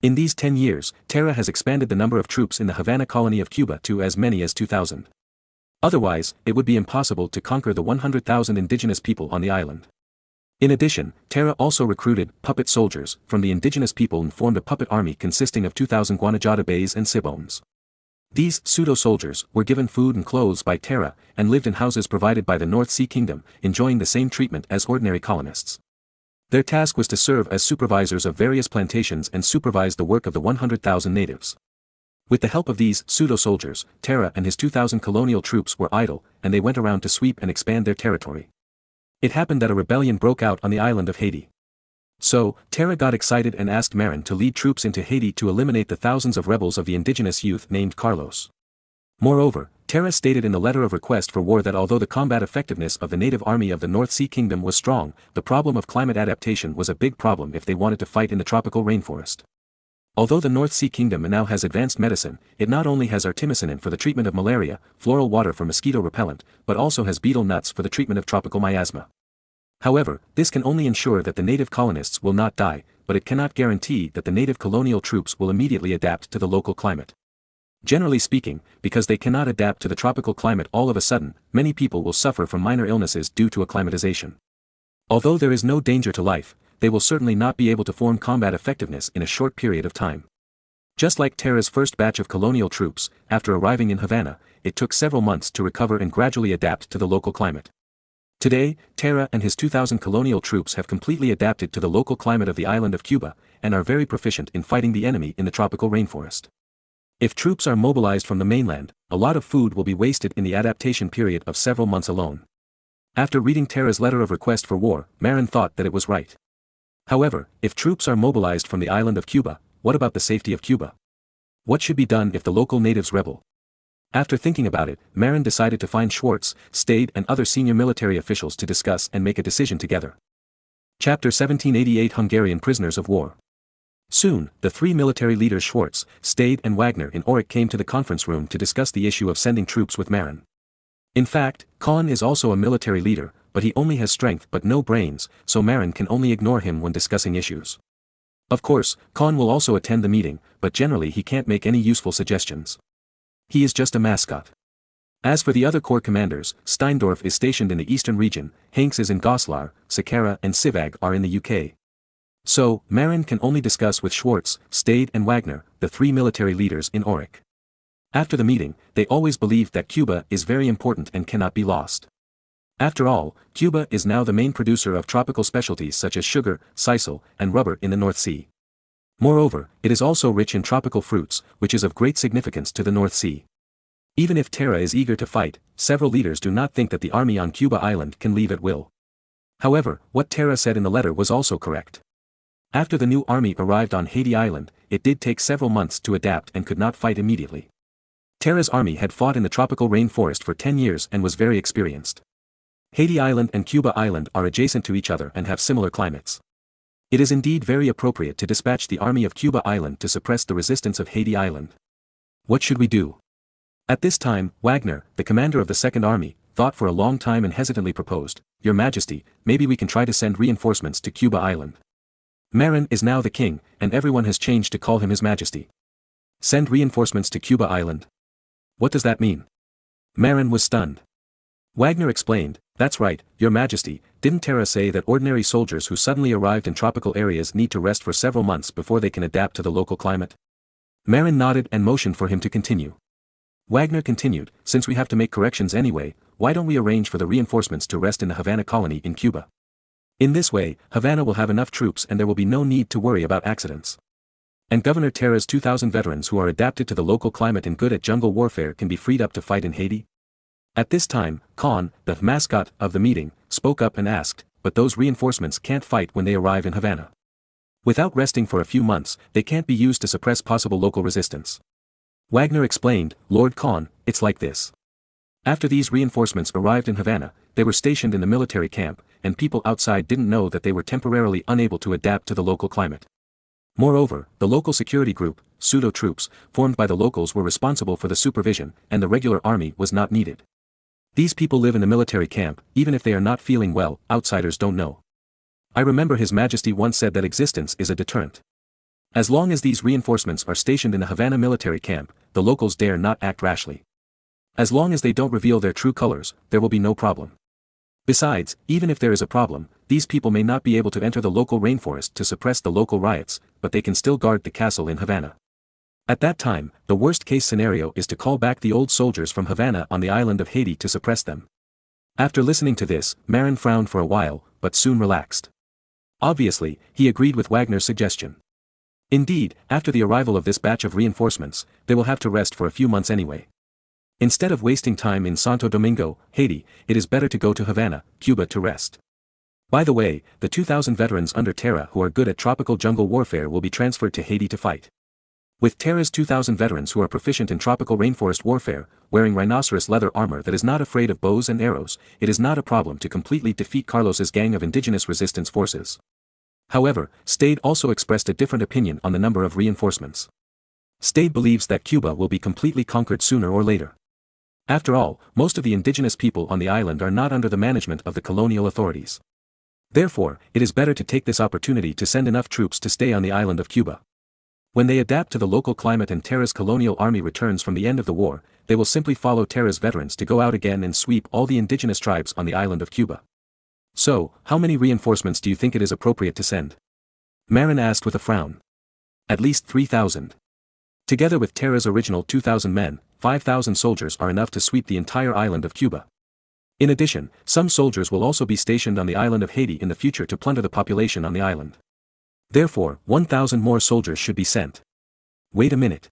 In these 10 years, Terra has expanded the number of troops in the Havana colony of Cuba to as many as 2,000. Otherwise, it would be impossible to conquer the 100,000 indigenous people on the island. In addition, Terra also recruited puppet soldiers from the indigenous people and formed a puppet army consisting of 2,000 Guanajuatabes and Sibones. These pseudo-soldiers were given food and clothes by Terra and lived in houses provided by the North Sea Kingdom, enjoying the same treatment as ordinary colonists. Their task was to serve as supervisors of various plantations and supervise the work of the 100,000 natives. With the help of these pseudo-soldiers, Terra and his 2,000 colonial troops were idle, and they went around to sweep and expand their territory. It happened that a rebellion broke out on the island of Haiti. So, Terra got excited and asked Marin to lead troops into Haiti to eliminate the thousands of rebels of the indigenous youth named Carlos. Moreover, Terra stated in the letter of request for war that although the combat effectiveness of the native army of the North Sea Kingdom was strong, the problem of climate adaptation was a big problem if they wanted to fight in the tropical rainforest. Although the North Sea Kingdom now has advanced medicine, it not only has artemisinin for the treatment of malaria, floral water for mosquito repellent, but also has betel nuts for the treatment of tropical miasma. However, this can only ensure that the native colonists will not die, but it cannot guarantee that the native colonial troops will immediately adapt to the local climate. Generally speaking, because they cannot adapt to the tropical climate all of a sudden, many people will suffer from minor illnesses due to acclimatization. Although there is no danger to life, they will certainly not be able to form combat effectiveness in a short period of time. Just like Terra's first batch of colonial troops, after arriving in Havana, it took several months to recover and gradually adapt to the local climate. Today, Terra and his 2,000 colonial troops have completely adapted to the local climate of the island of Cuba, and are very proficient in fighting the enemy in the tropical rainforest. If troops are mobilized from the mainland, a lot of food will be wasted in the adaptation period of several months alone. After reading Terra's letter of request for war, Marin thought that it was right. However, if troops are mobilized from the island of Cuba, what about the safety of Cuba? What should be done if the local natives rebel? After thinking about it, Marin decided to find Schwartz, Stade and other senior military officials to discuss and make a decision together. Chapter 1788 Hungarian Prisoners of War. Soon, the three military leaders Schwartz, Stade and Wagner in Auric came to the conference room to discuss the issue of sending troops with Marin. In fact, Kahn is also a military leader, but he only has strength but no brains, so Marin can only ignore him when discussing issues. Of course, Kahn will also attend the meeting, but generally he can't make any useful suggestions. He is just a mascot. As for the other corps commanders, Steindorf is stationed in the eastern region, Hanks is in Goslar, Sakara and Sivag are in the UK. So, Marin can only discuss with Schwartz, Stade and Wagner, the three military leaders in Auric. After the meeting, they always believed that Cuba is very important and cannot be lost. After all, Cuba is now the main producer of tropical specialties such as sugar, sisal, and rubber in the North Sea. Moreover, it is also rich in tropical fruits, which is of great significance to the North Sea. Even if Terra is eager to fight, several leaders do not think that the army on Cuba Island can leave at will. However, what Terra said in the letter was also correct. After the new army arrived on Haiti Island, it did take several months to adapt and could not fight immediately. Terra's army had fought in the tropical rainforest for 10 years and was very experienced. Haiti Island and Cuba Island are adjacent to each other and have similar climates. It is indeed very appropriate to dispatch the army of Cuba Island to suppress the resistance of Haiti Island. What should we do? At this time, Wagner, the commander of the Second Army, thought for a long time and hesitantly proposed, "Your Majesty, maybe we can try to send reinforcements to Cuba Island. Marin is now the king, and everyone has changed to call him His Majesty. Send reinforcements to Cuba Island? What does that mean?" Marin was stunned. Wagner explained, "That's right, Your Majesty, didn't Terra say that ordinary soldiers who suddenly arrived in tropical areas need to rest for several months before they can adapt to the local climate?" Marin nodded and motioned for him to continue. Wagner continued, "Since we have to make corrections anyway, why don't we arrange for the reinforcements to rest in the Havana colony in Cuba? In this way, Havana will have enough troops and there will be no need to worry about accidents. And Governor Terra's 2,000 veterans who are adapted to the local climate and good at jungle warfare can be freed up to fight in Haiti." At this time, Khan, the mascot of the meeting, spoke up and asked, "But those reinforcements can't fight when they arrive in Havana. Without resting for a few months, they can't be used to suppress possible local resistance." Wagner explained, "Lord Khan, it's like this. After these reinforcements arrived in Havana, they were stationed in the military camp, and people outside didn't know that they were temporarily unable to adapt to the local climate. Moreover, the local security group, pseudo-troops, formed by the locals were responsible for the supervision, and the regular army was not needed. These people live in the military camp, even if they are not feeling well, outsiders don't know. I remember His Majesty once said that existence is a deterrent. As long as these reinforcements are stationed in the Havana military camp, the locals dare not act rashly. As long as they don't reveal their true colors, there will be no problem. Besides, even if there is a problem, these people may not be able to enter the local rainforest to suppress the local riots, but they can still guard the castle in Havana. At that time, the worst-case scenario is to call back the old soldiers from Havana on the island of Haiti to suppress them." After listening to this, Marin frowned for a while, but soon relaxed. Obviously, he agreed with Wagner's suggestion. Indeed, after the arrival of this batch of reinforcements, they will have to rest for a few months anyway. Instead of wasting time in Santo Domingo, Haiti, it is better to go to Havana, Cuba to rest. By the way, the 2,000 veterans under Terra who are good at tropical jungle warfare will be transferred to Haiti to fight. With Terra's 2,000 veterans who are proficient in tropical rainforest warfare, wearing rhinoceros leather armor that is not afraid of bows and arrows, it is not a problem to completely defeat Carlos's gang of indigenous resistance forces. However, Stade also expressed a different opinion on the number of reinforcements. Stade believes that Cuba will be completely conquered sooner or later. After all, most of the indigenous people on the island are not under the management of the colonial authorities. Therefore, it is better to take this opportunity to send enough troops to stay on the island of Cuba. When they adapt to the local climate and Terra's colonial army returns from the end of the war, they will simply follow Terra's veterans to go out again and sweep all the indigenous tribes on the island of Cuba. So, how many reinforcements do you think it is appropriate to send? Marin asked with a frown. At least 3,000. Together with Terra's original 2,000 men, 5,000 soldiers are enough to sweep the entire island of Cuba. In addition, some soldiers will also be stationed on the island of Haiti in the future to plunder the population on the island. Therefore, 1,000 more soldiers should be sent. Wait a minute.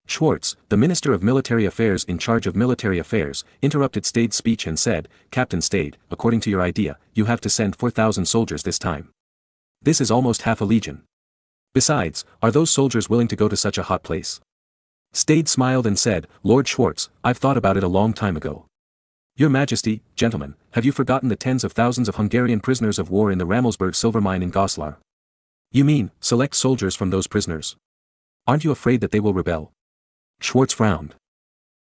Schwartz, the Minister of Military Affairs in charge of military affairs, interrupted Stade's speech and said, "Captain Stade, according to your idea, you have to send 4,000 soldiers this time. This is almost half a legion. Besides, are those soldiers willing to go to such a hot place?" Stade smiled and said, "Lord Schwartz, I've thought about it a long time ago. Your Majesty, gentlemen, have you forgotten the tens of thousands of Hungarian prisoners of war in the Ramelsberg silver mine in Goslar? You mean, select soldiers from those prisoners? Aren't you afraid that they will rebel?" Schwartz frowned.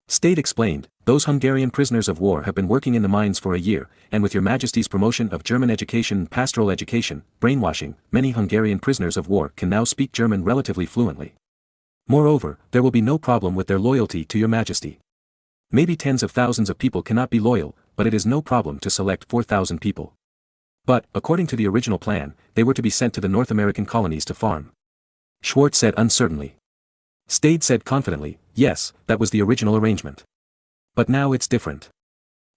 Stade explained, "Those Hungarian prisoners of war have been working in the mines for a year, and with your Majesty's promotion of German education and pastoral education, brainwashing, many Hungarian prisoners of war can now speak German relatively fluently. Moreover, there will be no problem with their loyalty to your Majesty. Maybe tens of thousands of people cannot be loyal, but it is no problem to select 4,000 people. But, according to the original plan, they were to be sent to the North American colonies to farm." Schwartz said uncertainly. Stade said confidently, "Yes, that was the original arrangement. But now it's different.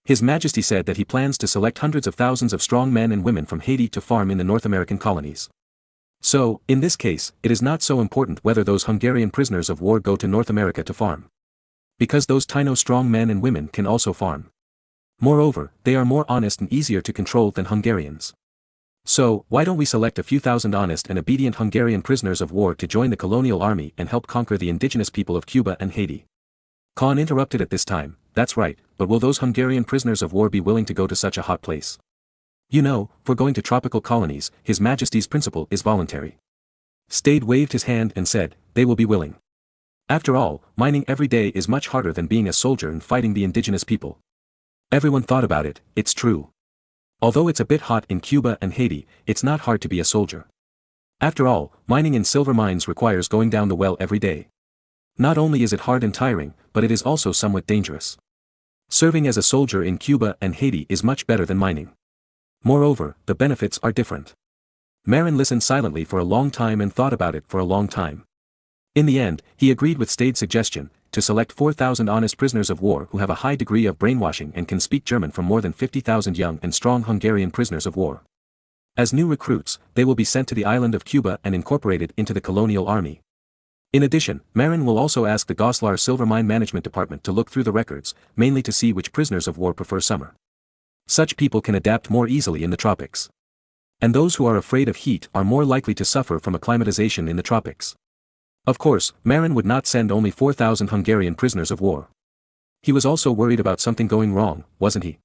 His Majesty said that he plans to select hundreds of thousands of strong men and women from Haiti to farm in the North American colonies. So, in this case, it is not so important whether those Hungarian prisoners of war go to North America to farm. Because those Taino strong men and women can also farm. Moreover, they are more honest and easier to control than Hungarians. So, why don't we select a few thousand honest and obedient Hungarian prisoners of war to join the colonial army and help conquer the indigenous people of Cuba and Haiti?" Khan interrupted at this time, "That's right, but will those Hungarian prisoners of war be willing to go to such a hot place? You know, for going to tropical colonies, His Majesty's principle is voluntary." Stade waved his hand and said, "They will be willing. After all, mining every day is much harder than being a soldier and fighting the indigenous people. Everyone thought about it, it's true. Although it's a bit hot in Cuba and Haiti, it's not hard to be a soldier. After all, mining in silver mines requires going down the well every day. Not only is it hard and tiring, but it is also somewhat dangerous. Serving as a soldier in Cuba and Haiti is much better than mining. Moreover, the benefits are different. Marin listened silently for a long time and thought about it for a long time. In the end, he agreed with Stade's suggestion, to select 4,000 honest prisoners of war who have a high degree of brainwashing and can speak German from more than 50,000 young and strong Hungarian prisoners of war. As new recruits, they will be sent to the island of Cuba and incorporated into the colonial army. In addition, Marin will also ask the Goslar Silver Mine Management Department to look through the records, mainly to see which prisoners of war prefer summer. Such people can adapt more easily in the tropics. And those who are afraid of heat are more likely to suffer from acclimatization in the tropics. Of course, Marin would not send only 4,000 Hungarian prisoners of war. He was also worried about something going wrong, wasn't he?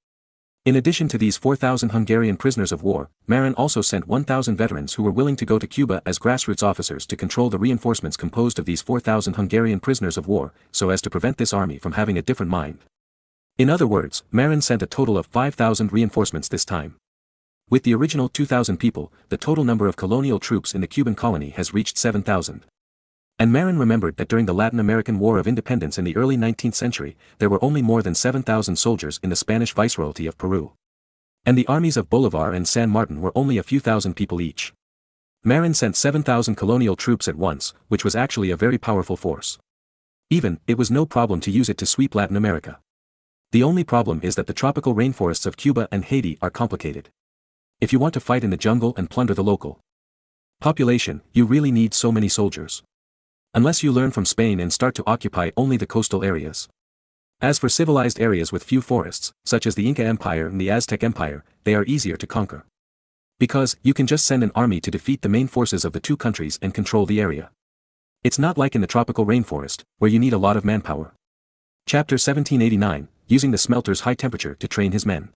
In addition to these 4,000 Hungarian prisoners of war, Marin also sent 1,000 veterans who were willing to go to Cuba as grassroots officers to control the reinforcements composed of these 4,000 Hungarian prisoners of war, so as to prevent this army from having a different mind. In other words, Marin sent a total of 5,000 reinforcements this time. With the original 2,000 people, the total number of colonial troops in the Cuban colony has reached 7,000. And Marin remembered that during the Latin American War of Independence in the early 19th century, there were only more than 7,000 soldiers in the Spanish Viceroyalty of Peru. And the armies of Bolivar and San Martin were only a few thousand people each. Marin sent 7,000 colonial troops at once, which was actually a very powerful force. Even, it was no problem to use it to sweep Latin America. The only problem is that the tropical rainforests of Cuba and Haiti are complicated. If you want to fight in the jungle and plunder the local population, you really need so many soldiers. Unless you learn from Spain and start to occupy only the coastal areas. As for civilized areas with few forests, such as the Inca Empire and the Aztec Empire, they are easier to conquer. Because, you can just send an army to defeat the main forces of the two countries and control the area. It's not like in the tropical rainforest, where you need a lot of manpower. Chapter 1789, Using the Smelter's High Temperature to Train His Men.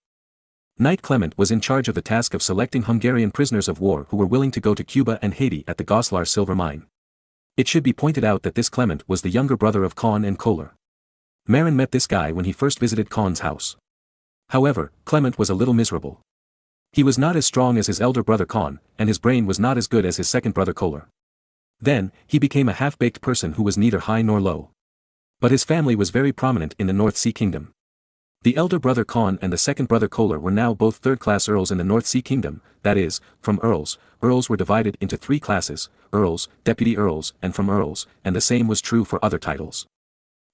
Knight Clement was in charge of the task of selecting Hungarian prisoners of war who were willing to go to Cuba and Haiti at the Goslar silver mine. It should be pointed out that this Clement was the younger brother of Con and Kohler. Marin met this guy when he first visited Con's house. However, Clement was a little miserable. He was not as strong as his elder brother Con, and his brain was not as good as his second brother Kohler. Then, he became a half-baked person who was neither high nor low. But his family was very prominent in the North Sea Kingdom. The elder brother Con and the second brother Kohler were now both third-class earls in the North Sea Kingdom, that is, from earls were divided into three classes, earls, deputy earls, and from earls, and the same was true for other titles.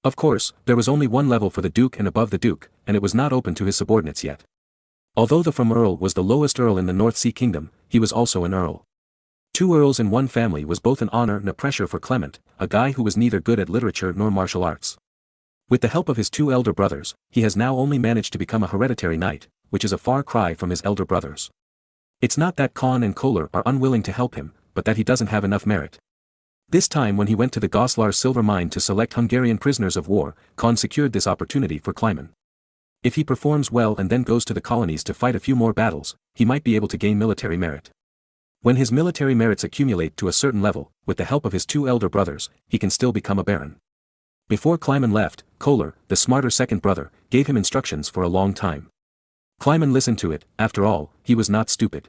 Of course, there was only one level for the duke and above the duke, and it was not open to his subordinates yet. Although the from earl was the lowest earl in the North Sea Kingdom, he was also an earl. Two earls in one family was both an honor and a pressure for Clement, a guy who was neither good at literature nor martial arts. With the help of his two elder brothers, he has now only managed to become a hereditary knight, which is a far cry from his elder brothers. It's not that Con and Kohler are unwilling to help him, but that he doesn't have enough merit. This time when he went to the Goslar silver mine to select Hungarian prisoners of war, Con secured this opportunity for Clement. If he performs well and then goes to the colonies to fight a few more battles, he might be able to gain military merit. When his military merits accumulate to a certain level, with the help of his two elder brothers, he can still become a baron. Before Clement left, Kohler, the smarter second brother, gave him instructions for a long time. Clement listened to it, after all, he was not stupid.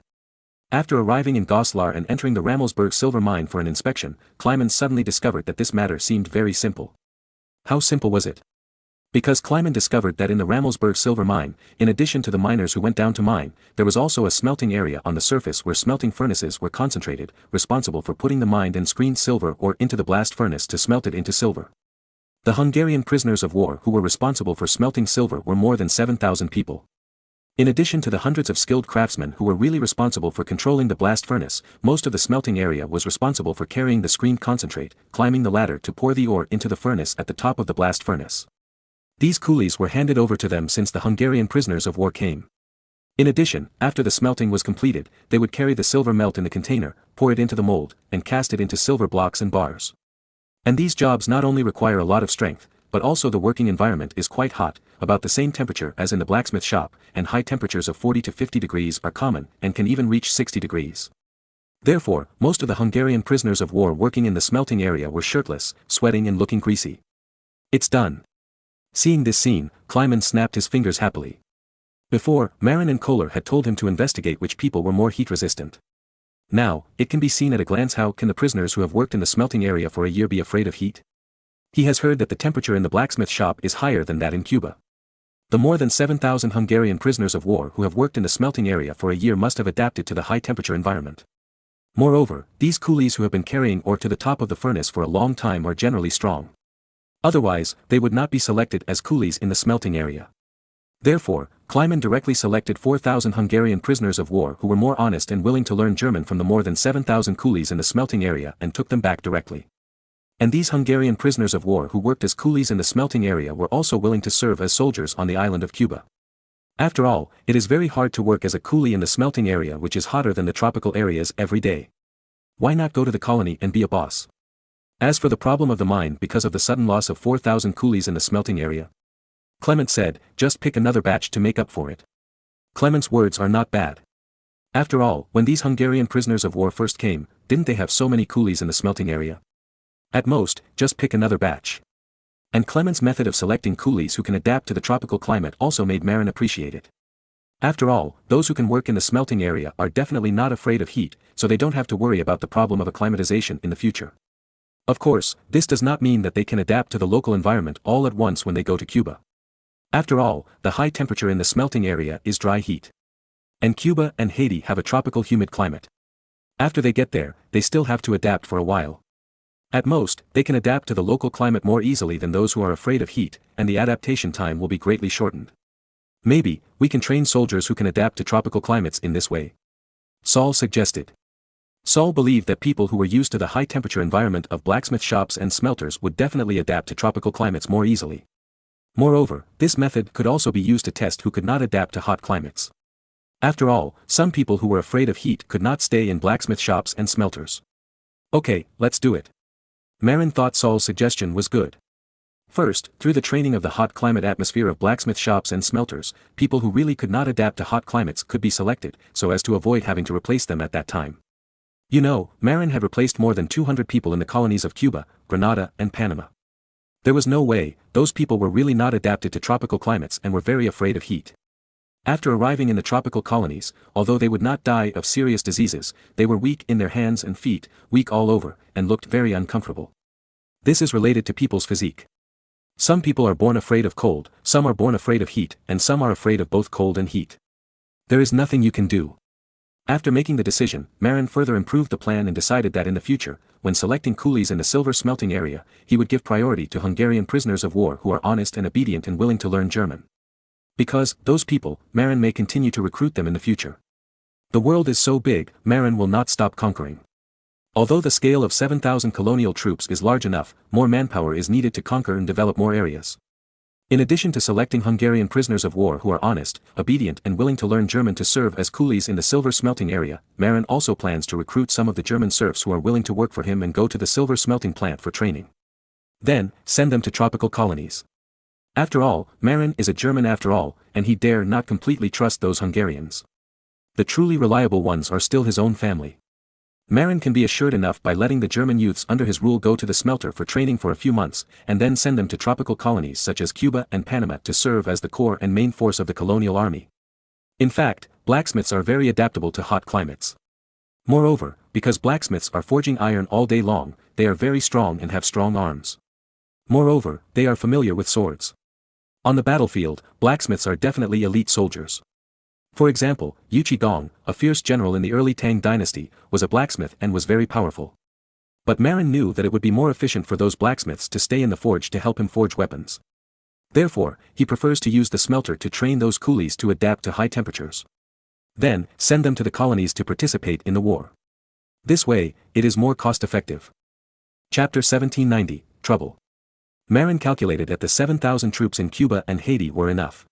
After arriving in Goslar and entering the Rammelsburg silver mine for an inspection, Clement suddenly discovered that this matter seemed very simple. How simple was it? Because Clement discovered that in the Rammelsburg silver mine, in addition to the miners who went down to mine, there was also a smelting area on the surface where smelting furnaces were concentrated, responsible for putting the mined and screened silver ore into the blast furnace to smelt it into silver. The Hungarian prisoners of war who were responsible for smelting silver were more than 7,000 people. In addition to the hundreds of skilled craftsmen who were really responsible for controlling the blast furnace, most of the smelting area was responsible for carrying the screened concentrate, climbing the ladder to pour the ore into the furnace at the top of the blast furnace. These coolies were handed over to them since the Hungarian prisoners of war came. In addition, after the smelting was completed, they would carry the silver melt in the container, pour it into the mold, and cast it into silver blocks and bars. And these jobs not only require a lot of strength, but also the working environment is quite hot, about the same temperature as in the blacksmith shop, and high temperatures of 40 to 50 degrees are common and can even reach 60 degrees. Therefore, most of the Hungarian prisoners of war working in the smelting area were shirtless, sweating and looking greasy. It's done. Seeing this scene, Kleiman snapped his fingers happily. Before, Marin and Kohler had told him to investigate which people were more heat-resistant. Now, it can be seen at a glance how can the prisoners who have worked in the smelting area for a year be afraid of heat? He has heard that the temperature in the blacksmith shop is higher than that in Cuba. The more than 7,000 Hungarian prisoners of war who have worked in the smelting area for a year must have adapted to the high-temperature environment. Moreover, these coolies who have been carrying ore to the top of the furnace for a long time are generally strong. Otherwise, they would not be selected as coolies in the smelting area. Therefore, Kleiman directly selected 4,000 Hungarian prisoners of war who were more honest and willing to learn German from the more than 7,000 coolies in the smelting area and took them back directly. And these Hungarian prisoners of war who worked as coolies in the smelting area were also willing to serve as soldiers on the island of Cuba. After all, it is very hard to work as a coolie in the smelting area which is hotter than the tropical areas every day. Why not go to the colony and be a boss? As for the problem of the mine because of the sudden loss of 4,000 coolies in the smelting area, Clement said, just pick another batch to make up for it. Clement's words are not bad. After all, when these Hungarian prisoners of war first came, didn't they have so many coolies in the smelting area? At most, just pick another batch. And Clement's method of selecting coolies who can adapt to the tropical climate also made Marin appreciate it. After all, those who can work in the smelting area are definitely not afraid of heat, so they don't have to worry about the problem of acclimatization in the future. Of course, this does not mean that they can adapt to the local environment all at once when they go to Cuba. After all, the high temperature in the smelting area is dry heat. And Cuba and Haiti have a tropical humid climate. After they get there, they still have to adapt for a while. At most, they can adapt to the local climate more easily than those who are afraid of heat, and the adaptation time will be greatly shortened. Maybe, we can train soldiers who can adapt to tropical climates in this way. Saul suggested. Saul believed that people who were used to the high-temperature environment of blacksmith shops and smelters would definitely adapt to tropical climates more easily. Moreover, this method could also be used to test who could not adapt to hot climates. After all, some people who were afraid of heat could not stay in blacksmith shops and smelters. Okay, let's do it. Marin thought Saul's suggestion was good. First, through the training of the hot climate atmosphere of blacksmith shops and smelters, people who really could not adapt to hot climates could be selected, so as to avoid having to replace them at that time. You know, Marin had replaced more than 200 people in the colonies of Cuba, Grenada, and Panama. There was no way, those people were really not adapted to tropical climates and were very afraid of heat. After arriving in the tropical colonies, although they would not die of serious diseases, they were weak in their hands and feet, weak all over, and looked very uncomfortable. This is related to people's physique. Some people are born afraid of cold, some are born afraid of heat, and some are afraid of both cold and heat. There is nothing you can do. After making the decision, Marin further improved the plan and decided that in the future, when selecting coolies in the silver smelting area, he would give priority to Hungarian prisoners of war who are honest and obedient and willing to learn German. Because, those people, Marin may continue to recruit them in the future. The world is so big, Marin will not stop conquering. Although the scale of 7,000 colonial troops is large enough, more manpower is needed to conquer and develop more areas. In addition to selecting Hungarian prisoners of war who are honest, obedient and willing to learn German to serve as coolies in the silver smelting area, Marin also plans to recruit some of the German serfs who are willing to work for him and go to the silver smelting plant for training. Then, send them to tropical colonies. After all, Marin is a German after all, and he dare not completely trust those Hungarians. The truly reliable ones are still his own family. Marin can be assured enough by letting the German youths under his rule go to the smelter for training for a few months, and then send them to tropical colonies such as Cuba and Panama to serve as the core and main force of the colonial army. In fact, blacksmiths are very adaptable to hot climates. Moreover, because blacksmiths are forging iron all day long, they are very strong and have strong arms. Moreover, they are familiar with swords. On the battlefield, blacksmiths are definitely elite soldiers. For example, Yu Qigong, a fierce general in the early Tang dynasty, was a blacksmith and was very powerful. But Marin knew that it would be more efficient for those blacksmiths to stay in the forge to help him forge weapons. Therefore, he prefers to use the smelter to train those coolies to adapt to high temperatures. Then, send them to the colonies to participate in the war. This way, it is more cost-effective. Chapter 1790, Trouble. Marin calculated that the 7,000 troops in Cuba and Haiti were enough.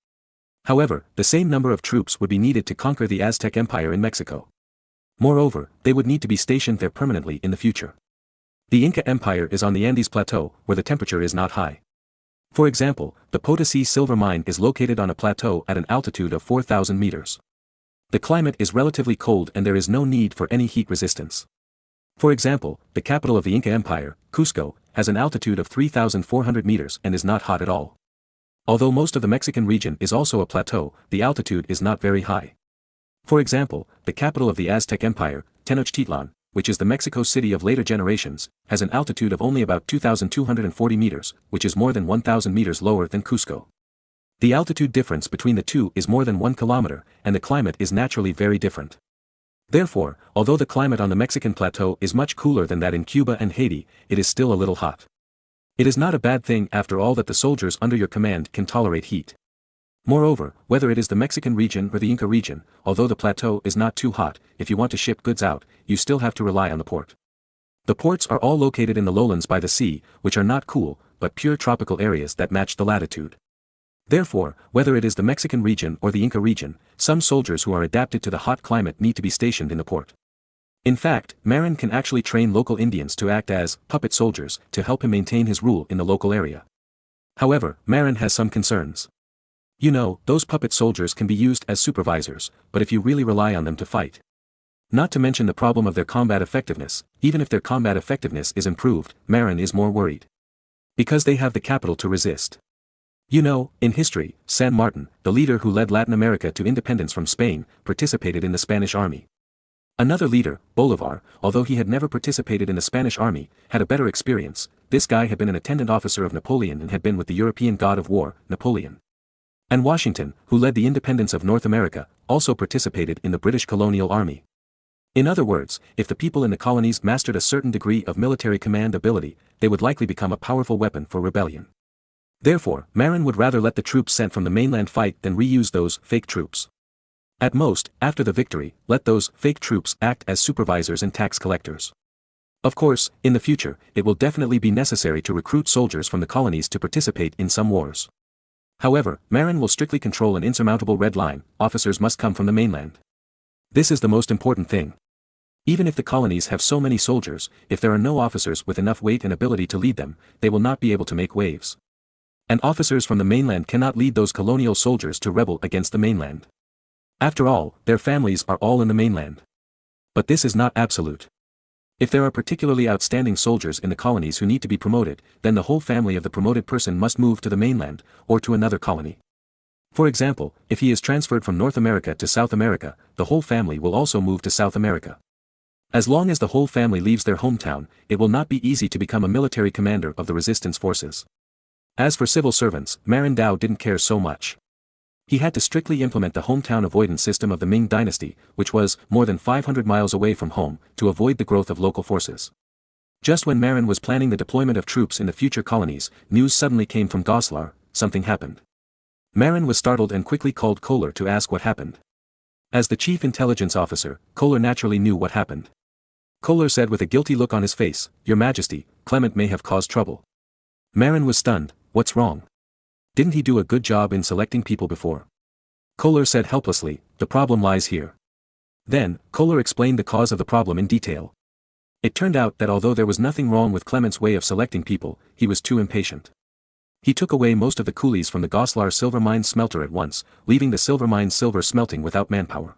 However, the same number of troops would be needed to conquer the Aztec Empire in Mexico. Moreover, they would need to be stationed there permanently in the future. The Inca Empire is on the Andes Plateau, where the temperature is not high. For example, the Potosi silver mine is located on a plateau at an altitude of 4,000 meters. The climate is relatively cold and there is no need for any heat resistance. For example, the capital of the Inca Empire, Cusco, has an altitude of 3,400 meters and is not hot at all. Although most of the Mexican region is also a plateau, the altitude is not very high. For example, the capital of the Aztec Empire, Tenochtitlan, which is the Mexico City of later generations, has an altitude of only about 2,240 meters, which is more than 1,000 meters lower than Cusco. The altitude difference between the two is more than 1 kilometer, and the climate is naturally very different. Therefore, although the climate on the Mexican plateau is much cooler than that in Cuba and Haiti, it is still a little hot. It is not a bad thing after all that the soldiers under your command can tolerate heat. Moreover, whether it is the Mexican region or the Inca region, although the plateau is not too hot, if you want to ship goods out, you still have to rely on the port. The ports are all located in the lowlands by the sea, which are not cool, but pure tropical areas that match the latitude. Therefore, whether it is the Mexican region or the Inca region, some soldiers who are adapted to the hot climate need to be stationed in the port. In fact, Marin can actually train local Indians to act as puppet soldiers to help him maintain his rule in the local area. However, Marin has some concerns. You know, those puppet soldiers can be used as supervisors, but if you really rely on them to fight. Not to mention the problem of their combat effectiveness, even if their combat effectiveness is improved, Marin is more worried. Because they have the capital to resist. You know, in history, San Martin, the leader who led Latin America to independence from Spain, participated in the Spanish army. Another leader, Bolivar, although he had never participated in the Spanish army, had a better experience. This guy had been an attendant officer of Napoleon and had been with the European god of war, Napoleon. And Washington, who led the independence of North America, also participated in the British colonial army. In other words, if the people in the colonies mastered a certain degree of military command ability, they would likely become a powerful weapon for rebellion. Therefore, Marin would rather let the troops sent from the mainland fight than reuse those fake troops. At most, after the victory, let those fake troops act as supervisors and tax collectors. Of course, in the future, it will definitely be necessary to recruit soldiers from the colonies to participate in some wars. However, Marin will strictly control an insurmountable red line: officers must come from the mainland. This is the most important thing. Even if the colonies have so many soldiers, if there are no officers with enough weight and ability to lead them, they will not be able to make waves. And officers from the mainland cannot lead those colonial soldiers to rebel against the mainland. After all, their families are all in the mainland. But this is not absolute. If there are particularly outstanding soldiers in the colonies who need to be promoted, then the whole family of the promoted person must move to the mainland, or to another colony. For example, if he is transferred from North America to South America, the whole family will also move to South America. As long as the whole family leaves their hometown, it will not be easy to become a military commander of the resistance forces. As for civil servants, Marin Dao didn't care so much. He had to strictly implement the hometown avoidance system of the Ming dynasty, which was more than 500 miles away from home, to avoid the growth of local forces. Just when Marin was planning the deployment of troops in the future colonies, news suddenly came from Goslar: something happened. Marin was startled and quickly called Kohler to ask what happened. As the chief intelligence officer, Kohler naturally knew what happened. Kohler said with a guilty look on his face, "Your Majesty, Clement may have caused trouble." Marin was stunned. "What's wrong? Didn't he do a good job in selecting people before?" Kohler said helplessly, "The problem lies here." Then, Kohler explained the cause of the problem in detail. It turned out that although there was nothing wrong with Clement's way of selecting people, he was too impatient. He took away most of the coolies from the Goslar silver mine smelter at once, leaving the silver mine silver smelting without manpower.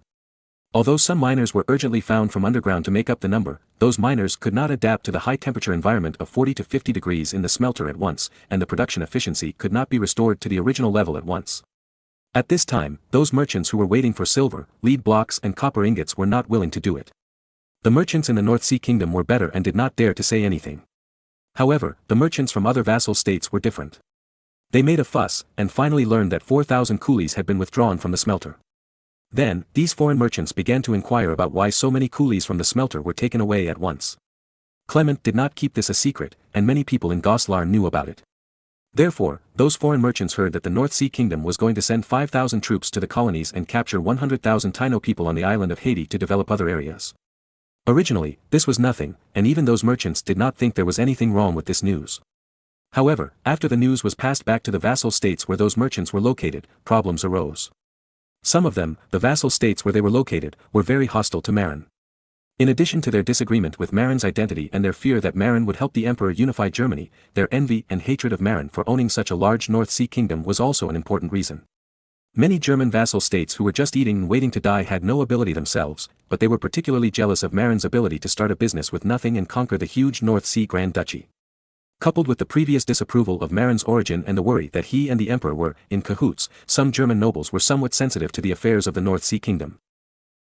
Although some miners were urgently found from underground to make up the number, those miners could not adapt to the high-temperature environment of 40 to 50 degrees in the smelter at once, and the production efficiency could not be restored to the original level at once. At this time, those merchants who were waiting for silver, lead blocks and copper ingots were not willing to do it. The merchants in the North Sea Kingdom were better and did not dare to say anything. However, the merchants from other vassal states were different. They made a fuss, and finally learned that 4,000 coolies had been withdrawn from the smelter. Then, these foreign merchants began to inquire about why so many coolies from the smelter were taken away at once. Clement did not keep this a secret, and many people in Goslar knew about it. Therefore, those foreign merchants heard that the North Sea Kingdom was going to send 5,000 troops to the colonies and capture 100,000 Taino people on the island of Haiti to develop other areas. Originally, this was nothing, and even those merchants did not think there was anything wrong with this news. However, after the news was passed back to the vassal states where those merchants were located, problems arose. Some of them, the vassal states where they were located, were very hostile to Marin. In addition to their disagreement with Marin's identity and their fear that Marin would help the emperor unify Germany, their envy and hatred of Marin for owning such a large North Sea kingdom was also an important reason. Many German vassal states who were just eating and waiting to die had no ability themselves, but they were particularly jealous of Marin's ability to start a business with nothing and conquer the huge North Sea Grand Duchy. Coupled with the previous disapproval of Marin's origin and the worry that he and the emperor were in cahoots, some German nobles were somewhat sensitive to the affairs of the North Sea Kingdom.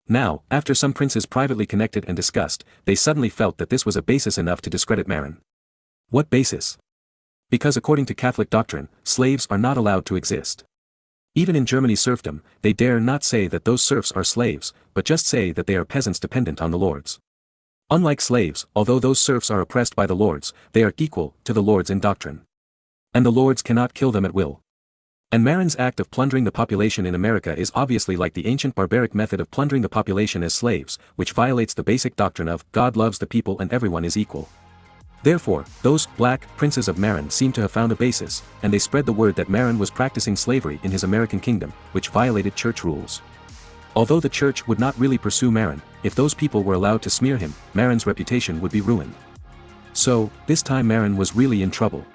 Now, after some princes privately connected and discussed, they suddenly felt that this was a basis enough to discredit Marin. What basis? Because according to Catholic doctrine, slaves are not allowed to exist. Even in Germany's serfdom, they dare not say that those serfs are slaves, but just say that they are peasants dependent on the lords. Unlike slaves, although those serfs are oppressed by the lords, they are equal to the lords in doctrine. And the lords cannot kill them at will. And Marin's act of plundering the population in America is obviously like the ancient barbaric method of plundering the population as slaves, which violates the basic doctrine of God loves the people and everyone is equal. Therefore, those black princes of Marin seem to have found a basis, and they spread the word that Marin was practicing slavery in his American kingdom, which violated church rules. Although the church would not really pursue Marin, if those people were allowed to smear him, Marin's reputation would be ruined. So, this time Marin was really in trouble.